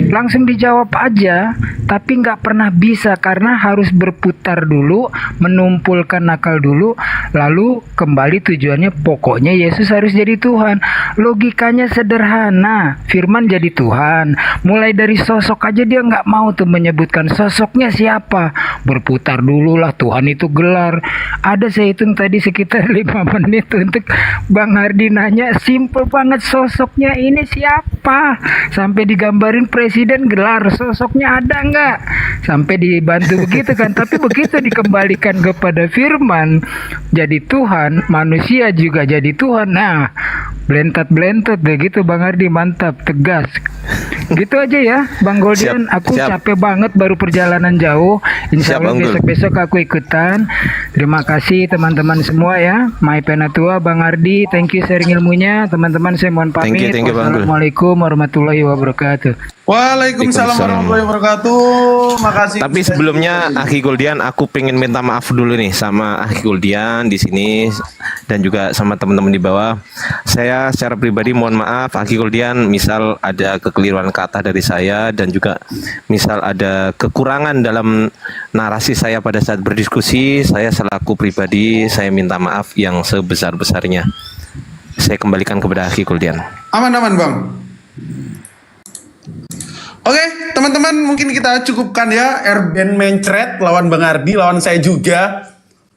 langsung dijawab aja, tapi nggak pernah bisa karena harus berputar dulu, menumpulkan akal dulu, lalu kembali tujuannya pokoknya Yesus harus jadi Tuhan. Logikanya sederhana, Firman jadi Tuhan, mulai dari sosok aja dia nggak mau tuh menyebutkan sosoknya siapa, berputar dulu lah, Tuhan itu gelar. Ada saya hitung tadi sekitar 5 menit untuk Bang Ardi nanya, simple banget sosoknya ini siapa, sampai digambarin presiden gelar, sosoknya ada nggak, sampai dibantu begitu kan. Tapi begitu dikembalikan kepada Firman jadi Tuhan, manusia juga jadi Tuhan. Nah, blentot begitu Bang Ardi, mantap, tegas. Gitu aja ya Bang Goldian. Aku capek banget, baru perjalanan jauh. Insya Allah besok-besok aku ikutan. Terima kasih teman-teman semua ya. My Penatua, Bang Ardi, thank you sharing ilmunya. Teman-teman saya mohon pamit. Thank you, Bang Gul. Wassalamualaikum warahmatullahi wabarakatuh. Waalaikumsalam warahmatullahi wabarakatuh. Makasih. Tapi sebelumnya Akhi Goldian, aku pengen minta maaf dulu nih sama Akhi Goldian di sini dan juga sama teman-teman di bawah. Saya secara pribadi mohon maaf Akhi Goldian, misal ada kekeliruan kata dari saya dan juga misal ada kekurangan dalam narasi saya pada saat berdiskusi, saya selaku pribadi saya minta maaf yang sebesar-besarnya. Saya kembalikan kepada Akhi Goldian. Aman-aman Bang. Oke, teman-teman, mungkin kita cukupkan ya. Erben mencret lawan Bang Ardi, lawan saya juga.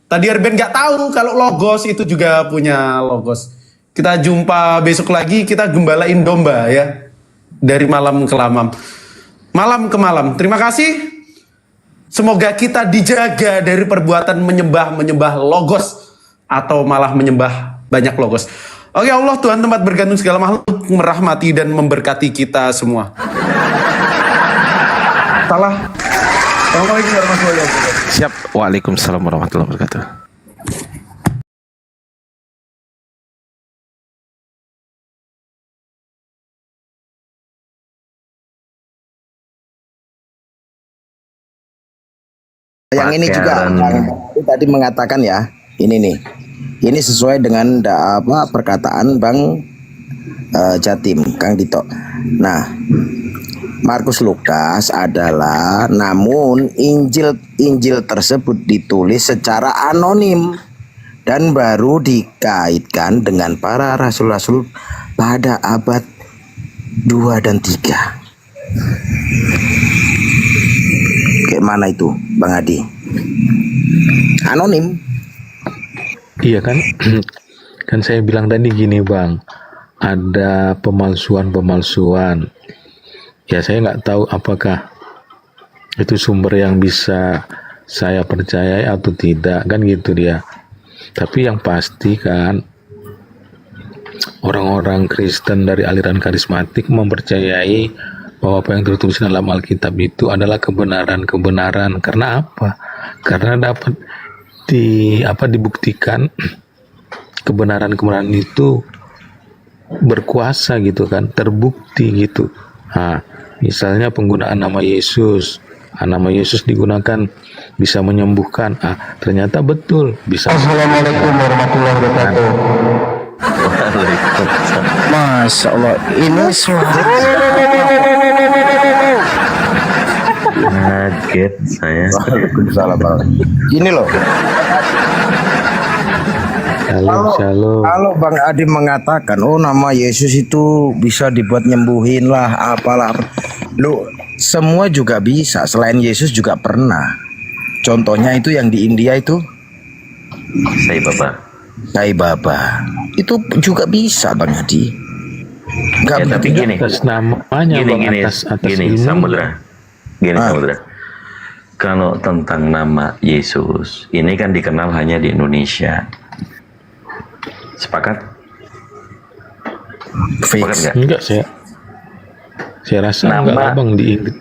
Tadi Erben nggak tahu kalau Logos itu juga punya Logos. Kita jumpa besok lagi, kita gembalain domba ya. Dari malam ke malam ke malam. Terima kasih. Semoga kita dijaga dari perbuatan menyembah Logos atau malah menyembah banyak Logos. Oke, Allah Tuhan tempat bergantung segala makhluk, merahmati dan memberkati kita semua. Salah. Assalamualaikum warahmatullahi wabarakatuh. Siap. Waalaikumsalam warahmatullahi wabarakatuh. Yang ini juga tadi mengatakan ya, ini nih, ini sesuai dengan perkataan Bang Jatim, Kang Dito. Nah, Markus Lukas adalah, namun Injil tersebut ditulis secara anonim dan baru dikaitkan dengan para rasul-rasul pada abad 2 dan 3. Kayak mana itu, Bang Adi? Anonim. Iya kan? Kan saya bilang tadi gini Bang, ada pemalsuan. Ya saya nggak tahu apakah itu sumber yang bisa saya percayai atau tidak, kan gitu dia. Tapi yang pasti kan orang-orang Kristen dari aliran karismatik mempercayai bahwa apa yang tertulis dalam Alkitab itu adalah kebenaran. Karena apa? Karena dapat dibuktikan kebenaran itu berkuasa gitu kan, terbukti gitu. Nah, misalnya penggunaan nama Yesus. Nama Yesus digunakan bisa menyembuhkan. Ternyata betul bisa. Assalamualaikum warahmatullahi wabarakatuh. Masya Allah, ini suara. Kaget saya. Salah Bang. Ini loh. Kalau Bang Adi mengatakan, oh nama Yesus itu bisa dibuat nyembuhin lah, apalah. Loh, semua juga bisa. Selain Yesus juga pernah. Contohnya itu yang di India itu. Sai Baba. Itu juga bisa Bang Adi. Ya, tapi gini. Atas namanya gini Samudra. Samudra. Kalau tentang nama Yesus, ini kan dikenal hanya di Indonesia. Sepakat? Sepakat nggak? Enggak, saya rasa enggak Bang di Inggris.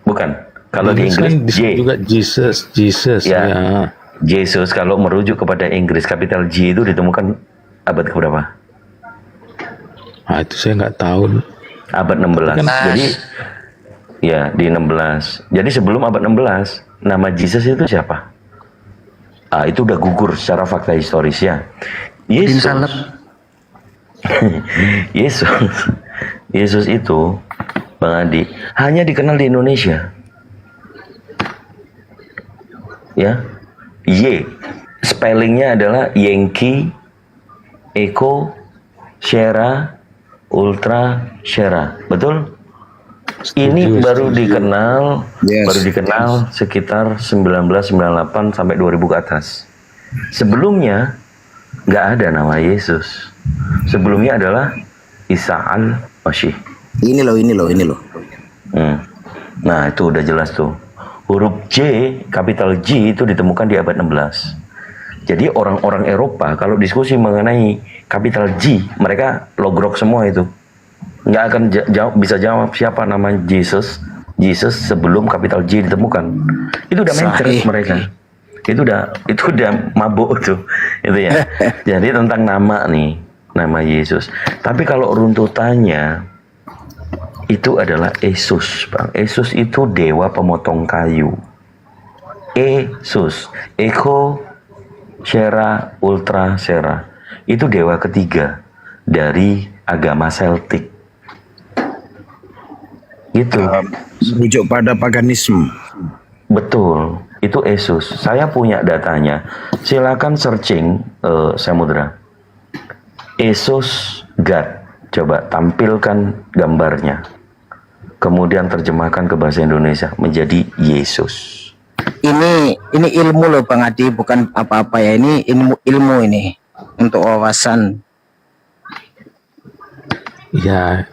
Bukan. Kalau di Inggris kan juga Jesus ya. Yesus kalau merujuk kepada Inggris, kapital J itu ditemukan abad keberapa? Itu saya nggak tahu. Abad 16. Jadi ya di 16. Jadi sebelum abad 16, nama Jesus itu siapa? Itu udah gugur secara fakta historis ya. Yesus itu Bang Adi hanya dikenal di Indonesia. Ya. Spellingnya adalah Yankee, Echo, Sierra, Ultra, Sierra. Betul? Ini baru dikenal sekitar 1998 sampai 2000 ke atas. Sebelumnya nggak ada nama Yesus. Sebelumnya adalah Isa al-Masih. Ini loh. Nah itu udah jelas tuh. Huruf J, kapital J itu ditemukan di abad 16. Jadi orang-orang Eropa kalau diskusi mengenai kapital J, mereka logrok semua itu. Nggak akan bisa jawab siapa nama Jesus sebelum kapital J ditemukan. Itu udah mencret mereka. Itu udah mabuk tuh, itu ya. Jadi tentang nama nih, nama Yesus. Tapi kalau runtutannya itu adalah Yesus, Bang. Yesus itu dewa pemotong kayu. Yesus, Eko, Shera, Ultra, Shera. Itu dewa ketiga dari agama Celtic. Gitu. Merujuk pada paganisme. Betul, itu Yesus. Saya punya datanya. Silakan searching, Samudra. Yesus God. Coba tampilkan gambarnya. Kemudian terjemahkan ke bahasa Indonesia menjadi Yesus. Ini ilmu loh Bang Adi, bukan apa-apa ya. Ini ilmu ini untuk wawasan. Ya,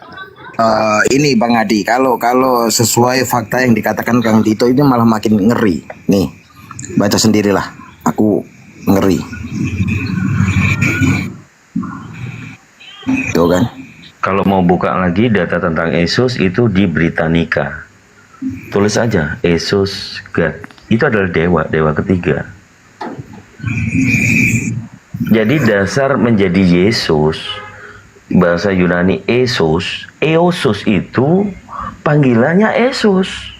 Ini Bang Adi, kalau sesuai fakta yang dikatakan Kang Tito ini malah makin ngeri. Nih, baca sendirilah. Aku ngeri. Tuh kan? Kalau mau buka lagi data tentang Yesus itu di Britannica. Tulis aja Yesus God. Itu adalah dewa ketiga. Jadi dasar menjadi Yesus, bahasa Yunani Eosos itu panggilannya Yesus.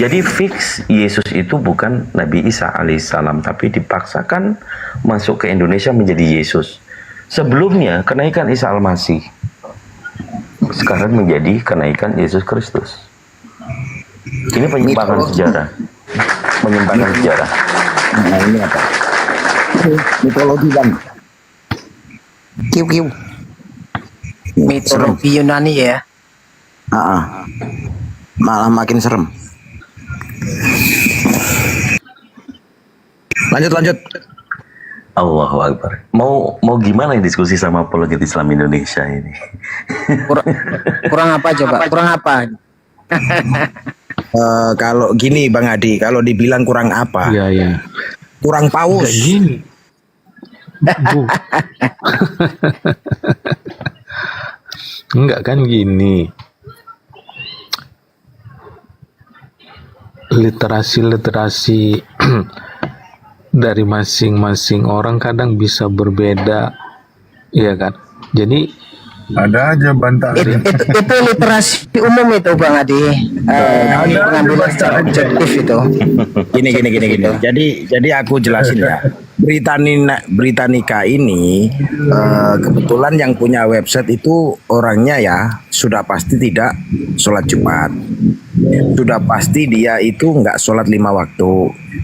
Jadi fix Yesus itu bukan Nabi Isa alaihissalam, tapi dipaksakan masuk ke Indonesia menjadi Yesus. Sebelumnya kenaikan Isa al-Masih, sekarang menjadi kenaikan Yesus Kristus. Ini penyimpangan sejarah. Penyimpangan sejarah. Nah, ini apa? Mitologi Bang. Kiu. Mitologi Yunani ya. Malah makin serem. Lanjut. Allahu Akbar. Mau gimana yang diskusi sama apologet Islam Indonesia ini? Kurang apa coba? Kurang apa? Kalau gini Bang Adi, kalau dibilang kurang apa? iya. Kurang paus. Kayak gini. Bu. Enggak kan gini. Literasi dari masing-masing orang kadang bisa berbeda, iya kan? Jadi Ada aja bantah. Itu literasi umum itu Bang Adi. Pengambilan secara objektif itu. Gini. Jadi aku jelasin ya. Britannica ini kebetulan yang punya website itu orangnya ya sudah pasti tidak sholat Jumat, sudah pasti dia itu nggak sholat 5 waktu,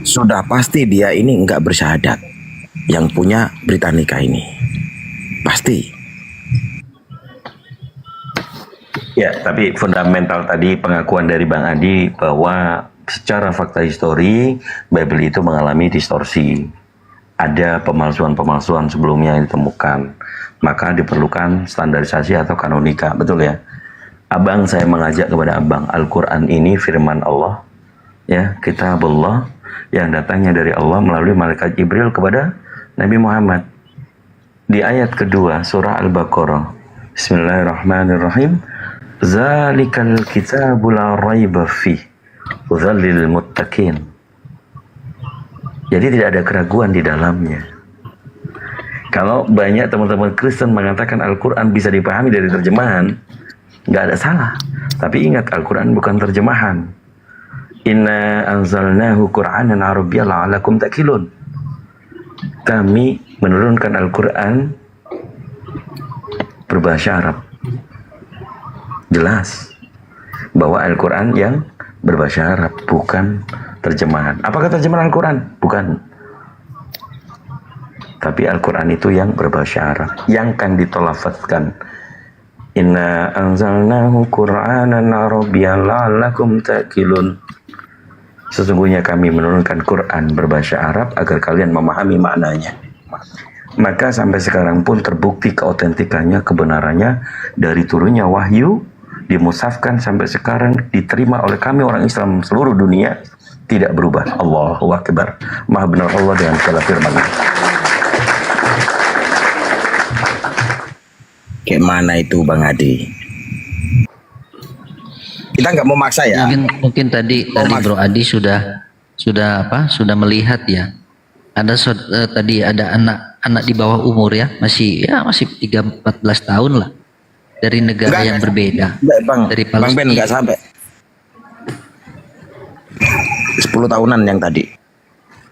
sudah pasti dia ini nggak bersyahadat. Yang punya Britannica ini pasti. Ya, tapi fundamental tadi pengakuan dari Bang Adi bahwa secara fakta histori Bible itu mengalami distorsi. Ada pemalsuan-pemalsuan sebelumnya yang ditemukan. Maka diperlukan standarisasi atau kanonika, betul ya? Abang, saya mengajak kepada Abang, Al-Quran ini firman Allah, ya, kitabullah yang datangnya dari Allah melalui malaikat Jibril kepada Nabi Muhammad. Di ayat kedua surah Al-Baqarah, Bismillahirrahmanirrahim. Zalikal kitabu la raiba fih hudzal lil muttaqin. Jadi tidak ada keraguan di dalamnya. Kalau banyak teman-teman Kristen mengatakan Al-Quran bisa dipahami dari terjemahan, nggak ada salah. Tapi ingat, Al-Quran bukan terjemahan. Inna anzalnahu Qur'anan Arabiyyan la'allakum ta'qilun. Kami menurunkan Al-Quran berbahasa Arab. Jelas bahwa Al-Quran yang berbahasa Arab, bukan terjemahan. Apakah terjemahan Al-Quran? Bukan. Tapi Al-Quran itu yang berbahasa Arab, yang kan ditolafatkan. Inna anzalnahu Qur'anan Arabiyyan la'allakum ta'qilun. Sesungguhnya kami menurunkan Quran berbahasa Arab agar kalian memahami maknanya. Maka sampai sekarang pun terbukti keautentikannya, kebenarannya dari turunnya wahyu, dimusafkan sampai sekarang, diterima oleh kami orang Islam seluruh dunia, tidak berubah. Allahu Akbar. Maha benar Allah dengan segala firman-Nya. Kayak mana itu Bang Adi? Kita nggak mau maksa ya. Mungkin tadi Bro Adi sudah sudah apa? Sudah melihat ya. Ada tadi ada anak di bawah umur ya, masih 3-14 tahun lah. Dari negara yang berbeda. Bang, Dari Bang Ben Palestina. nggak sampai 10 tahunan yang tadi.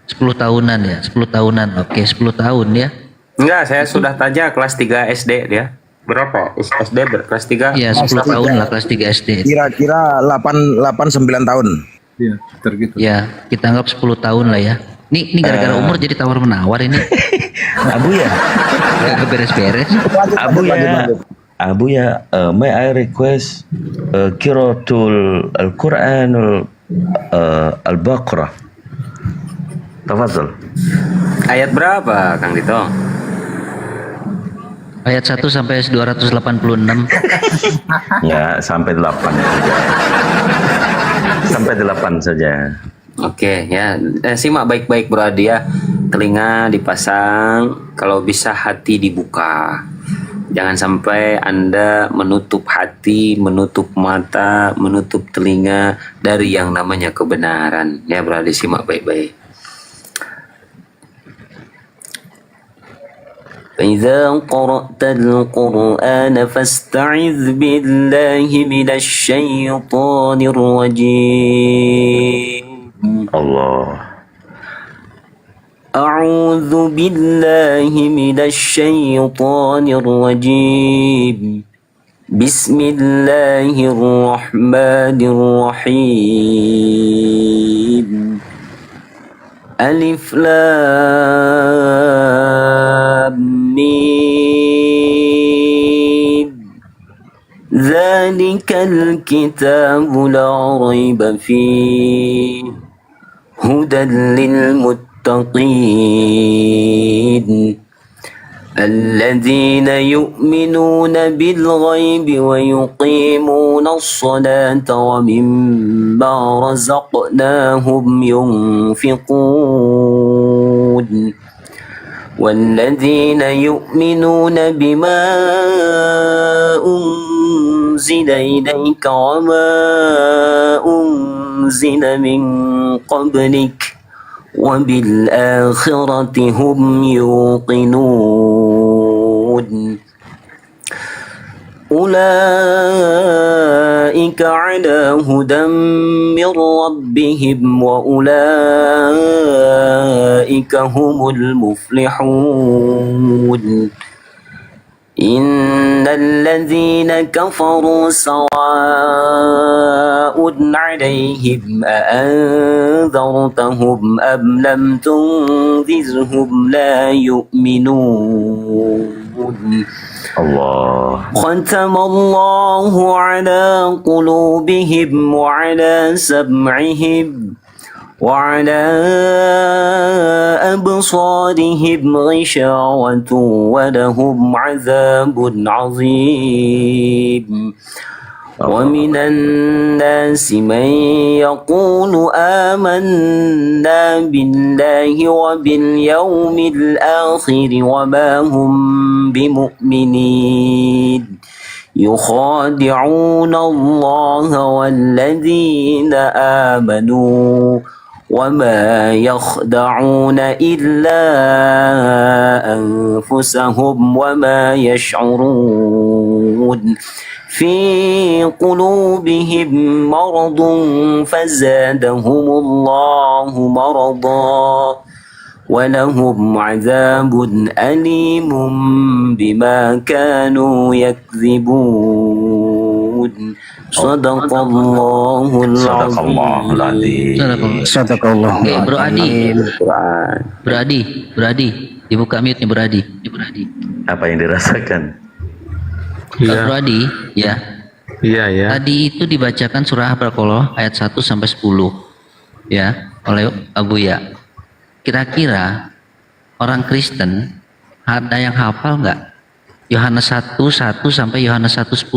10 tahunan ya, 10 tahunan. Oke, 10 tahun ya. Enggak, saya sudah tanya kelas 3 SD dia. Berapa? SD kelas 3? Iya, 10 tahun lah kelas 3 SD. Kira-kira 8-9 tahun. Iya, tergitu. Ya, kita anggap 10 tahun lah ya. Ini gara-gara umur jadi tawar menawar ini. Abu ya. Gak beres-beres. Abu ya, may I request Qiraatul Al-Quran Al-Baqarah. Tafadhol. Ayat berapa, Kang Dito? Ayat 1 sampai 286. Ya, sampai 8 saja. Sampai 8 saja. Oke, ya. Simak baik-baik Bro Adi ya. Telinga dipasang, kalau bisa hati dibuka. Jangan sampai Anda menutup hati, menutup mata, menutup telinga dari yang namanya kebenaran. Ya Bro Adi, simak baik-baik. فإذا قرأت القرآن فاستعذ بالله من الشيطان الرجيم Allah. أعوذ بالله من الشيطان الرجيم بسم الله الرحمن الرحيم ألف لام ميم ذلك الكتاب لا ريب فيه هدى للمتقين الذين يؤمنون بالغيب ويقيمون الصلاة ومما رزقناهم ينفقون والذين يؤمنون بما أنزل إليك وما أنزل من قبلك وبالآخرة هم يوقنون أولئك على هدى من ربهم وأولئك هم المفلحون إن الذين كفروا سواء عليهم أأنذرتهم أم لم تنذرهم لا يؤمنون Allah. ختم الله على قلوبهم وعلى سمعهم وعلى أبصارهم غشاوة ولهم عذاب عظيم ومن الناس من يقول آمنا بالله وباليوم الآخر وما هم بمؤمنين يخادعون الله والذين آمنوا وما يخدعون إلا أنفسهم وما يشعرون في قلوبهم مرض فزادهم الله مرضا ولهم عذاب أليم بما كانوا يكذبون صدق الله العظيم. Sadaqallah. Bro Adi, dibuka mute nih Bro Adi. Apa yang dirasakan? Bro Adi, ya. Iya ya. Tadi itu dibacakan surah Al-Baqarah ayat 1 sampai 10 ya oleh Abu Ya. Kira-kira orang Kristen ada yang hafal nggak Yohanes 1:1 sampai Yohanes 1:10?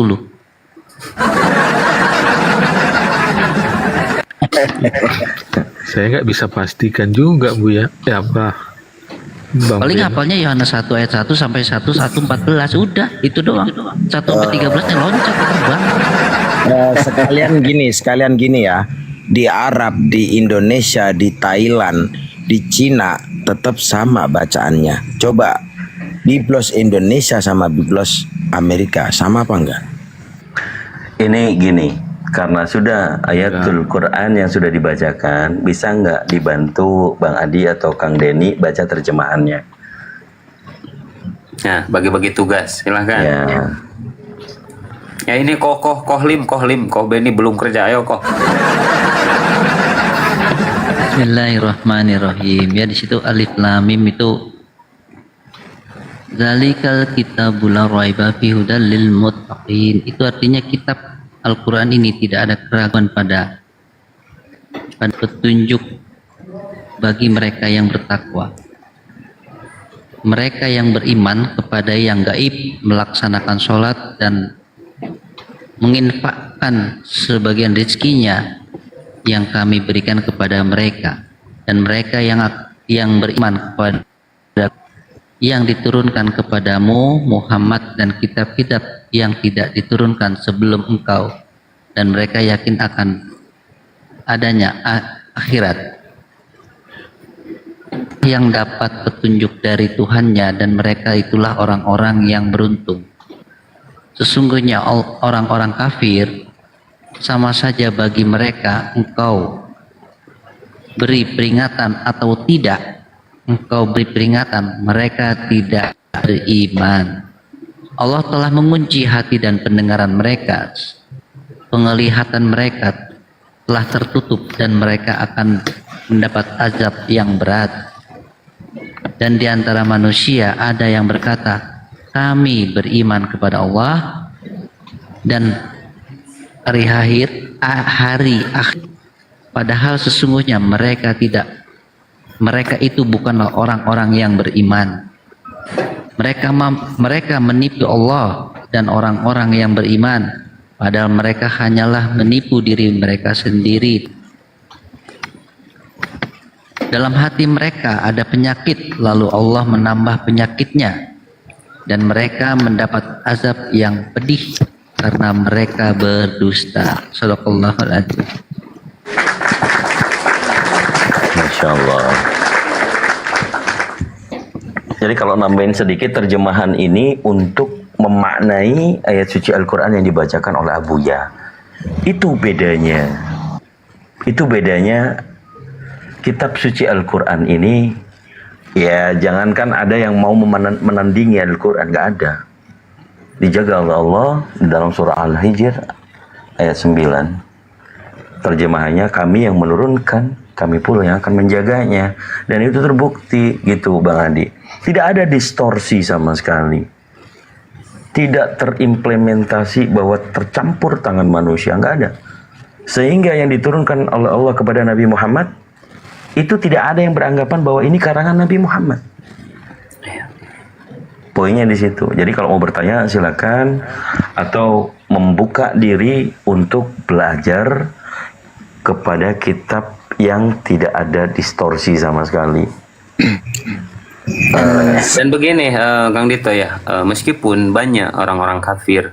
Saya nggak bisa pastikan juga Bu ya. Ya apa? Bang Paling Ben. hafalnya Yohanes 1 ayat 1 sampai 1:14. Udah, itu doang. 1 sampai 13 nya loncat terbang. Sekalian gini ya. di Arab, di Indonesia, di Thailand, di Cina tetap sama bacaannya. Coba Biblos Indonesia sama Biblos Amerika sama apa enggak? Ini gini, karena sudah ayatul Quran yang sudah dibacakan, bisa nggak dibantu Bang Adi atau Kang Denny baca terjemahannya? Nah, bagi-bagi tugas, silahkan. Ya. Ya ini kohlim, Koh Beni belum kerja, ayo Koh. Bismillahirrahmanirrahim. Ya di situ alif lam mim itu zalikal kitabul la raiba fi hudal lil muttaqin. Itu artinya kitab Al-Qur'an ini tidak ada keraguan pada petunjuk bagi mereka yang bertakwa. Mereka yang beriman kepada yang gaib, melaksanakan sholat dan menginfakkan sebagian rezekinya yang kami berikan kepada mereka, dan mereka yang beriman kepada yang diturunkan kepadamu Muhammad dan kitab-kitab yang tidak diturunkan sebelum engkau, dan mereka yakin akan adanya akhirat, yang dapat petunjuk dari Tuhannya, dan mereka itulah orang-orang yang beruntung. Sesungguhnya orang-orang kafir sama saja bagi mereka engkau beri peringatan atau tidak engkau beri peringatan, mereka tidak beriman. Allah telah mengunci hati dan pendengaran mereka, penglihatan mereka telah tertutup, dan mereka akan mendapat azab yang berat. Dan di antara manusia ada yang berkata, kami beriman kepada Allah dan hari akhir, padahal sesungguhnya mereka tidak. Mereka itu bukanlah orang-orang yang beriman. Mereka menipu Allah dan orang-orang yang beriman, padahal mereka hanyalah menipu diri mereka sendiri. Dalam hati mereka ada penyakit, lalu Allah menambah penyakitnya, dan mereka mendapat azab yang pedih karena mereka berdusta. Shadaqallahul adzim. Masya Allah. Jadi kalau nambahin sedikit, terjemahan ini untuk memaknai ayat suci Al-Quran yang dibacakan oleh Abuya. Itu bedanya. Itu bedanya kitab suci Al-Quran ini. Ya jangankan ada yang mau menandingi Al-Quran, nggak ada. Dijaga oleh Allah di dalam surah Al-Hijr ayat 9. Terjemahannya, kami yang menurunkan, kami pula yang akan menjaganya. Dan itu terbukti gitu Bang Adi. Tidak ada distorsi sama sekali. Tidak terimplementasi bahwa tercampur tangan manusia, nggak ada. Sehingga yang diturunkan oleh Allah kepada Nabi Muhammad itu tidak ada yang beranggapan bahwa ini karangan Nabi Muhammad. Poinnya di situ. Jadi kalau mau bertanya silakan, atau membuka diri untuk belajar kepada kitab yang tidak ada distorsi sama sekali. Dan begini Kang Dito ya, meskipun banyak orang-orang kafir,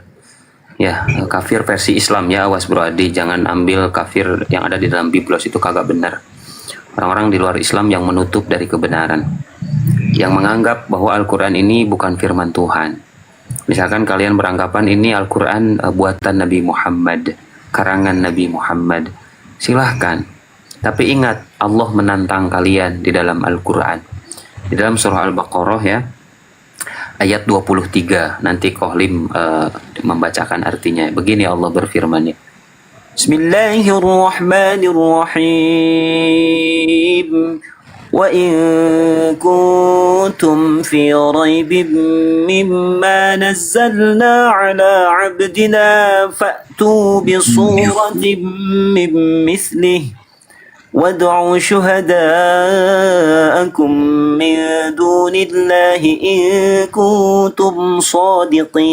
ya kafir versi Islam ya, awas bro Adi, jangan ambil kafir yang ada di dalam Biblos, itu kagak benar. Orang-orang di luar Islam yang menutup dari kebenaran, yang menganggap bahwa Al-Quran ini bukan firman Tuhan. Misalkan kalian beranggapan ini Al-Quran buatan Nabi Muhammad, karangan Nabi Muhammad, silahkan. Tapi ingat, Allah menantang kalian di dalam Al-Quran. Di dalam surah Al-Baqarah ya, ayat 23. Nanti Kohlim membacakan artinya. Begini Allah berfirman ya. Bismillahirrahmanirrahim. Wa in kuntum fi raibin mimma nazzalna ala 'abdina fa'tu bi suratin min mithlihi wad'u syuhada'akum min dunillahi in kuntum shadiqin.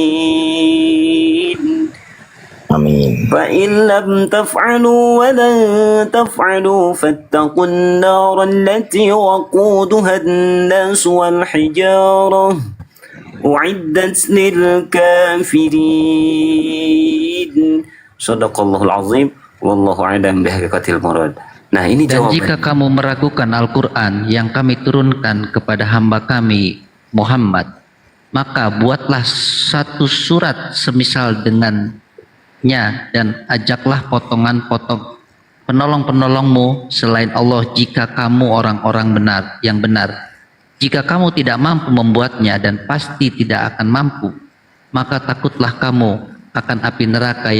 Amin. فإن لم تفعلوا ولن تفعلوا فاتقوا النار التي وقودها الناس والحجارة أعدت للكافرين. صدق الله العظيم Wallahu a'lam bihaqiqatil murad. Nah, ini Dan jawaban. jika kamu meragukan Al-Quran yang kami turunkan kepada hamba kami Muhammad, maka buatlah satu surat semisal dengannya dan ajaklah potongan-potong penolong-penolongmu selain Allah jika kamu orang-orang yang benar. Jika kamu tidak mampu membuatnya dan pasti tidak akan mampu, maka takutlah kamu akan api neraka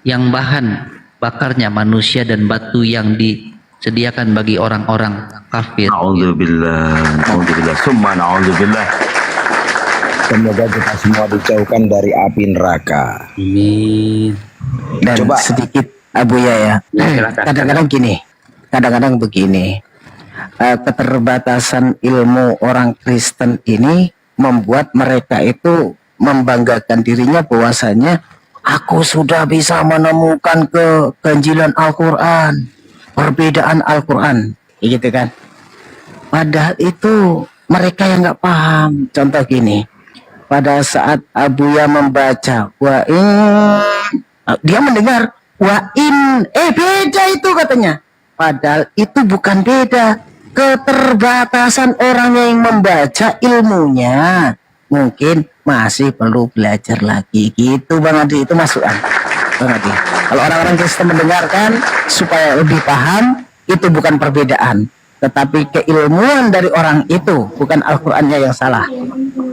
yang bahan bakarnya manusia dan batu yang disediakan bagi orang-orang kafir. Na'udzubillah, summa na'udzubillah. Semoga kita semua dijauhkan dari api neraka. Amin. Dan Coba. sedikit Abuya ya. Silakan. Kadang-kadang begini. Keterbatasan ilmu orang Kristen ini membuat mereka itu membanggakan dirinya bahwasanya aku sudah bisa menemukan keganjilan Al-Quran, perbedaan Al-Quran, gitu kan. Padahal itu mereka yang nggak paham. Contoh gini, pada saat Abuya membaca dia mendengar beda itu katanya. Padahal itu bukan beda. Keterbatasan orang yang membaca ilmunya mungkin masih perlu belajar lagi gitu Bang Adi. Itu masukan Bang Adi. Kalau orang-orang Kristen mendengarkan supaya lebih paham, itu bukan perbedaan, tetapi keilmuan dari orang itu, bukan Al-Qur'annya yang salah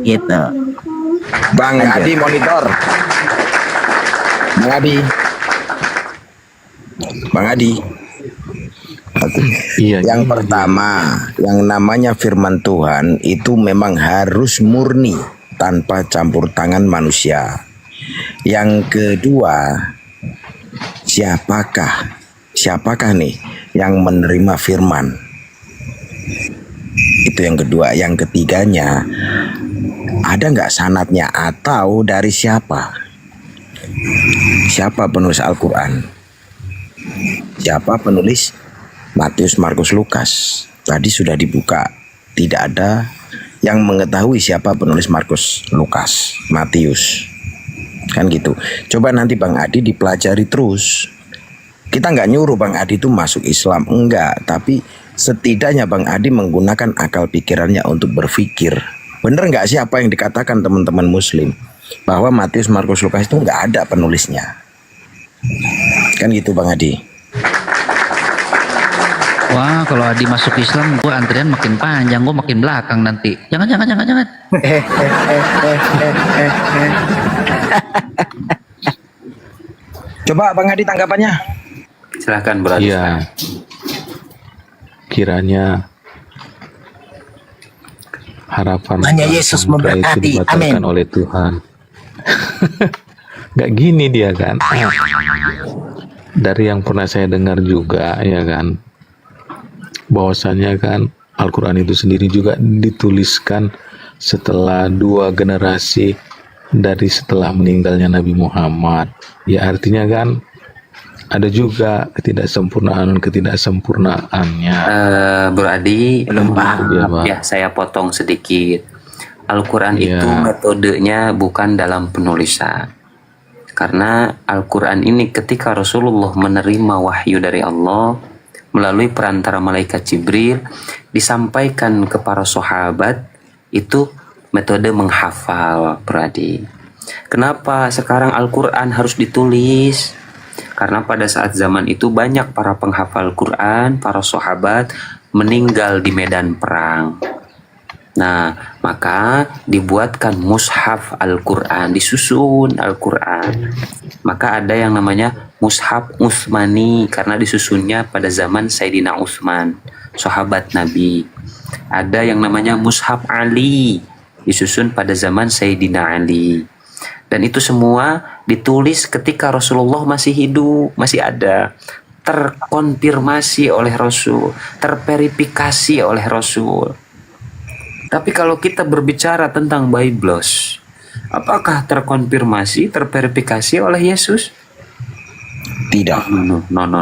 gitu. Bang Adi monitor. Bang Adi. Iya. Yang pertama, yang namanya firman Tuhan itu memang harus murni tanpa campur tangan manusia. Yang kedua, siapakah nih yang menerima firman? Itu yang kedua. Yang ketiganya, ada nggak sanadnya atau dari siapa? Siapa penulis Al-Quran? Siapa penulis Matius, Markus, Lukas? Tadi sudah dibuka. Tidak ada yang mengetahui siapa penulis Markus, Lukas, Matius. Kan gitu. Coba nanti Bang Adi dipelajari terus. Kita nggak nyuruh Bang Adi itu masuk Islam, enggak. Tapi setidaknya Bang Adi menggunakan akal pikirannya untuk berpikir. Bener nggak sih apa yang dikatakan teman-teman Muslim? Bahwa Matius, Markus, Lukas itu nggak ada penulisnya. Kan gitu Bang Adi. Wah, kalau Adi masuk Islam, gua antrian makin panjang, gua makin belakang nanti. Jangan. Coba Bang Adi tanggapannya. Silakan Bro Adi. Iya. Kiranya harapan Hanya Yesus samudra itu memberkati. dibatalkan Amin. oleh Tuhan. Gak gini dia kan. Dari yang pernah saya dengar juga ya kan, bahwasannya kan Al-Quran itu sendiri juga dituliskan setelah 2 generasi dari setelah meninggalnya Nabi Muhammad. Ya artinya kan ada juga ketidaksempurnaannya. Bro Adi, Belum paham. ya saya potong sedikit. Al-Quran Iya. itu metodenya bukan dalam penulisan. Karena Al-Quran ini ketika Rasulullah menerima wahyu dari Allah melalui perantara malaikat Jibril disampaikan ke para sahabat, itu metode menghafal, Bro Adi. Kenapa sekarang Al-Quran harus ditulis? Karena pada saat zaman itu banyak para penghafal Quran, para sahabat meninggal di medan perang. Nah, maka dibuatkan mushaf Al-Quran, disusun Al-Quran. Maka ada yang namanya mushaf Utsmani karena disusunnya pada zaman Sayyidina Utsman, sahabat Nabi. Ada yang namanya mushaf Ali, disusun pada zaman Sayyidina Ali. Dan itu semua ditulis ketika Rasulullah masih hidup, masih ada. Terkonfirmasi oleh Rasul, terverifikasi oleh Rasul. Tapi kalau kita berbicara tentang Biblos, apakah terkonfirmasi, terverifikasi oleh Yesus? Tidak. No.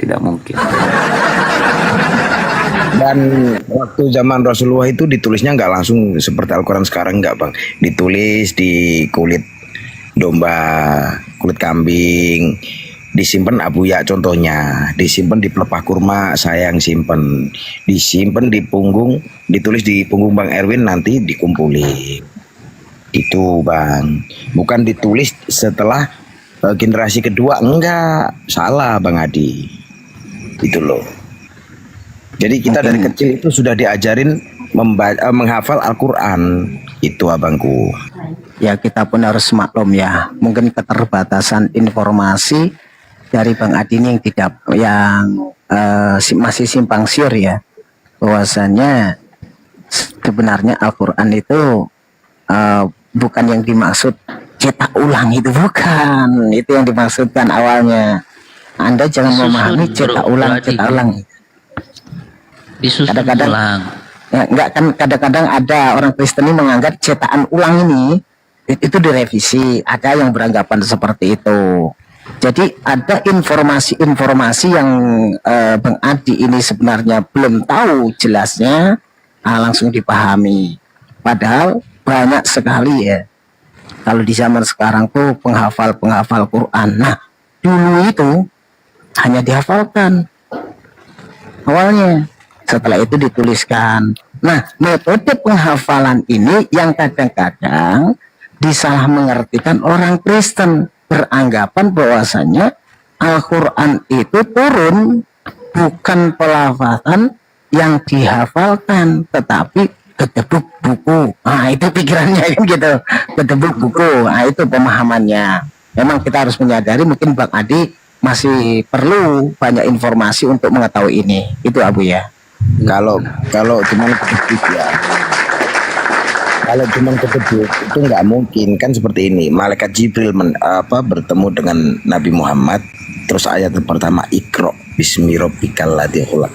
Tidak mungkin. Dan waktu zaman Rasulullah itu ditulisnya nggak langsung seperti Al-Quran sekarang, nggak Bang. Ditulis di kulit domba, kulit kambing, disimpan Abuya contohnya, disimpan di pelepah kurma saya yang simpen, disimpan di punggung, ditulis di punggung Bang Erwin, nanti dikumpulin. Itu Bang, bukan ditulis setelah generasi kedua, enggak, salah Bang Adi. Itu loh. Jadi kita dari kecil itu sudah diajarin menghafal Al-Quran. Itu abangku. Ya kita pun harus maklum ya, mungkin keterbatasan informasi dari Bang Adi ini yang masih simpang siur ya, bahwasannya sebenarnya Al-Quran itu bukan yang dimaksud cetak ulang, itu bukan, itu yang dimaksudkan awalnya. Anda jangan memahami cetak ulang. Kadang-kadang ya, enggak kan, kadang-kadang ada orang Kristen ini menganggap cetakan ulang ini itu direvisi, ada yang beranggapan seperti itu. Jadi ada informasi-informasi yang Bang Adi ini sebenarnya belum tahu jelasnya, langsung dipahami. Padahal banyak sekali ya, kalau di zaman sekarang tuh penghafal Quran. Nah dulu itu hanya dihafalkan awalnya, setelah itu dituliskan. Nah, metode penghafalan ini yang kadang-kadang disalah mengertikan orang Kristen, beranggapan bahwasanya Al-Quran itu turun bukan pelafazan yang dihafalkan, tetapi kedebuk buku. Nah, itu pikirannya kan gitu, kedebuk buku. Nah, itu pemahamannya. Memang kita harus menyadari, mungkin Bang Adi masih perlu banyak informasi untuk mengetahui ini. Itu Abu ya. Kalau cuman kedebuk ya, kalau cuman kedebuk itu nggak mungkin kan. Seperti ini, malaikat Jibril bertemu dengan Nabi Muhammad, terus ayat pertama Iqra bismi rabbikal ladzi khalaq,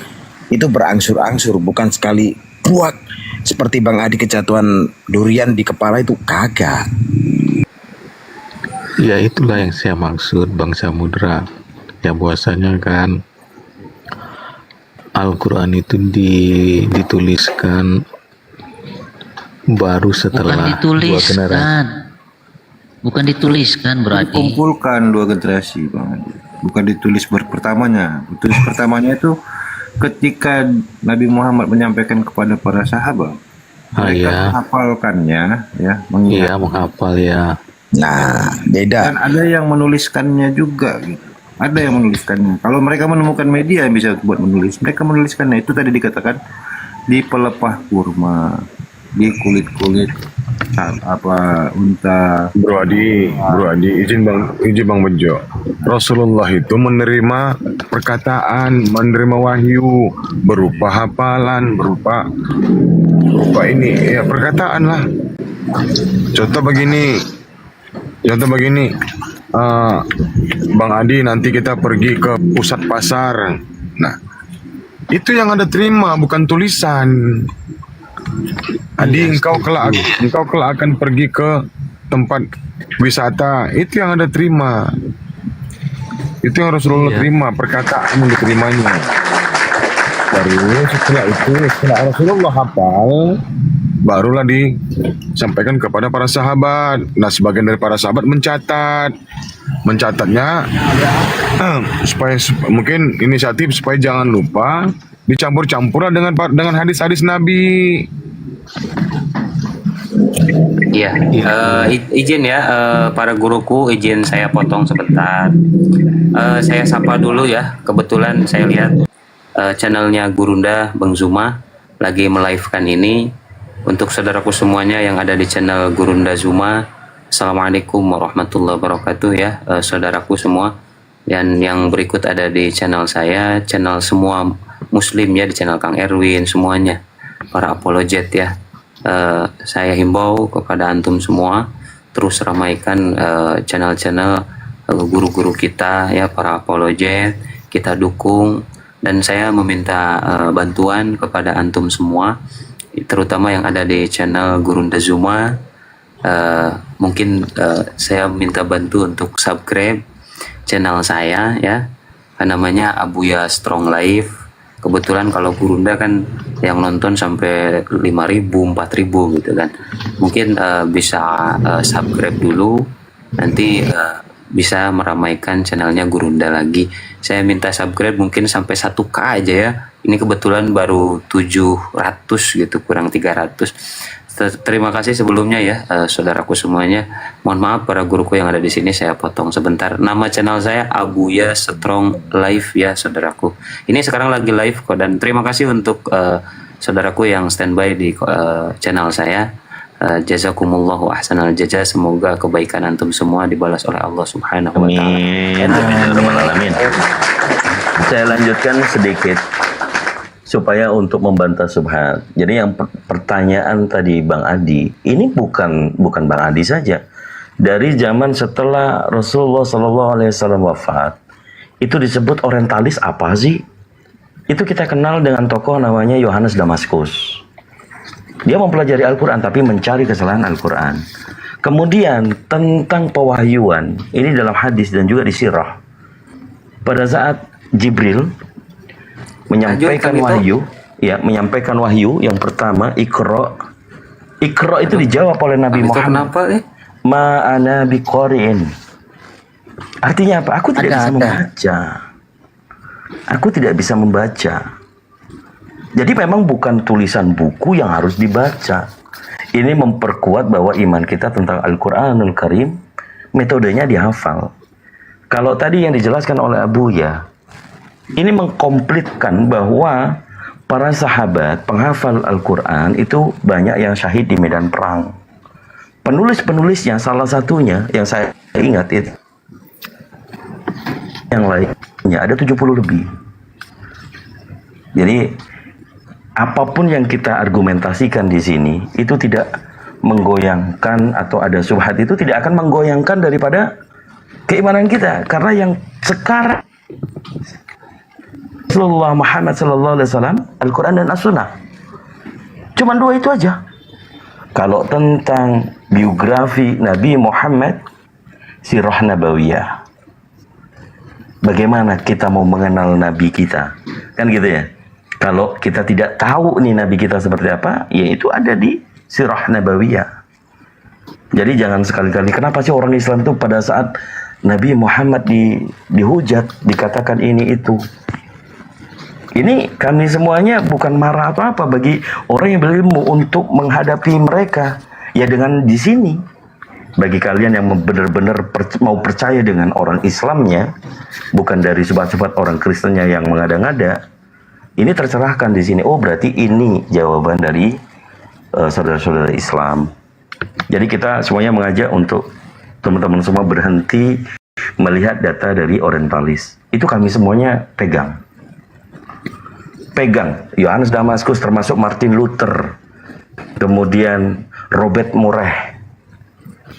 itu berangsur-angsur, bukan sekali buak seperti Bang Adi kejatuhan durian di kepala, itu kagak. Ya itulah yang saya maksud Bang Samudra, ya bahwasanya kan Al-Quran itu dituliskan baru setelah dua generasi. Bukan dituliskan berarti. Dikumpulkan dua generasi Bang Adi. Bukan ditulis pertamanya. Ditulis pertamanya itu ketika Nabi Muhammad menyampaikan kepada para sahabat. Mereka menghafalkannya ya, menghafal ya. Nah, beda. Dan ada yang menuliskannya juga gitu. Ada yang menuliskannya. Kalau mereka menemukan media yang bisa buat menulis, mereka menuliskannya. Itu tadi dikatakan di pelepah kurma, di kulit-kulit unta. Bro Adi, izin Bang Bejo. Rasulullah itu menerima perkataan, menerima wahyu berupa hafalan, berupa ini ya, perkataan lah. Contoh begini. Bang Adi, nanti kita pergi ke pusat pasar. Nah, itu yang Anda terima, bukan tulisan. Adi, engkau kelak akan pergi ke tempat wisata. Itu yang Anda terima. Itu yang Rasulullah terima, perkataan yang diterimanya. Baru setelah Rasulullah hafal, barulah disampaikan kepada para sahabat. Nah, sebagian dari para sahabat mencatatnya supaya mungkin inisiatif supaya jangan lupa, dicampur-campur dengan hadis-hadis Nabi. Iya, izin ya para guruku, izin saya potong sebentar. Saya sapa dulu ya. Kebetulan saya lihat channelnya Gurunda Bang Zuma lagi melive-kan ini. Untuk saudaraku semuanya yang ada di channel Gurunda Zuma, Assalamualaikum warahmatullahi wabarakatuh ya, saudaraku semua. Dan yang berikut ada di channel saya, channel semua muslim ya, di channel Kang Erwin, semuanya para apologet ya. Saya himbau kepada antum semua terus ramaikan channel-channel guru-guru kita ya, para apologet, kita dukung. Dan saya meminta bantuan kepada antum semua, terutama yang ada di channel Gurunda Zuma. Mungkin saya minta bantu untuk subscribe channel saya ya, namanya Abuya Strong Life. Kebetulan kalau Gurunda kan yang nonton sampai 5.000, 4.000 gitu kan. Mungkin bisa subscribe dulu, nanti bisa meramaikan channelnya Gurunda lagi. Saya minta subscribe mungkin sampai 1K aja ya. Ini kebetulan baru 700 gitu, kurang 300. Terima kasih sebelumnya ya saudaraku semuanya. Mohon maaf para guruku yang ada di sini, saya potong sebentar. Nama channel saya Abuya Strong Live ya saudaraku. Ini sekarang lagi live kok, dan terima kasih untuk saudaraku yang standby di channel saya. Jazakumullahu ahsanal jazaa. Semoga kebaikan antum semua dibalas oleh Allah Subhanahu wa taala. Amin. Saya lanjutkan sedikit supaya untuk membantah subhat. Jadi yang pertanyaan tadi Bang Adi, ini bukan Bang Adi saja. Dari zaman setelah Rasulullah SAW wafat, itu disebut orientalis apa sih? Itu kita kenal dengan tokoh namanya Yohanes Damaskus. Dia mempelajari Al-Quran tapi mencari kesalahan Al-Quran. Kemudian tentang pewahyuan, ini dalam hadis dan juga di sirah. Pada saat Jibril menyampaikan wahyu, ya, menyampaikan wahyu yang pertama, Iqra. Iqra itu dijawab oleh Nabi Muhammad. Kenapa, Ma'ana biqari'in. Artinya apa? Aku tidak bisa membaca. Aku tidak bisa membaca. Jadi memang bukan tulisan buku yang harus dibaca. Ini memperkuat bahwa iman kita tentang Al-Quranul Karim, metodenya dihafal. Kalau tadi yang dijelaskan oleh Abuya, ini mengkomplitkan bahwa para sahabat penghafal Al-Quran itu banyak yang syahid di medan perang. Penulis-penulisnya salah satunya yang saya ingat itu, yang lainnya ada 70 lebih. Jadi apapun yang kita argumentasikan di sini itu tidak menggoyangkan, atau ada subhat itu tidak akan menggoyangkan daripada keimanan kita, karena yang sekarang Rasulullah Muhammad SAW, Al-Quran dan As-Sunnah. Cuman dua itu aja. Kalau tentang biografi Nabi Muhammad, sirah nabawiyah, bagaimana kita mau mengenal Nabi kita, kan gitu ya. Kalau kita tidak tahu nih Nabi kita seperti apa, ya itu ada di sirah nabawiyah. Jadi jangan sekali-kali, kenapa sih orang Islam itu pada saat Nabi Muhammad dihujat, dikatakan ini itu. Ini kami semuanya bukan marah apa-apa bagi orang yang berilmu untuk menghadapi mereka. Ya dengan di sini, bagi kalian yang benar-benar mau percaya dengan orang Islamnya, bukan dari sifat-sifat orang Kristennya yang mengada-ngada, ini tercerahkan di sini. Oh berarti ini jawaban dari saudara-saudara Islam. Jadi kita semuanya mengajak untuk teman-teman semua berhenti melihat data dari orientalis. Itu kami semuanya pegang. Yohanes Damaskus, termasuk Martin Luther, kemudian Robert Murray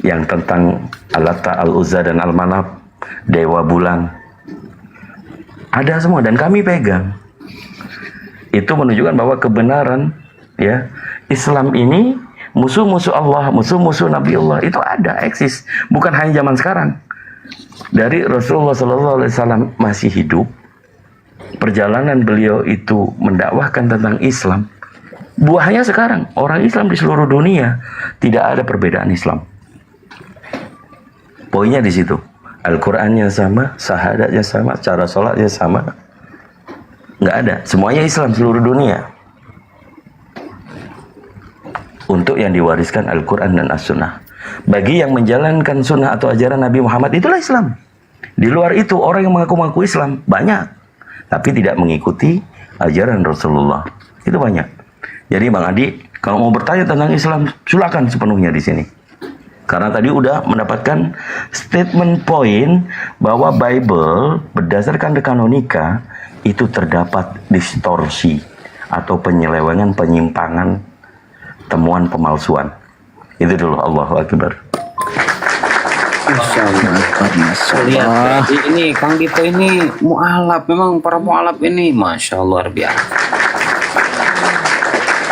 yang tentang Al-Lata, Al-Uzza dan Al-Manaf, Dewa Bulan. Ada semua dan kami pegang. Itu menunjukkan bahwa kebenaran ya Islam ini, musuh-musuh Allah, musuh-musuh Nabi Allah itu ada, eksis. Bukan hanya zaman sekarang. Dari Rasulullah SAW masih hidup, perjalanan beliau itu mendakwahkan tentang Islam. Buahnya sekarang orang Islam di seluruh dunia tidak ada perbedaan Islam. Poinnya di situ. Al-Qur'annya sama, syahadatnya sama, cara sholatnya sama. Nggak ada. Semuanya Islam seluruh dunia. Untuk yang diwariskan Al-Quran dan As-Sunnah. Bagi yang menjalankan sunnah atau ajaran Nabi Muhammad, itulah Islam. Di luar itu orang yang mengaku-ngaku Islam banyak, tapi tidak mengikuti ajaran Rasulullah. Itu banyak. Jadi Bang Adi, kalau mau bertanya tentang Islam, silakan sepenuhnya di sini. Karena tadi udah mendapatkan statement point bahwa Bible berdasarkan dekanonika itu terdapat distorsi atau penyelewengan, penyimpangan, temuan pemalsuan. Itu dulu. Allahu Akbar. Lihat ini Kang Dito ini mu'alaf, memang para mu'alaf ini Masya Allah luar biasa.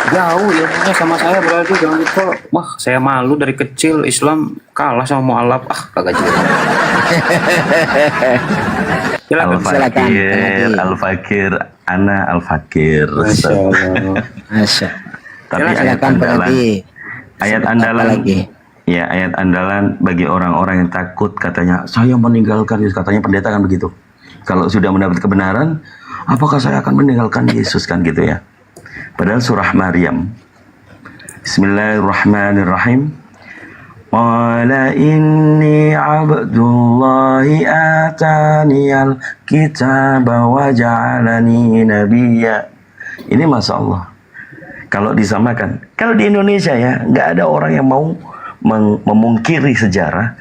Jauh ilmunya sama saya berarti Kang Dito. Wah saya malu dari kecil Islam kalah sama mu'alaf. Kagak jelas. Al-Fakir, Ana Al-Fakir. Masya Allah. Tapi ayat andalan, ayat andalan, Ya, ayat andalan bagi orang-orang yang takut, katanya saya meninggalkan Yesus, katanya pendeta kan begitu. Kalau sudah mendapat kebenaran, apakah saya akan meninggalkan Yesus, kan gitu ya. Padahal surah Maryam, Bismillahirrahmanirrahim. Qala inni abdullahi ataniyal kitaba wa ja'alani nabiyya. Ini Masya Allah. Kalau disamakan, kalau di Indonesia ya, nggak ada orang yang mau memungkiri sejarah.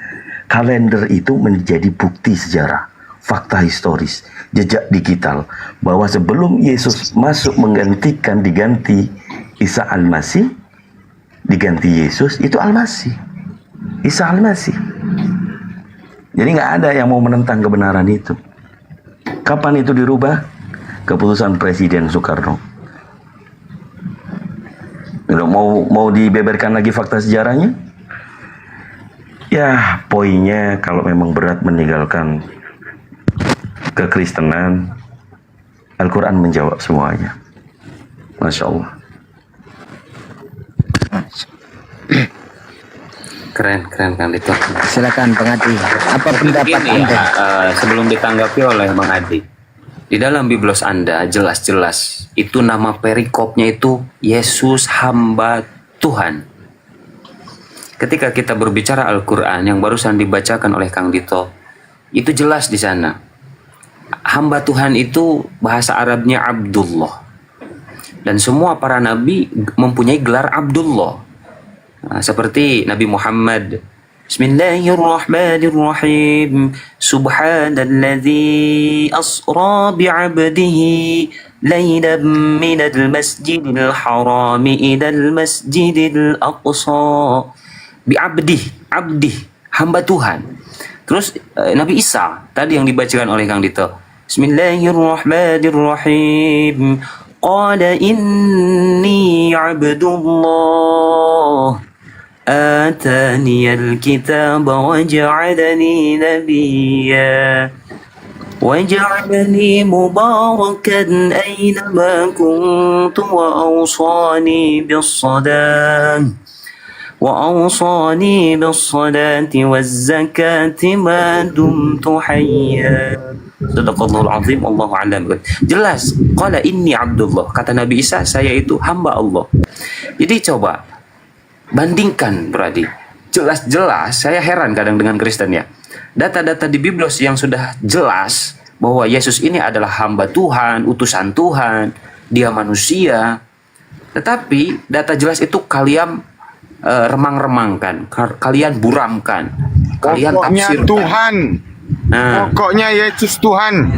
Kalender itu menjadi bukti sejarah, fakta historis, jejak digital, bahwa sebelum Yesus masuk diganti Isa Al-Masih, diganti Yesus, itu Al-Masih, Isa Al-Masih. Jadi nggak ada yang mau menentang kebenaran itu. Kapan itu dirubah? Keputusan Presiden Soekarno. Mau dibeberkan lagi fakta sejarahnya? Ya, poinnya kalau memang berat meninggalkan kekristenan, Al-Quran menjawab semuanya. Masya Allah. Keren Kang Dito. Silakan Bang Adi. Apa pendapat Anda? Sebelum ditanggapi oleh Bang Adi, di dalam biblos Anda jelas-jelas itu nama perikopnya itu Yesus hamba Tuhan. Ketika kita berbicara Al-Quran yang barusan dibacakan oleh Kang Dito, itu jelas di sana. Hamba Tuhan itu bahasa Arabnya Abdullah. Dan semua para nabi mempunyai gelar Abdullah. Nah, seperti Nabi Muhammad. Bismillahirrahmanirrahim. Subhanalladzi asra bi'abdihi laylan minal masjidil harami ilal masjidil aqsa. Abdi, hamba Tuhan. Terus Nabi Isa tadi yang dibacakan oleh Kang Dito. Bismillahirrahmanirrahim. Qala inni abdullah ataniyal kitaba wa ja'alani nabiyya wa ja'alani mubarakan aynama kuntu wa awsani bis-salah وأوصاني بالصلاة والزكاة ما دمت حيا. Sadaqallahul azim, Allahu a'lam. Jelas, qala inni Abdullah. Kata Nabi Isa, saya itu hamba Allah. Jadi coba bandingkan, berarti jelas-jelas saya heran kadang dengan Kristen ya. Data-data di Biblos yang sudah jelas bahwa Yesus ini adalah hamba Tuhan, utusan Tuhan, dia manusia. Tetapi data jelas itu kalian remang-remangkan, kalian buramkan, kalian pokoknya tafsirkan. Tuhan, pokoknya Yesus Tuhan.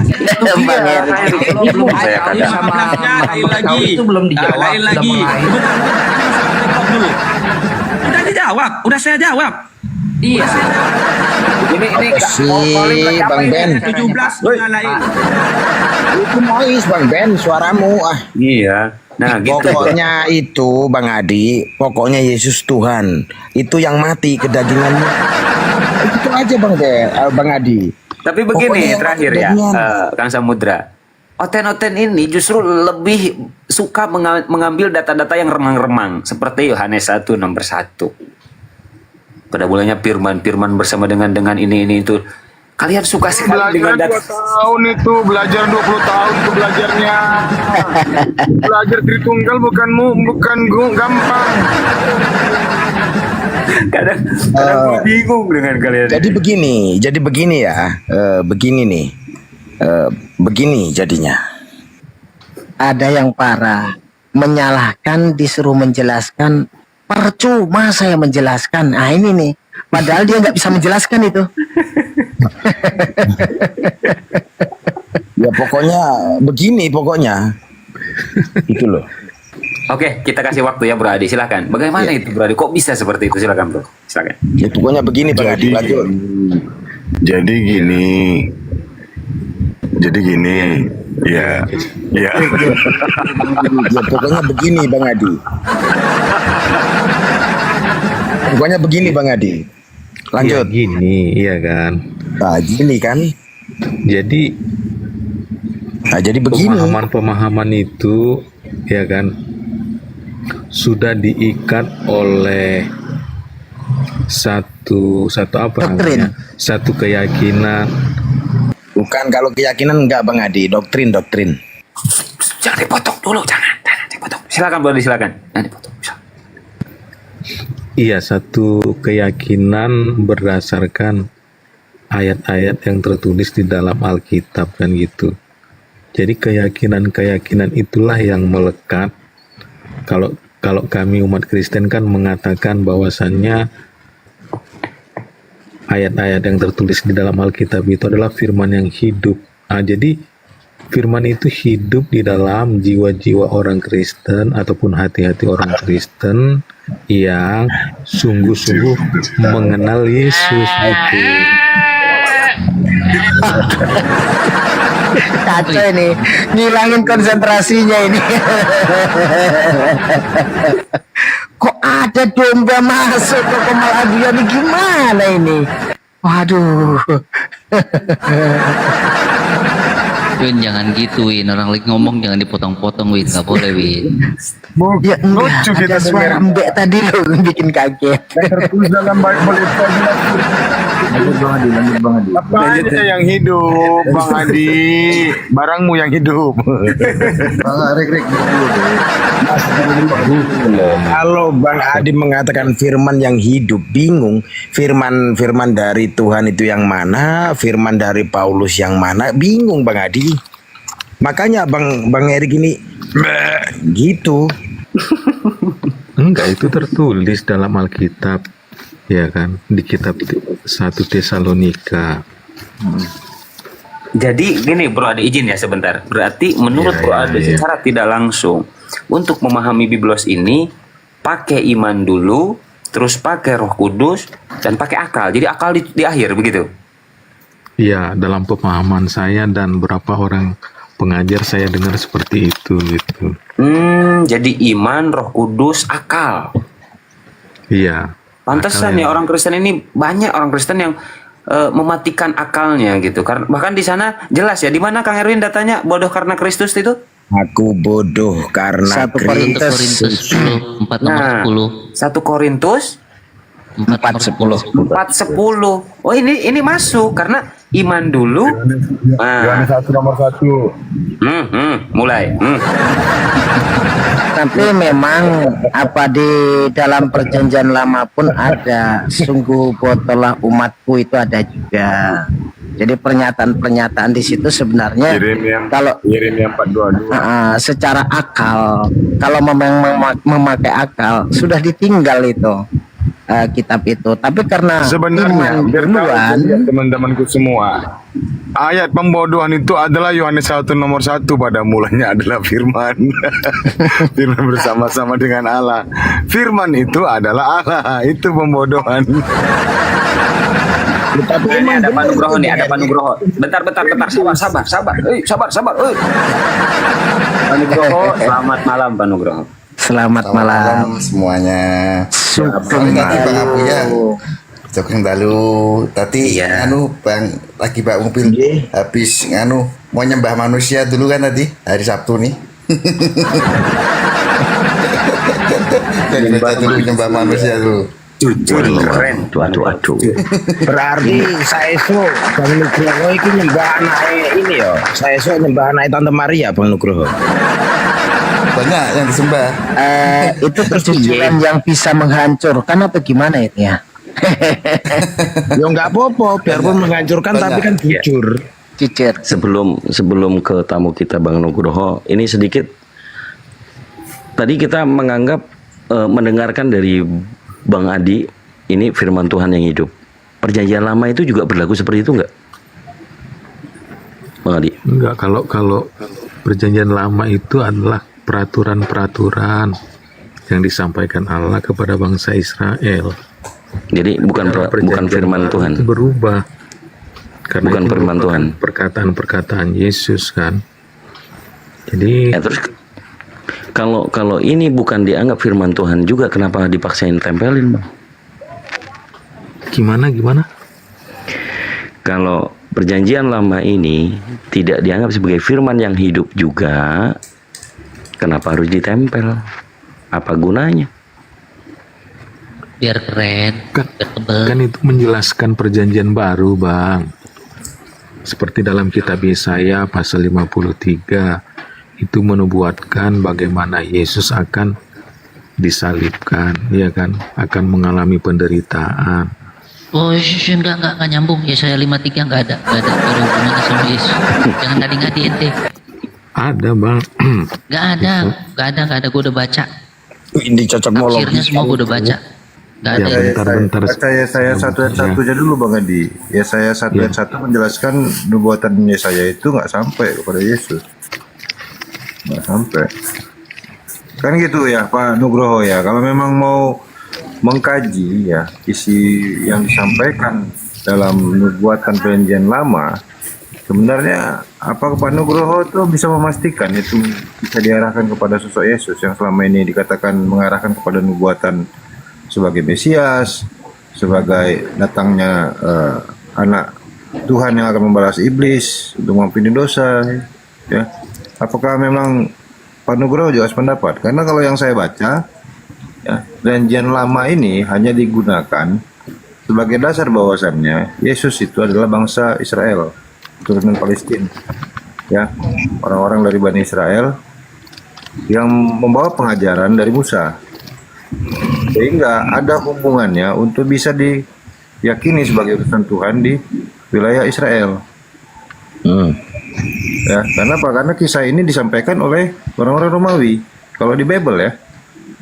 Itu dia, belum saya katakan. Itu belum dijawab. Lain lagi. Udah dijawab, udah saya jawab. Iya. Ini Bang Ben. 17 lain. Itu noise Bang Ben, suaramu ah. Iya. Nah, gitu. Pokoknya itu Bang Adi, pokoknya Yesus Tuhan. Itu yang mati kedagingannya. Itu aja Bang Adi. Tapi begini Pokoknya terakhir ya, Kang Samudra. Oten-oten ini justru lebih suka mengambil data-data yang remang-remang seperti Yohanes 1 nomor 1. Pada mulanya firman bersama dengan ini itu. Kalian suka sekali dengan data. 2 tahun itu, belajar 20 tahun itu belajarnya. Belajar Tritunggal bukan gampang. Kadang bingung dengan kalian. Jadi begini ya, begini nih, begini jadinya. Ada yang parah, menyalahkan disuruh menjelaskan, percuma saya menjelaskan. Nah ini nih, padahal dia nggak bisa menjelaskan itu. Ya pokoknya begini pokoknya, itu loh. Oke, kita kasih waktu ya Bro Adi, silakan. Bagaimana itu Bro Adi? Kok bisa seperti itu? Silakan Bro, silakan. Ya pokoknya begini Bang Adi, lanjut. Jadi gini, ya. Ya pokoknya begini Bang Adi. Pokoknya begini Bang Adi. Lanjut. Ya, gini, iya kan. Nah, gini kan. Jadi begini. Pemahaman itu, ya kan, sudah diikat oleh satu apa Doktrin. namanya? Satu keyakinan. Bukan, kalau keyakinan enggak Bang Adi, doktrin. Jangan dipotong dulu, jangan dipotong. Silakan Bro Adi, silakan. Jangan dipotong. Iya, satu keyakinan berdasarkan ayat-ayat yang tertulis di dalam Alkitab kan gitu. Jadi keyakinan itulah yang melekat. Kalau kami umat Kristen kan mengatakan bahwasannya ayat-ayat yang tertulis di dalam Alkitab itu adalah firman yang hidup. Jadi firman itu hidup di dalam jiwa-jiwa orang Kristen ataupun hati-hati orang Kristen yang sungguh-sungguh mengenal Yesus gitu. Kacau ini, ngilangin konsentrasinya ini. Kok ada domba masuk ke Kemal Abiya ini, gimana ini? Waduh. Win, jangan gitu Win, orang lagi ngomong jangan dipotong-potong Win, nggak boleh Win. Ya lucu kita suara mbek tadi lo bikin kaget. Tertulis dalam Bible itu apa aja yang hidup, Bang Adi, barangmu yang hidup. Kalau Bang Adi mengatakan firman yang hidup, bingung firman dari Tuhan itu yang mana, firman dari Paulus yang mana, bingung Bang Adi. Makanya Bang Erik ini gitu. Enggak, itu tertulis dalam Alkitab, ya kan, di kitab 1 Tesalonika. Jadi gini Bro Adi, izin ya sebentar. Berarti menurut Bro Adi secara tidak langsung untuk memahami Biblos ini pakai iman dulu, terus pakai Roh Kudus dan pakai akal. Jadi akal di akhir begitu. Ya, dalam pemahaman saya dan beberapa orang pengajar saya dengar seperti itu gitu. Jadi iman, Roh Kudus, akal. Iya. Pantesan ya orang Kristen ini, banyak orang Kristen yang mematikan akalnya gitu. Karena bahkan di sana jelas ya, di mana Kang Erwin datanya bodoh karena Kristus itu? Aku bodoh karena 1 Korintus 10, 4 nomor 10. 1 Korintus 4:10. 4:10. Oh ini masuk karena iman dulu. Yohanes 1 nomor 1. Mulai. Tapi memang apa di dalam perjanjian lama pun ada, sungguh bodohlah umatku itu ada juga. Jadi pernyataan-pernyataan di situ sebenarnya kalau Yeremia 4:22. secara akal, kalau memang memakai akal sudah ditinggal itu kitab itu. Tapi karena Sebenarnya iman biar tahu duluan, juga teman-temanku semua, ayat pembodohan itu adalah Yohanes 1 nomor 1, pada mulanya adalah firman. Firman bersama-sama dengan Allah. Firman itu adalah Allah, itu pembodohan. Ini ada Pak Nugroho nih, ada Pak Nugroho. Bentar, sabar. Sabar. Pak Nugroho, selamat malam Pak Nugroho. Selamat malam semuanya. Sugeng Tadi Bang Abu ya. Sugeng dalu. Tadi Bang lagi bawa mobil habis mau nyembah manusia dulu kan tadi hari Sabtu nih. Jadi dulu nyembah manusia dulu. Keren. Aduh. Berarti saya Bang Nugroho itu nyembah anak ini ya. Saya nyembah anak Tante Maria Bang Nugroho. Banyak yang disembah. Itu kejujuran yang bisa menghancurkan atau gimana itu ya? Ya nggak apa-apa, biarpun menghancurkan tapi kan jujur. Sebelum ke tamu kita Bang Nugroho, ini sedikit tadi kita menganggap mendengarkan dari Bang Adi ini firman Tuhan yang hidup. Perjanjian lama itu juga berlaku seperti itu enggak? Bang Adi? Enggak, kalau perjanjian lama itu adalah peraturan-peraturan yang disampaikan Allah kepada bangsa Israel. Jadi bukan firman Tuhan. Itu berubah. Karena bukan firman Tuhan. Perkataan-perkataan Yesus kan. Jadi terus kalau ini bukan dianggap firman Tuhan juga, kenapa dipaksain tempelin, Bang? Gimana? Kalau perjanjian lama ini tidak dianggap sebagai firman yang hidup juga, kenapa harus ditempel? Apa gunanya? biar keren, Kan, biar tebel. kan itu menjelaskan perjanjian baru, Bang. Seperti dalam kitab Yesaya pasal 53 itu menubuatkan bagaimana Yesus akan disalibkan, ya kan, akan mengalami penderitaan. Oh, enggak nyambung. Ya saya 53 enggak ada hubungannya sama Yesus. Jangan ngadi-ngadi ente. Ada, Bang. Enggak ada. Gue udah baca. Ini cocok Tafsirnya semua gue udah baca. Enggak ada. Ya, bentar. Baca Yesaya 1 ayat 1 aja dulu Bang Adi. Yesaya 1 ayat 1 menjelaskan nubuatan Yesaya itu nggak sampai kepada Yesus. Nggak sampai. Kan gitu ya Pak Nugroho ya. Kalau memang mau mengkaji ya isi yang disampaikan dalam nubuatan perjanjian lama, sebenarnya apa Pak Nugroho tuh bisa memastikan itu bisa diarahkan kepada sosok Yesus yang selama ini dikatakan mengarahkan kepada nubuatan sebagai Mesias, sebagai datangnya anak Tuhan yang akan membalas iblis untuk mengampuni dosa, ya. Apakah memang Pak Nugroho juga sependapat? Karena kalau yang saya baca, ya, perjanjian lama ini hanya digunakan sebagai dasar bahwasannya Yesus itu adalah bangsa Israel, keturunan Palestina, ya, orang-orang dari Bani Israel yang membawa pengajaran dari Musa, sehingga ada hubungannya untuk bisa diyakini sebagai utusan Tuhan di wilayah Israel. Ya, karena apa? Karena kisah ini disampaikan oleh orang-orang Romawi kalau di Bible ya.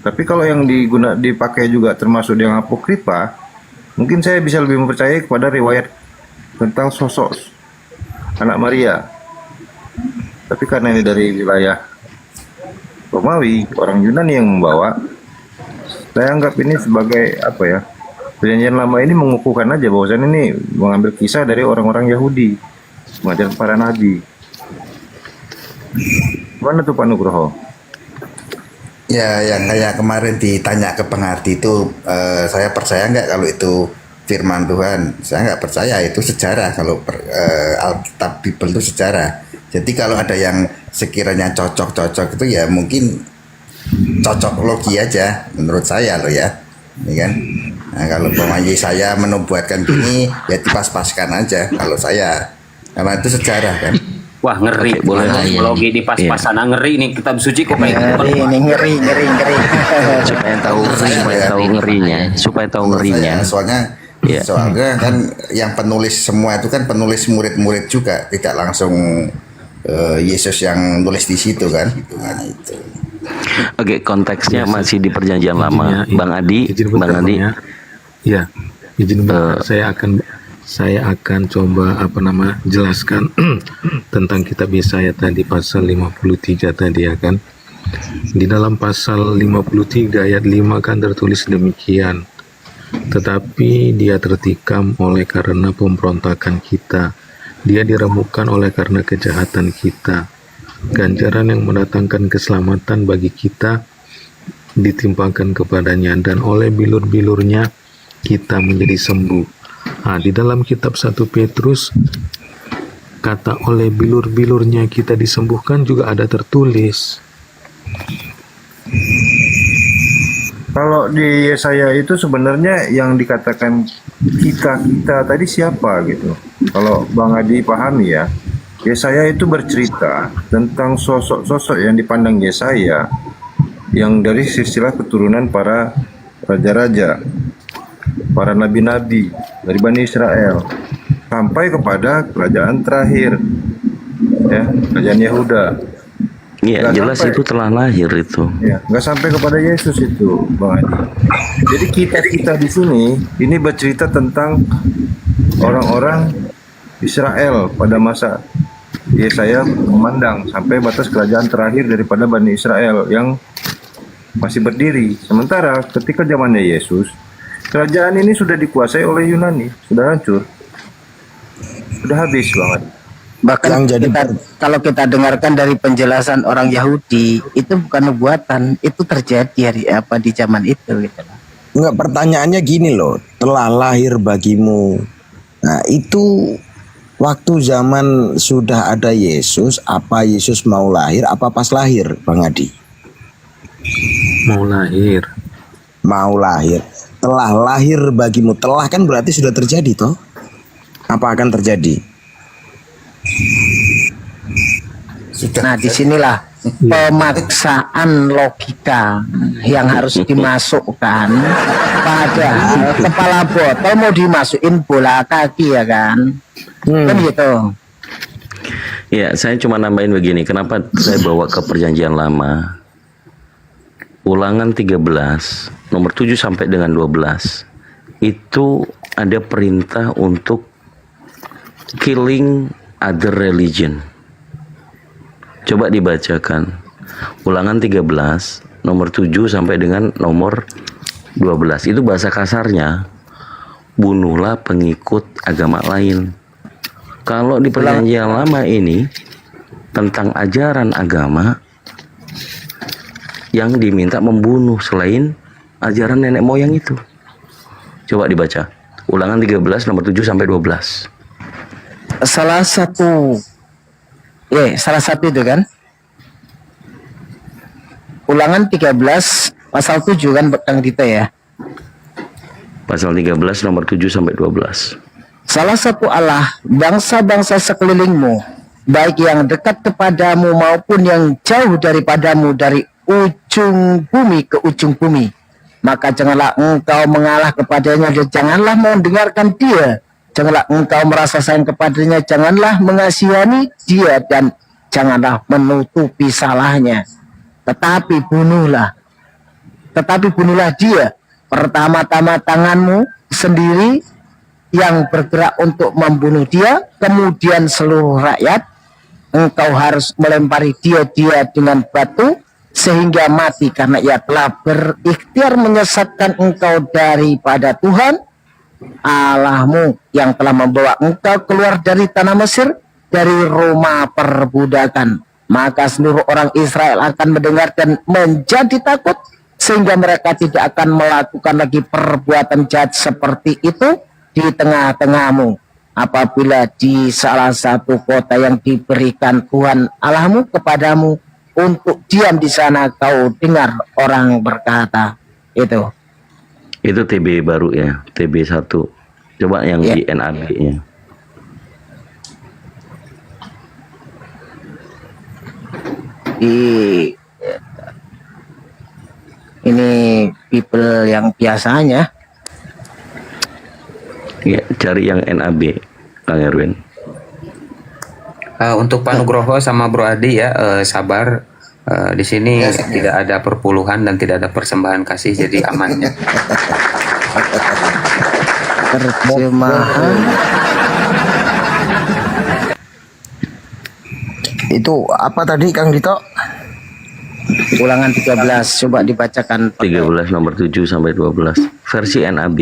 Tapi kalau yang dipakai juga termasuk yang apokrifa, mungkin saya bisa lebih mempercayai kepada riwayat tentang sosok anak Maria. Tapi karena ini dari wilayah Romawi, orang Yunani yang membawa, saya anggap ini sebagai apa ya? Perjanjian lama ini mengukuhkan aja bahwasan ini mengambil kisah dari orang-orang Yahudi, mengajar para nabi. Mana tuh Pak Nugroho? Ya, yang kayak kemarin ditanya ke pengarti itu, saya percaya nggak kalau itu firman Tuhan? Saya nggak percaya, itu sejarah. Kalau Alkitab Bible itu sejarah. Jadi kalau ada yang sekiranya cocok itu ya mungkin cocok logi aja menurut saya loh ya, ini kan. Nah, kalau Yesaya menubuatkan gini ya dipas-paskan aja kalau saya, karena itu sejarah kan. Wah ngeri, boleh logi di pas-pasan ngeri nih kitab suci kok kayak ngeri. supaya tahu ngerinya. Soalnya kan yang penulis semua itu kan penulis murid-murid juga, tidak langsung Yesus yang nulis di situ kan. Nah, itu. Oke, konteksnya masih di perjanjian lama, Bang Adi. Ya, izin saya akan coba jelaskan tentang kitab Yesaya tadi pasal 53 tadi ya kan. Di dalam pasal 53 ayat 5 kan tertulis demikian. Tetapi dia tertikam oleh karena pemberontakan kita. Dia diremukkan oleh karena kejahatan kita. Ganjaran yang mendatangkan keselamatan bagi kita ditimpakan kepadanya, dan oleh bilur-bilurnya kita menjadi sembuh. Nah, di dalam kitab 1 Petrus kata oleh bilur-bilurnya kita disembuhkan juga ada tertulis. Kalau di Yesaya itu sebenarnya yang dikatakan kita tadi siapa gitu? Kalau Bang Adi pahami ya, Yesaya itu bercerita tentang sosok-sosok yang dipandang Yesaya yang dari silsilah keturunan para raja-raja, para nabi-nabi dari Bani Israel sampai kepada kerajaan terakhir, ya, kerajaan Yehuda. Iya, jelas sampai, itu telah lahir itu. Ya, nggak sampai kepada Yesus itu, Bang Adi. Jadi kita di sini ini bercerita tentang orang-orang Israel pada masa Yesaya memandang sampai batas kerajaan terakhir daripada Bani Israel yang masih berdiri. Sementara ketika zamannya Yesus, kerajaan ini sudah dikuasai oleh Yunani, sudah hancur, sudah habis banget. Bahkan kalau kita dengarkan dari penjelasan orang Yahudi, itu bukan nubuatan, itu terjadi di zaman itu gitu. Enggak, pertanyaannya gini loh, telah lahir bagimu. Nah, itu waktu zaman sudah ada Yesus, apa Yesus mau lahir, apa pas lahir, Bang Adi? Mau lahir. Mau lahir. telah lahir bagimu. Telah kan berarti sudah terjadi toh? Apa akan terjadi? Nah, disinilah pemaksaan logika yang harus dimasukkan. Padahal kepala botol mau dimasukin bola kaki ya kan? Kan gitu. Ya, saya cuma nambahin begini. Kenapa saya bawa ke perjanjian lama? Ulangan 13 nomor 7 sampai dengan 12 itu ada perintah untuk killing other religion. Coba dibacakan. Ulangan 13 nomor 7 sampai dengan nomor 12. Itu bahasa kasarnya, bunuhlah pengikut agama lain. Kalau di perjanjian lama ini tentang ajaran agama yang diminta membunuh selain ajaran nenek moyang itu. Coba dibaca. Ulangan 13 nomor 7 sampai 12. Salah satu itu kan. Ulangan 13 pasal 7 kan Kang Dita ya. Pasal 13 nomor 7 sampai 12. Salah satu Allah bangsa-bangsa sekelilingmu, baik yang dekat kepadamu maupun yang jauh daripadamu, dari ujung bumi ke ujung bumi, maka janganlah engkau mengalah kepadanya dan janganlah mendengarkan dia. Janganlah engkau merasa sayang kepadanya, janganlah mengasihani dia dan janganlah menutupi salahnya. Tetapi bunuhlah dia. Pertama-tama tanganmu sendiri yang bergerak untuk membunuh dia, kemudian seluruh rakyat. Engkau harus melempari dia dengan batu sehingga mati, karena ia telah berikhtiar menyesatkan engkau daripada Tuhan Allahmu yang telah membawa engkau keluar dari tanah Mesir, dari rumah perbudakan. Maka seluruh orang Israel akan mendengar dan menjadi takut, sehingga mereka tidak akan melakukan lagi perbuatan jahat seperti itu di tengah-tengahmu. Apabila di salah satu kota yang diberikan Tuhan Allahmu kepadamu untuk diam di sana, kau dengar orang berkata, itu TB baru ya, TB 1. Coba yang di NAB-nya. Ini people yang biasanya. Ya, cari yang NAB, Kang Erwin. Untuk Pak Nugroho sama Bro Adi ya, sabar. Di sini tidak ada perpuluhan dan tidak ada persembahan kasih, jadi aman ya. Terjemahan itu apa tadi Kang Dito? Ulangan 13, coba dibacakan. 13 nomor 7 sampai 12 versi NAB.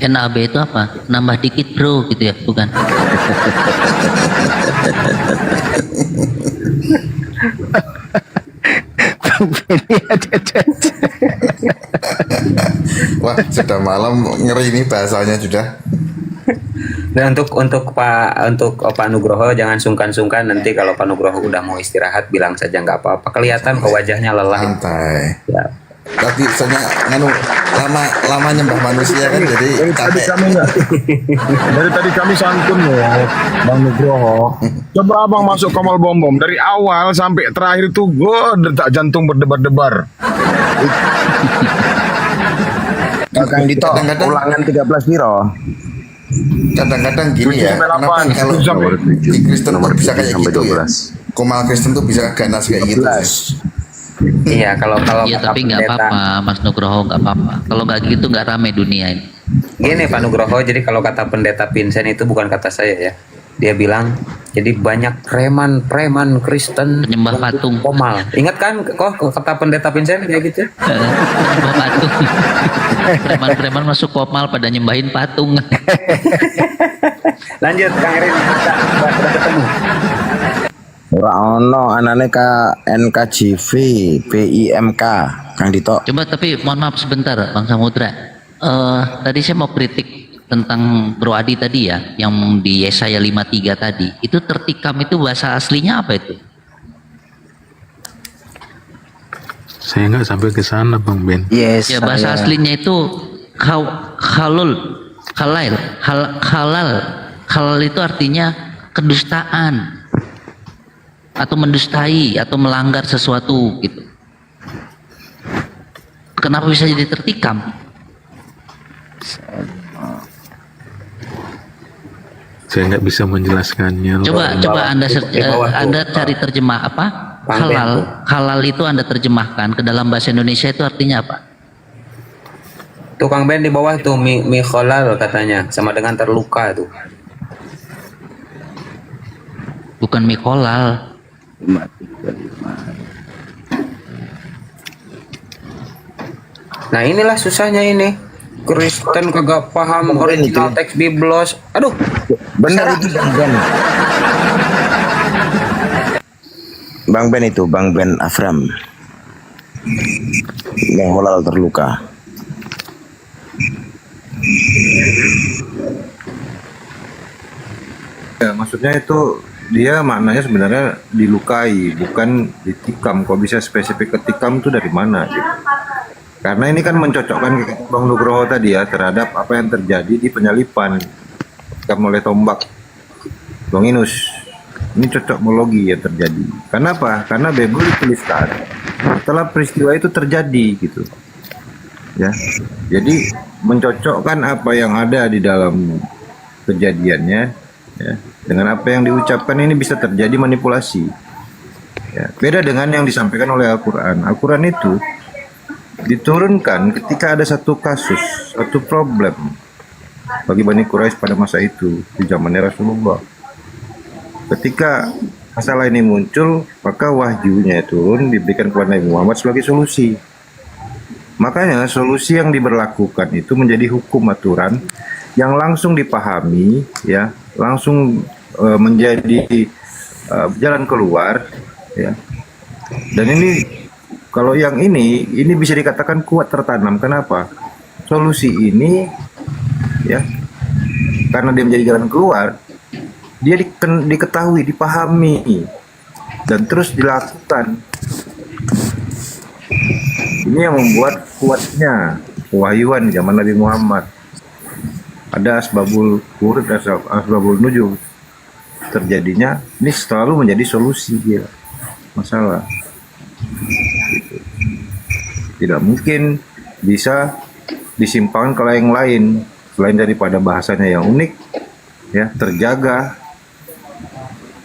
NAB itu apa? Nambah dikit bro gitu ya, bukan? Wah, sudah malam, ngeri ini bahasanya sudah. Dan untuk Pak Nugroho jangan sungkan-sungkan, nanti kalau Pak Nugroho udah mau istirahat bilang saja, nggak apa-apa. Kelihatan ke wajahnya lelah. Santai. Ya. Tapi soalnya lama nyembah manusia kan, jadi capek. Dari tadi kami santun loh, Bang Nugroho. Coba abang masuk Kamal Bom dari awal sampai terakhir tuh gue detak jantung berdebar-debar. Kang Dito, ulangan 13 piro? Kadang-kadang gini ya, kenapa kalau di Kristen tuh bisa kayak gitu ya? Komal Kristen tuh bisa ganas kayak gitu. Iya, kalau iya, tapi nggak apa-apa, Mas Nugroho, nggak apa-apa. Kalau nggak gitu nggak rame dunia ini. Gini Pak Nugroho, jadi kalau kata pendeta Vincent itu bukan kata saya ya. Dia bilang, jadi banyak preman Kristen penyembah patung komal. Ingat kan kok kata pendeta Vincent kayak gitu? Penyembah patung. Preman-preman masuk komal pada nyembahin patung. Lanjut Kang Erin, kita ketemu. Ora ono anane ka NKJV BIMK Kang Dito. Coba tapi mohon maaf sebentar Bang Samudra. Tadi saya mau kritik tentang Bro Adi tadi ya, yang di Yesaya 53 tadi, itu tertikam itu bahasa aslinya apa itu? Saya nggak sampai ke sana, Bang Ben. Yes. Ya bahasa aslinya itu halal itu artinya kedustaan atau mendustai atau melanggar sesuatu gitu. Kenapa bisa jadi tertikam? Saya nggak bisa menjelaskannya. Coba Anda cari terjemah apa? Halal itu Anda terjemahkan ke dalam bahasa Indonesia itu artinya apa? Tukang Ben di bawah tuh mikholal katanya, sama dengan terluka tuh. Bukan mikolal. Nah inilah susahnya ini. Kristen kagak paham original teks Biblos. Aduh, benar itu Bang Ben. Bang Ben itu, Bang Ben Afram. Yang halal terluka. Ya, maksudnya itu dia maknanya sebenarnya dilukai, bukan ditikam. Kok bisa spesifik ketikam itu dari mana? Gitu. Karena ini kan mencocokkan Bang Nugroho tadi ya terhadap apa yang terjadi di penyalipan tikam oleh tombak Longinus. Ini cocokologi yang terjadi. Kenapa? Karena Bible dituliskan setelah peristiwa itu terjadi gitu. Ya. Jadi mencocokkan apa yang ada di dalam kejadiannya ya, dengan apa yang diucapkan ini bisa terjadi manipulasi. Ya. Beda dengan yang disampaikan oleh Al-Qur'an. Al-Qur'an itu diturunkan ketika ada satu kasus, satu problem bagi Bani Quraisy pada masa itu di zamannya Rasulullah. Ketika masalah ini muncul, maka wahyunya turun diberikan kepada Nabi Muhammad sebagai solusi. Makanya solusi yang diberlakukan itu menjadi hukum aturan yang langsung dipahami, ya, langsung menjadi jalan keluar, ya. Dan ini kalau yang ini bisa dikatakan kuat tertanam. Kenapa? Solusi ini, ya, karena dia menjadi jalan keluar, dia diketahui, dipahami, dan terus dilakukan. Ini yang membuat kuatnya kewahyuan zaman Nabi Muhammad. Ada asbabul wurud, asbabul nuzul. Terjadinya ini selalu menjadi solusi ya, masalah. Tidak mungkin bisa disimpangkan ke yang lain selain daripada bahasanya yang unik, ya, terjaga,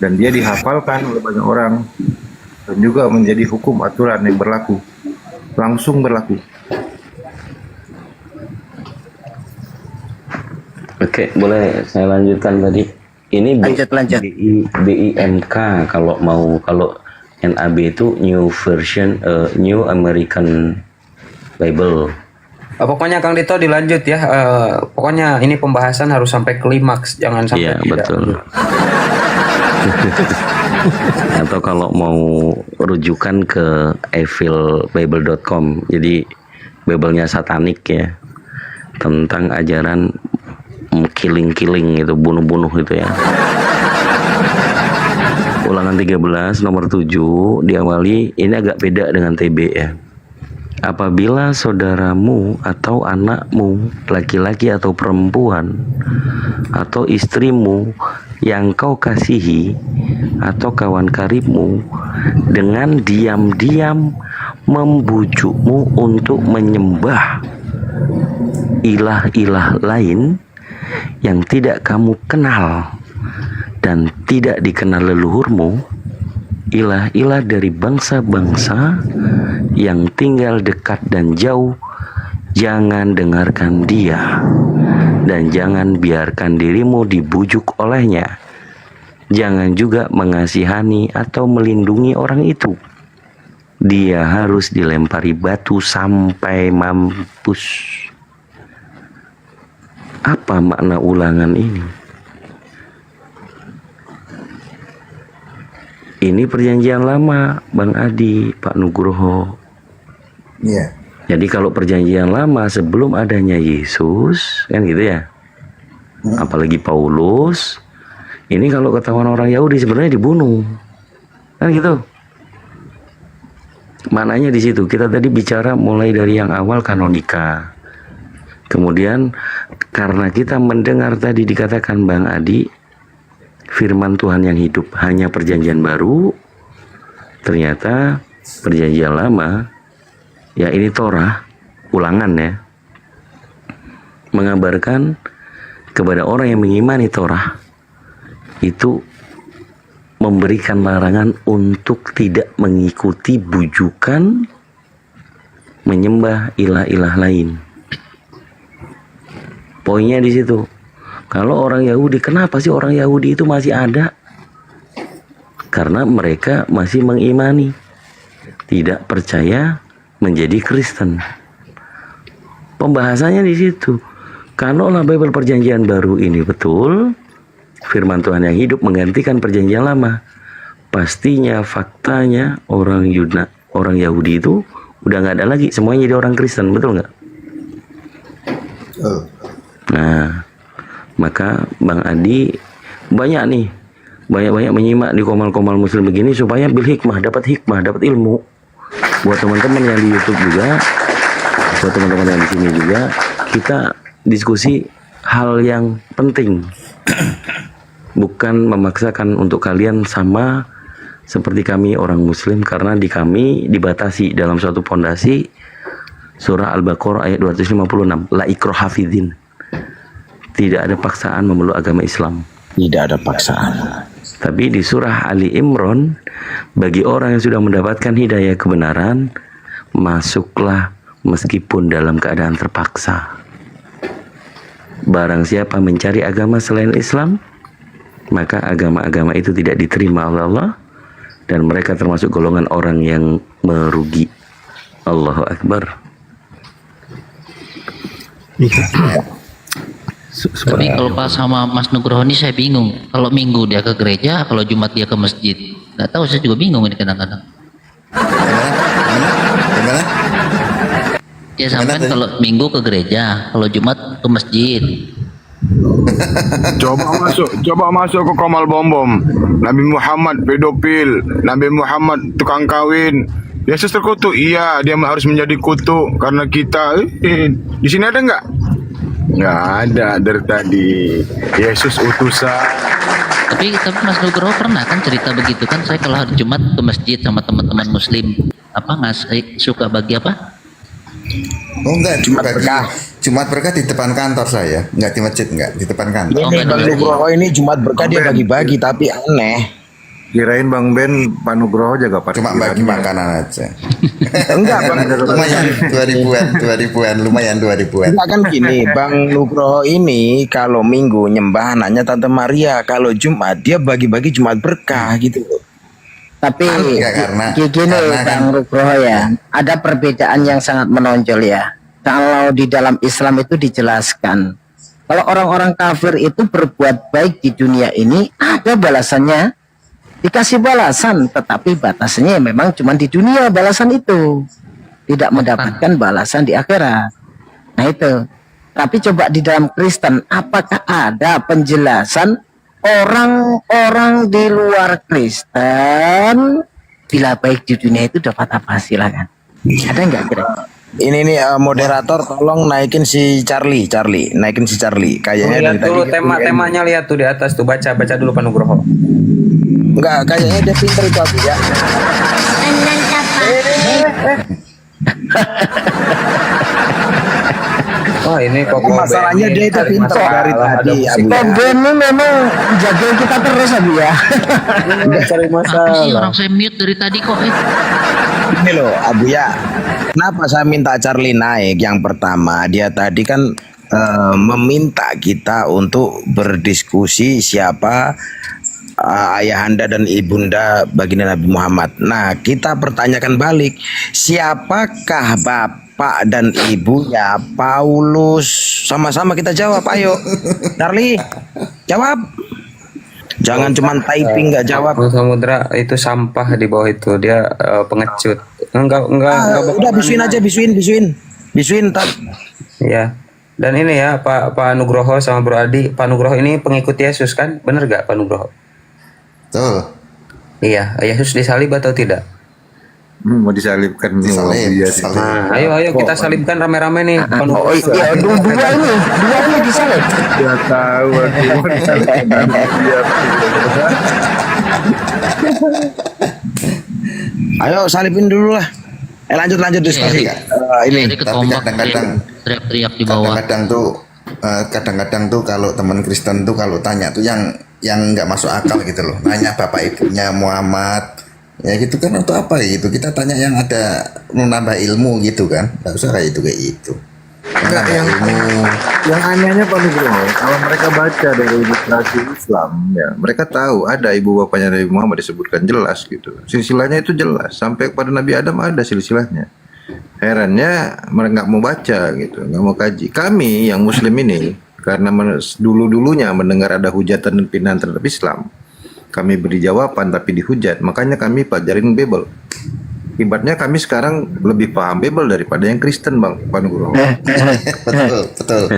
dan dia dihafalkan oleh banyak orang, dan juga menjadi hukum aturan yang berlaku, langsung berlaku. Oke, boleh saya lanjutkan tadi. Ini lanjut. BIMK kalau NAB itu New Version, New American Bible. Pokoknya Kang Dito dilanjut ya. Pokoknya ini pembahasan harus sampai klimaks, jangan sampai Iya, betul. Atau kalau mau rujukan ke evilbible.com, jadi Bible-nya satanik ya, tentang ajaran killing itu, bunuh itu ya. Ulangan 13 nomor 7 diawali, ini agak beda dengan TB ya. Apabila saudaramu atau anakmu, laki-laki atau perempuan, atau istrimu yang kau kasihi, atau kawan karibmu, dengan diam-diam membujukmu untuk menyembah ilah-ilah lain yang tidak kamu kenal dan tidak dikenal leluhurmu, ilah-ilah dari bangsa-bangsa yang tinggal dekat dan jauh, jangan dengarkan dia dan jangan biarkan dirimu dibujuk olehnya. Jangan juga mengasihani atau melindungi orang itu. Dia harus dilempari batu sampai mampus. Apa makna ulangan ini? Ini perjanjian lama, Bang Adi, Pak Nugroho. Iya. Jadi kalau perjanjian lama sebelum adanya Yesus, kan gitu ya. Apalagi Paulus. Ini kalau ketahuan orang Yahudi sebenarnya dibunuh. Kan gitu. Maknanya di situ. Kita tadi bicara mulai dari yang awal kanonika. Kemudian karena kita mendengar tadi dikatakan Bang Adi, firman Tuhan yang hidup hanya perjanjian baru. Ternyata perjanjian lama, ya ini Torah, ulangan ya, mengabarkan kepada orang yang mengimani Torah itu memberikan larangan untuk tidak mengikuti bujukan menyembah ilah-ilah lain. Poinnya di situ. Kalau orang Yahudi, kenapa sih orang Yahudi itu masih ada? Karena mereka masih mengimani, tidak percaya menjadi Kristen. Pembahasannya di situ. Kalaulah Bible Perjanjian Baru ini betul, firman Tuhan yang hidup menggantikan Perjanjian Lama, pastinya faktanya orang Yahudi itu udah nggak ada lagi, semuanya jadi orang Kristen, betul nggak? Nah, maka Bang Adi banyak menyimak di komal-komal muslim begini supaya bil hikmah, dapat ilmu. Buat teman-teman yang di YouTube juga, buat teman-teman yang di sini juga, kita diskusi hal yang penting. Bukan memaksakan untuk kalian sama seperti kami orang muslim, karena di kami dibatasi dalam suatu pondasi surah Al-Baqarah ayat 256, la ikraha fiddin. Tidak ada paksaan memeluk agama Islam. Tidak ada paksaan. Tapi di surah Ali Imran, bagi orang yang sudah mendapatkan hidayah kebenaran, masuklah meskipun dalam keadaan terpaksa. Barang siapa mencari agama selain Islam, maka agama-agama itu tidak diterima oleh Allah, dan mereka termasuk golongan orang yang merugi. Allahu Akbar. Tapi kalau pas sama Mas Nugroho ini saya bingung. Kalau Minggu dia ke gereja, kalau Jumat dia ke masjid. Nggak tahu, saya juga bingung ini kadang-kadang. Ya sampai kalau Minggu ke gereja, kalau Jumat ke masjid. Coba masuk ke komal bom. Nabi Muhammad pedofil, Nabi Muhammad tukang kawin. Yesus terkutuk, iya dia harus menjadi kutuk karena kita. Di sini ada nggak? Nggak ada dari tadi. Yesus utusan. Tapi Mas Nugroho pernah kan cerita begitu kan? Saya kalau hari Jumat ke masjid sama teman-teman Muslim, apa nggak suka bagi apa? Oh enggak, Jumat berkah di depan kantor saya, enggak di masjid, enggak di depan kantor. Ini Bang Nugroho ini Jumat berkah dia bagi-bagi, tapi aneh. Kirain Bang Ben, Pak Nugroho jaga parkir. Cuma bagi makanan aja. Enggak, Bang. Lumayan 2000-an, lumayan 2000-an. Enggak kan gini, Bang Nugroho ini kalau Minggu nyembah anaknya Tante Maria, kalau Jumat dia bagi-bagi Jumat berkah gitu loh. Tapi gini Bang Nugroho ya, ada perbedaan yang sangat menonjol ya. Kalau di dalam Islam itu dijelaskan, kalau orang-orang kafir itu berbuat baik di dunia ini ada balasannya, dikasih balasan, tetapi batasannya memang cuma di dunia balasan itu, tidak mendapatkan balasan di akhirat. Nah itu. Tapi coba di dalam Kristen, apakah ada penjelasan orang-orang di luar Kristen bila baik di dunia itu dapat apa? Silakan. Ada nggak kira? Ini nih moderator tolong naikin si Charlie, naikin si Charlie. Kayaknya lihat dulu temanya, lihat tuh di atas tuh, baca dulu Pak Nugroho. Enggak, kayaknya dia pinter itu aku ya. Wah ini kok masalahnya dia itu pinter dari tadi. Kok Ben ini memang jagain kita terus Abu ya. Enggak cari masalah. Apa sih orang saya mute dari tadi kok? Ini loh Abu ya. Kenapa saya minta Charlie naik? Yang pertama dia tadi kan meminta kita untuk berdiskusi siapa ayahanda dan ibunda baginda Nabi Muhammad. Nah, kita pertanyakan balik, siapakah bapak dan ibunya Paulus? Sama-sama kita jawab, ayo. Charlie, jawab. Jangan cuma typing nggak jawab. Samudra itu sampah di bawah itu, dia pengecut. Enggak. Udah bisuin aja, bisuin. Bisuin tar. Ya. Dan ini ya Pak Nugroho sama Bro Adi, Pak Nugroho ini pengikut Yesus kan? Bener gak Pak Nugroho? Betul. Iya, Yesus disalib atau tidak? Mau disalibkan. Disalib. Nah, ayo kita salibkan rame-rame nih. Pak Nugroho. Oh iya, dua ini disalib. Ya tahu aku mau disalibkan. Ayo salibin dulu lah. Lanjut diskusi. Ini Tapi kadang-kadang teriak-teriak di bawah. kadang-kadang tuh kalau teman Kristen tuh kalau tanya tuh yang nggak masuk akal gitu loh, nanya bapak ibunya Muhammad ya gitu kan, untuk apa gitu, kita tanya yang ada menambah ilmu gitu kan, nggak usah kayak itu Enggak, yang anehnya Pak Nugroho, kalau mereka baca dari literasi Islam ya, mereka tahu ada ibu bapaknya Nabi Muhammad disebutkan jelas gitu, silsilahnya itu jelas sampai kepada Nabi Adam ada silsilahnya. Herannya mereka nggak mau baca gitu, nggak mau kaji. Kami yang Muslim ini karena dulu-dulunya mendengar ada hujatan dan pinahan terhadap Islam, kami beri jawaban tapi dihujat, makanya kami pelajarin Bible. Akibatnya kami sekarang lebih paham Bible daripada yang Kristen, Bang Pak Nugroho. betul.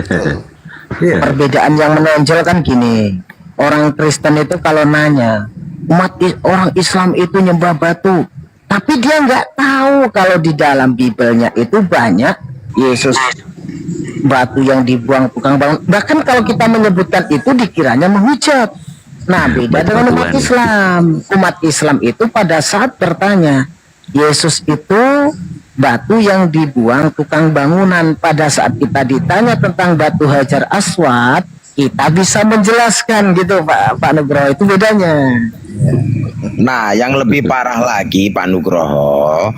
Iya. Perbedaan yang menonjol kan gini, orang Kristen itu kalau nanya orang Islam itu nyembah batu, tapi dia nggak tahu kalau di dalam Biblenya itu banyak Yesus batu yang dibuang tukang bangun. Bahkan kalau kita menyebutkan itu dikiranya menghujat. Nah, beda dengan umat Islam. Umat Islam itu pada saat bertanya, Yesus itu batu yang dibuang tukang bangunan. Pada saat kita ditanya tentang batu Hajar Aswad, kita bisa menjelaskan gitu Pak Nugroho, itu bedanya. Nah, yang lebih parah lagi Pak Nugroho,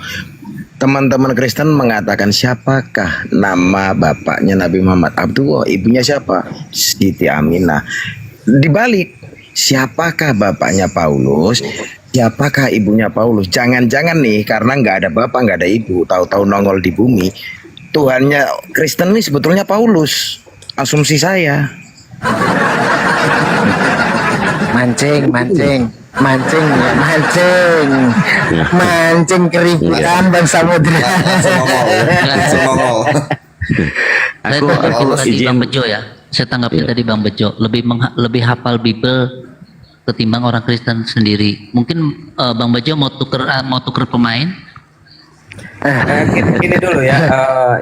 teman-teman Kristen mengatakan siapakah nama bapaknya Nabi Muhammad? Abdullah, ibunya siapa? Siti Aminah. Dibalik, siapakah bapaknya Paulus? Siapakah ibunya Paulus? Jangan-jangan nih karena nggak ada bapak, nggak ada ibu, tahu-tahu nongol di bumi. Tuhannya Kristen nih sebetulnya Paulus. Asumsi saya. Mancing keributan Bang Samudra. Aku Bang Bejo ya. Saya tanggapi tadi Bang Bejo lebih hafal Bible ketimbang orang Kristen sendiri. Mungkin Bang Bejo mau tuker pemain? Gini dulu ya,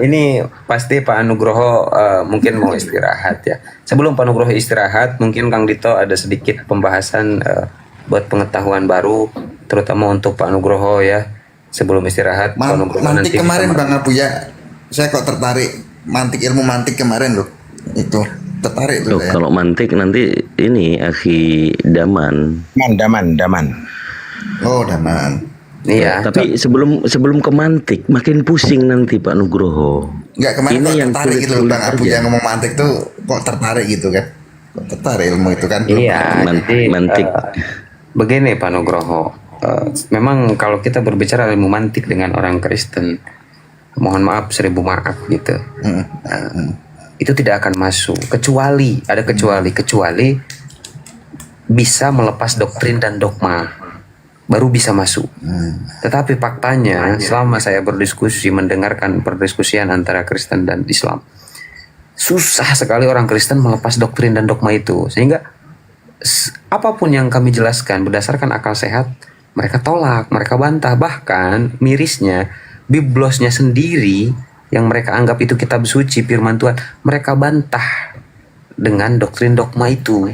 ini pasti Pak Nugroho mungkin mau istirahat ya. Sebelum Pak Nugroho istirahat, mungkin Kang Dito ada sedikit pembahasan buat pengetahuan baru, terutama untuk Pak Nugroho ya. Sebelum istirahat, Pak Nugroho mantik nanti kemarin Bang Abu ya, saya kok tertarik ilmu mantik kemarin loh, itu tertarik tuh. Kalau mantik nanti ini Akhi Daman. Daman. Oh, Daman. Iya. Tapi sebelum ke mantik makin pusing nanti Pak Nugroho. Enggak, kemarin ini kok yang tertarik gitu loh Bang Abu yang ngomong mantik tuh, kok tertarik gitu kan? Kok tertarik ilmu itu kan? Iya. Mantik. Begini Pak Nugroho, memang kalau kita berbicara ilmu mantik dengan orang Kristen, mohon maaf 1000 maaf gitu. Itu tidak akan masuk kecuali bisa melepas doktrin dan dogma, baru bisa masuk. Tetapi faktanya selama saya berdiskusi, mendengarkan perdiskusian antara Kristen dan Islam, susah sekali orang Kristen melepas doktrin dan dogma itu, sehingga apapun yang kami jelaskan berdasarkan akal sehat mereka tolak, mereka bantah. Bahkan mirisnya biblosnya sendiri yang mereka anggap itu kitab suci firman Tuhan, mereka bantah dengan doktrin dogma itu.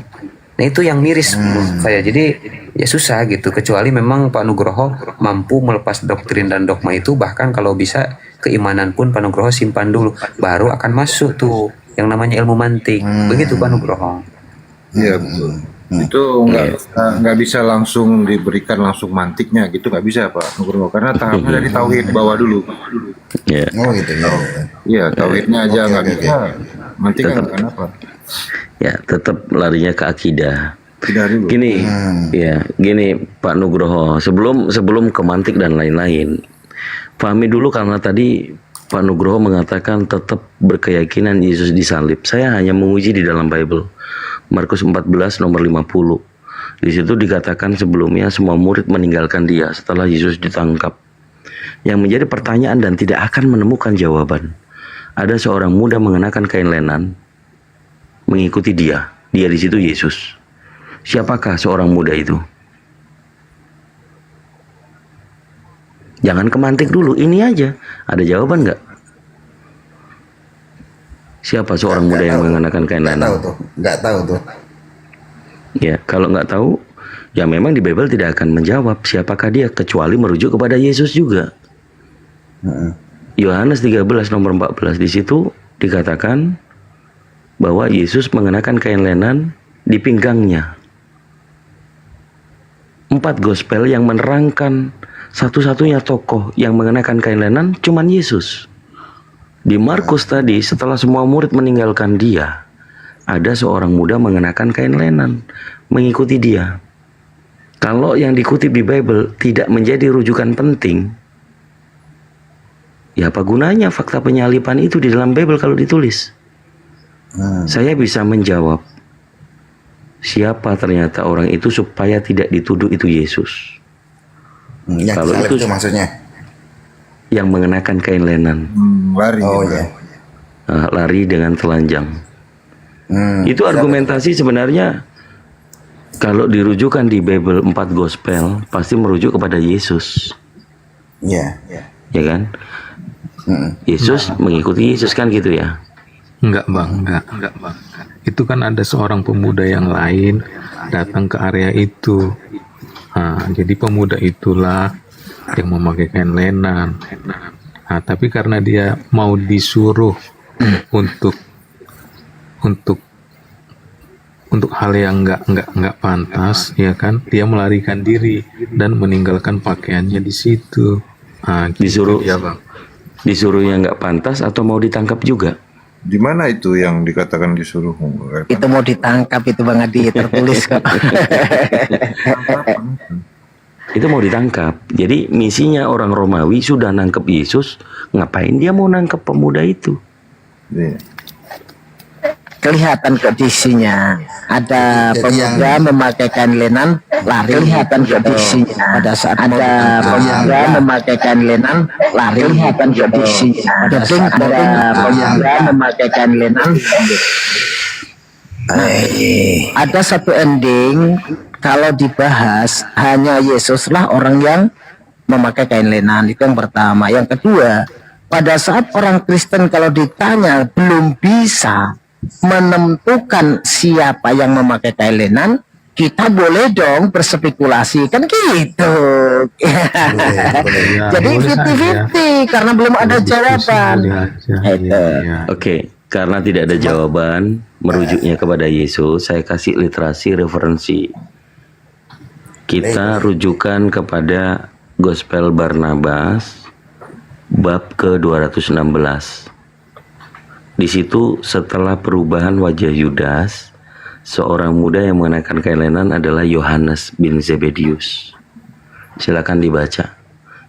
Nah itu yang miris menurut saya. Jadi ya susah gitu, kecuali memang Pak Nugroho mampu melepas doktrin dan dogma itu. Bahkan kalau bisa keimanan pun Pak Nugroho simpan dulu, baru akan masuk tuh yang namanya ilmu mantik. Begitu Pak Nugroho. Iya betul. Itu nggak bisa langsung diberikan langsung mantiknya gitu, nggak bisa Pak Nugroho, karena tahapnya dari tauhid bawah dulu. Oh gitu ya. Iya, tauhidnya aja nggak bisa, mantiknya nggak kenapa. Ya tetap larinya ke akidah. Gini, gini Pak Nugroho, sebelum ke mantik dan lain-lain, pahami dulu karena tadi Pak Nugroho mengatakan tetap berkeyakinan Yesus disalib. Saya hanya menguji di dalam Bible. Markus 14 nomor 50. Di situ dikatakan sebelumnya semua murid meninggalkan dia setelah Yesus ditangkap. Yang menjadi pertanyaan dan tidak akan menemukan jawaban ada seorang muda mengenakan kain lenan mengikuti dia. Dia di situ Yesus. Siapakah seorang muda itu? Jangan kemantik dulu, ini aja. Ada jawaban nggak? Siapa seorang muda yang mengenakan kain lenan? Nggak tahu tuh. Ya, kalau nggak tahu, ya memang di Bible tidak akan menjawab siapakah dia kecuali merujuk kepada Yesus juga. Yohanes 13 nomor 14 di situ dikatakan bahwa Yesus mengenakan kain lenan di pinggangnya. 4 gospel yang menerangkan satu-satunya tokoh yang mengenakan kain lenan cuman Yesus. Di Markus tadi setelah semua murid meninggalkan dia, ada seorang muda mengenakan kain lenan mengikuti dia. Kalau yang dikutip di Bible tidak menjadi rujukan penting, ya apa gunanya fakta penyalipan itu di dalam Bible kalau ditulis? Saya bisa menjawab siapa ternyata orang itu supaya tidak dituduh itu Yesus. Yang Kalau salib itu itu maksudnya yang mengenakan kain lenan, lari. Oh ya. lari dengan telanjang. Itu argumentasi sebenarnya kalau dirujukan di Bible 4 gospel pasti merujuk kepada Yesus. Iya. Ya kan? Yesus mengikuti Yesus kan gitu ya? Enggak bang, enggak bang. Itu kan ada seorang pemuda yang lain datang ke area itu. Nah, jadi pemuda itulah yang memakai kain lenan. Nah, tapi karena dia mau disuruh untuk hal yang enggak pantas, ya kan? Dia melarikan diri dan meninggalkan pakaiannya di situ. Nah, Disuruh ya bang. Disuruh yang nggak pantas atau mau ditangkap juga? Di mana itu yang dikatakan disuruh? Itu mau ditangkap itu Bang Adi, tertulis kok. Itu mau ditangkap. Jadi misinya orang Romawi sudah nangkep Yesus, ngapain dia mau nangkep pemuda itu? Kelihatan kondisinya. Ada pemuda memakai kain lenan lari. Kelihatan kondisinya. Pada saat ada pemuda memakai kain lenan lari. Kelihatan kondisinya. Pada saat ada pemuda memakai kain lenan. Ada satu ending kalau dibahas hanya Yesuslah orang yang memakai kain lenan. Itu yang pertama. Yang kedua, pada saat orang Kristen kalau ditanya belum bisa menentukan siapa yang memakai kain lenan, kita boleh dong berspekulasi kan gitu. Jadi 50-50 karena belum ada jawaban. Oke, karena tidak ada jawaban merujuknya kepada Yesus, saya kasih literasi referensi. Kita rujukan kepada Gospel Barnabas bab ke-216. Di situ setelah perubahan wajah Yudas, seorang muda yang mengenakan kain lenan adalah Yohanes bin Zebedius. Silakan dibaca.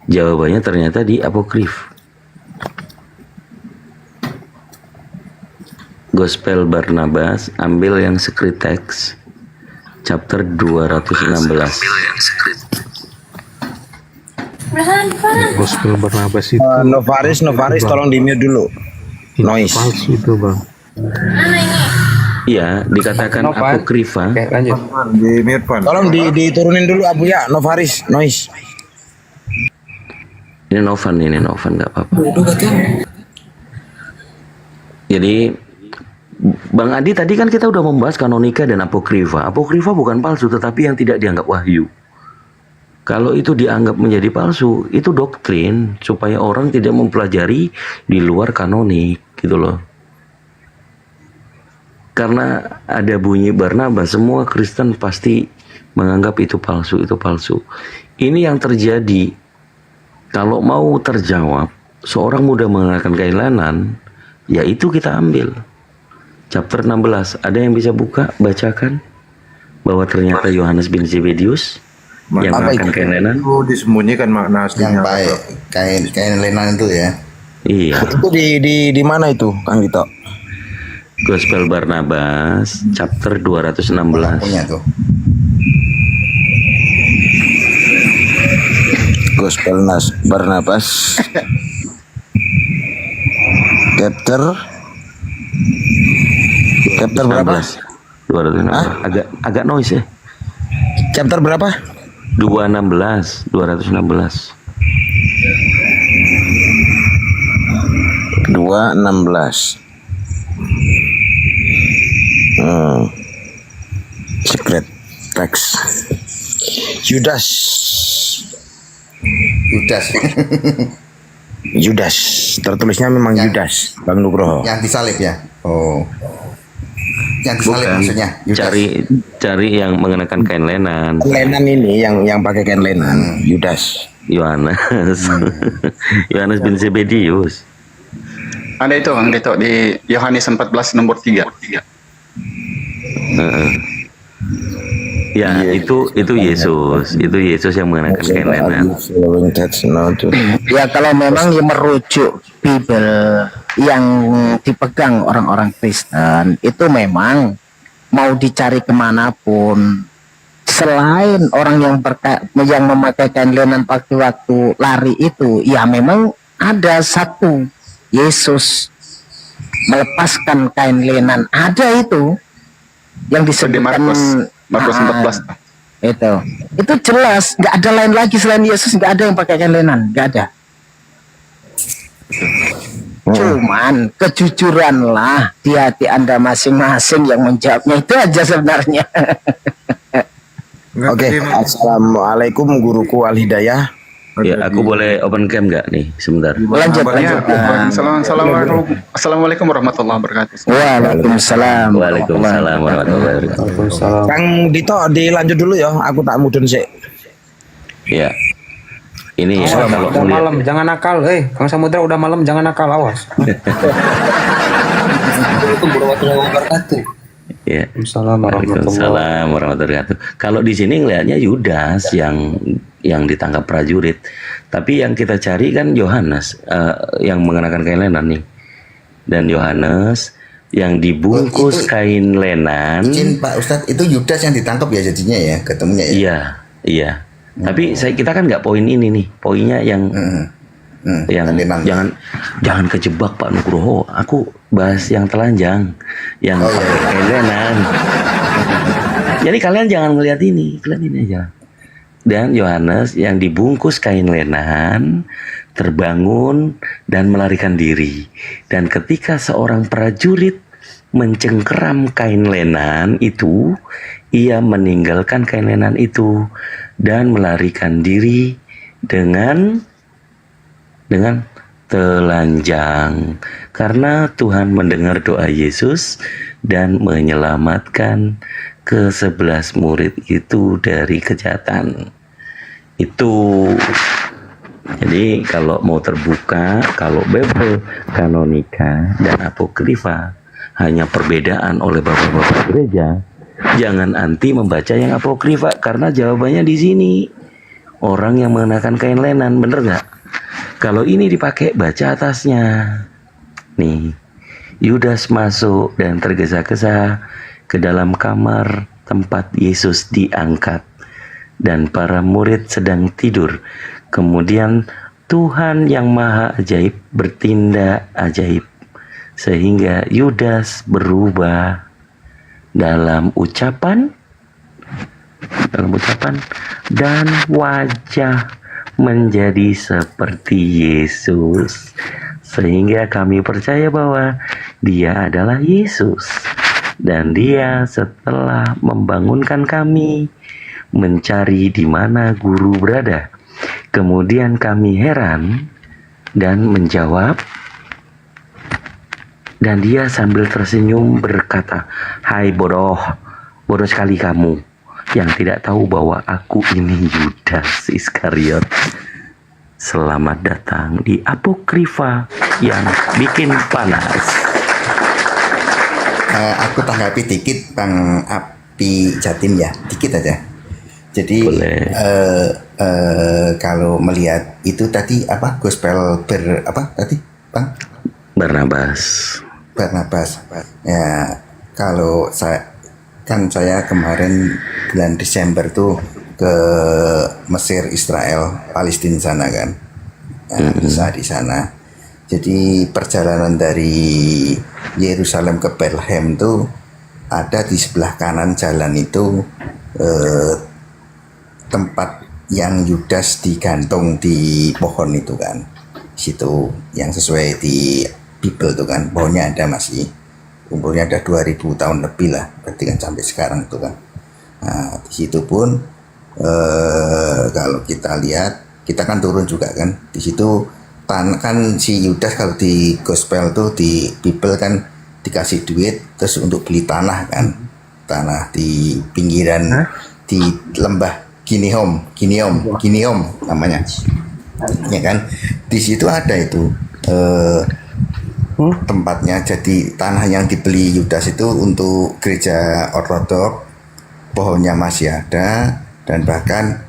Jawabannya ternyata di Apokrif. Gospel Barnabas, ambil yang secret text, chapter 216. Gospel Barnabas itu Novaris tolong di mute dulu. Noise. Palsu itu bang. Iya, dikatakan apokrifa. Di mute Pan. Tolong diturunin dulu Abu ya, Novaris, noise. Ini Novan nggak apa-apa. Jadi Bang Adi tadi kan kita udah membahas kanonika dan apokrifa. Apokrifa bukan palsu tetapi yang tidak dianggap wahyu. Kalau itu dianggap menjadi palsu, itu doktrin supaya orang tidak mempelajari di luar kanonik, gitu loh. Karena ada bunyi Barnabas, semua Kristen pasti menganggap itu palsu, itu palsu. Ini yang terjadi. Kalau mau terjawab, seorang muda mengenakan kain lenan, ya itu kita ambil. Chapter 16, ada yang bisa buka, bacakan bahwa ternyata Yohanes bin Zebedius yang mengenakan kain lenan itu disembunyikan makna aslinya. Yang kain lenan itu ya. Iya. Itu di mana itu, Kang Dito? Gospel Barnabas, chapter 216. Punya tuh. Gospel Barnabas. Oke, chapter berapa? 216. Agak noise ya. Chapter berapa? 216. 216. Secret text. Yudas. Yudas. Tertulisnya memang Yudas, Bang Nugroho. Yang disalib ya? Oh. Yang disalib Bukan. maksudnya. Yudas. Cari yang mengenakan kain lenan. Lenan ini yang pakai kain lenan. Yudas. Yohanes. Yohanes bin Zebedius. Ada itu Bang Dito di Yohanes 14 nomor 3. Ya, itu Yesus. Itu Yesus yang mengenakan kain lenan. Ya kalau memang yang merujuk Bible yang dipegang orang-orang Kristen itu memang mau dicari kemanapun selain orang yang memakai kain lenan waktu lari itu, ya memang ada satu Yesus melepaskan kain lenan, ada itu yang disebutkan Markus 14. itu jelas, nggak ada lain lagi selain Yesus, nggak ada yang pakai kain lenan, nggak ada. Cuman kejujuranlah di hati Anda masing-masing yang menjawabnya, itu aja sebenarnya. Oke, assalamualaikum guruku Al Hidayah. Ya, aku boleh open cam nggak nih sebentar? Lanjut. Assalamualaikum warahmatullahi wabarakatuh. Waalaikumsalam. Waalaikumsalam warahmatullahi wabarakatuh. Kang Dito dilanjut dulu ya, aku tak mudun sih. Ya. Ini ya, kalau udah malam jangan nakal, Kang Samudra udah malam jangan nakal, awas. Assalamualaikum warahmatullahi wabarakatuh. Ya. Waalaikumsalam warahmatullahi wabarakatuh. Kalau di sini ngelihatnya Yudas yang ditangkap prajurit, tapi yang kita cari kan Yohanes yang mengenakan kain lenan nih, dan Yohanes yang dibungkus kain lenan. Izin Pak Ustadz, itu Yudas yang ditangkap ya jadinya ya, ketemunya ya. Iya. Tapi kita kan nggak poin ini nih, poinnya yang jangan kejebak Pak Nugroho. Aku bahas yang telanjang, yang pakai kain lenan. Jadi kalian jangan melihat ini, kalian ini aja. Dan Yohanes yang dibungkus kain lenan terbangun dan melarikan diri. Dan ketika seorang prajurit mencengkeram kain lenan itu, ia meninggalkan kain lenan itu dan melarikan diri dengan telanjang, karena Tuhan mendengar doa Yesus dan menyelamatkan ke-11 murid itu dari kejahatan. Itu jadi kalau mau terbuka, kalau Bible kanonika dan apokrifa hanya perbedaan oleh bapak-bapak gereja, jangan anti membaca yang apokrifa, karena jawabannya di sini. Orang yang mengenakan kain lenan, bener nggak? Kalau ini dipakai, baca atasnya. Nih, Yudas masuk dan tergesa-gesa ke dalam kamar tempat Yesus diangkat, dan para murid sedang tidur. Kemudian Tuhan yang Maha Ajaib bertindak ajaib, sehingga Yudas berubah dalam ucapan dan wajah menjadi seperti Yesus, sehingga kami percaya bahwa dia adalah Yesus. Dan dia setelah membangunkan kami mencari di mana guru berada. Kemudian kami heran dan menjawab, dan dia sambil tersenyum berkata, "Hai bodoh sekali kamu yang tidak tahu bahwa aku ini Yudas Iskariot. Selamat datang di apokrifa yang bikin panas." Aku tanggapi dikit Bang Api Jatim ya, dikit aja. Jadi kalau melihat itu tadi apa, gospel apa tadi Bang? Barnabas. Ya, kalau saya kemarin bulan Desember tuh ke Mesir, Israel, Palestina sana kan, bisa di sana. Jadi perjalanan dari Yerusalem ke Bethlehem itu ada di sebelah kanan jalan itu tempat yang Yudas digantung di pohon itu kan. Situ yang sesuai di Bible itu kan, pohonnya ada masih umurnya ada 2000 tahun lebih lah, berarti kan sampai sekarang itu kan. Nah, di situ pun kalau kita lihat, kita kan turun juga kan. Di situ kan si Yudas kalau di gospel tuh di Bible kan dikasih duit terus untuk beli tanah kan, tanah di pinggiran di lembah Giniom namanya, ya kan. Di situ ada itu tempatnya, jadi tanah yang dibeli Yudas itu untuk gereja Ortodok, pohonnya masih ada, dan bahkan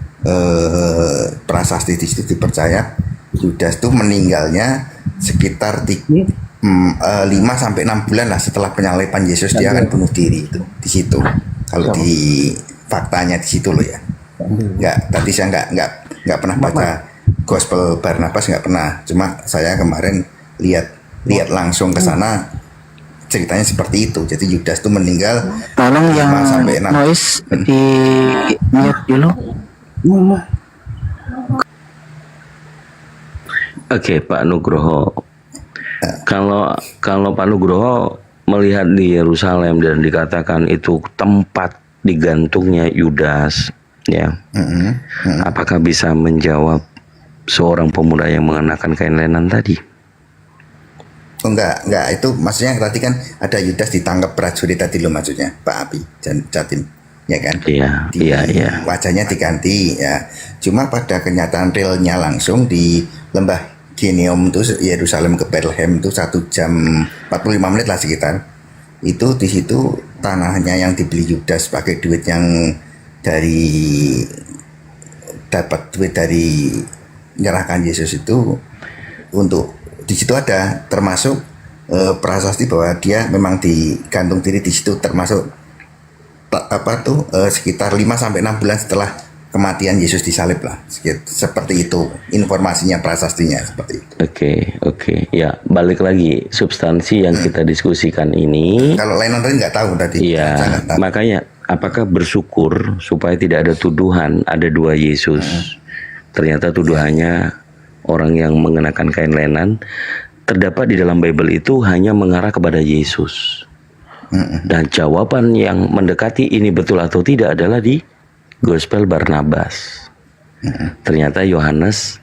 prasasti di situ dipercaya Yudas itu meninggalnya sekitar 5 sampai 6 bulan lah setelah penyaliban Yesus, dia akan bunuh diri itu di situ. Kalau di faktanya di situ loh ya. Tadi saya nggak pernah baca Gospel Barnabas, nggak pernah. Cuma saya kemarin lihat langsung ke sana, ceritanya seperti itu. Jadi Yudas itu meninggal. Tolong yang sampai 6. noise di mute dulu. Oke, Pak Nugroho. Kalau Pak Nugroho melihat di Yerusalem dan dikatakan itu tempat digantungnya Yudas, ya, apakah bisa menjawab seorang pemuda yang mengenakan kain lenan tadi? Oh, enggak, itu maksudnya tadi kan ada Yudas ditangkap prajurit tadi loh, maksudnya Pak Abi Jatim, ya kan? Iya. Wajahnya diganti ya. Cuma pada kenyataan realnya langsung di lembah Giniom itu Yerusalem ke Bethlehem itu 1 jam 45 menit lah sekitar. Itu di situ tanahnya yang dibeli Yudas pakai duit yang dapat duit dari menyerahkan Yesus itu, untuk di situ ada termasuk prasasti bahwa dia memang digantung diri di situ, termasuk sekitar 5 sampai 6 bulan setelah kematian Yesus disalib lah, seperti itu informasinya, prasastinya seperti itu. Oke. Ya, balik lagi substansi yang kita diskusikan ini. Kalau lain tadi nggak tahu tadi. Iya, makanya apakah bersyukur supaya tidak ada tuduhan ada 2 Yesus. Ternyata tuduhannya orang yang mengenakan kain lenan terdapat di dalam Bible itu hanya mengarah kepada Yesus. Dan jawaban yang mendekati ini betul atau tidak adalah di Gospel Barnabas. Ternyata Yohanes,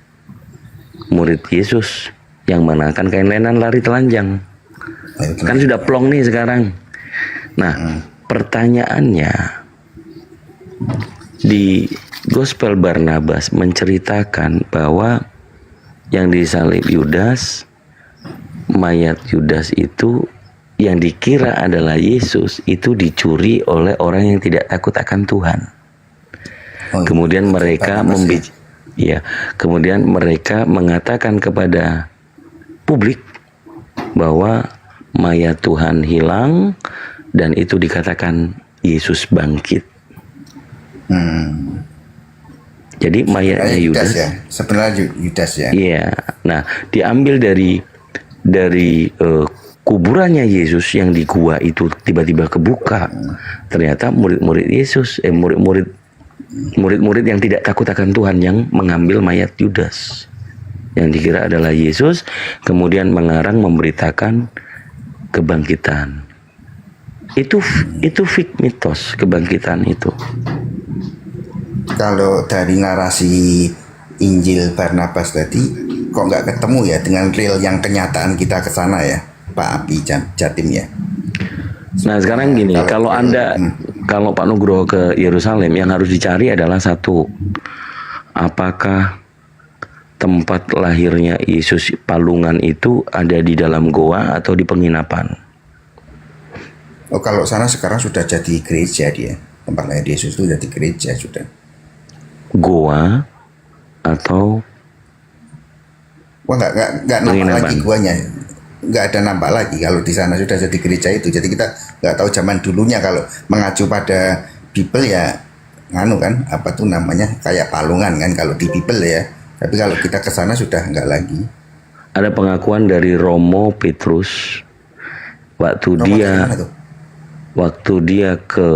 murid Yesus yang mengenakan kain lenan, lari telanjang. Kan sudah plong nih sekarang. Nah, pertanyaannya, di Gospel Barnabas menceritakan bahwa yang disalib Yudas, mayat Yudas itu yang dikira adalah Yesus itu dicuri oleh orang yang tidak takut akan Tuhan. Kemudian mereka kemudian mereka mengatakan kepada publik bahwa mayat Tuhan hilang dan itu dikatakan Yesus bangkit. Jadi mayatnya Yudas ya, sebenarnya Yudas ya. Iya. Nah, diambil dari kuburannya Yesus yang di gua itu tiba-tiba kebuka. Ternyata murid-murid Yesus, murid-murid yang tidak takut akan Tuhan yang mengambil mayat Yudas yang dikira adalah Yesus, kemudian mengarang memberitakan kebangkitan. Itu fake mitos kebangkitan itu. Kalau dari narasi Injil Barnabas tadi kok nggak ketemu ya dengan real yang kenyataan kita ke sana ya, Pak Abi Jatim ya. Nah sekarang gini, kalau Pak Nugroho ke Yerusalem, yang harus dicari adalah satu, apakah tempat lahirnya Yesus Palungan itu ada di dalam goa atau di penginapan? Oh, kalau sana sekarang sudah jadi gereja dia, tempat lahir Yesus itu jadi gereja sudah. Goa atau? Wah, nggak nambah lagi guanya, nggak ada nambah lagi kalau di sana sudah jadi gereja itu. Jadi kita nggak tahu zaman dulunya, kalau mengacu pada Bible ya nganu kan, apa tuh namanya, kayak Palungan kan kalau di Bible ya. Tapi kalau kita ke sana sudah nggak lagi. ada pengakuan dari Romo Petrus waktu dia ke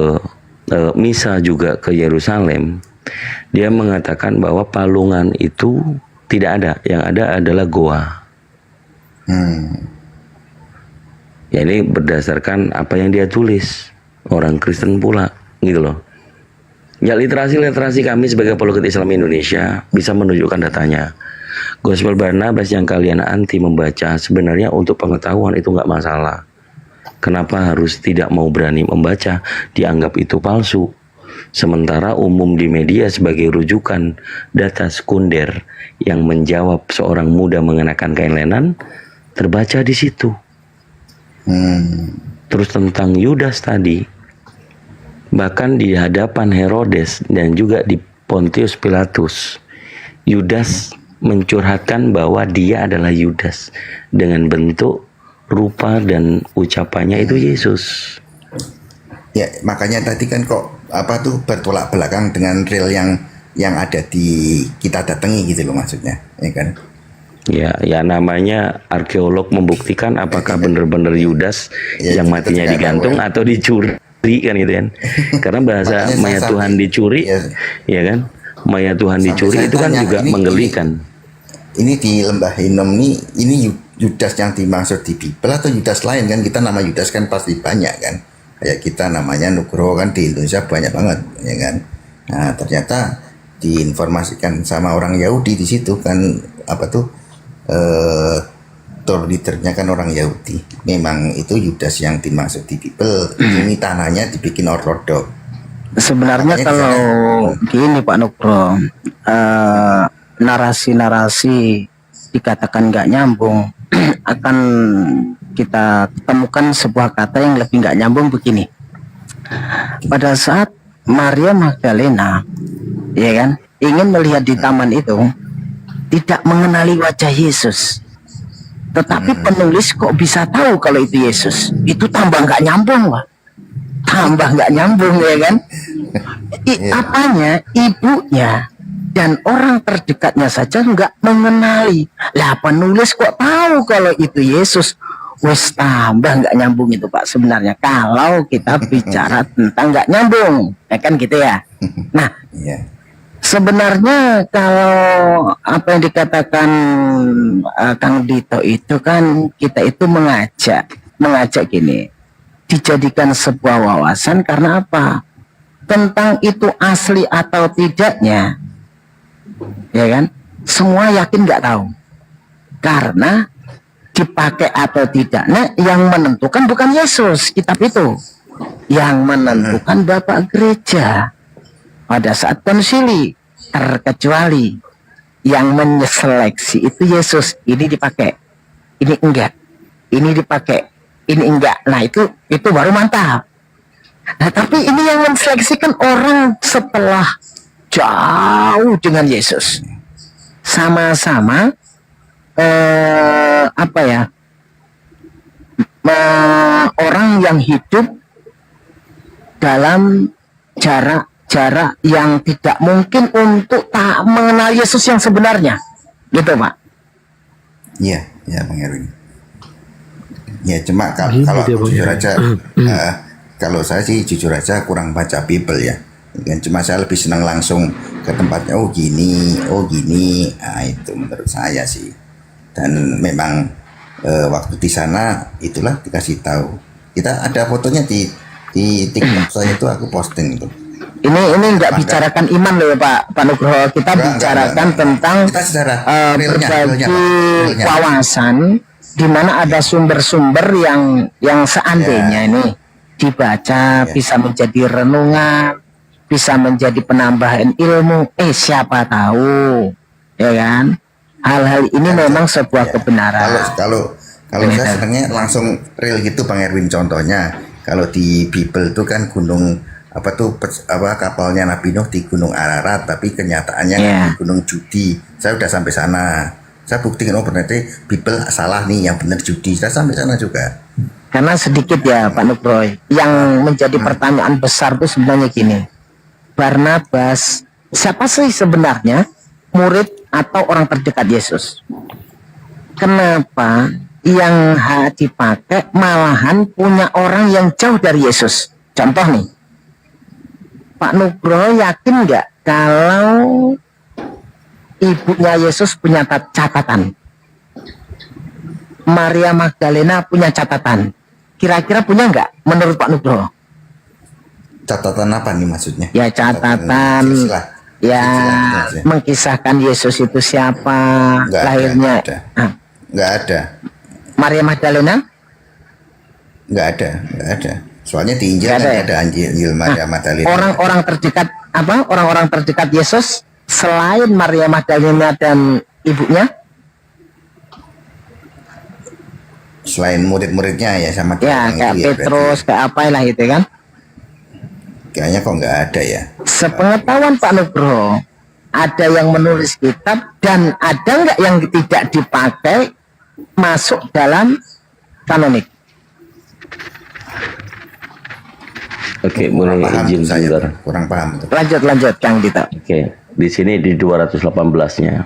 misa juga ke Yerusalem. Dia mengatakan bahwa palungan itu tidak ada, yang ada adalah goa. Ya, ini berdasarkan apa yang dia tulis, orang Kristen pula, gitu loh. Ya, literasi kami sebagai apologet Islam Indonesia bisa menunjukkan datanya. Gospel Barnabas yang kalian anti membaca sebenarnya untuk pengetahuan itu nggak masalah. Kenapa harus tidak mau berani membaca? Dianggap itu palsu. Sementara umum di media sebagai rujukan data sekunder yang menjawab seorang muda mengenakan kain lenan terbaca di situ. Terus tentang Yudas tadi, bahkan di hadapan Herodes dan juga di Pontius Pilatus, Yudas mencurhatkan bahwa dia adalah Yudas dengan bentuk, rupa dan ucapannya itu Yesus. Ya, makanya tadi kan kok bertolak belakang dengan real yang ada di kita datangi gitu loh maksudnya, ya kan? Ya namanya arkeolog membuktikan apakah benar-benar Yudas yang matinya digantung atau dicuri kan gitu kan. Karena bahasa mayat Tuhan dicuri, ya kan? Mayat Tuhan dicuri itu kan juga menggelikan. Ini di Lembah Hinnom ini Yudas yang dimaksud di Bible atau Yudas lain kan? Kita nama Yudas kan pasti banyak kan. Kayak kita namanya Nugroho kan di Indonesia banyak banget, ya kan. Nah, ternyata diinformasikan sama orang Yahudi di situ kan tour leadernya kan orang Yahudi. Memang itu Yudas yang dimaksud di Bible. Ini tanahnya dibikin ortodok. Sebenarnya kalau gini Pak Nugroho, narasi-narasi dikatakan nggak nyambung, akan kita temukan sebuah kata yang lebih nggak nyambung begini. Pada saat Maria Magdalena, ya kan, ingin melihat di taman itu, tidak mengenali wajah Yesus, tetapi penulis kok bisa tahu kalau itu Yesus? Itu tambah nggak nyambung, Pak. Tambah nggak nyambung, ya kan? Apanya? Ibunya dan orang terdekatnya saja nggak mengenali. Lah penulis kok tahu kalau itu Yesus? Wes tambah nggak nyambung itu Pak sebenarnya. Kalau kita bicara tentang nggak nyambung, ya kan gitu ya. Nah, sebenarnya kalau apa yang dikatakan Kang Dito itu kan kita itu mengajak gini, dijadikan sebuah wawasan karena apa? Tentang itu asli atau tidaknya, ya kan? Semua yakin nggak tahu, karena dipakai atau tidaknya yang menentukan bukan Yesus, kitab itu yang menentukan Bapak Gereja pada saat konsili, terkecuali yang menyeleksi itu Yesus. Ini dipakai, ini enggak, ini dipakai, ini enggak. Nah itu baru mantap. Nah tapi ini yang menseleksikan orang setelah jauh dengan Yesus, sama-sama orang yang hidup dalam jarak yang tidak mungkin untuk tak mengenal Yesus yang sebenarnya, gitu Pak. Iya, Bang Erwin. Ya cuma kalau jujur aja, kalau saya sih jujur aja kurang baca Bible ya. Cuma saya lebih senang langsung ke tempatnya. Oh gini, nah itu menurut saya sih. Dan memang waktu di sana itulah dikasih tahu. Kita ada fotonya di TikTok saya itu aku posting itu. Ini nggak bicarakan iman loh Pak Nugroho. Kita bicarakan tentang berbagi wawasan di mana ada sumber-sumber yang seandainya ini dibaca bisa menjadi renungan, bisa menjadi penambahan ilmu. Siapa tahu, ya kan? Hal-hal ini memang sebuah kebenaran. Kalau saya senangnya langsung real gitu Bang Erwin. Contohnya kalau di Bible itu kan gunung kapalnya Nabi Nuh di Gunung Ararat, tapi kenyataannya di Gunung Judi. Saya udah sampai sana. Saya buktikan berarti Bible salah nih, yang benar Judi. Saya sampai sana juga. Karena sedikit ya Pak Nugroho, yang menjadi pertanyaan besar itu sebenarnya gini. Barnabas, siapa sih sebenarnya murid atau orang terdekat Yesus? kenapa yang dipakai malahan punya orang yang jauh dari Yesus? Contoh nih, Pak Nugroho yakin nggak kalau ibunya Yesus punya catatan? Maria Magdalena punya catatan? Kira-kira punya nggak menurut Pak Nugroho? Catatan apa nih maksudnya? Ya catatan, ya mengkisahkan Yesus itu siapa, Nggak lahirnya. Nggak ada. Maria Magdalena? Nggak ada. Soalnya di Injil kan ada Injil Maria Magdalena. Orang-orang terdekat apa? Orang-orang terdekat Yesus selain Maria Magdalena dan ibunya? Selain murid-muridnya ya sama Ya, kayak itu Petrus, kayak apa lah itu kan? Kayaknya kok nggak ada ya. Sepengetahuan Pak Nugroho, ada yang menulis kitab dan ada nggak yang tidak dipakai masuk dalam kanonik? Oke, mulai izin sebentar. Kurang paham. Lanjut Kang Dito. Oke, di sini di 218-nya.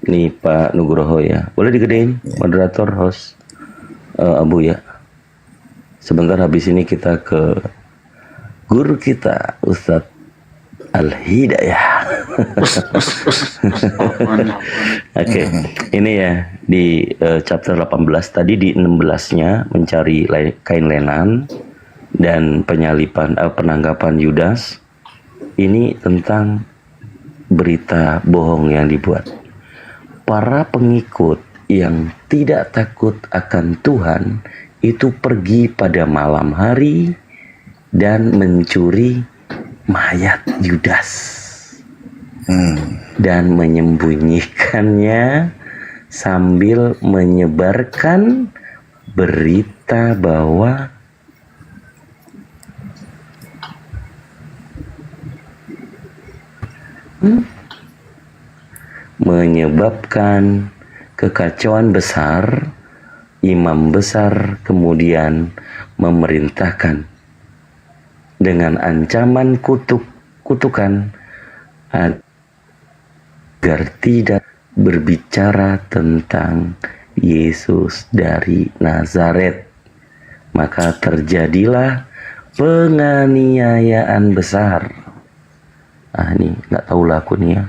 Nih Pak Nugroho ya. Boleh digedein moderator host Abu ya. Sebentar habis ini kita ke guru kita Ustadz Al-Hidayah. Oke, ini ya di chapter 18 tadi di 16-nya mencari kain lenan dan penyalipan penangkapan Yudas. Ini tentang berita bohong yang dibuat. Para pengikut yang tidak takut akan Tuhan itu pergi pada malam hari dan mencuri mayat Yudas dan menyembunyikannya sambil menyebarkan berita bahwa menyebabkan kekacauan besar. Imam besar kemudian memerintahkan dengan ancaman kutukan agar tidak berbicara tentang Yesus dari Nazaret. Maka terjadilah penganiayaan besar. Ini nggak tahu lah aku nih ya,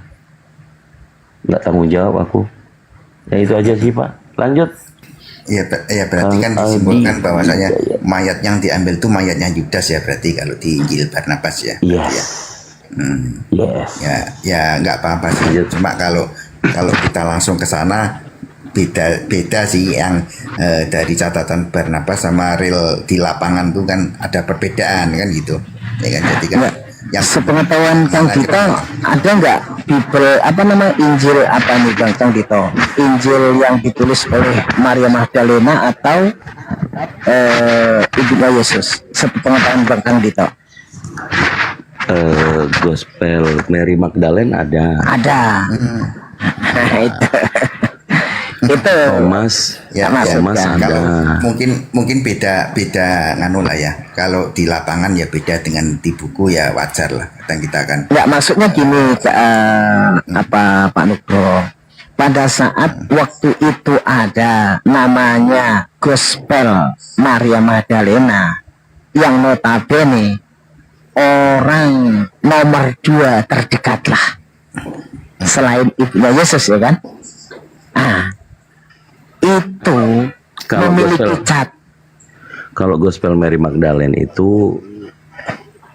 nggak tanggung jawab aku. Ya itu aja sih Pak. Lanjut. Iya berarti kan disimpulkan bahwasanya mayat yang diambil itu mayatnya Yudas ya, berarti kalau di Injil Barnabas ya. Yes. Ya nggak apa-apa sih. Cuma kalau kita langsung ke sana beda sih yang dari catatan Barnabas sama real di lapangan tuh kan ada perbedaan kan gitu. Ya kan, jadi kan yang sepengetahuan Kang Dito ada nggak Bible Injil apa nih Kang Dito? Injil yang ditulis oleh Maria Magdalena atau ibunya Yesus? Sepengetahuan Kang Dito. Gospel Mary Magdalene ada. Itu Thomas Thomas ada. Kalau mungkin beda nganu lah ya. Kalau di lapangan ya beda dengan di buku ya wajar lah. Dan kita akan nggak, maksudnya gini Pak Nugroho, pada saat waktu itu ada namanya Gospel Maria Magdalena yang notabene orang nomor 2 terdekat lah selain ibunya Yesus ya kan. Itu kalau memiliki kalau Gospel Mary Magdalene itu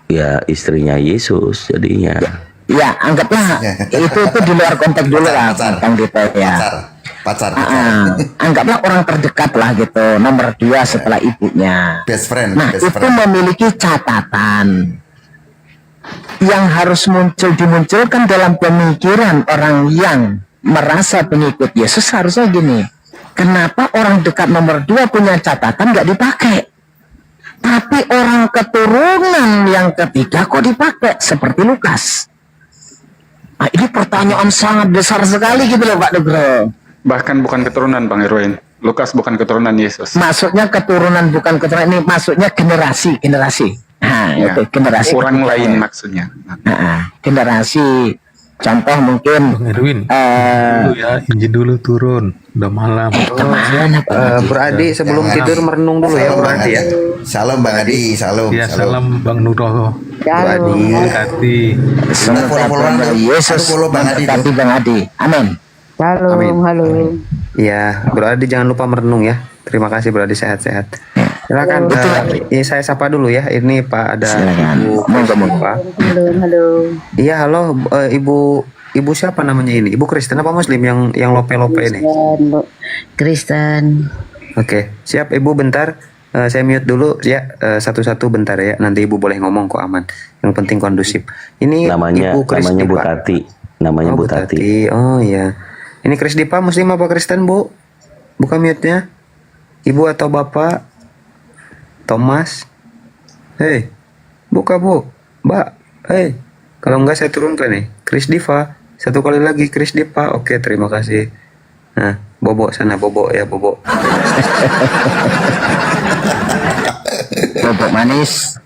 ya istrinya Yesus jadinya. Ya anggaplah itu di luar konteks dulu lah Kang Dito ya. Pacar. Anggaplah orang terdekat lah gitu, nomor 2 setelah ibunya. Best friend. Nah itu memiliki catatan yang harus dimunculkan dalam pemikiran orang yang merasa pengikut Yesus. Harusnya gini, kenapa orang dekat nomor 2 punya catatan nggak dipakai, tapi orang keturunan yang ketiga kok dipakai seperti Lukas? Nah, ini pertanyaan sangat besar sekali gitu loh Pak Nugroho. Bahkan bukan keturunan Bang Irwin. Lukas bukan keturunan Yesus. Maksudnya keturunan bukan keturunan, ini maksudnya generasi. Nah, Ya, itu generasi orang ketiga. lain maksudnya. Generasi Contoh mungkin Bang Edwin, dulu ya, izin dulu turun, udah malam. Bro Adi sebelum tidur merenung dulu ya Bro Adi ya. Salam Bang Adi, salam. Ya, salam Bang Nuroho. Bro Adi. Berkati. Semoga Tuhan Yesus memberkati Bang Adi. Amin. Halo. Iya, Bro Adi jangan lupa merenung ya. Terima kasih Bro Adi, sehat-sehat. Silakan. Ini saya sapa dulu ya. Ini Pak ada Ibu Pak. Halo. Iya, halo Ibu siapa namanya ini? Ibu Kristen apa Muslim yang lope-lope ini? Kristen. Oke, siap Ibu bentar. Saya mute dulu ya, satu-satu bentar ya. Nanti Ibu boleh ngomong kok aman. Yang penting kondusif. Ini Namanya Ibu Krisdipa. namanya Bu Tati. Namanya Bu Tati. Oh iya. Ini Krisdipa Muslim apa Kristen Bu? Buka mute-nya. Ibu atau Bapak? Thomas. Hei, buka Bu. Mbak. Hei. Kalau enggak saya turunkan nih. Krisdipa. Satu kali lagi Krisdipa. Oke, terima kasih. Nah, Bobo sana Bobo ya Bobo. Bobok manis.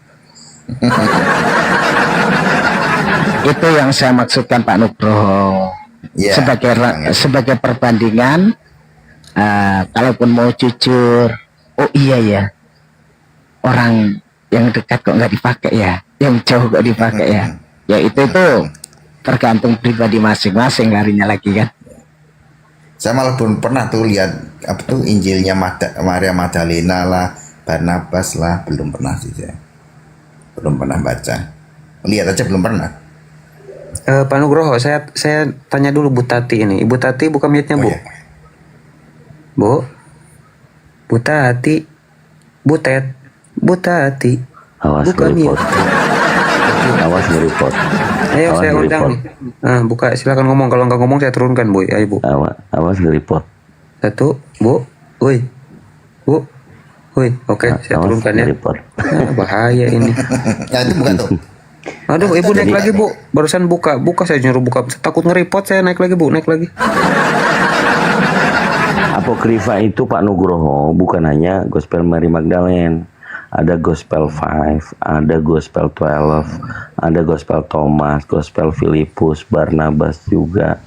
Itu yang saya maksudkan Pak Nugroho. Sebagai perbandingan, kalaupun mau jujur, oh iya ya, orang yang dekat kok nggak dipakai ya, yang jauh kok dipakai ya. Ya itu tergantung pribadi masing-masing larinya lagi kan. Saya malah belum pernah tuh lihat apa tuh Injilnya Maria Magdalena lah, Barnabas lah, belum pernah sih saya. Belum pernah baca. Lihat aja belum pernah. Pak Nugroho, saya tanya dulu Bu Tati ini. Ibu Tati buka mute-nya Bu. Iya. Bu Tati. Bu Tati. Awas Buka nge-report. mute. Awas nge-report. Ayo Awas saya undang nih. nge-report. Buka, silakan ngomong. Kalau nggak ngomong saya turunkan Bu. Ayo Bu. Awas nge-report. Satu, Bu. Woi. Bu. Woi, oke, saya Awas turunkan ya. nge-report. Bahaya ini. Ya itu bukan tuh. Aduh, Ibu naik lagi Bu. Barusan buka saya nyuruh buka. Takut nge-report saya naik lagi Bu, naik lagi. Apokrifa itu Pak Nugroho bukan hanya Gospel Mary Magdalene. Ada Gospel 5, ada Gospel 12, ada Gospel Thomas, Gospel Filipus, Barnabas juga.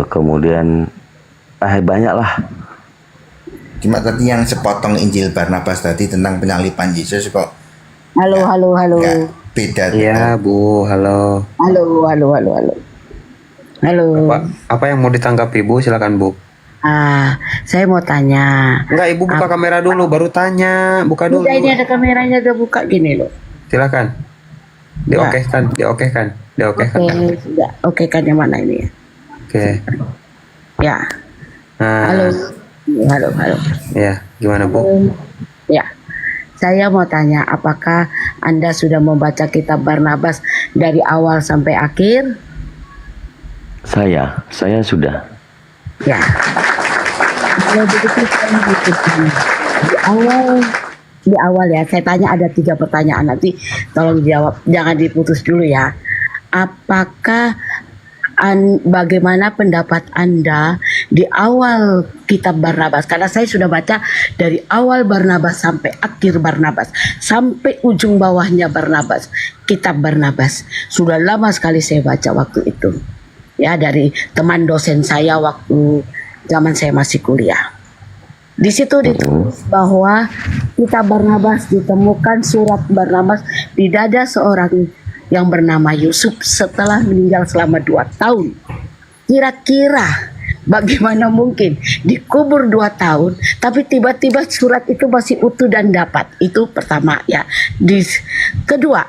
Kemudian banyak lah. Cuma tadi yang sepotong Injil Barnabas tadi tentang penyaliban Yesus kok Halo. beda. Iya Bu, halo. Halo. Apa yang mau ditanggapi Bu? Silakan Bu. Saya mau tanya. Enggak, Ibu buka kamera dulu baru tanya. Buka dulu. Udah, ini ada kameranya udah buka gini loh. Silakan. Diokekan. Oke, sudah. Oke kan yang mana ini ya? Oke. Ya. Halo. Ya, gimana Bu? Ya. Saya mau tanya, apakah Anda sudah membaca kitab Barnabas dari awal sampai akhir? Saya sudah. Ya. Kalau begitu saya di awal ya, saya tanya ada 3 pertanyaan, nanti tolong jawab, jangan diputus dulu ya. Apakah bagaimana pendapat Anda di awal kitab Barnabas? Karena saya sudah baca dari awal Barnabas sampai akhir Barnabas, sampai ujung bawahnya Barnabas, kitab Barnabas. Sudah lama sekali saya baca waktu itu. Ya, dari teman dosen saya waktu zaman saya masih kuliah. Di situ ditulis bahwa kitab Barnabas ditemukan surat Barnabas di dada seorang yang bernama Yusuf setelah meninggal selama 2 tahun. Kira-kira bagaimana mungkin dikubur 2 tahun tapi tiba-tiba surat itu masih utuh dan dapat? Itu pertama ya. Kedua,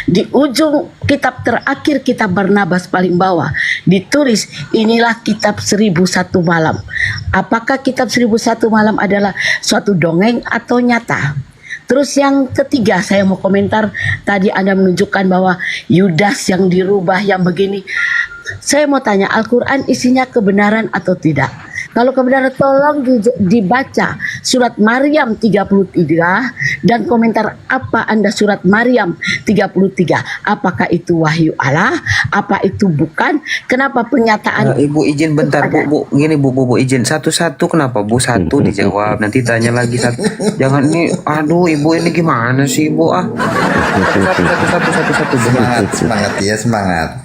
di ujung kitab terakhir kitab Barnabas paling bawah ditulis inilah kitab 1001 malam. Apakah kitab 1001 malam adalah suatu dongeng atau nyata? Terus yang ketiga, saya mau komentar, tadi Anda menunjukkan bahwa Yudas yang dirubah yang begini. Saya mau tanya, Al-Quran isinya kebenaran atau tidak? Kalau kebenaran, tolong dibaca surat Maryam 33 dan komentar apa Anda surat Maryam 33? Apakah itu wahyu Allah? Apa itu bukan? Kenapa pernyataan Ibu izin bentar Bu, gini Bu izin satu-satu, kenapa Bu satu dijawab, nanti tanya lagi satu. Jangan ini, aduh Ibu ini gimana sih Ibu satu. Semangat ya, semangat.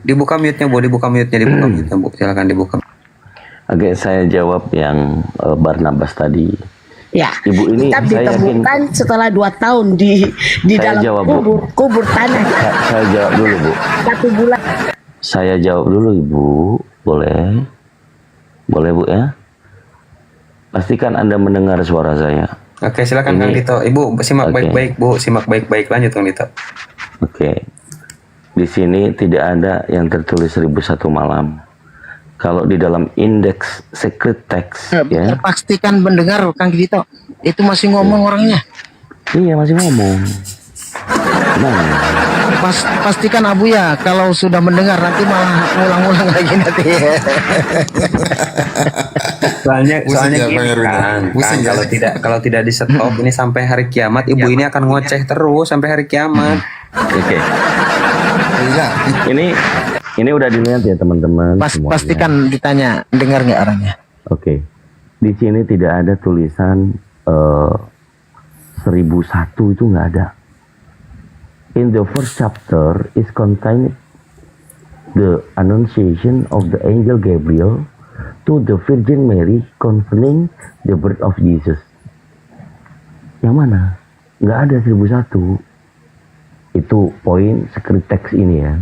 Dibuka mute-nya Bu, Bu, silakan dibuka. Oke, saya jawab yang Barnabas tadi. Ya, Ibu ini kitab saya yakin ditemukan setelah 2 tahun di Saya dalam jawab, Bu. kubur tanah. Saya jawab dulu, Bu. 1 bulan. Saya jawab dulu, Ibu. Boleh? Boleh, Bu ya? Pastikan Anda mendengar suara saya. Oke, silakan Kang Dito. Ibu simak baik-baik Bu, simak baik-baik, lanjut Kang Dito. Oke. Di sini tidak ada yang tertulis 1001 malam. Kalau di dalam indeks secret text ya. Pastikan mendengar Kang Dito. Itu masih ngomong orangnya. Iya, masih ngomong. Pastikan Abu ya, kalau sudah mendengar nanti malah ulang-ulang lagi nanti. Soalnya gini kan, kalau tidak di stop ini sampai hari kiamat, Ibu ini akan ngoceh terus sampai hari kiamat. Oke. Ini udah dilihat ya teman-teman. Pastikan ditanya dengar nggak orangnya. Oke. Di sini tidak ada tulisan 1001 itu nggak ada. In the first chapter is contained the annunciation of the angel Gabriel to the Virgin Mary concerning the birth of Jesus. Yang mana? Nggak ada 1001. Itu poin secret text ini ya.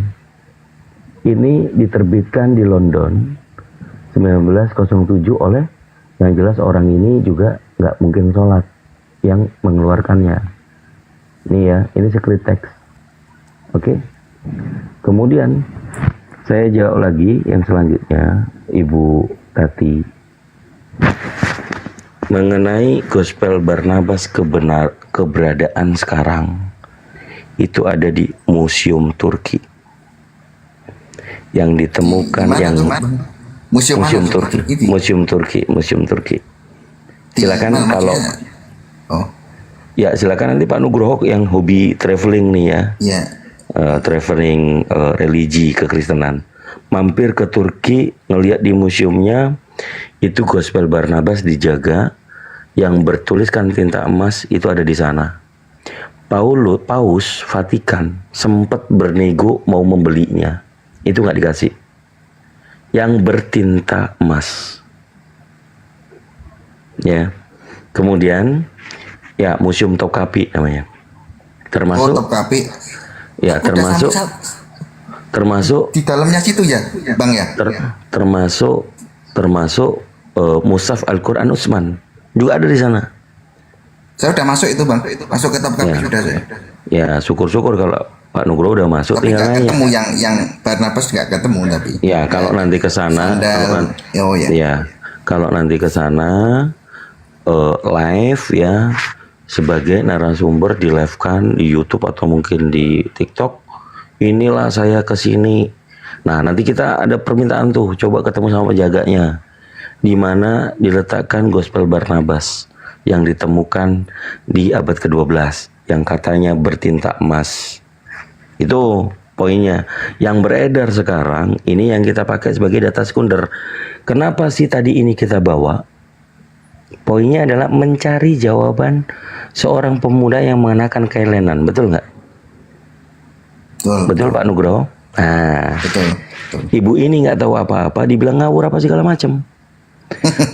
Ini diterbitkan di London 1907 oleh, yang jelas orang ini juga nggak mungkin sholat yang mengeluarkannya. Ini ya, ini secret text. Oke. Kemudian saya jawab lagi yang selanjutnya, Ibu Tati, mengenai Gospel Barnabas keberadaan sekarang itu ada di Museum Turki. Yang ditemukan Museum Turki. Silakan kalau ya silakan nanti Pak Nugroho yang hobi traveling nih ya. Traveling religi kekristenan. Mampir ke Turki, ngelihat di museumnya itu Gospel Barnabas dijaga, yang bertuliskan tinta emas itu ada di sana. Paus Vatikan sempat bernego mau membelinya, itu nggak dikasih. Yang bertinta emas, ya. Kemudian ya Museum Topkapi namanya, termasuk Topkapi. Ya termasuk di dalamnya situ ya, Bang ya. Termasuk Mushaf Al-Quran Utsman juga ada di sana. Saya udah masuk itu Bang, masuk ke Topkapi Ya. sudah saya. Ya syukur-syukur kalau Pak Nugroho udah masuk, Tapi tinggal nggak nanya. ketemu yang Barnabas nggak ketemu tapi. Ya kalau nanti ke sana, kalau nanti ke sana live ya, sebagai narasumber di live kan di YouTube atau mungkin di TikTok. Inilah saya ke sini. Nah, nanti kita ada permintaan tuh, coba ketemu sama penjaganya. Di mana diletakkan Gospel Barnabas yang ditemukan di abad ke-12 yang katanya bertinta emas. Itu poinnya. Yang beredar sekarang ini yang kita pakai sebagai data sekunder. Kenapa sih tadi ini kita bawa? Poinnya adalah mencari jawaban seorang pemuda yang mengenakan kain lenan, betul nggak? Betul Pak Nugroho. Nah, ibu ini nggak tahu apa-apa, dibilang ngawur apa segala macam.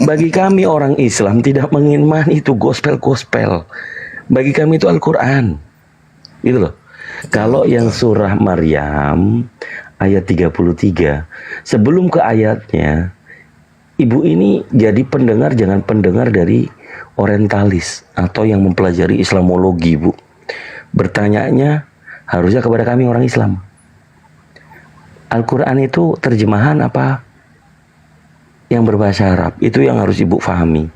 Bagi kami orang Islam tidak mengiman itu gospel. Bagi kami itu Al-Quran, gitu loh. Kalau yang surah Maryam ayat 33, sebelum ke ayatnya, ibu ini jadi pendengar, jangan pendengar dari orientalis atau yang mempelajari Islamologi, Bu. Bertanyanya harusnya kepada kami orang Islam. Al-Quran itu terjemahan apa? Yang berbahasa Arab. Itu yang harus Ibu pahami.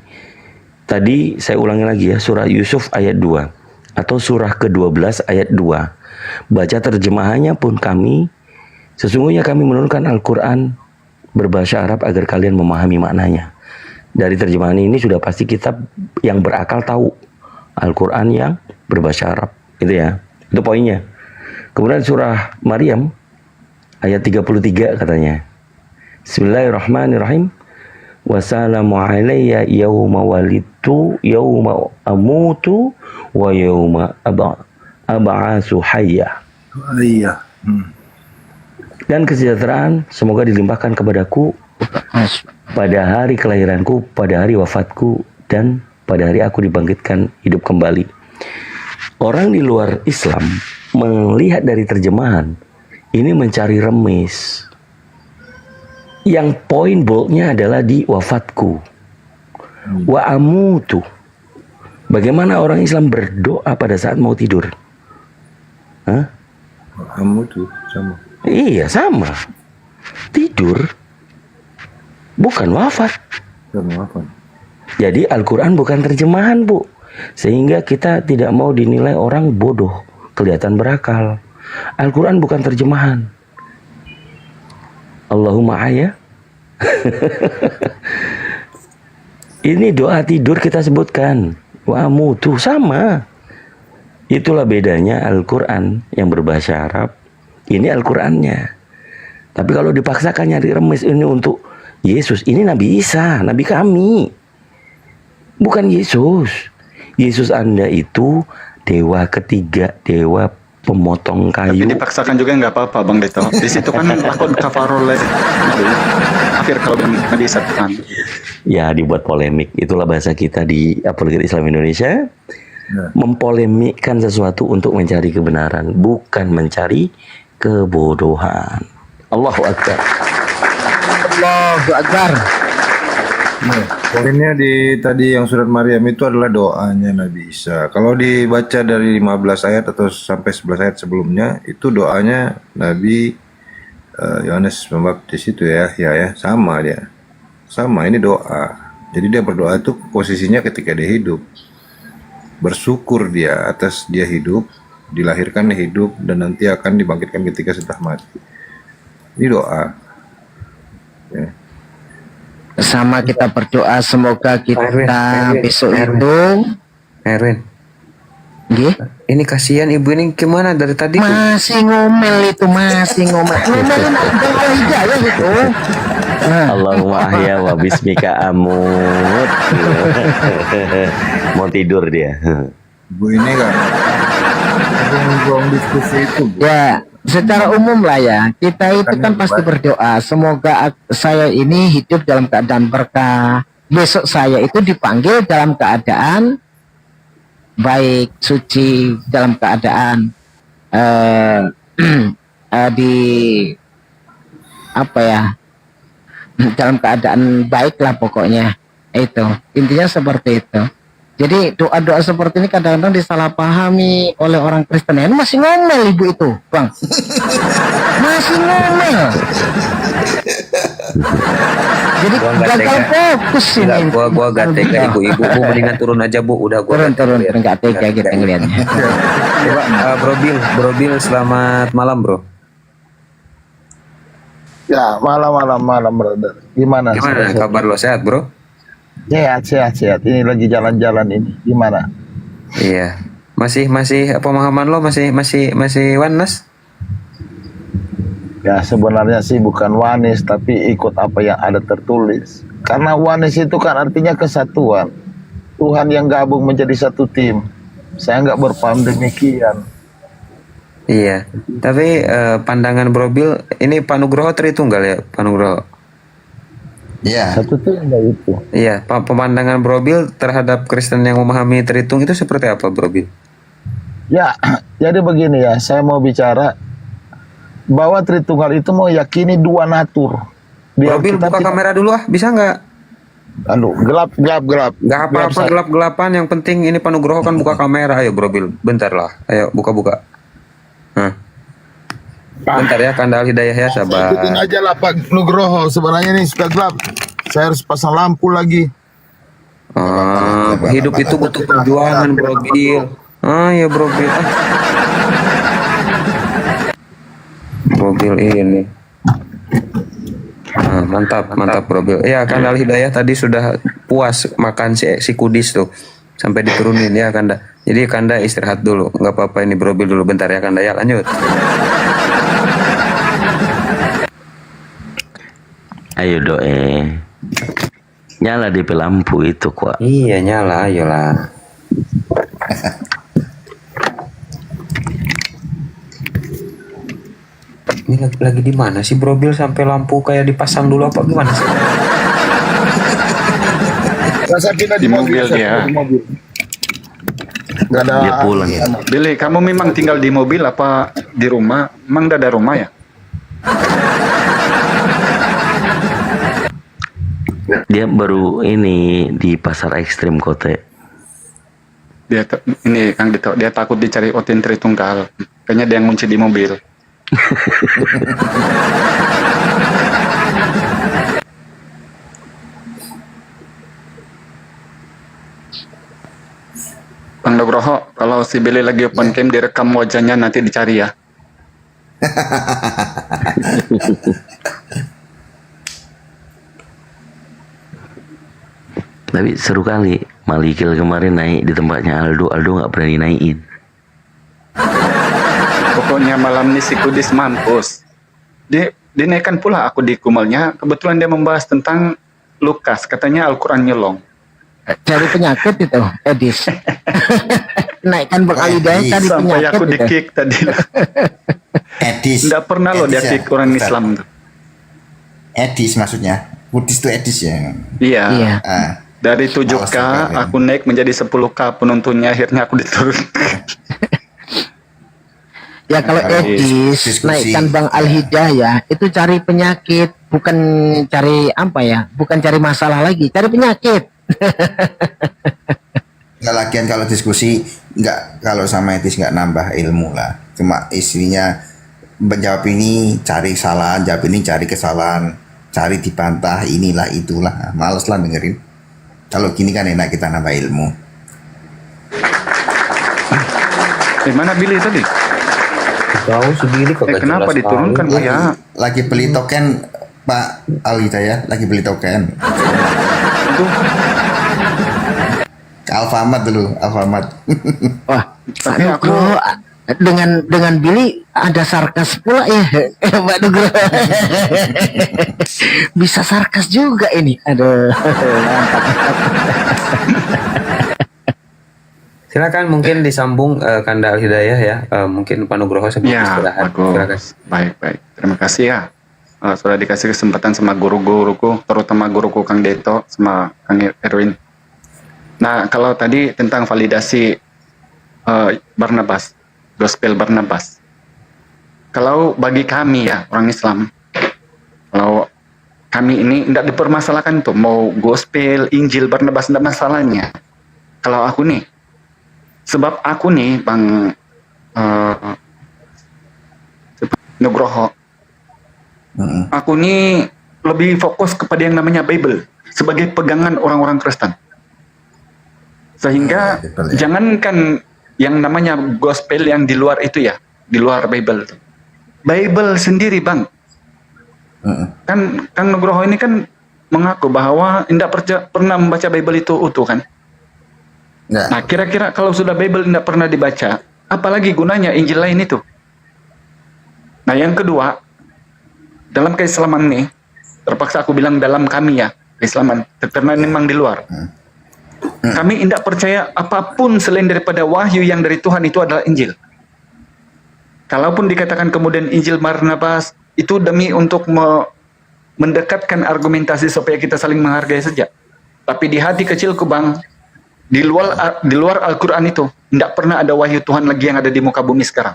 Tadi saya ulangi lagi ya, surah Yusuf ayat 2 atau surah ke-12 ayat 2. Baca terjemahannya pun kami, sesungguhnya kami menurunkan Al-Quran berbahasa Arab agar kalian memahami maknanya. dari terjemahan ini sudah pasti kita yang berakal tahu Al-Quran yang berbahasa Arab, itu ya. Itu poinnya. Kemudian surah Maryam ayat 33 katanya. Bismillahirrahmanirrahim. Wassalamu alayya yawma walitu yawma amutu wa yawma ab'asu hayya. Iya. Dan kesejahteraan semoga dilimpahkan kepadaku pada hari kelahiranku, pada hari wafatku, dan pada hari aku dibangkitkan hidup kembali. Orang di luar Islam melihat dari terjemahan ini mencari remis. Yang poin boldnya adalah di wafatku. Wa amutu. Bagaimana orang Islam berdoa pada saat mau tidur? Hah? Amutu sama. Iya, sama. Tidur. Bukan wafat. Bukan wafat. Jadi Al-Quran bukan terjemahan, Bu. Sehingga kita tidak mau dinilai orang bodoh, kelihatan berakal. Al-Quran bukan terjemahan. Allahumma ayah. Ini doa tidur kita sebutkan. Wa mutu sama. Itulah bedanya Al-Quran yang berbahasa Arab. Ini Al-Qurannya. Tapi kalau dipaksakan nyari remis ini untuk Yesus, ini Nabi Isa, Nabi kami. Bukan Yesus. Yesus Anda itu dewa ketiga, dewa pemotong kayu. Tapi dipaksakan juga nggak apa-apa, Bang Deto. Di situ kan takut kafarul akhir kalau nggak disatukan. Ya, dibuat polemik. Itulah bahasa kita di Apologet Islam Indonesia. Mempolemikkan sesuatu untuk mencari kebenaran, bukan mencari kebodohan. Allahu Akbar. Allahu Akbar. Poinnya di tadi yang surat Maryam itu adalah doanya Nabi Isa. Kalau dibaca dari 15 ayat atau sampai 11 ayat sebelumnya, itu doanya Nabi Yohanes Pembaptis itu ya, sama dia. Sama, ini doa. Jadi dia berdoa itu posisinya ketika dia hidup. Bersyukur dia atas dia hidup, dilahirkan hidup, dan nanti akan dibangkitkan ketika sudah mati. Ini doa. Ya. Sama kita berdoa semoga kita besok itu Erwin. Ini kasihan ibu ini gimana dari tadi? Masih ngomel itu, masih ngomel. Ngomelin dengan hidayah itu. Allahumma ahya wa bismika amut. Mau tidur dia. Bu ini kan ruang diskusi itu, Bu. Ya, secara umum lah ya, kita itu kan pasti berdoa semoga saya ini hidup dalam keadaan berkah. Besok saya itu dipanggil dalam keadaan baik, suci, dalam keadaan di apa ya, dalam keadaan baik lah pokoknya. Itu intinya seperti itu. Jadi doa-doa seperti ini kadang-kadang disalahpahami oleh orang Kristen. Ini masih ngomel ibu itu, Bang. Masih ngomel. Jadi gagal fokus ini. Gua gak tega ibu-ibu, Bu mendingan turun aja Bu, udah gua turun enggak tega kita ngelihatnya. Coba Bro Bill, selamat malam Bro. Ya, malam brother. Gimana kabar lo, sehat Bro? Sehat. Ini lagi jalan-jalan ini. Gimana? Iya. Masih pemahaman lo masih wanes? Ya sebenarnya sih bukan wanis, tapi ikut apa yang ada tertulis. Karena wanis itu kan artinya kesatuan. Tuhan yang gabung menjadi satu tim. Saya nggak berpaham demikian. Iya. Tapi pandangan Bro Bill, ini Pak Nugroho Tritunggal ya, Pak Nugroho? Iya. Satu tunggal itu. Iya. Pemandangan Bro Bill terhadap Kristen yang memahami Tritung itu seperti apa, Bro Bill? Ya, jadi begini ya, saya mau bicara bahwa Tritunggal itu meyakini dua natur. Bro Bill, buka kamera dulu bisa nggak? Aduh, gelap. Nggak apa-apa, gelap-gelapan. Yang penting ini Pak Nugroho kan buka kamera. Ayo Bro Bill, bentar lah. Ayo buka. Bentar ya, Kandal Hidayah ya, sabar. Ikutin aja lah Pak Nugroho. Sebenarnya ini sudah gelap. Saya harus pasang lampu lagi. Hidup itu butuh perjuangan, Bro Bill. Ya Bro Bill. Bro Bill ini. mantap Bro Bill. Ya Kanda Hidayah tadi sudah puas makan si kudis tuh sampai diturunin ya Kanda. Jadi Kanda istirahat dulu, nggak apa-apa ini Bro Bill dulu bentar ya Kanda ya, lanjut. Ayo doe. Nyala di lampu itu kok. Iya nyala, ayolah. Ini lagi di mana sih Bro Bill sampai lampu kayak dipasang dulu apa gimana sih? Rasa kita di mobil dia. Gak ada. Dia pulang ya. Billy, kamu memang tinggal di mobil apa di rumah? Emang gak ada rumah ya? Dia baru ini di pasar ekstrim Kote. Ini Kang Dito, dia takut dicari OTN Tritunggal. Kayaknya dia yang ngunci di mobil. Bang Nugroho, kalau si Billy lagi open cam direkam wajahnya nanti dicari ya. Tapi seru kali, Malikil kemarin naik di tempatnya Aldo nggak berani naikin. Pokoknya malam ini si Kudis mampus. Dinaikkan pula aku di kumelnya. Kebetulan dia membahas tentang Lukas. Katanya Al-Quran nyelong. Cari penyakit itu, Edis. Naikkan berkali daya cari Sampai penyakit. aku di-kick tadi. Edis. Nggak pernah loh dia Edis ya? kick orang Bukan. Islam tuh. Edis maksudnya. Kudis itu Edis ya. Iya. Ah. Dari 7K aku naik menjadi 10K penontonnya, akhirnya aku diturun. Ya kalau Edis naikkan Bang Al-Hidayah itu cari penyakit, bukan cari apa ya, bukan cari masalah lagi, cari penyakit. Nggak lagian kalau diskusi kalau sama Edis nggak nambah ilmu lah. Cuma istrinya menjawab ini cari kesalahan, jawab ini cari kesalahan, cari dibantah inilah itulah. Males lah dengerin. Kalau gini kan enak kita nambah ilmu. Di mana Billy tadi? Tahu sendiri kok. Kenapa diturunkan Pak ya? Lagi beli token Pak Al-Hidayah, lagi beli token. Ke Alfamart dulu, Alfamart. Wah, Pak Nugroho dengan Billy ada sarkas pula ya, Pak Nugroho. Bisa sarkas juga ini. Aduh. Silakan mungkin disambung Kanda Al-Hidayah ya. Mungkin Pak Nugroho sebelum Ya, istirahat. Silakan. baik. Terima kasih ya. Sudah dikasih kesempatan sama guru-guruku, terutama guruku Kang Deto sama Kang Erwin. Nah, kalau tadi tentang validasi Barnabas, gospel Barnabas. Kalau bagi kami ya orang Islam, kalau kami ini tidak dipermasalahkan tuh mau gospel, Injil, Barnabas tidak masalahnya. Kalau aku nih, sebab aku nih Bang Nugroho, aku nih lebih fokus kepada yang namanya Bible sebagai pegangan orang-orang Kristen. Sehingga jangankan yang namanya gospel yang di luar itu ya, di luar Bible. Bible sendiri Bang. Kan Kang Nugroho ini kan mengaku bahwa tidak pernah membaca Bible itu utuh kan? Nah kira-kira kalau sudah Bible tidak pernah dibaca, apalagi gunanya Injil lain itu? Nah yang kedua, dalam keislaman nih, terpaksa aku bilang dalam kami ya, keislaman, karena memang di luar. Kami tidak percaya apapun selain daripada wahyu yang dari Tuhan itu adalah Injil. Kalaupun dikatakan kemudian Injil Barnabas, itu demi untuk mendekatkan argumentasi supaya kita saling menghargai saja. Tapi di hati kecilku Bang, di luar Al-Quran itu tidak pernah ada wahyu Tuhan lagi yang ada di muka bumi sekarang.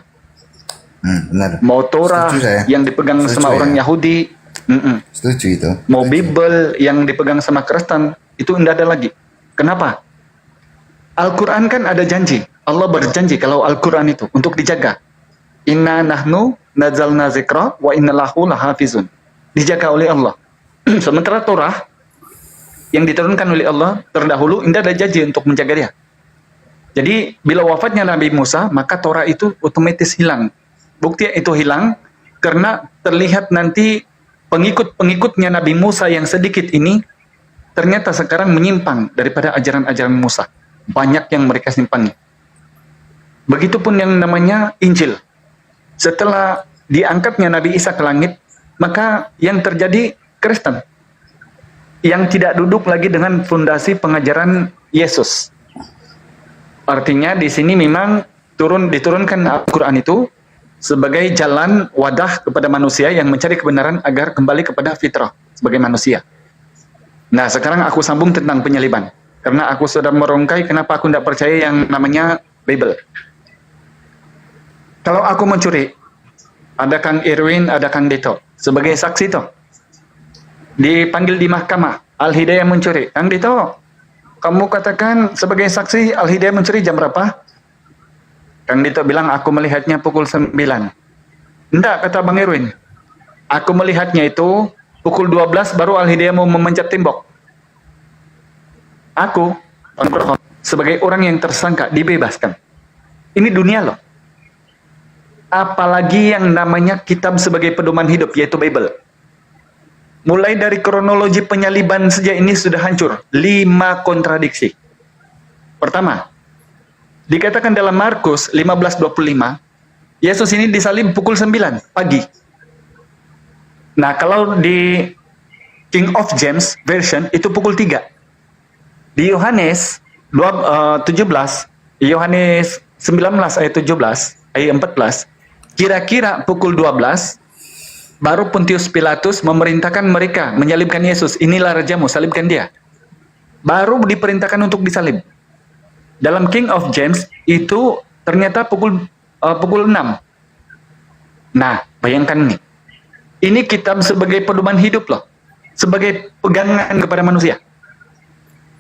Benar. Mau Torah yang dipegang sama orang Yahudi, Setuju itu. mau Bible yang dipegang sama Kristen, itu tidak ada lagi. Kenapa? Al-Quran kan ada janji. Allah berjanji kalau Al-Quran itu untuk dijaga. Inna nahnu nazalna zikra wa inna lahu lahafizun. Dijaga oleh Allah. Sementara Torah yang diturunkan oleh Allah terdahulu tidak ada janji untuk menjaga dia. Jadi bila wafatnya Nabi Musa, maka Torah itu otomatis hilang. Bukti itu hilang karena terlihat nanti pengikut-pengikutnya Nabi Musa yang sedikit ini ternyata sekarang menyimpang daripada ajaran-ajaran Musa. Banyak yang mereka simpangi. Begitupun yang namanya Injil. Setelah diangkatnya Nabi Isa ke langit, maka yang terjadi Kristen yang tidak duduk lagi dengan fondasi pengajaran Yesus. Artinya di sini memang diturunkan Al-Quran itu sebagai jalan wadah kepada manusia yang mencari kebenaran agar kembali kepada fitrah sebagai manusia. Nah, sekarang aku sambung tentang penyaliban. Karena aku sudah merungkai kenapa aku tidak percaya yang namanya Bible. Kalau aku mencuri, ada Kang Irwin, ada Kang Dito. Sebagai saksi toh. Dipanggil di mahkamah, Al-Hidayah mencuri. Kang Dito, kamu katakan sebagai saksi Al-Hidayah mencuri jam berapa? Kang Dito bilang, aku melihatnya pukul 9. Enggak, kata Bang Irwin. Aku melihatnya itu pukul 12 baru Al-Hidayah mau memanjat tembok. Aku, sebagai orang yang tersangka, dibebaskan. Ini dunia loh. Apalagi yang namanya kitab sebagai pedoman hidup, yaitu Bible. Mulai dari kronologi penyaliban saja ini sudah hancur. 5 kontradiksi. Pertama, dikatakan dalam Markus 15:25, Yesus ini disalib pukul 9 pagi. Nah, kalau di King of James version itu pukul 3. Di Yohanes 17, Yohanes 19 ayat 17, ayat 14, kira-kira pukul 12 baru Pontius Pilatus memerintahkan mereka menyalibkan Yesus. Inilah rajamu, salibkan dia. Baru diperintahkan untuk disalib. Dalam King of James itu ternyata pukul 6. Nah, bayangkan nih. Ini kitab sebagai pedoman hidup loh. Sebagai pegangan kepada manusia.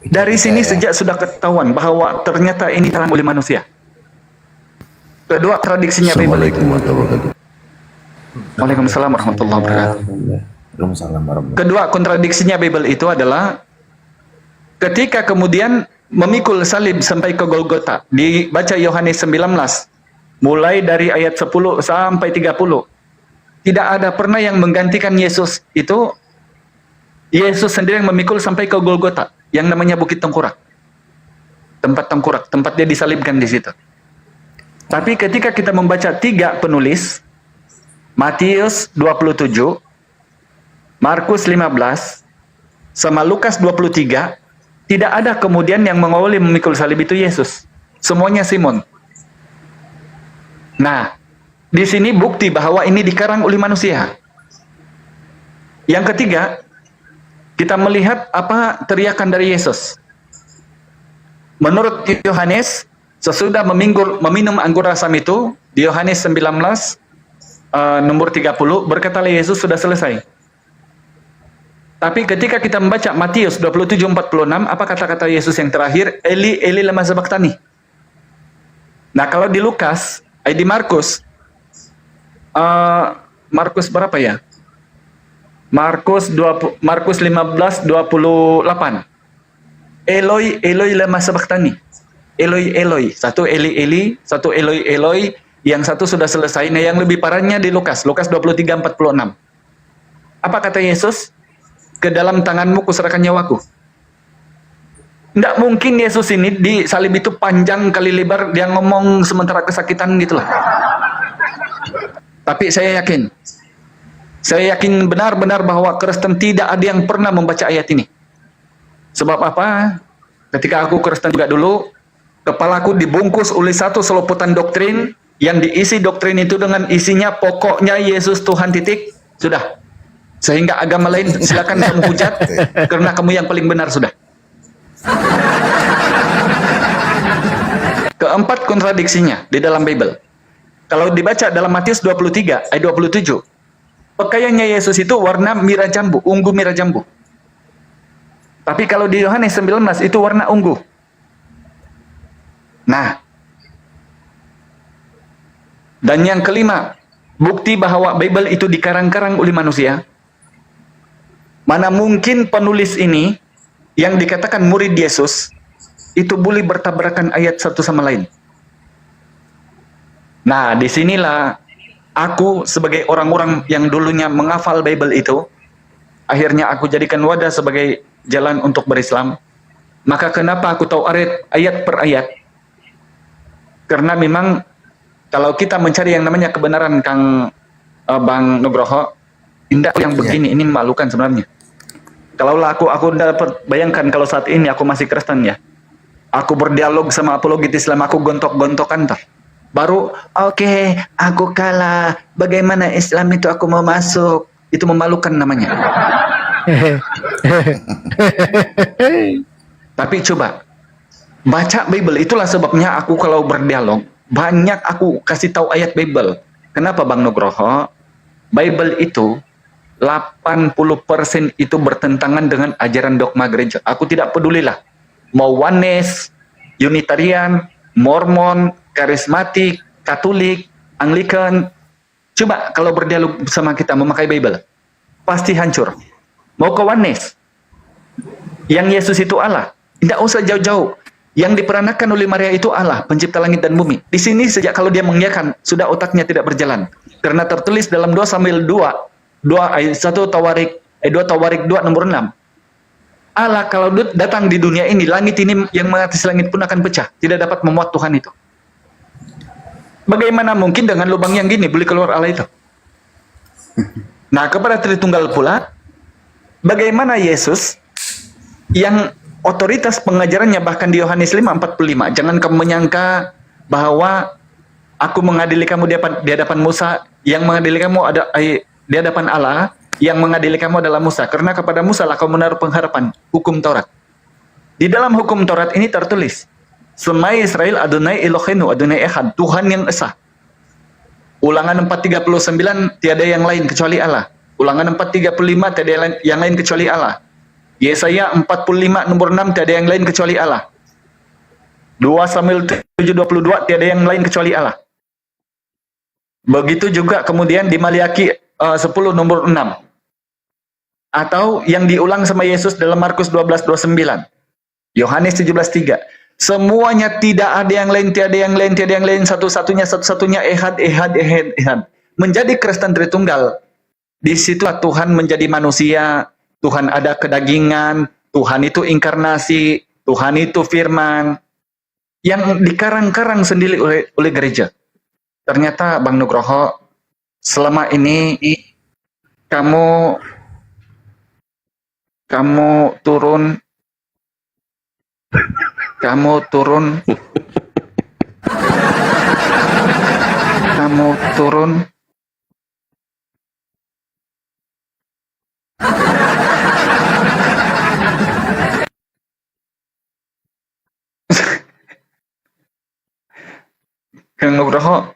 Dari sini sejak sudah ketahuan bahwa ternyata ini terang oleh manusia. Kedua, tradiksinya Bible itu. Waalaikumsalam warahmatullahi wabarakatuh. Kedua, kontradiksinya Bible itu adalah ketika kemudian memikul salib sampai ke Golgota, dibaca Yohanes 19 mulai dari ayat 10 sampai 30, tidak ada pernah yang menggantikan Yesus. Itu Yesus sendiri yang memikul sampai ke Golgota, yang namanya Bukit Tengkurak, tempat dia disalibkan di situ. Tapi ketika kita membaca 3 penulis, Matius 27, Markus 15, sama Lukas 23, tidak ada kemudian yang mengawali memikul salib itu Yesus. Semuanya Simon. Nah, di sini bukti bahwa ini dikarang oleh manusia. Yang ketiga, kita melihat apa teriakan dari Yesus. Menurut Yohanes, sesudah meminum anggur asam itu, di Yohanes 19, nomor 30, berkatalah Yesus sudah selesai. Tapi ketika kita membaca Matius 27:46, apa kata-kata Yesus yang terakhir? Eli, Eli lama sabachthani. Nah, kalau di Lukas, di Markus, Markus berapa ya? Markus 15:28. Eloi, Eloi lama sabachthani. Eloi, Eloi. Satu Eli, Eli, satu Eloi, Eloi. Yang satu sudah selesai. Nah, yang lebih parahnya di Lukas 23:46. Apa kata Yesus? Ke dalam tanganmu kuserahkan nyawaku. Tidak mungkin Yesus ini di salib itu panjang kali lebar, dia ngomong sementara kesakitan gitulah. Tapi saya yakin benar-benar bahwa Kristen tidak ada yang pernah membaca ayat ini. Sebab apa? Ketika aku Kristen juga dulu, kepalaku dibungkus oleh satu selopotan doktrin, yang diisi doktrin itu dengan isinya pokoknya Yesus Tuhan titik, sudah. Sehingga agama lain silakan kamu hujat, karena kamu yang paling benar sudah. Keempat kontradiksinya di dalam Bible. Kalau dibaca dalam Matius 23 ayat 27, pakaiannya Yesus itu warna merah jambu, ungu merah jambu. Tapi kalau di Yohanes 19 itu warna ungu. Nah, dan yang kelima, bukti bahwa Bible itu dikarang-karang oleh manusia. Mana mungkin penulis ini yang dikatakan murid Yesus itu boleh bertabrakan ayat satu sama lain. Nah, disinilah aku sebagai orang-orang yang dulunya menghafal Bible itu, akhirnya aku jadikan wadah sebagai jalan untuk berislam. Maka kenapa aku tahu ayat per ayat? Karena memang kalau kita mencari yang namanya kebenaran, Bang Nugroho, indah yang begini, ini memalukan sebenarnya. Kalau aku dapat bayangkan kalau saat ini aku masih Kristen ya, aku berdialog sama apologet Islam, aku gontok-gontokan tuh. Baru, oke, aku kalah. Bagaimana Islam itu aku mau masuk? Itu memalukan namanya. Tapi coba, baca Bible, itulah sebabnya aku kalau berdialog, banyak aku kasih tahu ayat Bible. Kenapa Bang Nugroho? Bible itu 80% itu bertentangan dengan ajaran dogma gereja. Aku tidak pedulilah. Mau Oneness, Unitarian, Mormon, Karismatik, Katolik, Anglican. Coba kalau berdialog sama kita memakai Bible, pasti hancur. Mau ke Oneness, yang Yesus itu Allah. Tidak usah jauh-jauh. Yang diperanakan oleh Maria itu Allah, pencipta langit dan bumi. Di sini sejak kalau dia mengiyakan, sudah otaknya tidak berjalan. Karena tertulis dalam 2 Samuel 2 ayat 1 Tawarik 2 nomor 6. Allah kalau datang di dunia ini, langit ini yang mengatas langit pun akan pecah. Tidak dapat memuat Tuhan itu. Bagaimana mungkin dengan lubang yang gini boleh keluar Allah itu? Nah, kepada Tritunggal pula, bagaimana Yesus yang otoritas pengajarannya bahkan di Yohanes 5:45, jangan kamu menyangka bahwa aku mengadili kamu di hadapan Musa, yang mengadili kamu di hadapan Allah, yang mengadili kamu adalah Musa, karena kepada Musa lah kau menaruh pengharapan hukum Taurat. Di dalam hukum Taurat ini tertulis, Semai Israel Adonai Elohenu Adonai Echad, Tuhan yang esa. Ulangan 4:39, tiada yang lain kecuali Allah. Ulangan 4:35, tiada yang lain kecuali Allah. Yesaya 45 nomor 6, tiada yang lain kecuali Allah. 2 Samuel 7:22, tiada yang lain kecuali Allah. Begitu juga kemudian di Maliaki 10 nomor 6. Atau yang diulang sama Yesus dalam Markus 12:29. Yohanes 17:3. Semuanya tidak ada yang lain, tiada yang lain, tiada yang lain, satu-satunya ehad. Menjadi Kristen Tritunggal, di situlah Tuhan menjadi manusia, Tuhan ada kedagingan, Tuhan itu inkarnasi, Tuhan itu firman, yang dikarang-karang sendiri oleh gereja. Ternyata Bang Nugroho, selama ini kamu turun Kang Nugroho,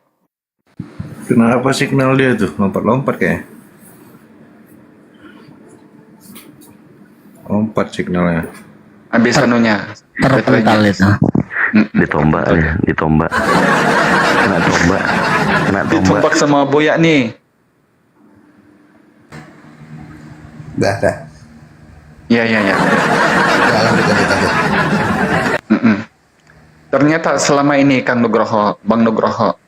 Kenapa signal dia tuh lompat-lompat kayaknya? Lompat signalnya. habis anunya Terpental itu. Ditombak ya, ditombak. Kena tombak. ditombak sama Boya nih. Dah. Ya. Lanjut. Ternyata selama ini Kang Nugroho, Bang Nugroho,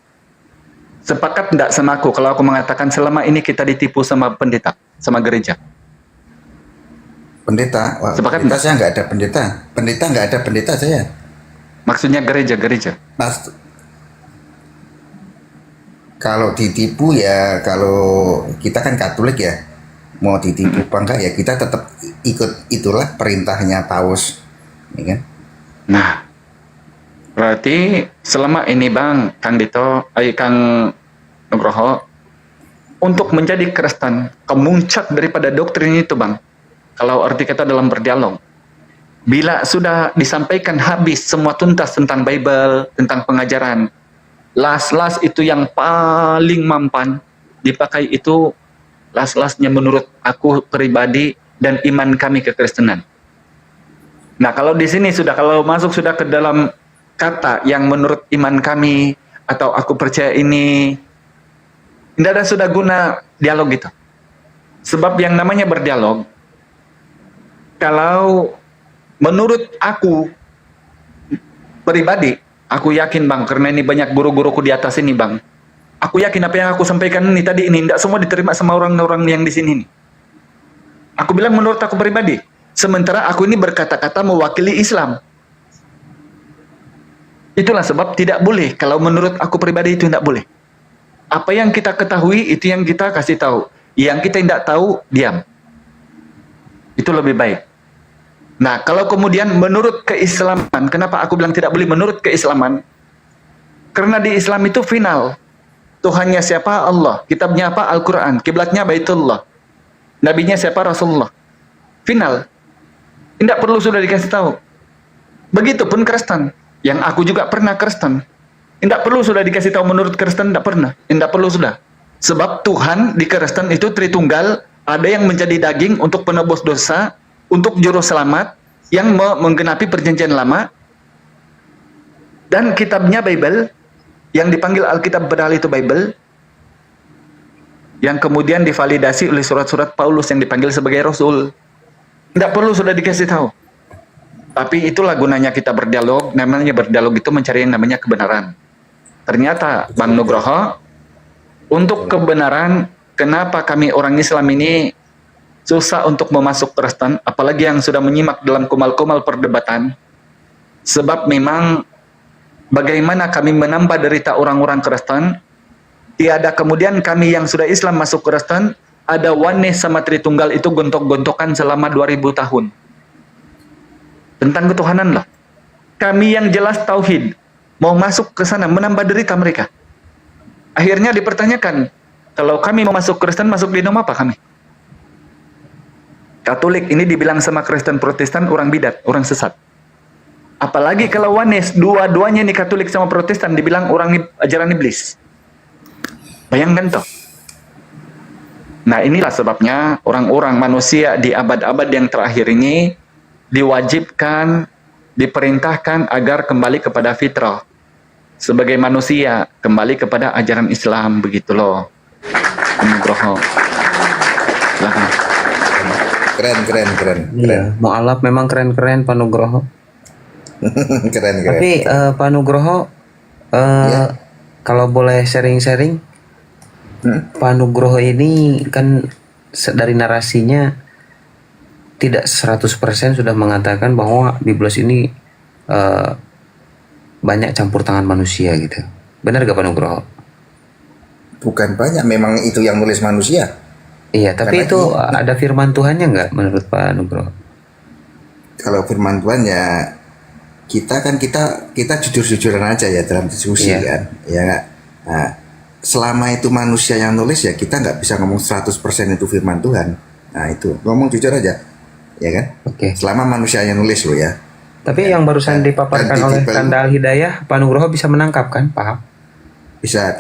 sepakat tidak sama aku kalau aku mengatakan selama ini kita ditipu sama pendeta, sama gereja? Pendeta? Wah, Sepakat pendeta enggak? saya nggak ada pendeta. Pendeta nggak ada pendeta saya. Maksudnya gereja. Mas, kalau ditipu ya, kalau kita kan Katolik ya, mau ditipu apa enggak ya kita tetap ikut itulah perintahnya Paus, ya kan? Nah, berarti selama ini Bang, Kang Nugroho, untuk menjadi Kristen, kemuncak daripada doktrin itu Bang, kalau arti kata dalam berdialog, bila sudah disampaikan habis semua tuntas tentang Bible, tentang pengajaran, last itu yang paling mampan dipakai itu last-lastnya menurut aku pribadi dan iman kami kekristenan. Nah, kalau di sini kalau masuk sudah ke dalam kata yang menurut iman kami atau aku percaya ini, tidak ada sudah guna dialog itu. Sebab yang namanya berdialog, kalau menurut aku pribadi, aku yakin Bang, karena ini banyak guru-guruku di atas ini Bang, aku yakin apa yang aku sampaikan ini tadi ini tidak semua diterima sama orang-orang yang di sini nih. Aku bilang menurut aku pribadi. Sementara aku ini berkata-kata mewakili Islam. Itulah sebab tidak boleh. Kalau menurut aku pribadi itu tidak boleh. Apa yang kita ketahui itu yang kita kasih tahu. Yang kita tidak tahu, diam. Itu lebih baik. Nah, kalau kemudian menurut keislaman, kenapa aku bilang tidak boleh menurut keislaman? Karena di Islam itu final. Tuhannya siapa? Allah. Kitabnya apa? Al-Quran. Kiblatnya Baitullah. Nabinya siapa? Rasulullah. Final. Tidak perlu sudah dikasih tahu. Begitupun Kristen. Yang aku juga pernah Kristen. Tidak perlu sudah dikasih tahu menurut Kristen, tidak pernah. Tidak perlu sudah. Sebab Tuhan di Kristen itu Tritunggal, ada yang menjadi daging untuk penebus dosa, untuk juru selamat, yang menggenapi perjanjian lama, dan kitabnya Bible, yang dipanggil Alkitab padahal itu Bible, yang kemudian divalidasi oleh surat-surat Paulus yang dipanggil sebagai Rasul. Tidak perlu sudah dikasih tahu. Tapi itulah gunanya kita berdialog. Namanya berdialog itu mencari yang namanya kebenaran. Ternyata Bang Nugroho, untuk kebenaran, kenapa kami orang Islam ini susah untuk memasuk Kristen, apalagi yang sudah menyimak dalam kumal-kumal perdebatan. Sebab memang bagaimana kami menambah derita orang-orang Kristen, tiada kemudian kami yang sudah Islam masuk Kristen, ada Oneness sama Tritunggal itu gontok-gontokan selama 2000 tahun. Tentang ketuhanan lah. Kami yang jelas tauhid, mau masuk ke sana menambah derita mereka. Akhirnya dipertanyakan, kalau kami mau masuk Kristen, masuk di nama apa kami? Katolik ini dibilang sama Kristen Protestan orang bidat, orang sesat. Apalagi kalau Oneness, dua-duanya nih Katolik sama Protestan dibilang orang ajaran iblis. Bayangkan toh. Nah, inilah sebabnya orang-orang manusia di abad-abad yang terakhir ini diwajibkan, diperintahkan agar kembali kepada fitrah. Sebagai manusia, kembali kepada ajaran Islam, begitu loh. Nugroho. Silahkan. Keren. Iya, mu'alaf memang keren-keren Pak Nugroho. keren. Tapi Pak Nugroho, kalau boleh sharing-sharing, Pak Nugroho ini kan dari narasinya tidak 100% sudah mengatakan bahwa Biblos ini banyak campur tangan manusia gitu. Benar gak Pak Nugroho? Bukan banyak, memang itu yang nulis manusia. Iya, tapi itu ada firman Tuhannya nggak menurut Pak Nugroho? Kalau firman Tuhan ya kita jujur-jujuran aja ya dalam diskusi kan, ya nggak. Nah, selama itu manusia yang nulis ya kita nggak bisa ngomong 100% itu firman Tuhan. Nah itu ngomong jujur aja, ya kan? Oke. Selama manusia yang nulis lo ya. Tapi yang barusan dipaparkan oleh Kanda Al-Hidayah, Pak Nugroho bisa menangkap kan, paham? Bisa.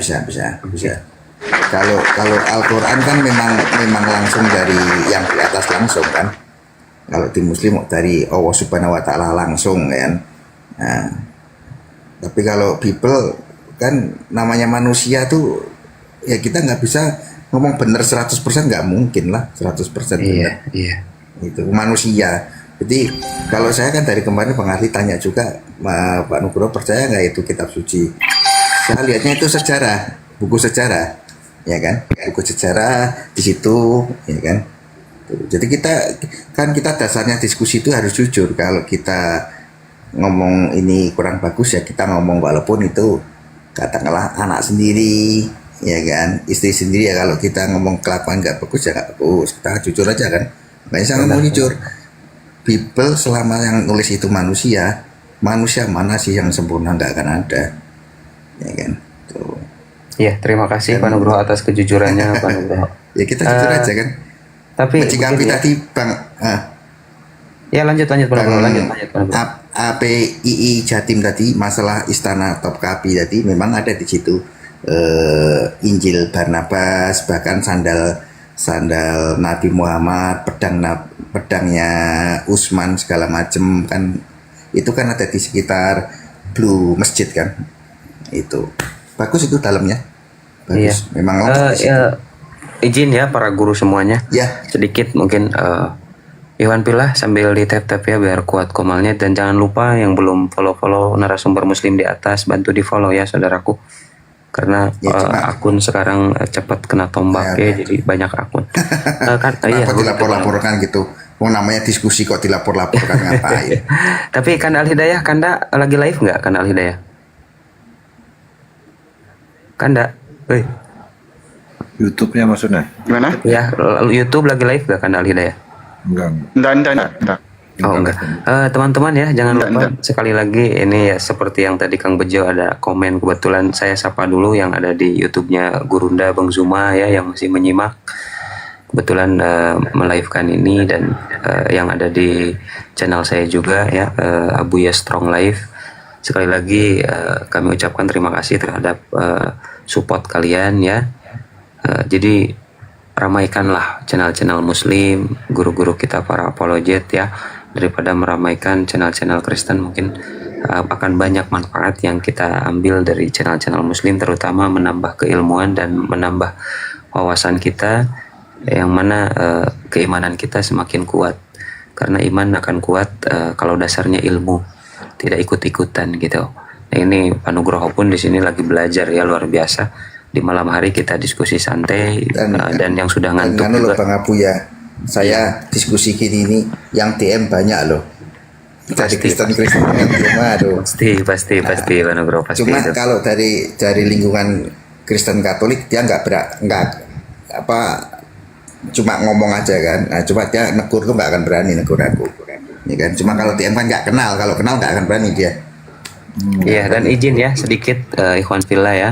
Kalau Al-Quran kan memang langsung dari yang di atas langsung kan. Kalau di Muslim dari Allah Subhanahu Wa Taala langsung kan. Nah, tapi kalau Bible kan namanya manusia tuh ya kita nggak bisa ngomong bener 100% nggak mungkin lah 100% bener. Iya. Itu manusia. Jadi kalau saya kan dari kemarin pengarti tanya juga Pak Nugroho percaya nggak itu kitab suci? Saya lihatnya itu sejarah, buku sejarah, ya kan? Buku sejarah di situ, ya kan? Jadi kita dasarnya diskusi itu harus jujur. Kalau kita ngomong ini kurang bagus ya kita ngomong walaupun itu katakanlah anak sendiri, ya kan? Istri sendiri ya kalau kita ngomong kelakuan nggak bagus ya nggak bagus. Kita jujur aja kan? Makanya saya ngomong jujur. Bible selama yang nulis itu manusia mana sih yang sempurna, nggak akan ada, ya kan? Tuh. Iya, terima kasih Pak Nugroho atas kejujurannya Pak Nugroho. Ya kita jujur aja kan. Tapi mencikapi tadi Bang. Ya lanjut Pak Nugroho, lanjut. APII Jatim tadi masalah istana Topkapi tadi memang ada di situ Injil Barnabas, bahkan sandal Nabi Muhammad, pedangnya Utsman segala macem kan itu kan ada di sekitar Blue Masjid kan. Itu bagus itu dalamnya. Bagus. Iya. Memang izin ya para guru semuanya. Ya. Sedikit mungkin Iwan Pilah sambil di tap-tap ya biar kuat komalnya, dan jangan lupa yang belum follow narasumber muslim di atas bantu di follow ya saudaraku. karena akun sekarang cepat kena tombak ya, jadi banyak akun. Kenapa dilapor-laporkan gitu? Namanya diskusi kok dilapor-laporkan ngapain? Tapi Kanda Al-Hidayah, Kanda lagi live nggak Kanda Al-Hidayah? Kanda, YouTube-nya maksudnya? Gimana? Ya, YouTube lagi live nggak Kanda Al-Hidayah? Enggak. Oh enggak. Teman-teman ya, jangan lupa sekali lagi ini ya seperti yang tadi Kang Bejo ada komen, kebetulan saya sapa dulu yang ada di YouTube-nya Gurunda Bang Zuma ya yang masih menyimak. Kebetulan melivekan ini dan yang ada di channel saya juga ya, Abuya Strong Life. Sekali lagi kami ucapkan terima kasih terhadap support kalian ya. Jadi ramaikanlah channel-channel muslim, guru-guru kita para apologet ya, daripada meramaikan channel-channel Kristen. Mungkin akan banyak manfaat yang kita ambil dari channel-channel muslim, terutama menambah keilmuan dan menambah wawasan kita, yang mana keimanan kita semakin kuat, karena iman akan kuat kalau dasarnya ilmu, tidak ikut-ikutan gitu. Nah ini Pak Nugroho pun di sini lagi belajar ya, luar biasa. Di malam hari kita diskusi santai dan yang sudah ngantuk juga. Bang Abu ya, saya diskusi gini ini yang DM banyak loh. Dari Kristen-Kristen yang aduh. Pasti Pak Nugroho pasti. Cuma itu. kalau dari lingkungan Kristen Katolik dia nggak cuma ngomong aja kan. Nah, cuma dia negur tuh nggak akan berani negur aku. Ya kan? Cuma kalau DM kan nggak kenal, kalau kenal nggak akan berani dia. Iya, dan izin ya sedikit Ikhwan Fillah ya.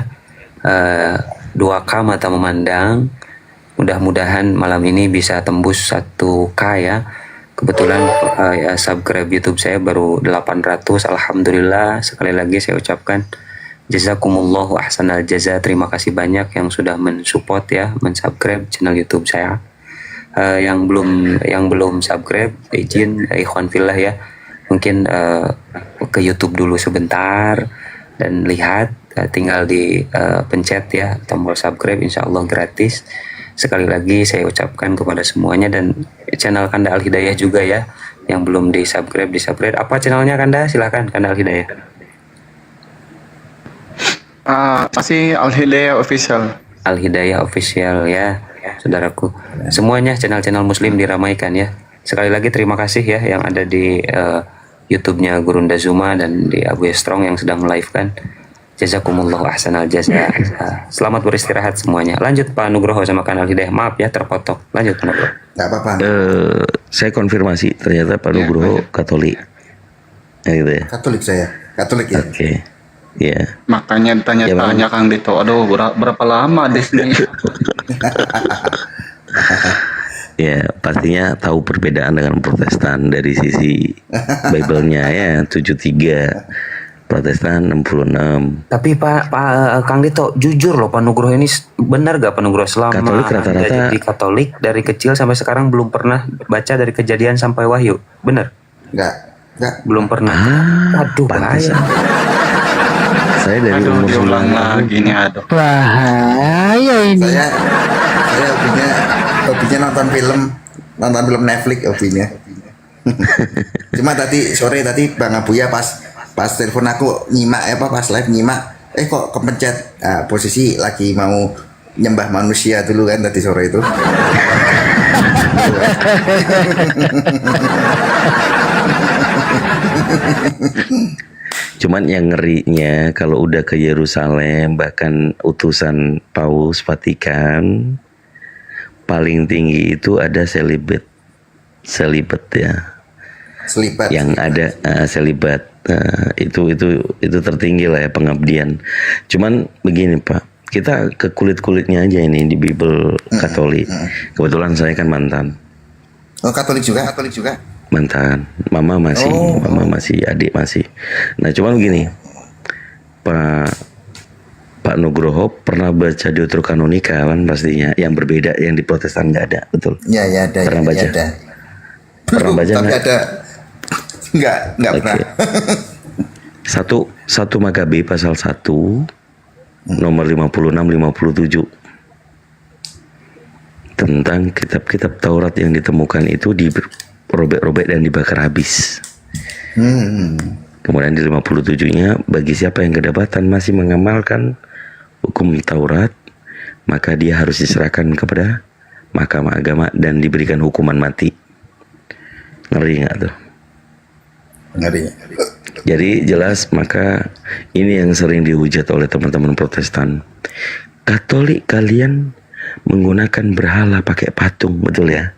2K mata memandang, mudah-mudahan malam ini bisa tembus 1K ya. Kebetulan ya, subscribe YouTube saya baru 800, alhamdulillah. Sekali lagi saya ucapkan jazakumullahu ahsanal jaza, terima kasih banyak yang sudah mensupport ya, mensubscribe channel YouTube saya. Yang belum subscribe, izin Ikhwan Fillah ya, mungkin ke YouTube dulu sebentar dan lihat, tinggal di pencet ya tombol subscribe, insya Allah gratis. Sekali lagi saya ucapkan kepada semuanya, dan channel Kanda Al-Hidayah juga ya, yang belum di subscribe. Apa channelnya Kanda? Silakan Kanda Al-Hidayah. Masih Al-Hidayah Official. Al-Hidayah Official ya, saudaraku. Semuanya channel-channel muslim diramaikan ya. Sekali lagi terima kasih ya yang ada di YouTube-nya Gurunda Zuma dan di Abu Strong yang sedang melive-kan. Jazakumullahu ahsanal jaza. Selamat beristirahat semuanya. Lanjut Pak Nugroho sama Kanal Hidayah. Maaf ya terpotong. Lanjut Pak Nugroho. Enggak apa-apa. Saya konfirmasi, ternyata Pak Nugroho Katolik. Ya, gitu ya. Katolik saya. Katolik ya. Oke. Ya. Makanya tanya-tanya Kang Dito. Aduh, berapa lama di sini? Ya, pastinya tahu perbedaan dengan Protestan dari sisi Bible-nya ya, 73. Protestan 66. Tapi Pak Kang Dito, jujur loh Pak Nugroho ini benar gak Pak Nugroho selama Katolik rata-rata jadi Katolik dari kecil sampai sekarang belum pernah baca dari Kejadian sampai Wahyu, benar? Enggak. Belum pernah. Aduh, bahaya. Saya dari umur 9 tahun gini, aduh. Bahaya ini. Saya hobinya nonton film Netflix hobinya. Cuma sore tadi Bang Abuya pas telepon aku nyimak pas live nyimak, kok kepencet posisi lagi mau nyembah manusia dulu kan tadi sore itu. Cuman yang ngerinya kalau udah ke Yerusalem, bahkan utusan Paus Vatikan paling tinggi itu ada selibat ya. Selibat. Yang ada selibat. Itu tertinggi lah ya pengabdian. Cuman begini Pak, kita ke kulit-kulitnya aja ini di Bible Katolik. Kebetulan saya kan mantan. Oh, Katolik juga? Mantan. Mama masih, adik masih. Nah, cuman begini. Pak Nugroho pernah baca Deuterokanonika kan pastinya, yang berbeda, yang di Protestan nggak ada, betul? Ya ada. Pernah baca? Ada. Pernah baca tapi nggak? ada. Nggak pernah. Satu Makabe pasal 1 nomor 56-57 tentang kitab-kitab Taurat yang ditemukan itu dirobek-robek dan dibakar habis. Kemudian di 57-nya, bagi siapa yang kedapatan masih mengamalkan hukum Taurat, maka dia harus diserahkan kepada Mahkamah Agama dan diberikan hukuman mati. Ngeri nggak tuh? Ngeri. Jadi jelas, maka ini yang sering dihujat oleh teman-teman Protestan. Katolik kalian menggunakan berhala pakai patung, betul ya?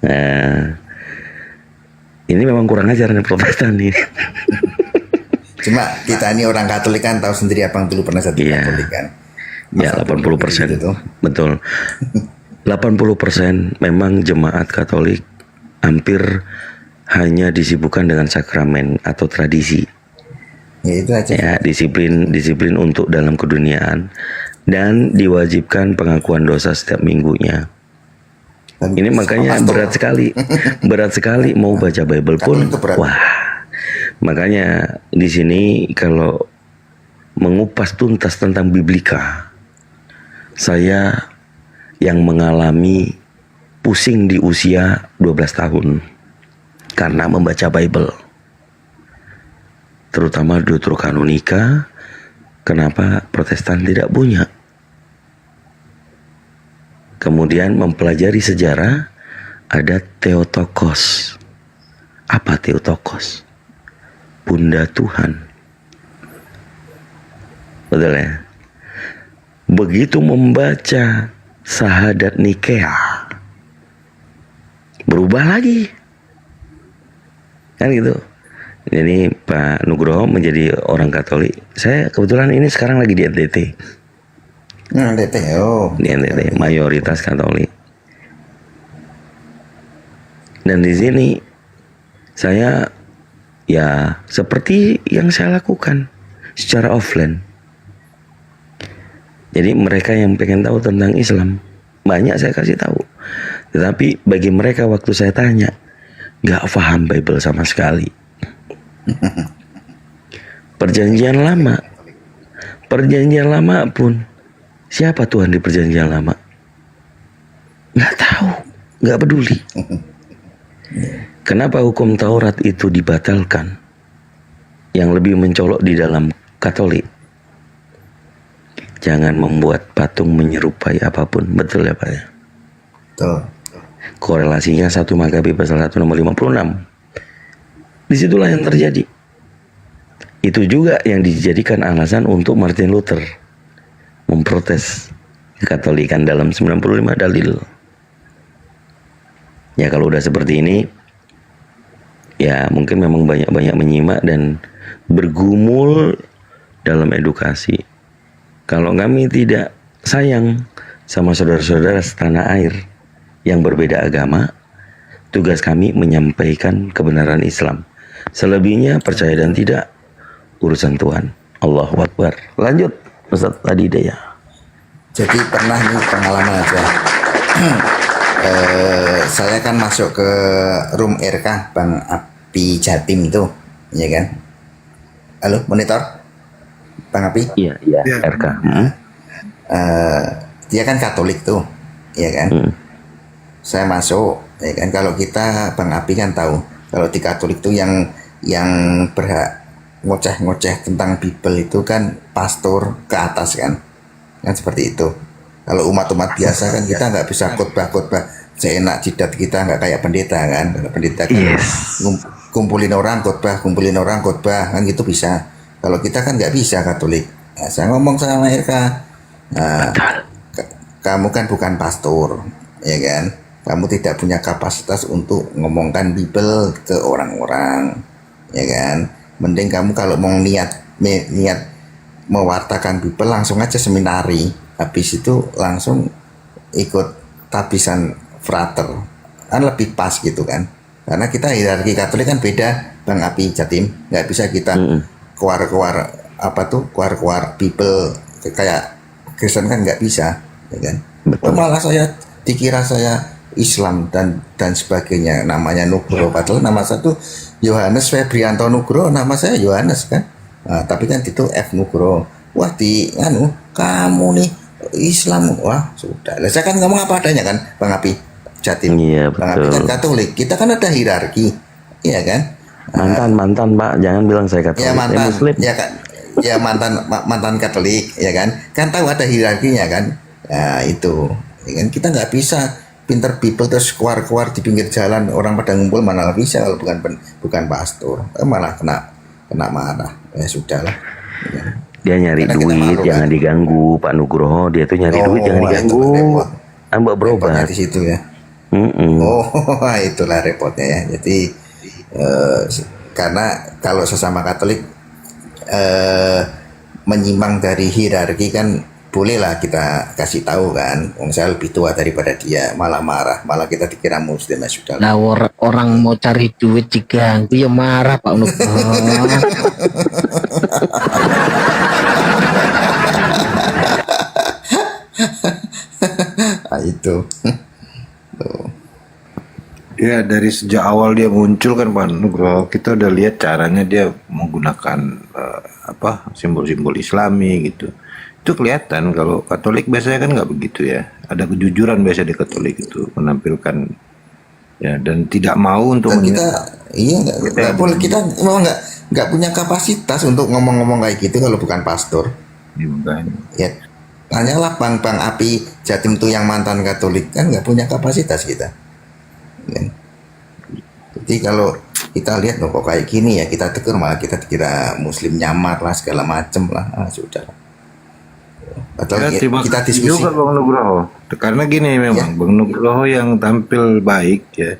Nah, ini memang kurang ajar nih Protestan nih. Cuma kita ini orang Katolik kan tahu sendiri, abang dulu pernah jadi Katolik kan. Ya 80%, betul. 80% memang jemaat Katolik hampir hanya disibukkan dengan sakramen atau tradisi. Ya itu aja. Ya, disiplin untuk dalam keduniaan dan diwajibkan pengakuan dosa setiap minggunya. Ini makanya berat sekali mau baca Bible pun. Wah, makanya di sini kalau mengupas tuntas tentang Biblika, saya yang mengalami pusing di usia 12 tahun karena membaca Bible, terutama Deuterokanonika. Kenapa Protestan tidak punya? Kemudian mempelajari sejarah, ada Theotokos. Apa Theotokos? Bunda Tuhan. Betul ya? Begitu membaca Sahadat Nikea, berubah lagi. Kan gitu. Jadi Pak Nugroho menjadi orang Katolik. Saya kebetulan ini sekarang lagi di NTT. Di NTT, mayoritas Katolik. Dan di sini saya ya seperti yang saya lakukan secara offline. Jadi mereka yang pengen tahu tentang Islam, banyak saya kasih tahu. Tetapi bagi mereka waktu saya tanya, nggak paham Bible sama sekali. Perjanjian lama pun, siapa Tuhan di perjanjian lama? Nggak tahu, nggak peduli. Kenapa hukum Taurat itu dibatalkan? Yang lebih mencolok di dalam Katolik, jangan membuat patung menyerupai apapun. Betul ya Pak ya? Betul. Korelasinya 1 Makabi pasal 1 nomor 56. Disitulah yang terjadi. Itu juga yang dijadikan alasan untuk Martin Luther memprotes Katolikan dalam 95 dalil. Ya kalau udah seperti ini, ya mungkin memang banyak-banyak menyimak dan bergumul dalam edukasi. Kalau kami tidak sayang sama saudara-saudara setanah air yang berbeda agama, tugas kami menyampaikan kebenaran Islam. Selebihnya percaya dan tidak, urusan Tuhan. Allahu Akbar. Lanjut Ustaz Adidaya. Jadi pernah nih pengalaman aja. Saya kan masuk ke room RK Bang Api Jatim itu, ya kan? Halo, monitor? Bang Api? Iya, RK. Dia kan Katolik tuh, ya kan? Saya masuk, ya kan? Kalau kita Bang Api kan tahu, kalau di Katolik tuh yang berhak ngoceh-ngoceh tentang Bible itu kan pastor ke atas kan seperti itu. Kalau umat-umat biasa kan kita nggak bisa khotbah seenak jidat kita, nggak kayak pendeta kan. Kalau pendeta kan kumpulin orang khotbah kan gitu bisa. Kalau kita kan nggak bisa Katolik. Nah, saya ngomong sama mereka, kamu kan bukan pastor, ya kan? Kamu tidak punya kapasitas untuk ngomongkan Bible ke orang-orang, ya kan? Mending kamu kalau mau niat mewartakan Bible langsung aja seminari, habis itu langsung ikut tabisan frater, kan lebih pas gitu kan? Karena kita hierarki Katolik kan beda, Bang Api Jatim, nggak bisa kita keluar Bible kayak Kristen kan nggak bisa, ya kan? Malah saya dikira saya Islam dan sebagainya, namanya Nugroho, padahal nama saya tuh Yohanes Febrianto Nugroho, nama saya Yohanes kan. Nah, tapi kan itu F Nugroho. Wah kamu nih Islam, wah sudah. Saya kan ngomong apa adanya kan, Bang Api Jatim. Iya, Bang Api kan Katolik, kita kan ada hierarki, iya kan? Mantan Pak, jangan bilang saya Katolik. Ya mantan, Muslim. ya kan. ya mantan Katolik ya kan tahu ada hierarkinya kan. Nah itu ya kan, kita nggak bisa pinter people terus keluar di pinggir jalan orang pada ngumpul, mana bisa kalau bukan pastor, malah kena marah. Ya sudahlah ya. Dia nyari Karena kita duit, malu, jangan kan? diganggu. Pak Nugroho, dia tuh nyari duit, jangan itu diganggu. repot. Mbak berobat. Repotnya di situ ya. Itulah repotnya ya. Jadi karena kalau sesama Katolik menyimpang dari hierarki kan bolehlah kita kasih tahu kan. Saya lebih tua daripada dia, malah marah, malah kita dikira muslim ya sudah. Nah, orang mau cari duit diganggu ya marah Pak Nugroho. Itu. Ya dari sejak awal dia muncul kan Pak Nugroho, kita udah lihat caranya dia menggunakan simbol-simbol Islami gitu. Itu kelihatan. Kalau Katolik biasanya kan nggak begitu ya. Ada kejujuran biasa di Katolik itu menampilkan ya, dan tidak mau untuk Dan kita nggak boleh, kita memang nggak punya kapasitas untuk ngomong-ngomong kayak gitu kalau bukan pastor. Ya tanyalah bang Api Jatim tuh yang mantan Katolik, kan nggak punya kapasitas kita. Ya. Jadi kalau kita lihat kok kayak gini ya kita tegur, malah kita dikira muslim nyamar lah segala macem lah. Sudah. Atau kita diskusi juga Bang Nugroho. Karena gini memang Bang Nugroho yang tampil baik ya,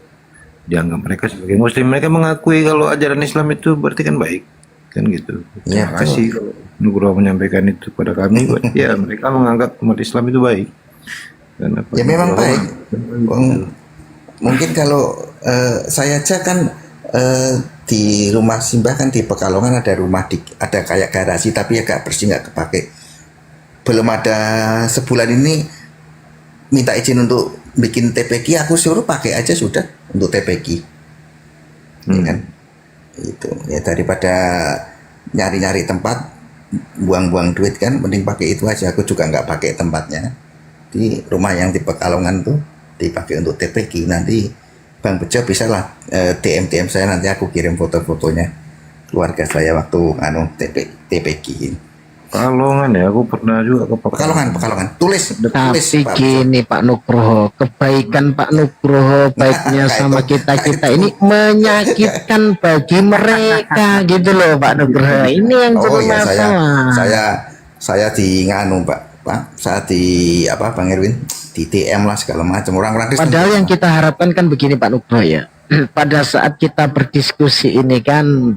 dianggap mereka sebagai muslim, mereka mengakui kalau ajaran Islam itu berarti kan baik kan gitu. Ya, Terima kasih kalau Nugroho menyampaikan itu pada kami. Ya mereka menganggap umat Islam itu baik. Ya memang baik. Mungkin kalau saya aja kan di rumah Simbah kan di Pekalongan ada ada kayak garasi tapi agak bersih, nggak kepake. Belum ada sebulan ini minta izin untuk bikin TPQ, aku suruh pakai aja sudah untuk TPQ. Ya kan? Itu ya daripada nyari-nyari tempat buang-buang duit kan, mending pakai itu aja. Aku juga nggak pakai tempatnya di rumah yang di Pekalongan tuh dipakai untuk TPQ. Nanti Bang Bejo bisa lah DM saya, nanti aku kirim foto-fotonya keluarga saya waktu TPQ. Pekalongan ya, aku pernah juga ke Pekalongan. Tulis Tapi Pak gini Pak Nugroho, kebaikan Pak Nugroho baiknya sama kita ini menyakitkan bagi mereka gitu loh Pak Nugroho. Ini yang jadi masalah. Saya di nganu Pak, saya di Bang Erwin di DM lah segala macam orang-orang Kristen. Padahal yang kita harapkan kan begini Pak Nugroho ya. Pada saat kita berdiskusi ini kan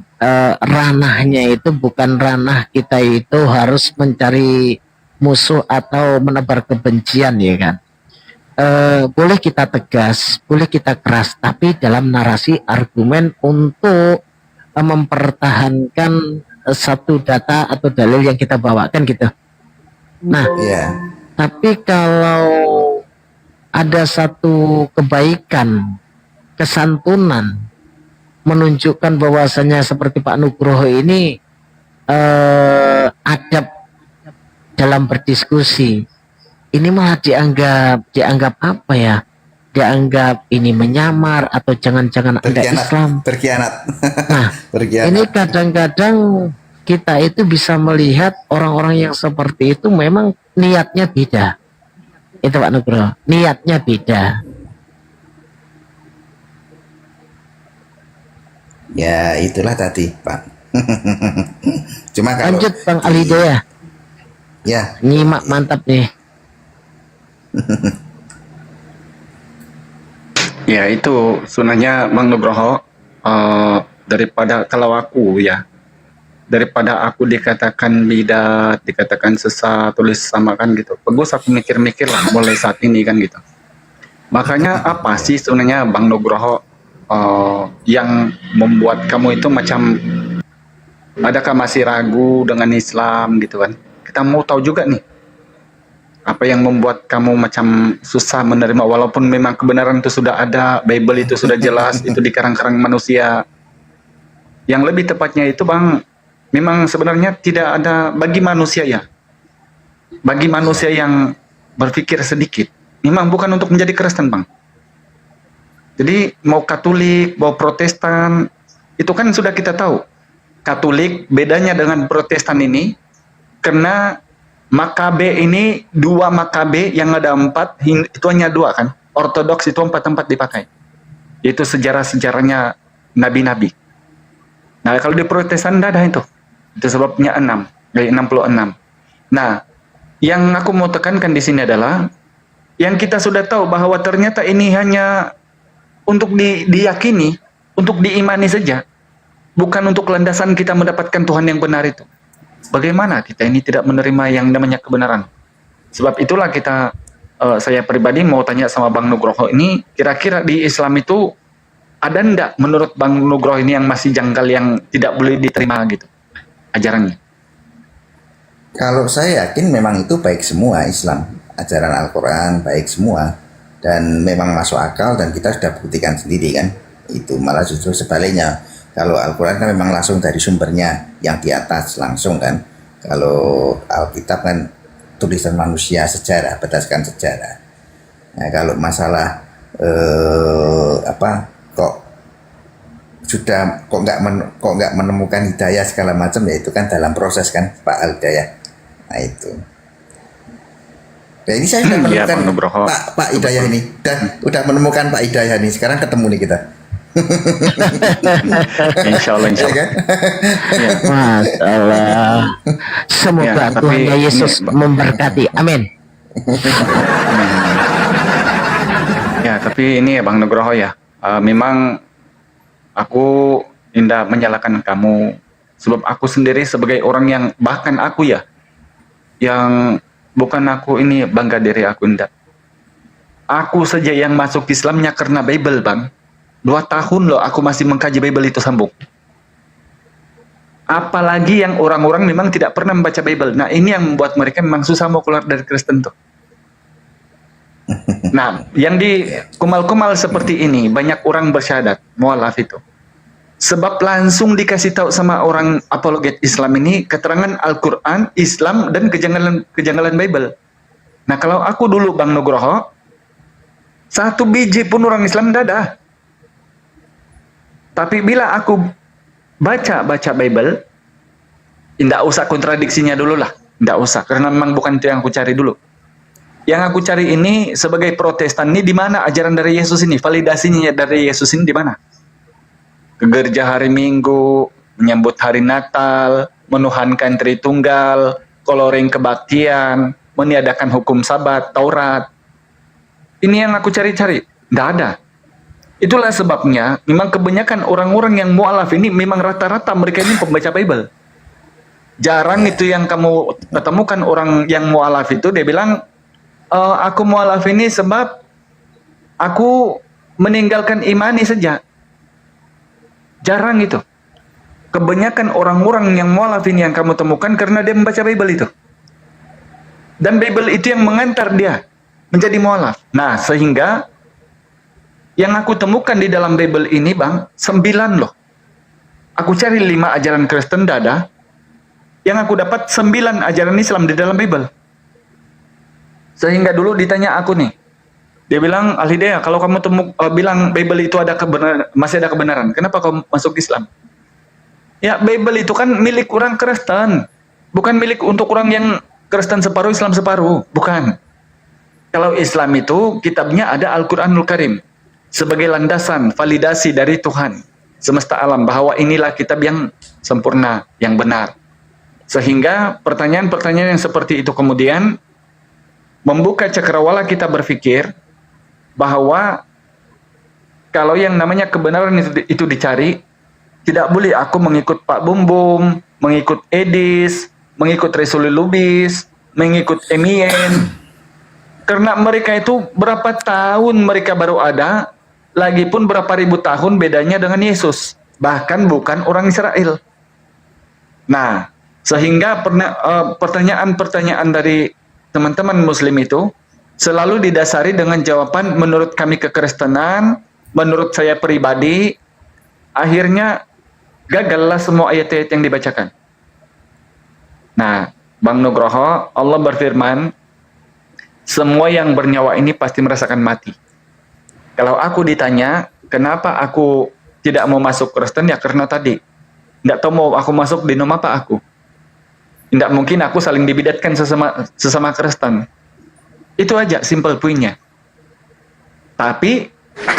ranahnya itu bukan ranah kita itu harus mencari musuh atau menebar kebencian ya kan. Boleh kita tegas, boleh kita keras, tapi dalam narasi argumen untuk mempertahankan satu data atau dalil yang kita bawakan gitu. Nah, tapi kalau ada satu kebaikan, kesantunan, menunjukkan bahwasanya seperti Pak Nugroho ini adab dalam berdiskusi, ini malah dianggap apa ya? Dianggap ini menyamar atau jangan-jangan Anda Islam. Berkhianat. Nah, ini kadang-kadang kita itu bisa melihat orang-orang yang seperti itu memang niatnya beda. Itu Pak Nugroho, niatnya beda. Ya itulah tadi Pak. Cuma kalau lanjut Bang Alhidayah. Ya. Nyimak mantap nih. Ya itu sebenarnya Bang Nugroho, daripada kalau aku ya, daripada aku dikatakan bidat, dikatakan sesat, tulis sama kan gitu. Bagus aku mikir-mikir lah mulai saat ini kan gitu. Makanya apa sih sebenarnya Bang Nugroho yang membuat kamu itu macam, adakah masih ragu dengan Islam gitu kan? Kita mau tahu juga nih, apa yang membuat kamu macam susah menerima walaupun memang kebenaran itu sudah ada, Bible itu sudah jelas, itu di karang-karang manusia. Yang lebih tepatnya itu Bang, memang sebenarnya tidak ada bagi manusia ya. Bagi manusia yang berpikir sedikit, memang bukan untuk menjadi Kristen Bang. Jadi mau Katolik, mau Protestan, itu kan sudah kita tahu. Katolik bedanya dengan Protestan ini karena Makabe ini 2 Makabe yang ada 4, itu hanya 2 kan. Ortodoks itu 4 dipakai. Itu sejarah-sejarahnya nabi-nabi. Nah, kalau di Protestan tidak ada itu. Itu sebabnya 6, dari 66. Nah, yang aku mau tekankan di sini adalah yang kita sudah tahu bahwa ternyata ini hanya untuk diyakini, untuk diimani saja. Bukan untuk landasan kita mendapatkan Tuhan yang benar itu. Bagaimana kita ini tidak menerima yang namanya kebenaran? Sebab itulah kita, saya pribadi mau tanya sama Bang Nugroho ini, kira-kira di Islam itu ada enggak menurut Bang Nugroho ini yang masih janggal, yang tidak boleh diterima gitu ajarannya? Kalau saya yakin memang itu baik semua Islam, ajaran Al-Quran baik semua, dan memang masuk akal, dan kita sudah buktikan sendiri kan. Itu malah justru sebaliknya. Kalau Al-Quran kan memang langsung dari sumbernya yang di atas langsung kan. Kalau Alkitab kan tulisan manusia, sejarah, berdasarkan sejarah. Nah, kalau masalah kok nggak menemukan hidayah segala macam, ya itu kan dalam proses kan Pak Al-Hidayah. Nah itu. Nah, ini saya sudah menemukan Pak Hidayah ini, udah menemukan Pak Hidayah ini. Sekarang ketemu nih kita. Insya Allah. Ya. Masalah. Semoga Ya, Tuhan tapi Yesus memberkati. Amin. Ya, tapi ini ya Bang Nugroho ya, memang aku tidak menyalahkan kamu, sebab aku sendiri sebagai orang yang, bahkan aku ya, yang bukan aku ini bangga diri aku, enggak. Aku saja yang masuk Islamnya karena Bible, Bang. 2 tahun loh aku masih mengkaji Bible itu sambung. Apalagi yang orang-orang memang tidak pernah membaca Bible. Nah, ini yang membuat mereka memang susah mau keluar dari Kristen tuh. Nah, yang di kumal-kumal seperti ini, banyak orang bersyahadat, mualaf itu. Sebab langsung dikasih tahu sama orang apologet Islam ini, keterangan Al-Quran, Islam, dan kejanggalan Bible. Nah, kalau aku dulu Bang Nugroho, 1 biji pun orang Islam tidak ada. Tapi bila aku baca Bible, tidak usah kontradiksinya dulu lah. Tidak usah, karena memang bukan itu yang aku cari dulu. Yang aku cari ini sebagai Protestan ini, di mana ajaran dari Yesus ini, validasinya dari Yesus ini di mana? Ke gereja hari Minggu, menyambut hari Natal, menuhankan Tritunggal, coloring kebaktian, meniadakan hukum Sabat, Taurat. Ini yang aku cari-cari, tidak ada. Itulah sebabnya memang kebanyakan orang-orang yang mualaf ini memang rata-rata mereka ini pembaca Bible. Jarang itu yang kamu ketemukan orang yang mualaf itu dia bilang, aku mualaf ini sebab aku meninggalkan imani saja. Jarang itu. Kebanyakan orang-orang yang mualaf ini yang kamu temukan karena dia membaca Bible itu. Dan Bible itu yang mengantar dia menjadi mualaf. Nah, sehingga yang aku temukan di dalam Bible ini, Bang, 9 loh. Aku cari 5 ajaran Kristen dada. Yang aku dapat 9 ajaran Islam di dalam Bible. Sehingga dulu ditanya aku nih. Dia bilang, Al-Hidayah, kalau kamu bilang Bible itu ada masih ada kebenaran, kenapa kamu masuk Islam? Ya, Bible itu kan milik orang Kristen. Bukan milik untuk orang yang Kristen separuh, Islam separuh. Bukan. Kalau Islam itu kitabnya ada Al-Quranul Karim. Sebagai landasan, validasi dari Tuhan semesta alam, bahwa inilah kitab yang sempurna, yang benar. Sehingga pertanyaan-pertanyaan yang seperti itu kemudian membuka cakrawala kita berpikir bahwa kalau yang namanya kebenaran itu dicari, tidak boleh aku mengikut Pak Bumbum, mengikut Edis, mengikut Resuli Lubis, mengikut Emien. Karena mereka itu berapa tahun mereka baru ada, lagi pun berapa ribu tahun bedanya dengan Yesus. Bahkan bukan orang Israel. Nah, sehingga pertanyaan-pertanyaan dari teman-teman Muslim itu selalu didasari dengan jawaban menurut kami kekristenan, menurut saya pribadi, akhirnya gagallah semua ayat-ayat yang dibacakan. Nah, Bang Nugroho, Allah berfirman, semua yang bernyawa ini pasti merasakan mati. Kalau aku ditanya, kenapa aku tidak mau masuk Kristen, ya karena tadi Nggak tahu mau aku masuk di nom apa aku. Nggak mungkin aku saling dibidatkan sesama Kristen. Itu aja simple poinnya. Tapi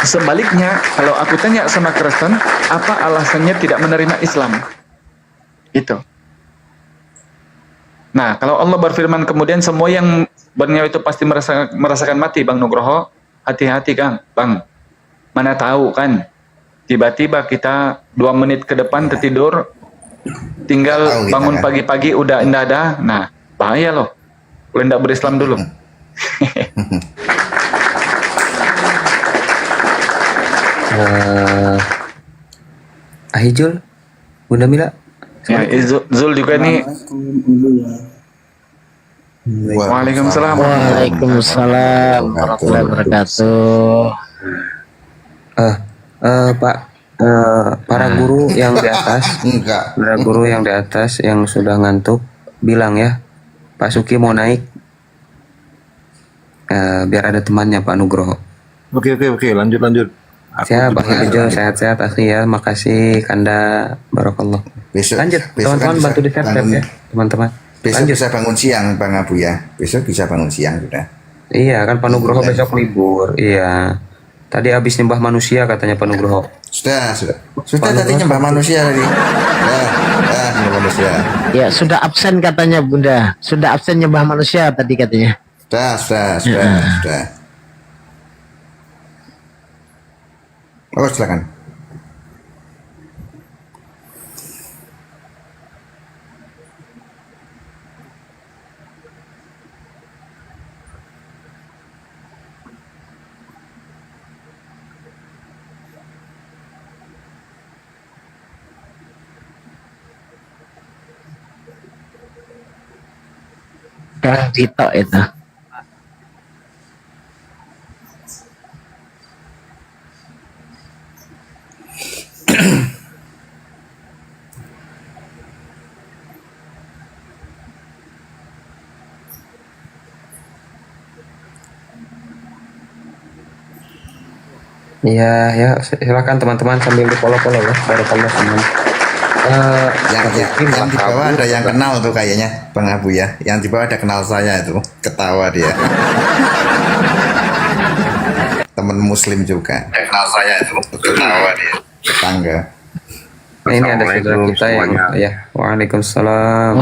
sebaliknya, kalau aku tanya sama Kristen, apa alasannya tidak menerima Islam? Itu. Nah, kalau Allah berfirman kemudian semua yang bernyawa itu pasti merasakan mati, Bang Nugroho, hati-hati Kang, Bang. Mana tahu kan, tiba-tiba kita 2 menit ke depan tertidur, tinggal bangun pagi-pagi udah enggak ada. Nah, bahaya loh. Kalau enggak berislam dulu. Ahijul, Bunda Mila. Ya, Zul juga nih. Waalaikumsalam. Waalaikumsalam warahmatullahi wabarakatuh. Pak, para guru yang di atas, para guru yang di atas yang sudah ngantuk, bilang ya, Pak Suki mau naik, biar ada temannya Pak Nugroho. Oke, lanjut. Siap, Pak Hijau, sehat-sehat akhi ya, makasih Kanda, barakallah. Lanjut, teman-teman bantu di share ya, teman-teman. Besok bisa bangun siang, Bang Abu ya. Besok bisa bangun siang sudah. Iya kan Pak Nugroho besok libur, iya. Tadi habis nyembah manusia katanya Pak Nugroho. Sudah tadi nyembah manusia tadi. Nyembah manusia. Ya, sudah absen katanya Bunda. Sudah absen nyembah manusia tadi katanya. Sudah. Oh, silakan. Kang Tito itu. Iya, ya silakan teman-teman sambil di follow ya, barakallah semua. Yang di bawah ada yang kenal tuh kayaknya Bang Abu ya. Yang di bawah ada kenal saya itu, ketawa dia. Temen muslim juga. Kenal saya itu, ketawa dia. Tetangga. Nah, ini ada saudara kita yang ya. Waalaikumsalam.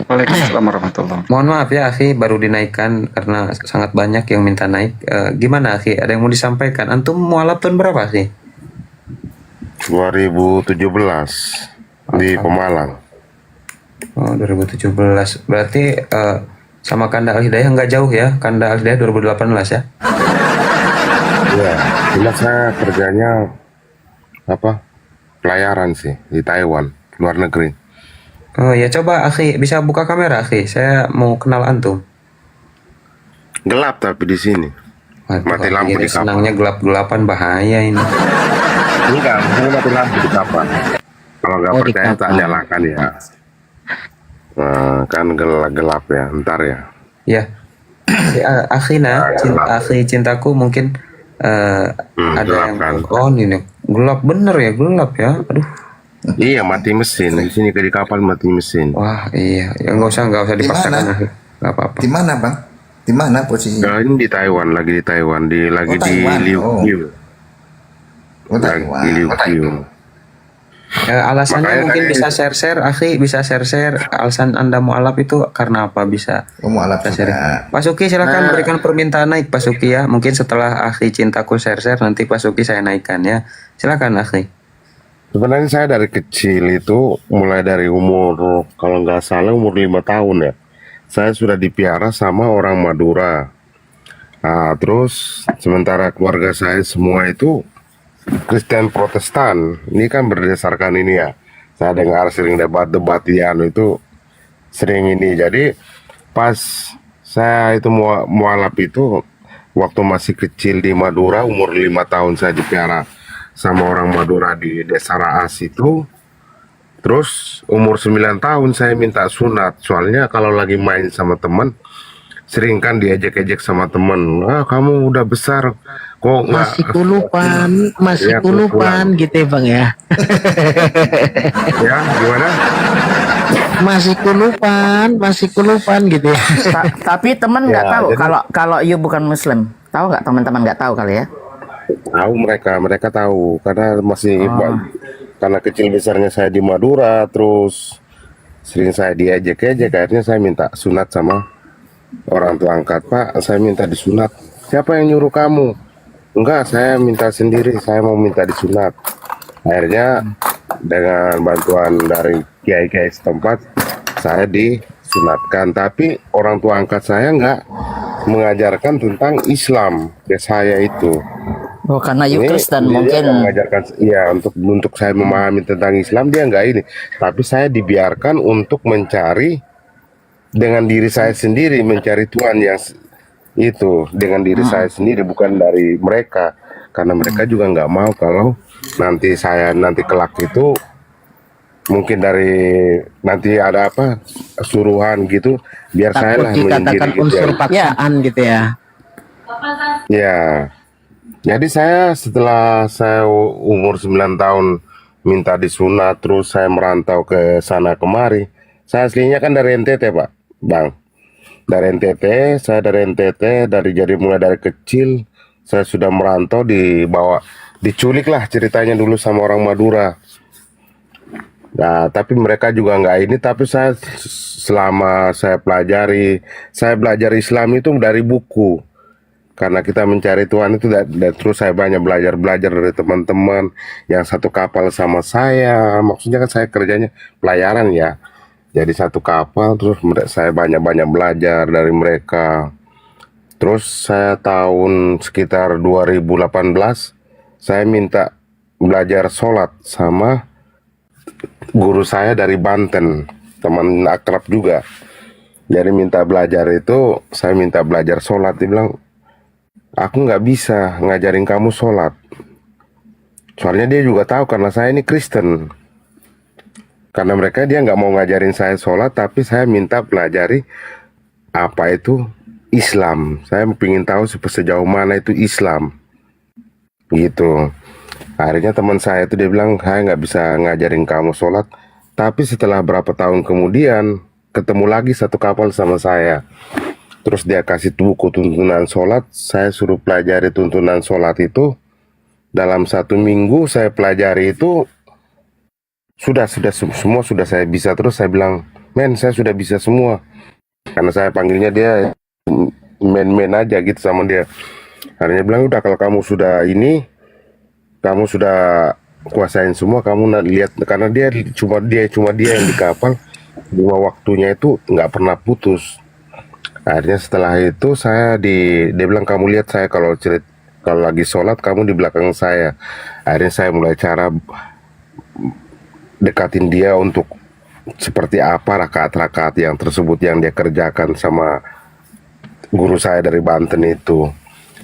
Waalaikumsalam warahmatullahi. Mohon maaf ya akhi, baru dinaikkan karena sangat banyak yang minta naik. Gimana akhi? Ada yang mau disampaikan? Antum mualaf tahun berapa sih? 2017 di Pemalang. Oh, 2017. Berarti sama Kanda Al-Hidayah nggak jauh ya? Kanda Al-Hidayah 2018 ya? Iya, jelas saya kerjanya pelayaran sih di Taiwan, luar negeri. Oh ya, coba akhi bisa buka kamera akhi. Saya mau kenal antum. Gelap tapi di sini. Mati lampu di kapal. Senangnya gelap-gelapan, bahaya ini. Enggak, mati lampu di kapal. Kalau nggak percaya tak nyalakan ya. Nah, kan gelap ya, ntar ya. Ya, akhina, akhi cintaku mungkin ada yang kan. on ini. Gelap bener ya, gelap ya. Aduh. Iya, mati mesin. Di sini di kapal mati mesin. Wah, iya. Ya nggak usah dipaksakan. Nggak apa-apa. Di mana, Bang? Di mana posisinya? Nah, ini di Taiwan, lagi di Taiwan, lagi di Liuqiu. Lagi Liuqiu. Alasannya Makanya mungkin bisa share-share, akhi, bisa share-share. Alasan Anda mualaf itu karena apa bisa? Mualaf share. Pak Suki silakan berikan permintaan naik Pak Suki ya. Mungkin setelah akhi cintaku share-share nanti Pak Suki saya naikkan ya. Silakan akhi. Sebenarnya saya dari kecil itu mulai dari umur kalau nggak salah umur 5 tahun ya. Saya sudah dipiara sama orang Madura. Nah, terus sementara keluarga saya semua itu Kristen Protestan. Ini kan berdasarkan ini ya. Saya dengar sering debat-debat itu sering ini. Jadi pas saya itu mualaf itu waktu masih kecil di Madura, umur 5 tahun saya dipiara sama orang Madura di Desa Raas itu. Terus umur 9 tahun saya minta sunat. Soalnya kalau lagi main sama teman, sering kan diejek-ejek sama temen, kamu udah besar kok nggak Masih kulupan, masih ya kulupan gitu ya Bang ya. ya gimana? Masih kulupan gitu ya. Tapi teman nggak Ya, tahu jadi- kalau you bukan Muslim. Tahu nggak teman-teman nggak tahu kali ya? Tahu mereka tahu karena masih karena kecil besarnya saya di Madura, terus sering saya diejek-ejek, akhirnya saya minta sunat sama orang tua angkat. Pak, saya minta disunat. Siapa yang nyuruh kamu? Enggak, saya minta sendiri, saya mau minta disunat. Akhirnya dengan bantuan dari kiai-kiai setempat, saya disunatkan. Tapi orang tua angkat saya enggak mengajarkan tentang Islam ke saya itu. Oh, karena you Kristen dia mungkin. nggak mengajarkan, ya untuk saya memahami tentang Islam dia enggak ini. Tapi saya dibiarkan untuk mencari dengan diri saya sendiri, mencari Tuhan yang itu dengan diri saya sendiri, bukan dari mereka, karena mereka juga nggak mau kalau nanti kelak itu mungkin dari nanti ada apa suruhan gitu, biar saya Takut lah dikatakan menyendiri gitu unsur ya. paksaan gitu ya. Ya, jadi saya setelah saya umur 9 tahun minta disunat, terus saya merantau ke sana kemari. Saya aslinya kan dari NTT Pak, Bang. Dari NTT, saya dari NTT, mulai dari kecil, saya sudah merantau diculik lah ceritanya dulu sama orang Madura. Nah, tapi mereka juga nggak ini, tapi selama saya belajar Islam itu dari buku. Karena kita mencari Tuhan itu, dan terus saya banyak belajar dari teman-teman yang satu kapal sama saya. Maksudnya kan saya kerjanya pelayaran ya. Jadi satu kapal, terus saya banyak belajar dari mereka. Terus saya tahun sekitar 2018, saya minta belajar sholat sama guru saya dari Banten, teman akrab juga. Jadi saya minta belajar sholat. Dia bilang, aku nggak bisa ngajarin kamu sholat. Soalnya dia juga tahu karena saya ini Kristen. Karena dia nggak mau ngajarin saya sholat, tapi saya minta pelajari apa itu Islam. Saya ingin tahu sejauh mana itu Islam, gitu. Akhirnya teman saya itu dia bilang, saya nggak bisa ngajarin kamu sholat. Tapi setelah berapa tahun kemudian, ketemu lagi satu kapal sama saya. Terus dia kasih buku tuntunan sholat, saya suruh pelajari tuntunan sholat itu. Dalam 1 minggu saya pelajari itu, semua sudah saya bisa. Terus saya bilang, men, saya sudah bisa semua. Karena saya panggilnya dia men aja gitu sama dia. Akhirnya bilang, udah kalau kamu sudah kuasain semua, kamu lihat. Karena dia cuma dia yang di kapal, 5 waktunya itu nggak pernah putus. Akhirnya setelah itu dia bilang, kamu lihat saya kalau lagi sholat, kamu di belakang saya. Akhirnya saya mulai cara dekatin dia untuk seperti apa rakaat-rakaat yang tersebut yang dia kerjakan sama guru saya dari Banten itu.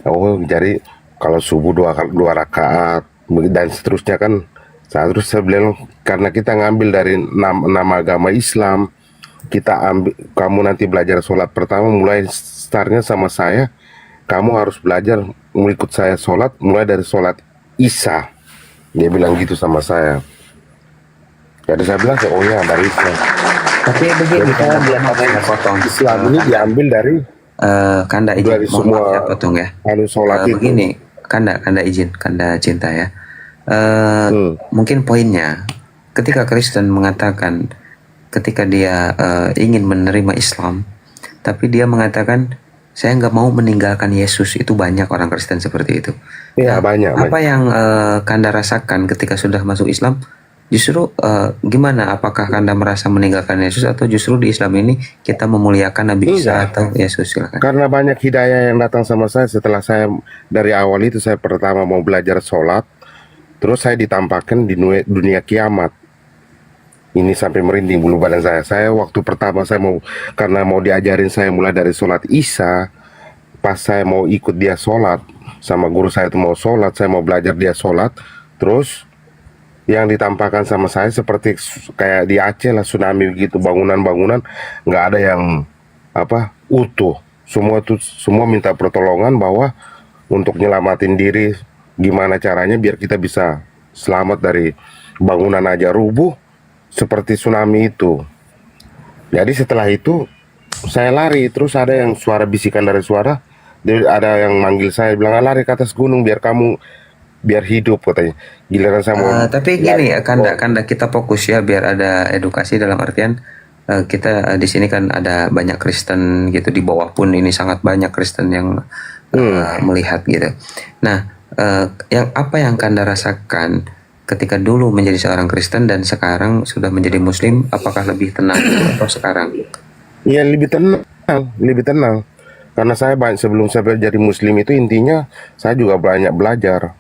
Oh, jadi kalau subuh 2 rakaat dan seterusnya kan. Terus saya bilang, karena kita ngambil dari nama agama Islam, kamu nanti belajar sholat pertama mulai startnya sama saya. Kamu harus belajar mengikut saya sholat mulai dari sholat Isya. Dia bilang gitu sama saya. Jadi saya bilang, oh ya dari Islam. Tapi begini, saya potong. Islam ini diambil dari Kanda izin, dari mohon semua maaf saya potong ya. sholat itu. Begini, Kanda izin, Kanda cinta ya. Mungkin poinnya, ketika Kristen mengatakan, ketika dia ingin menerima Islam, tapi dia mengatakan, saya nggak mau meninggalkan Yesus. Itu banyak orang Kristen seperti itu. Iya, banyak. Apa yang Kanda rasakan ketika sudah masuk Islam? Justru gimana? Apakah Kanda merasa meninggalkan Yesus, atau justru di Islam ini kita memuliakan Nabi Isa atau Yesus? Silakan. Karena banyak hidayah yang datang sama saya setelah saya dari awal itu saya pertama mau belajar sholat, terus saya ditampakkan di dunia kiamat. Ini sampai merinding bulu badan saya. Saya waktu pertama karena mau diajarin saya mulai dari sholat Isya, pas saya mau ikut dia sholat sama guru saya itu mau sholat, saya mau belajar dia sholat, terus yang ditampakkan sama saya seperti kayak di Aceh lah, tsunami gitu, bangunan-bangunan nggak ada yang utuh. semua minta pertolongan bahwa untuk nyelamatin diri gimana caranya biar kita bisa selamat dari bangunan aja rubuh seperti tsunami itu. Jadi setelah itu saya lari, terus ada yang suara bisikan dari suara, ada yang manggil saya bilang lari ke atas gunung biar hidup katanya. Giliran saya mau Tapi gini, kanda kita fokus ya biar ada edukasi dalam artian kita di sini kan ada banyak Kristen gitu, di bawah pun ini sangat banyak Kristen yang melihat gitu. Nah, yang apa yang Kanda rasakan ketika dulu menjadi seorang Kristen dan sekarang sudah menjadi Muslim, apakah lebih tenang atau sekarang? Ya lebih tenang. Karena saya sebelum saya jadi Muslim itu intinya saya juga banyak belajar.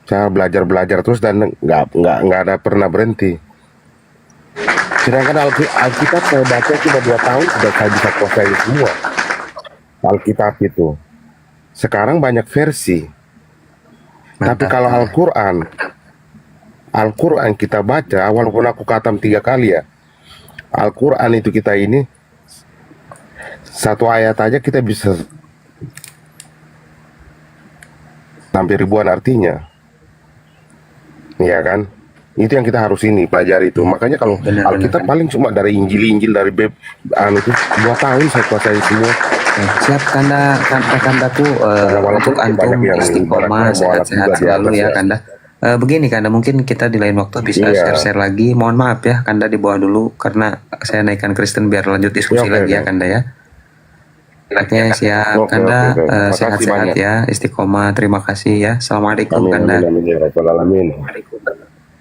Saya belajar terus dan nggak ada pernah berhenti. Sedangkan Alkitab saya baca cuma 2 tahun sudah saya bisa kuasai semua Alkitab itu. Sekarang banyak versi. Tapi kalau Al-Quran kita baca, walaupun aku khatam 3 kali ya, Al-Quran itu kita ini satu ayat aja kita bisa sampai ribuan artinya. Iya kan? Itu yang kita harus pelajari itu. Makanya kalau Alkitab paling cuma dari Injil dari itu 2 tahun saya kuasai semua. Siap Kandaku untuk antum istiqomah sehat-sehat selalu ya Kanda. Begini Kanda, mungkin kita di lain waktu bisa share-share lagi. Mohon maaf ya Kanda di bawah dulu karena saya naikkan Kristen biar lanjut diskusi lagi ya Kanda ya. Oke siap Kanda, sehat-sehat ya, istiqomah. Terima kasih ya. Assalamualaikum Kanda.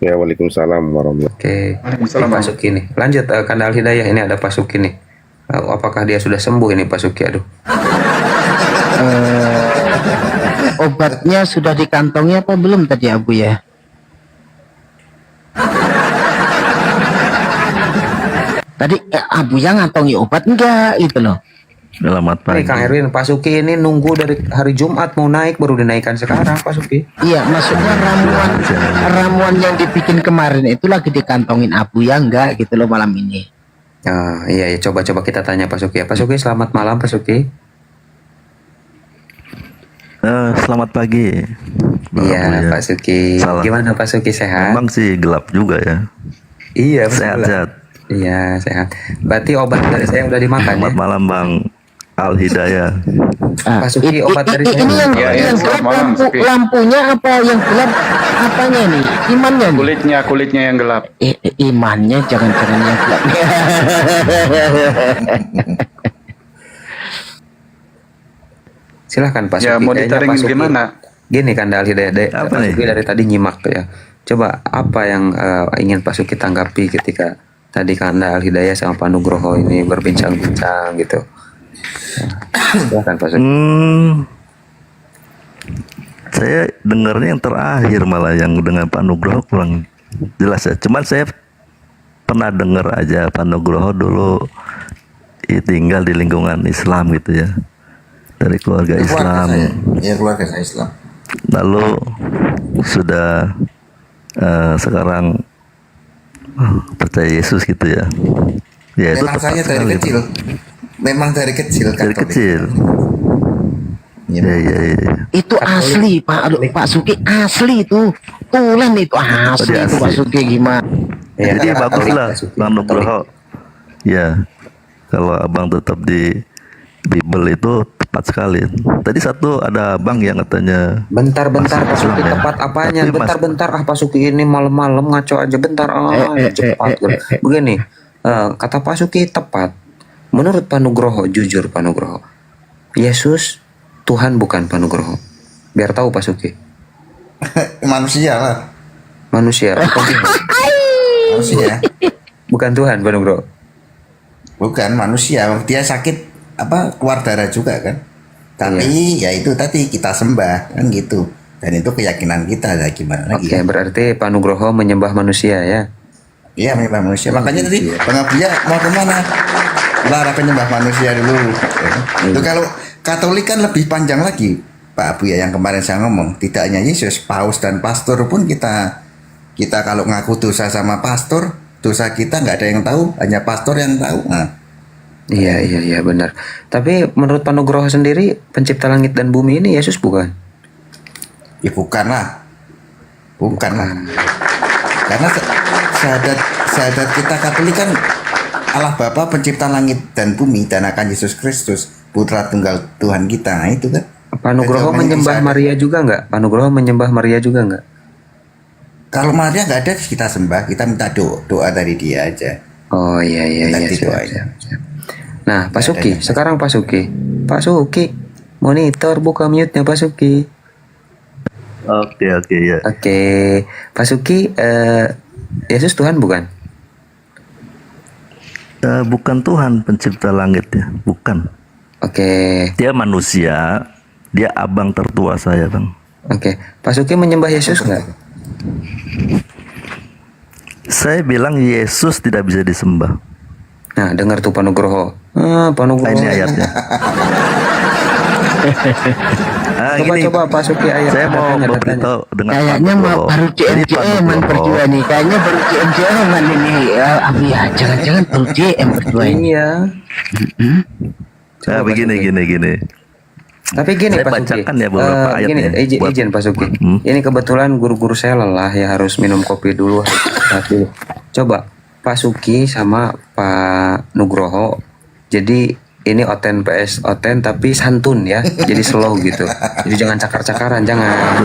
Ya, waalaikumsalam warahmatullahi. Oke, Pak Suki nih. Lanjut Kanda Al-Hidayah, ini ada Pak Suki nih. Apakah dia sudah sembuh ini Pak Suki? Aduh. Obatnya sudah dikantongi apa belum tadi Abu ya? Tadi Abu yang ngantongi obat enggak gitu loh. Selamat pagi. Kang Erwin, Pak Suki ini nunggu dari hari Jumat mau naik baru dinaikkan sekarang Pak Suki. Iya, maksudnya ramuan yang dibikin kemarin itu lagi dikantongin Abu ya enggak gitu loh malam ini. Iya, coba kita tanya Pak Suki ya. Pak Suki, selamat malam Pak Suki. Selamat pagi. Iya Pak Suki. Gimana Pak Suki, sehat? Memang sih gelap juga ya. Iya, sehat-sehat. Iya, sehat. Berarti obat dari saya udah dimakan. Selamat malam Bang Al-Hidayah. Pak Suki, obat dari saya. Ini yang gelap lampunya apa yang gelap apanya nih? Imannya nih? Kulitnya yang gelap. Imannya jangan-jangan yang gelap. Silahkan Pak Suki. Ya mau ditaringin gimana? Gini Kanda Al-Hidayah, Pak Suki dari tadi nyimak ya. Coba apa yang ingin Pak Suki tanggapi ketika tadi Kanda Al-Hidayah sama Pak Nugroho ini berbincang-bincang gitu. Silahkan Pak Suki. Saya dengarnya yang terakhir malah yang dengan Pak Nugroho kurang jelas ya. Cuman saya pernah dengar aja Pak Nugroho dulu tinggal di lingkungan Islam gitu ya. Dari keluarga Islam. Iya, keluarga saya Islam. Lalu sudah sekarang percaya Yesus gitu ya. Ya itu memang saya dari kecil. Memang dari kecil kan. Dari kecil. Ya. Itu asli Pak Suki, asli itu. Tulen itu asli itu Pak Suki gimana? Jadi baguslah Bang Nugroho. Ya. Kalau Abang tetap di Bible itu tepat sekali. Tadi ada abang yang katanya bentar Pak Suki tepat apanya? Bentar Pak Suki ini malam-malam ngaco aja bentar cepat. Begini, kata Pak Suki tepat. Menurut Pak Nugroho, jujur Pak Nugroho, Yesus Tuhan bukan Pak Nugroho. Biar tahu Pak Suki. Manusia lah. Manusia. Manusia. Bukan Tuhan Pak Nugroho. Bukan manusia. Dia sakit keluar darah juga kan. Tapi ya itu tadi kita sembah kan gitu. Dan itu keyakinan kita lah gimana lagi. Oke, berarti Pak Nugroho menyembah manusia ya. Iya, menyembah manusia. Makanya tadi Bang Abdullah mau kemana? Lara penyembah manusia dulu. Itu kalau Katolik kan lebih panjang lagi Pak Abu ya, yang kemarin saya ngomong. Tidak hanya Yesus, paus dan pastor pun kita kalau ngaku dosa sama pastor, dosa kita nggak ada yang tahu, hanya pastor yang tahu. Nah, Iya benar. Tapi menurut Pak Nugroho sendiri pencipta langit dan bumi ini Yesus bukan? Ya bukan lah. Karena syahadat kita Katolik kan Allah Bapa pencipta langit dan bumi dan akan Yesus Kristus putra tunggal Tuhan kita. Nah itu kan. Pak Nugroho menyembah Maria juga nggak? Pak Nugroho menyembah Maria juga nggak? Kalau Maria nggak ada kita sembah, kita minta doa dari dia aja. Oh iya. Siap. Nah Pak Suki, sekarang Pak Suki, monitor buka mute-nya Pak Suki. Oke ya. Oke, Pak Suki, Yesus Tuhan bukan? Bukan Tuhan pencipta langit ya, bukan. Oke. Dia manusia, dia abang tertua saya bang. Oke, Pak Suki menyembah Yesus nggak? Saya bilang Yesus tidak bisa disembah. Nah, dengar tuh Pak Nugroho. Pak Nugroho. Ini ayatnya. Coba Pak Suki ayat. Saya mau beritahu dengan Kayaknya baru CM berdua nih. Kayaknya baru CM ini. Ya, jangan-jangan baru CM berdua ini. Iya. Nah, begini. Tapi gini saya Pak Suki. bacakan ya beberapa ayatnya. Izin Pak Suki. Ini kebetulan guru-guru saya lelah ya harus minum kopi dulu. Tapi coba Pak Suki sama Pak Nugroho. Jadi ini oten PS oten tapi santun ya. Jadi slow gitu. Jadi jangan cakar-cakaran, jangan.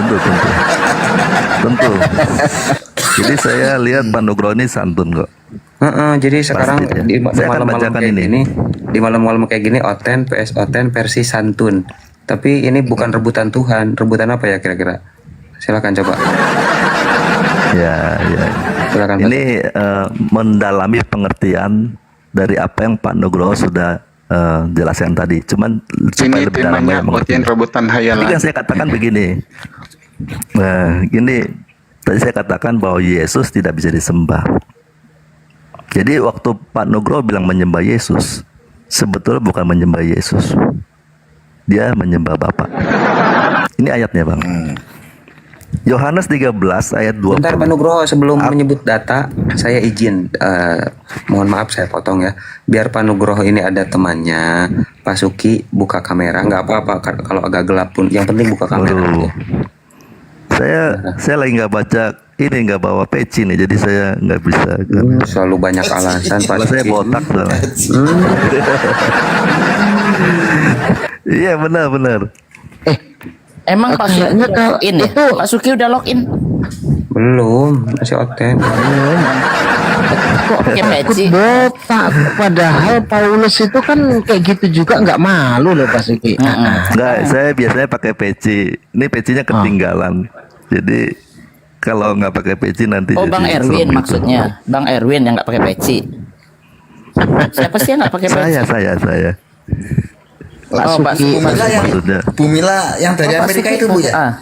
Tentu. Jadi saya lihat Pak Nugroho ini santun kok. Jadi sekarang ya. di malam-malam kayak gini, di malam-malam kayak gini oten PS oten versi santun. Tapi ini bukan rebutan Tuhan. Rebutan apa ya kira-kira? Silakan coba. Ya. Silakan. Ini mendalami pengertian dari apa yang Pak Nugroho sudah jelaskan tadi. Cuman supaya lebih dalam ya mengerti. Rebutan hayalan. Tapi yang saya katakan begini. Gini, tadi saya katakan bahwa Yesus tidak bisa disembah. Jadi waktu Pak Nugroho bilang menyembah Yesus, sebetulnya bukan menyembah Yesus. Dia menyembah Bapa. Ini ayatnya bang. Yohanes 13 ayat 20. Bentar Pak Nugroho, sebelum menyebut data, saya izin, mohon maaf saya potong ya. Biar Pak Nugroho ini ada temannya, Pak Suki buka kamera, nggak apa-apa kalau agak gelap pun. Yang penting buka kamera. Saya lagi nggak baca ini, nggak bawa peci nih, jadi saya nggak bisa. Selalu banyak alasan Pak Suki. Saya botak soalnya. Iya benar. Emang Pak Suki udah login ya? Pak Suki udah login? Belum, masih oten. Kok pakai peci? Botak. Padahal Paulus itu kan kayak gitu juga nggak malu loh Pak Suki. Enggak, saya biasanya pakai peci. Ini pecinya ketinggalan. Jadi kalau nggak pakai peci nanti. Oh Bang Erwin gitu. maksudnya. Bang Erwin yang nggak pakai peci. Siapa sih yang nggak pakai peci? Saya. Pak Suki. Bu Mila yang dari Amerika itu Bu ya?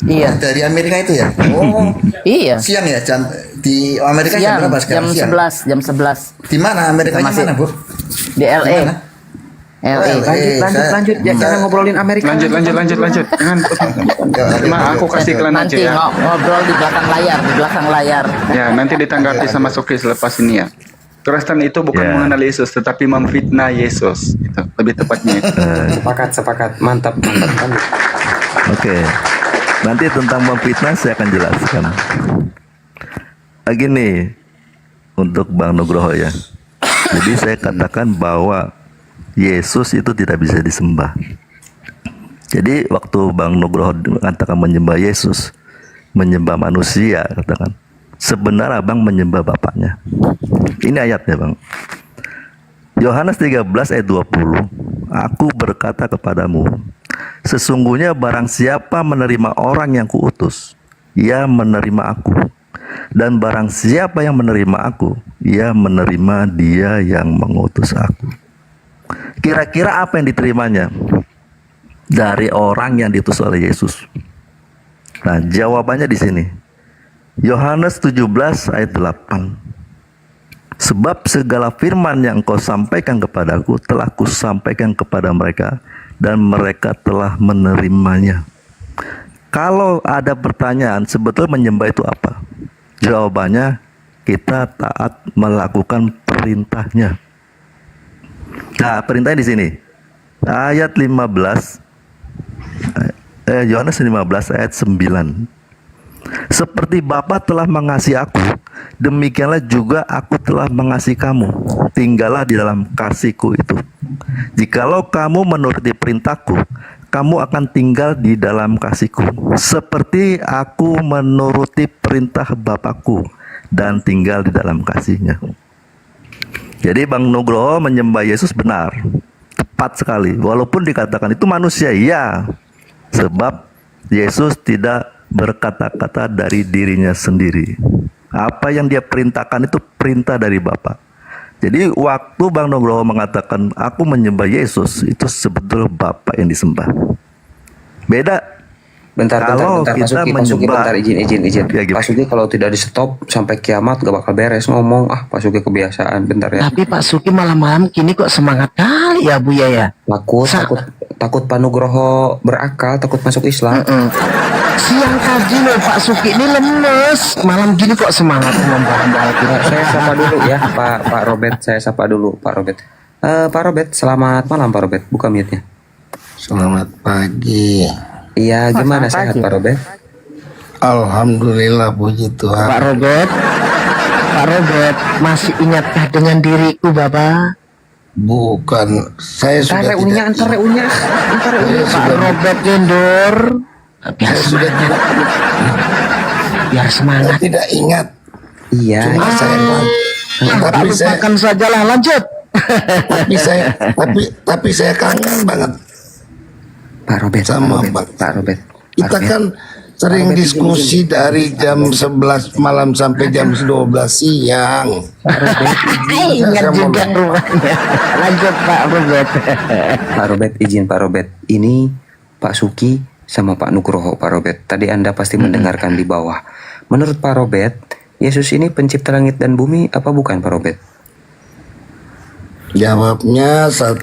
Iya. Dari Amerika itu ya? Oh. Iya. Siang ya jam di Amerika jam berapa sekarang? Jam 11. Di mana Amerikanya mana, Bu? Di LA. Lanjut. Jangan ngobrolin Amerika. Lanjut. Jangan. Aku kasih iklan aja nanti ya. ngobrol di belakang layar. Ya, nanti ditanggapi sama Suki selepas ini ya. Kristen itu bukan mengenal Yesus, tetapi memfitnah Yesus. Itu lebih tepatnya. Sepakat. Mantap. Oke. Nanti tentang memfitnah saya akan jelaskan. Gini, untuk Bang Nugroho ya. Jadi saya katakan bahwa Yesus itu tidak bisa disembah. Jadi waktu Bang Nugroho mengatakan menyembah Yesus, menyembah manusia, katakan. Sebenarnya Abang menyembah Bapaknya. Ini ayatnya Bang. Yohanes 13 ayat 20. Aku berkata kepadamu, sesungguhnya barang siapa menerima orang yang kuutus, ia menerima aku. Dan barang siapa yang menerima aku, ia menerima dia yang mengutus aku. Kira-kira apa yang diterimanya dari orang yang diutus oleh Yesus? Nah, jawabannya di sini. Yohanes 17 ayat 8. Sebab segala firman yang kau sampaikan kepadaku telah kusampaikan kepada mereka, dan mereka telah menerimanya. Kalau ada pertanyaan, sebetulnya menyembah itu apa? Jawabannya, kita taat melakukan perintahnya. Nah, perintahnya di sini. Ayat 15 Yohanes 15 ayat 9. Seperti Bapa telah mengasihi aku, demikianlah juga aku telah mengasihi kamu. Tinggallah di dalam kasihku itu. Jikalau kamu menuruti perintahku, kamu akan tinggal di dalam kasihku. Seperti aku menuruti perintah Bapakku dan tinggal di dalam kasihnya. Jadi Bang Nugroho menyembah Yesus benar, tepat sekali. Walaupun dikatakan itu manusia, ya. Sebab Yesus tidak berkata-kata dari dirinya sendiri. Apa yang dia perintahkan itu perintah dari Bapa. Jadi waktu Bang Nugroho mengatakan aku menyembah Yesus, itu sebetulnya Bapa yang disembah. Beda. Bentar, Kalau Pak kita Suki, menyembah, bentar, izin. Ya, Pak Suki kalau tidak di stop sampai kiamat gak bakal beres ngomong. Pak Suki kebiasaan, bentar ya. Tapi Pak Suki malam-malam kini kok semangat kali ya Buya ya. Takut Pak Nugroho berakal, takut masuk Islam. Siang tadi loh Pak Suki ini lemes, malam gini kok semangat membahas kita. Saya sapa dulu ya Pak Robert, saya sapa dulu Pak Robert. Pak Robert, selamat malam Pak Robert, buka mute-nya. Selamat pagi. Iya, gimana sehat Pak Robert? Alhamdulillah, puji Tuhan. Pak Robert, masih ingatkah dengan diriku Bapak? Bukan, saya sudah Antar reunya. Pak Robert Gendor, biar semangat. Saya tidak ingat. Iya. Cuma saya tapi saya lupakan sajalah, lanjut. tapi saya kangen banget Pak Robert sama Pak Robert. Kita kan sering diskusi dari jam 11 malam sampai jam 12 siang. Ingat juga rumahnya. Lanjut Pak Robert. Pak Robert, izin Pak Robert. Ini Pak Suki sama Pak Nugroho Pak Robert. Tadi Anda pasti mendengarkan di bawah. Menurut Pak Robert, Yesus ini pencipta langit dan bumi apa bukan Pak Robert? Jawabnya 1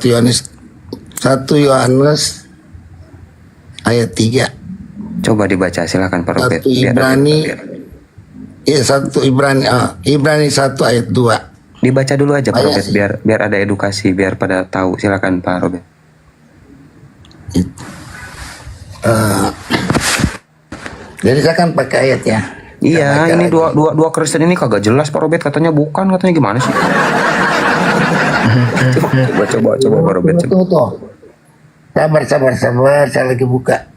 Yohanes ayat 3. Coba dibaca silakan Pak Robert. 1 Ibrani 1 Ibrani 1 ayat 2. Dibaca dulu aja Pak Robert biar ada edukasi, biar pada tahu. Silakan Pak Robert. Jadi saya kan pakai ayat ya. Iya, ini dua Kristen ini kagak jelas Pak Robert, katanya bukan, katanya gimana sih? coba Pak Robert. Tuh. Sabar, saya lagi buka.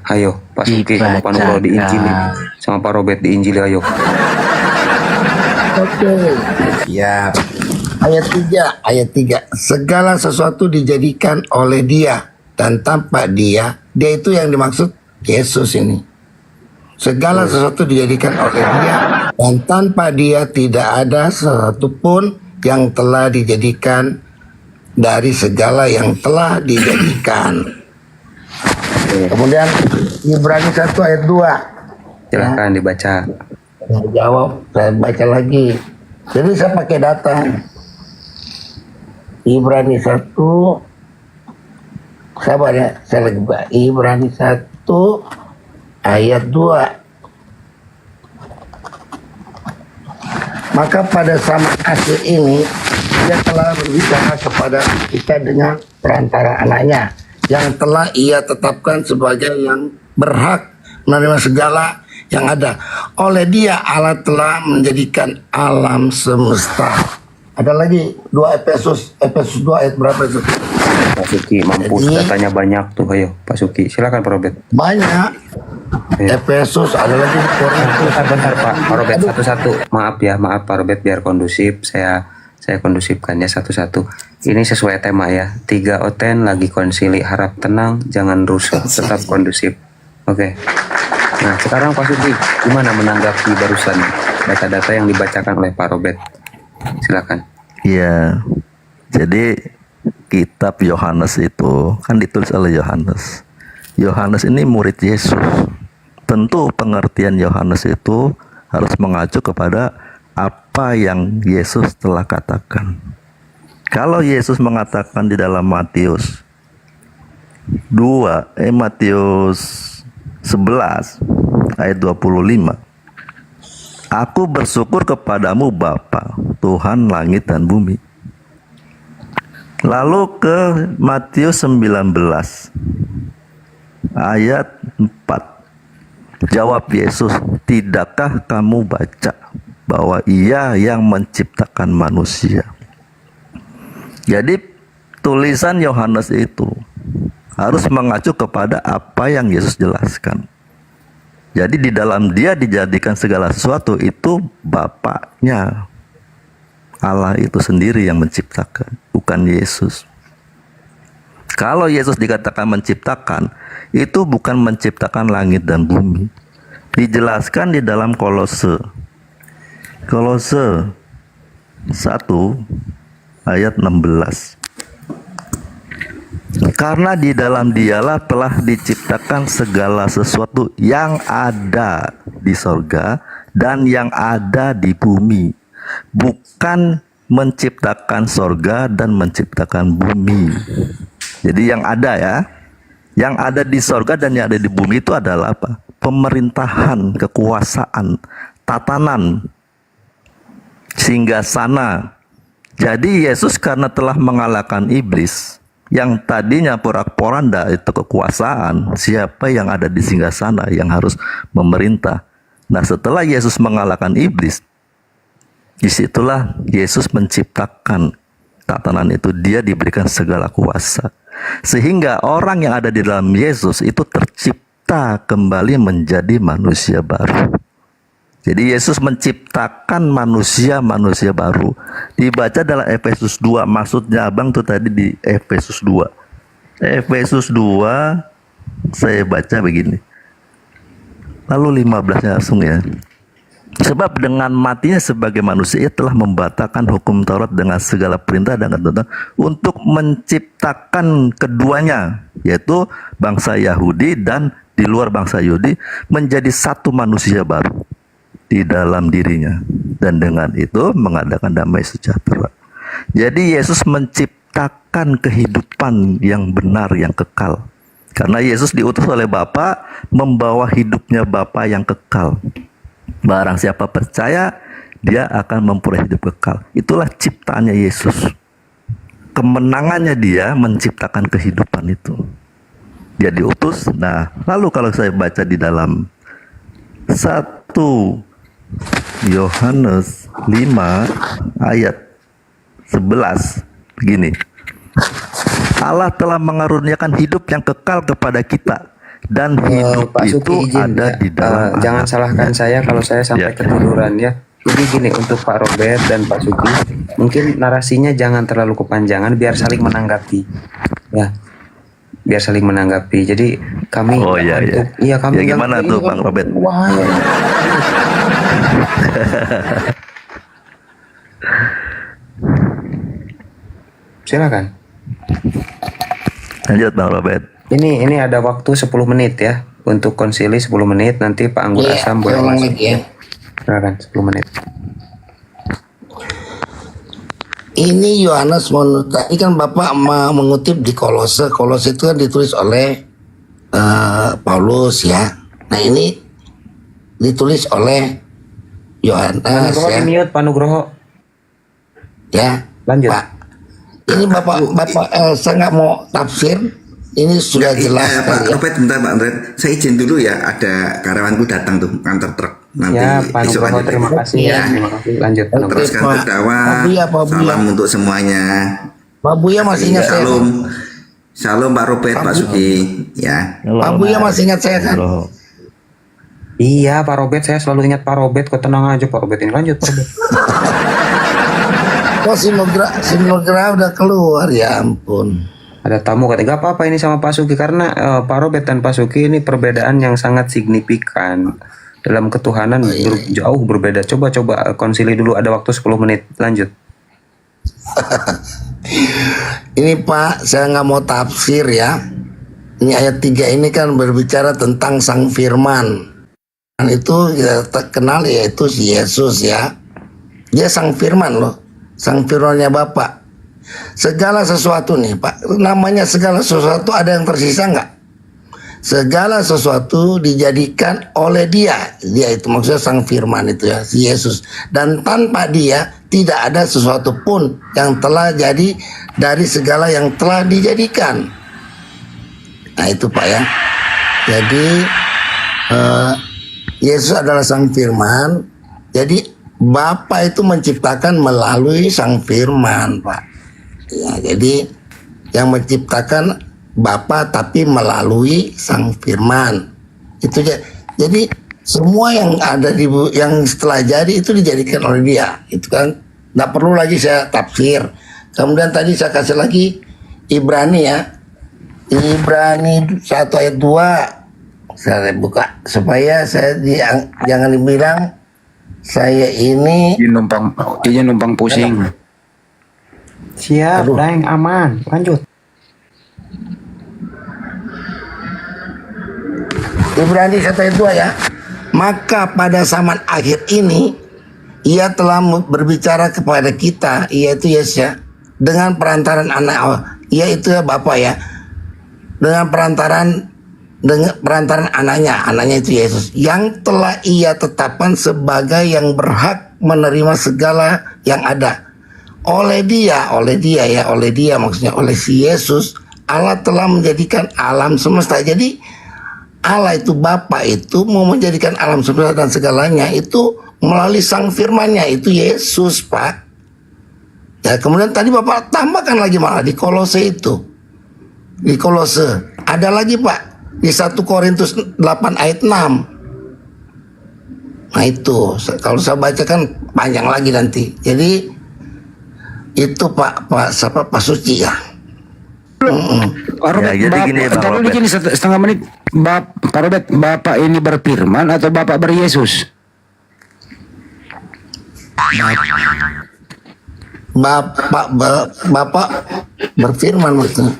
Ayo Pak Suki sama Pak Nugroho diinjili, sama Pak Robert diinjili, ayo. Oke. Siap. Ayat 3. Segala sesuatu dijadikan oleh Dia, dan tanpa Dia itu yang dimaksud Yesus ini. Segala sesuatu dijadikan oleh Dia, dan tanpa Dia tidak ada sesuatu pun yang telah dijadikan dari segala yang telah dijadikan. Kemudian Ibrani 1 ayat 2. Silahkan dibaca. Saya jawab, saya baca lagi. Jadi saya pakai data. Ibrani 1. Sabar ya, saya lagi buka. Ibrani 1 ayat 2. Maka pada zaman akhir ini Dia telah berbicara kepada kita dengan perantara anaknya, yang telah Ia tetapkan sebagai yang berhak menerima segala yang ada. Oleh Dia Allah telah menjadikan alam semesta. Ada lagi 2 Efesus 2 ayat berapa itu? Pak Suki mampus, datanya banyak tuh, ayo Pak Suki, silakan Pak Robert. Banyak. Efesus ada lagi. Bentar Pak Robert, satu-satu. Maaf Pak Robert, biar kondusif saya kondusifkan ya satu-satu. Ini sesuai tema ya. 3 Oten lagi konsili, harap tenang, jangan rusuh, tetap kondusif. Oke. Nah sekarang Pak Suki, gimana menanggapi barusan data-data yang dibacakan oleh Pak Robert? Silakan. Iya. Jadi kitab Yohanes itu kan ditulis oleh Yohanes. Yohanes ini murid Yesus. Tentu pengertian Yohanes itu harus mengacu kepada apa yang Yesus telah katakan. Kalau Yesus mengatakan di dalam Matius 11 ayat 25, Aku bersyukur kepadamu Bapa, Tuhan langit dan bumi. Lalu ke Matius 19 ayat 4. Jawab Yesus, tidakkah kamu baca bahwa Ia yang menciptakan manusia? Jadi tulisan Yohanes itu harus mengacu kepada apa yang Yesus jelaskan. Jadi di dalam Dia dijadikan segala sesuatu, itu Bapaknya, Allah itu sendiri yang menciptakan, bukan Yesus. Kalau Yesus dikatakan menciptakan, itu bukan menciptakan langit dan bumi. Dijelaskan di dalam Kolose 1 ayat 16. Karena di dalam Dialah telah diciptakan segala sesuatu yang ada di sorga dan yang ada di bumi. Bukan menciptakan sorga dan menciptakan bumi. Jadi yang ada ya, yang ada di sorga dan yang ada di bumi itu adalah apa? Pemerintahan, kekuasaan, tatanan, singgasana. Jadi Yesus karena telah mengalahkan iblis, yang tadinya porak-poranda itu kekuasaan, siapa yang ada di singgasana yang harus memerintah. Nah, setelah Yesus mengalahkan iblis, disitulah Yesus menciptakan tatanan itu. Dia diberikan segala kuasa, sehingga orang yang ada di dalam Yesus itu tercipta kembali menjadi manusia baru. Jadi Yesus menciptakan manusia baru. Dibaca dalam Efesus 2, maksudnya abang tuh tadi di Efesus 2. Efesus 2 saya baca begini. Lalu 15-nya langsung ya. Sebab dengan matinya sebagai manusia, Ia telah membatalkan hukum Taurat dengan segala perintah dan ketentuan untuk menciptakan keduanya, yaitu bangsa Yahudi dan di luar bangsa Yahudi, menjadi satu manusia baru di dalam dirinya, dan dengan itu mengadakan damai sejahtera. Jadi Yesus menciptakan kehidupan yang benar, yang kekal. Karena Yesus diutus oleh Bapa membawa hidupnya Bapa yang kekal. Barang siapa percaya, dia akan memperoleh hidup kekal. Itulah ciptaannya Yesus. Kemenangannya Dia menciptakan kehidupan itu. Dia diutus. Nah, lalu kalau saya baca di dalam 1 Yohanes 5 ayat 11 begini. Allah telah mengaruniakan hidup yang kekal kepada kita, dan hidup Pak Suki itu izin ada ya. di dalam Jangan salahkan saya kalau saya sampai ketiduran ya. Jadi gini, untuk Pak Robert dan Pak Suki, mungkin narasinya jangan terlalu kepanjangan biar saling menanggapi. Ya. Biar saling menanggapi. Jadi kami iya kami ya, gimana tuh Bang Robert? Wah. Silakan. Lanjut Bang Robert. Ini ada waktu 10 menit ya untuk konsili 10 menit, nanti Pak Anggur Asam boleh masuk ya. Silakan 10 menit. Ini Yohanes ini kan Bapak mengutip di Kolose. Kolose itu kan ditulis oleh Paulus ya. Nah ini ditulis oleh Yohanes ya. Mute Pak Nugroho. Ya. Lanjut. Pak. Ini Bapak saya nggak mau tafsir. Ini sudah jelas. Pak Robert, bentar Pak Andre, saya izin dulu ya. Ada karyawanku datang tuh kantor truk. Nanti ya, Pak besok Nugroho, terima kasih ya. Terima kasih. Lanjut. Teruskan terdakwa. Salam untuk semuanya. Pak Buya masih ingat saya. Shalom Pak Robert, Pak Suki ya. Pak Buya masih ingat saya kan? Iya Pak Robert, saya selalu ingat Pak Robert. Kok tenang aja Pak Robert, ini lanjut Pak Robert. Kok Sinogra udah keluar, ya ampun. Ada tamu katanya, gak apa-apa ini sama Pak Suki, karena Pak Robert dan Pak Suki ini perbedaan yang sangat signifikan dalam ketuhanan, jauh berbeda. Coba konsili dulu, ada waktu 10 menit. Lanjut. Ini Pak, saya nggak mau tafsir ya. Ini ayat 3 ini kan berbicara tentang Sang Firman. Dan itu kita terkenal yaitu si Yesus ya. Dia Sang Firman loh, Sang Firmannya Bapa. Segala sesuatu nih Pak, namanya segala sesuatu, ada yang tersisa nggak? Segala sesuatu dijadikan oleh Dia. Dia itu maksudnya Sang Firman itu ya, si Yesus. Dan tanpa Dia tidak ada sesuatu pun yang telah jadi dari segala yang telah dijadikan. Nah itu Pak ya. Jadi Yesus adalah Sang Firman. Jadi Bapa itu menciptakan melalui Sang Firman, Pak. Ya, jadi yang menciptakan Bapa tapi melalui Sang Firman. Itu jadi semua yang ada yang setelah jadi itu dijadikan oleh Dia. Itu kan nggak perlu lagi saya tafsir. Kemudian tadi saya kasih lagi Ibrani ya. Ibrani 1 ayat 2. Saya buka supaya saya jangan dibilang saya ini numpang pusing. Siap, Daeng, aman. Lanjut. Ibrani 1 ayat 2 ya. Maka pada zaman akhir ini Ia telah berbicara kepada kita, yaitu Yesus ya, dengan perantaran yaitu ya Bapa ya, dengan perantaran anaknya itu Yesus, yang telah Ia tetapkan sebagai yang berhak menerima segala yang ada. Oleh dia maksudnya oleh si Yesus, Allah telah menjadikan alam semesta. Jadi Allah itu Bapa itu mau menjadikan alam semesta dan segalanya itu melalui Sang Firman-Nya, itu Yesus, Pak. Ya, kemudian tadi Bapak tambahkan lagi malah di Kolose itu. Di Kolose. Ada lagi, Pak, di 1 Korintus 8 ayat 6. Nah itu, kalau saya bacakan panjang lagi nanti. Jadi itu Pak Suci ya. Pak Robert, Ya, jadi gini, Bang dulu Robert. gini setengah menit. Pak Robert, Bapak ini berfirman atau Bapak beryesus? Bapak berfirman maksudnya.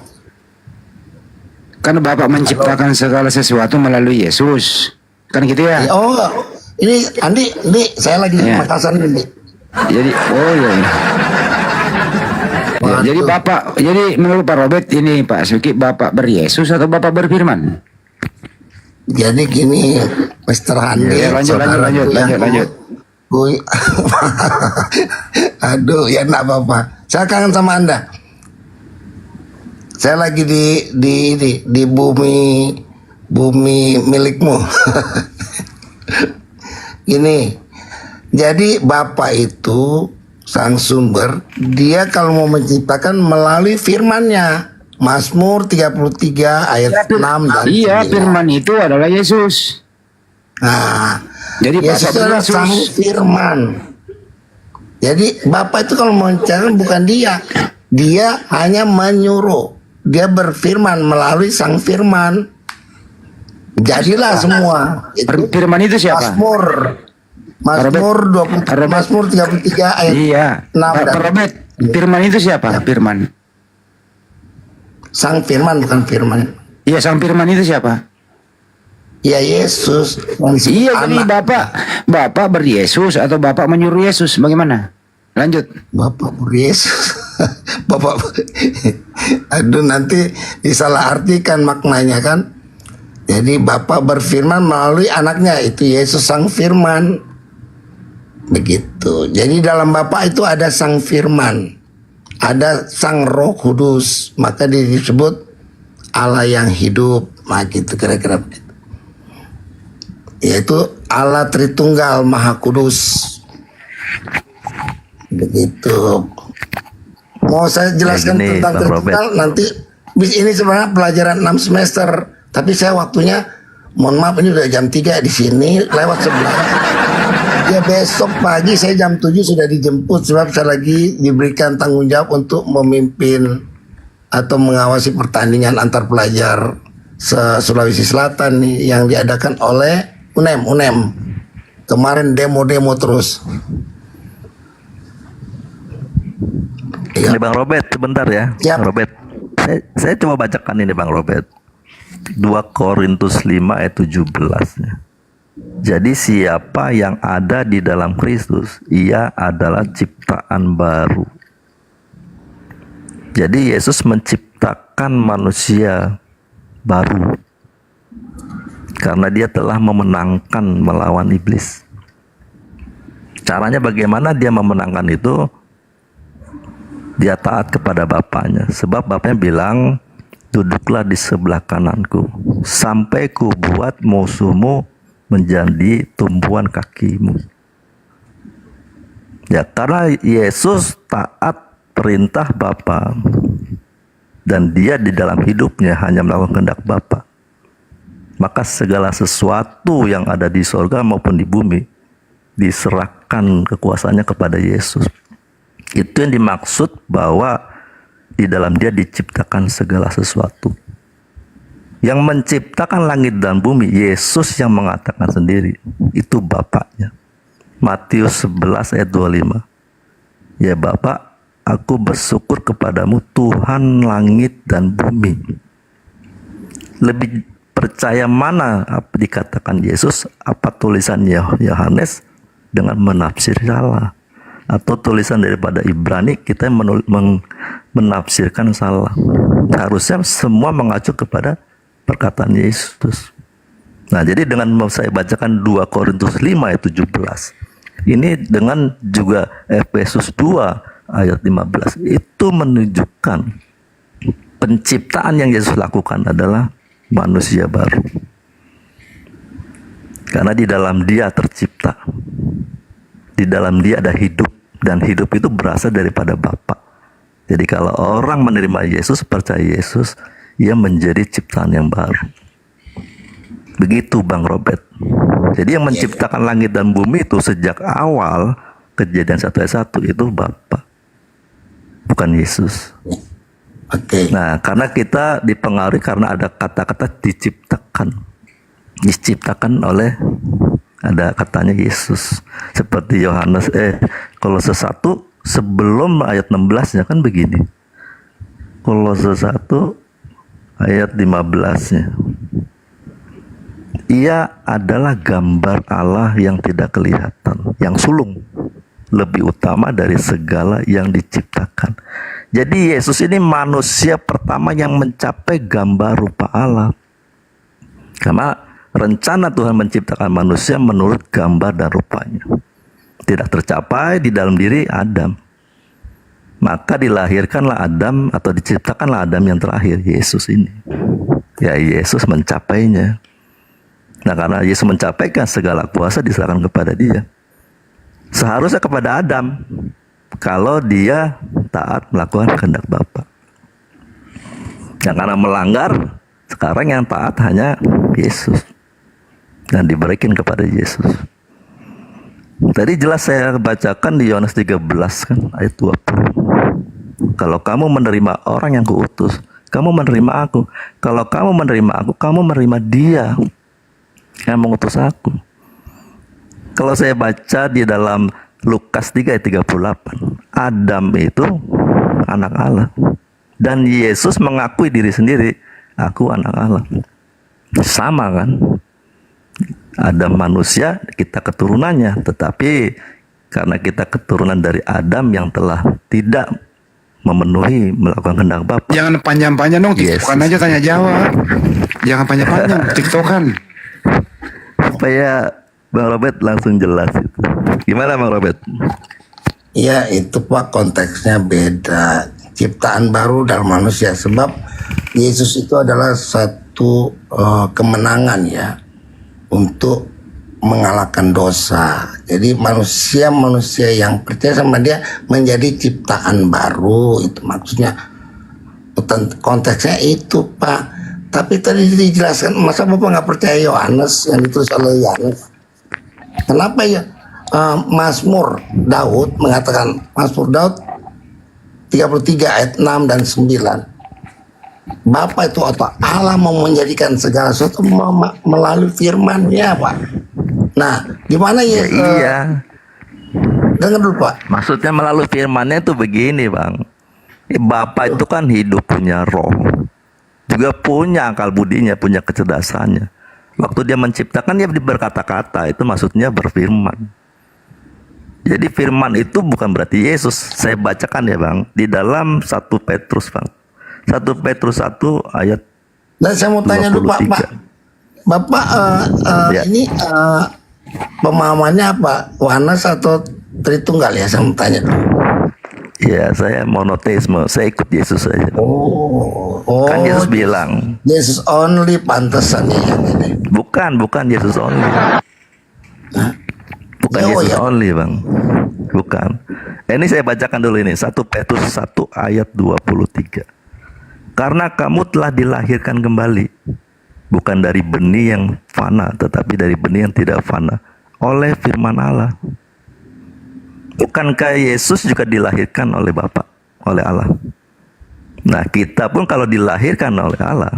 Kan Bapak menciptakan segala sesuatu melalui Yesus. Kan gitu ya? Oh, ini Andi, saya lagi di Makassar ini. Jadi, Ya, jadi Bapak, jadi menurut Pak Robert ini Pak Suki, Bapak beryesus atau Bapak berfirman? Jadi gini, Mr. Andi. Ya, lanjut. Aduh, ya enggak apa-apa. Saya kangen sama Anda. Saya lagi di bumi milikmu. Gini. Jadi Bapak itu Sang Sumber, Dia kalau mau menciptakan melalui firman-Nya. Mazmur 33 ayat 6 dan 9. Iya, firman itu adalah Yesus. Nah, jadi Yesus Bapak adalah beryesus. Sang Firman. Jadi Bapak itu kalau menciptakan bukan Dia hanya menyuruh. Dia berfirman melalui Sang Firman. Jadilah semua. Firman itu siapa? Mazmur 33 ayat Iya. 6 Pak Robert, firman itu siapa? Firman. Sang Firman bukan firman. Iya, Sang Firman itu siapa? Ya Yesus. Iya, jadi Bapak beryesus atau Bapak menyuruh Yesus? Bagaimana? Lanjut. Bapak beryesus. Aduh, nanti disalahartikan maknanya kan. Jadi Bapak berfirman melalui anaknya, itu Yesus Sang Firman. Begitu. Jadi dalam Bapa itu ada Sang Firman, ada Sang Roh Kudus, maka disebut Allah yang hidup. Nah gitu kira-kira begitu. Yaitu Allah Tritunggal Maha Kudus. Begitu. Mau saya jelaskan gini, tentang Bang Tritunggal nanti. Ini sebenarnya pelajaran 6 semester, tapi saya waktunya, mohon maaf ini udah jam 3 di sini, lewat 11. Ya besok pagi saya jam 7 sudah dijemput sebab saya lagi diberikan tanggung jawab untuk memimpin atau mengawasi pertandingan antar pelajar Sulawesi Selatan nih, yang diadakan oleh UNEM. Kemarin demo-demo terus. Ini Bang Robert sebentar ya. Bang Robert. Saya coba bacakan ini Bang Robert. 2 Korintus 5 ayat 17 ya. Jadi siapa yang ada di dalam Kristus, ia adalah ciptaan baru. Jadi Yesus menciptakan manusia baru karena Dia telah memenangkan melawan iblis. Caranya bagaimana dia memenangkan itu? Dia taat kepada bapaknya. Sebab bapaknya bilang, duduklah di sebelah kananku, sampai ku buat musuhmu menjadi tumpuan kakimu. Ya, karena Yesus taat perintah Bapa, dan dia di dalam hidupnya hanya melakukan kehendak Bapa, maka segala sesuatu yang ada di sorga maupun di bumi diserahkan kekuasaannya kepada Yesus. Itu yang dimaksud bahwa di dalam dia diciptakan segala sesuatu. Yang menciptakan langit dan bumi, Yesus yang mengatakan sendiri, itu Bapaknya. Matius 11 ayat 25. Ya Bapa, aku bersyukur kepadamu Tuhan langit dan bumi. Lebih percaya mana apa dikatakan Yesus, apa tulisan Yohanes dengan menafsir salah, atau tulisan daripada Ibrani kita menafsirkan salah. Harusnya semua mengacu kepada perkataan Yesus. Nah, jadi dengan saya bacakan 2 Korintus 5 ayat 17, ini dengan juga Efesus 2 ayat 15, itu menunjukkan penciptaan yang Yesus lakukan adalah manusia baru. Karena di dalam dia tercipta, di dalam dia ada hidup, dan hidup itu berasal daripada Bapa. Jadi kalau orang menerima Yesus, percaya Yesus, ia menjadi ciptaan yang baru. Begitu Bang Robert. Jadi yang menciptakan langit dan bumi itu sejak awal, Kejadian 1 ayat 1, itu Bapa, bukan Yesus. Nah, karena kita dipengaruhi karena ada kata-kata diciptakan oleh, ada katanya Yesus. Seperti Kolose 1 sebelum ayat 16-nya kan begini. Kolose 1 ayat 15-nya. Ia adalah gambar Allah yang tidak kelihatan, yang sulung, lebih utama dari segala yang diciptakan. Jadi Yesus ini manusia pertama yang mencapai gambar rupa Allah. Karena rencana Tuhan menciptakan manusia menurut gambar dan rupanya tidak tercapai di dalam diri Adam. Maka dilahirkanlah Adam, atau diciptakanlah Adam yang terakhir, Yesus ini. Ya, Yesus mencapainya. Nah, karena Yesus mencapaikan, segala kuasa diserahkan kepada dia. Seharusnya kepada Adam, kalau dia taat melakukan kehendak Bapa. Yang karena melanggar, sekarang yang taat hanya Yesus, dan diberikan kepada Yesus. Tadi jelas saya bacakan di Yohanes 13 kan ayat 20. Kalau kamu menerima orang yang kuutus, kamu menerima aku. Kalau kamu menerima aku, kamu menerima dia yang mengutus aku. Kalau saya baca di dalam Lukas 3 ayat 38, Adam itu anak Allah, dan Yesus mengakui diri sendiri, aku anak Allah. Sama kan? Adam manusia, kita keturunannya, tetapi karena kita keturunan dari Adam yang telah tidak memenuhi melakukan kehendak Bapa. Jangan panjang-panjang dong, tiktokan aja tanya jawab. Jangan panjang-panjang, tiktokan. Supaya Bang Robert langsung jelas itu. Gimana Bang Robert? Ya itu Pak, konteksnya beda. Ciptaan baru dalam manusia, sebab Yesus itu adalah satu kemenangan ya, untuk mengalahkan dosa. Jadi manusia yang percaya sama dia menjadi ciptaan baru, itu maksudnya. Konteksnya itu Pak. Tapi tadi dijelaskan, masa Bapak nggak percaya Yohanes yang ditulis oleh Yohanes? Kenapa ya? Mazmur Daud mengatakan, Mazmur Daud 33 ayat 6 dan 9. Bapa itu atau Allah mau menjadikan segala sesuatu melalui firman-Nya, Pak. Nah, gimana ya? Iya. Dengar dulu, Pak. Maksudnya melalui firman-Nya itu begini, Bang. Bapa itu kan hidup, punya roh, juga punya akal budinya, punya kecerdasannya. Waktu dia menciptakan, dia berkata-kata, itu maksudnya berfirman. Jadi firman itu bukan berarti Yesus. Saya bacakan ya Bang, di dalam 1 Petrus Bang. 1 Petrus 1 ayat. Dan saya mau tanya dulu Pak, Bapak ini pemahamannya apa? Yohanes atau Tritunggal ya, saya mau tanya dulu. Ya, saya monoteisme, saya ikut Yesus saja. Oh, Kan Yesus bilang, Yesus only pantesan ya yang ini. bukan Yesus only. Bukan Oh, Yesus ya. only, Bang. Bukan. Ini saya bacakan dulu ini, 1 Petrus 1 ayat 23. Karena kamu telah dilahirkan kembali, bukan dari benih yang fana, tetapi dari benih yang tidak fana, oleh firman Allah. Bukankah Yesus juga dilahirkan oleh Bapa, oleh Allah? Nah, kita pun kalau dilahirkan oleh Allah,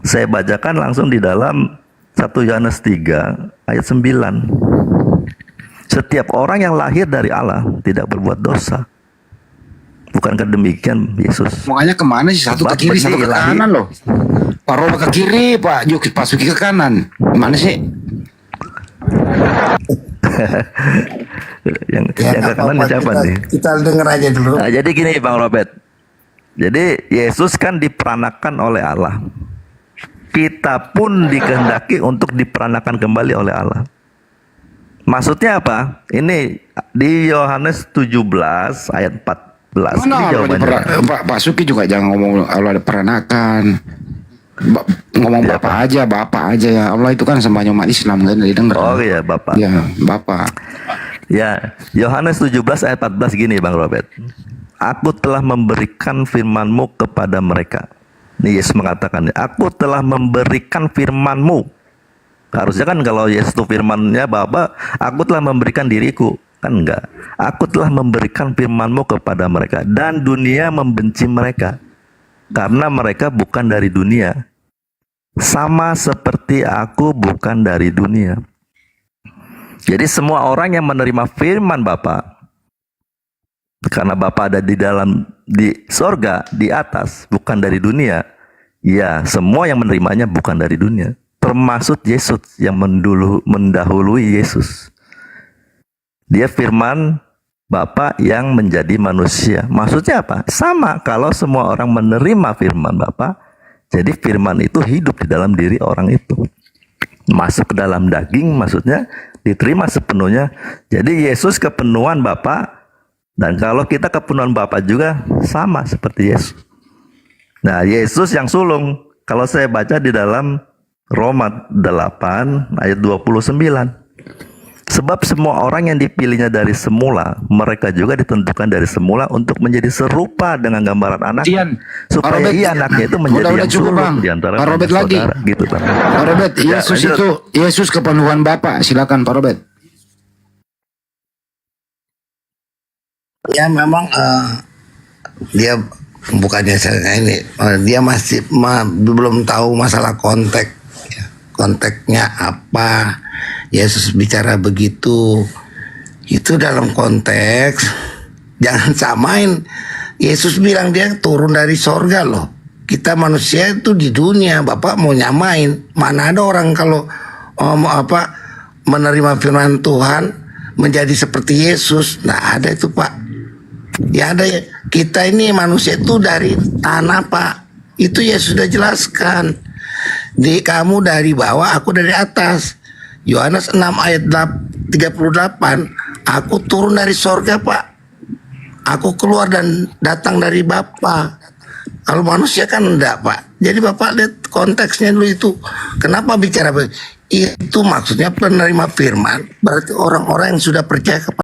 saya bacakan langsung di dalam 1 Yohanes 3 ayat 9. Setiap orang yang lahir dari Allah tidak berbuat dosa. Bukankah demikian Yesus? Makanya kemana sih? Satu Sebab ke kiri, satu benih ke lahir. kanan loh. Pak Roba ke kiri, Pak Suki ke kanan. Gimana sih? yang Ya, ke nggak kanan apa-apa, siapa nih? kita denger aja dulu. Nah, jadi gini Bang Robert. Jadi Yesus kan diperanakan oleh Allah. Kita pun dikehendaki untuk diperanakan kembali oleh Allah. Maksudnya apa? Ini di Yohanes 17 ayat 14. Ini Mana jawabannya. Pak Suki juga jangan ngomong Allah ada peranakan. Ngomong Bapak aja ya. Allah itu kan sembahnya umat Islam kan didengar. Oh iya, Bapak. Ya, Bapak. Ya, Yohanes 17 ayat 14 gini Bang Robert. Aku telah memberikan firman-Mu kepada mereka. Ini Yesus mengatakan, aku telah memberikan firman-Mu. Harusnya kan kalau Yesus itu firman-Nya Bapa, aku telah memberikan diriku. Kan enggak. Aku telah memberikan firman-Mu kepada mereka. Dan dunia membenci mereka. Karena mereka bukan dari dunia. Sama seperti aku bukan dari dunia. Jadi semua orang yang menerima firman Bapa, karena Bapa ada di sorga, di atas, bukan dari dunia. Ya, semua yang menerimanya bukan dari dunia. Termasuk Yesus yang mendahului Yesus. Dia firman Bapa yang menjadi manusia. Maksudnya apa? Sama, kalau semua orang menerima firman Bapa, jadi firman itu hidup di dalam diri orang itu. Masuk ke dalam daging, maksudnya diterima sepenuhnya. Jadi Yesus kepenuhan Bapa, dan kalau kita kepenuhan Bapa juga sama seperti Yesus. Nah, Yesus yang sulung, kalau saya baca di dalam Roma 8 ayat 29. Sebab semua orang yang dipilihnya dari semula, mereka juga ditentukan dari semula untuk menjadi serupa dengan gambaran anak, supaya Robert, ia anaknya itu menjadi udah yang cukup, sulung Bang. di antara Pak Robert lagi. saudara, gitu Bang. Pak Robert, Ya, Yesus lanjut. itu Yesus kepenuhan Bapak. Silakan Pak Robert. Ya memang dia bukannya saya ini dia masih belum tahu masalah konteks ya. Konteksnya apa Yesus bicara begitu itu dalam konteks jangan samain. Yesus bilang dia turun dari sorga loh, kita manusia itu di dunia. Bapak mau nyamain, mana ada orang kalau menerima firman Tuhan menjadi seperti Yesus. Nah ada itu Pak. Ya ada, kita ini manusia itu dari tanah Pak. Itu ya sudah jelaskan. Kamu dari bawah, aku dari atas. Yohanes 6 ayat 38. Aku turun dari sorga Pak. Aku keluar dan datang dari Bapa. Kalau manusia kan enggak Pak. Jadi Bapak lihat konteksnya dulu itu. Kenapa bicara itu maksudnya penerima firman. Berarti orang-orang yang sudah percaya kepada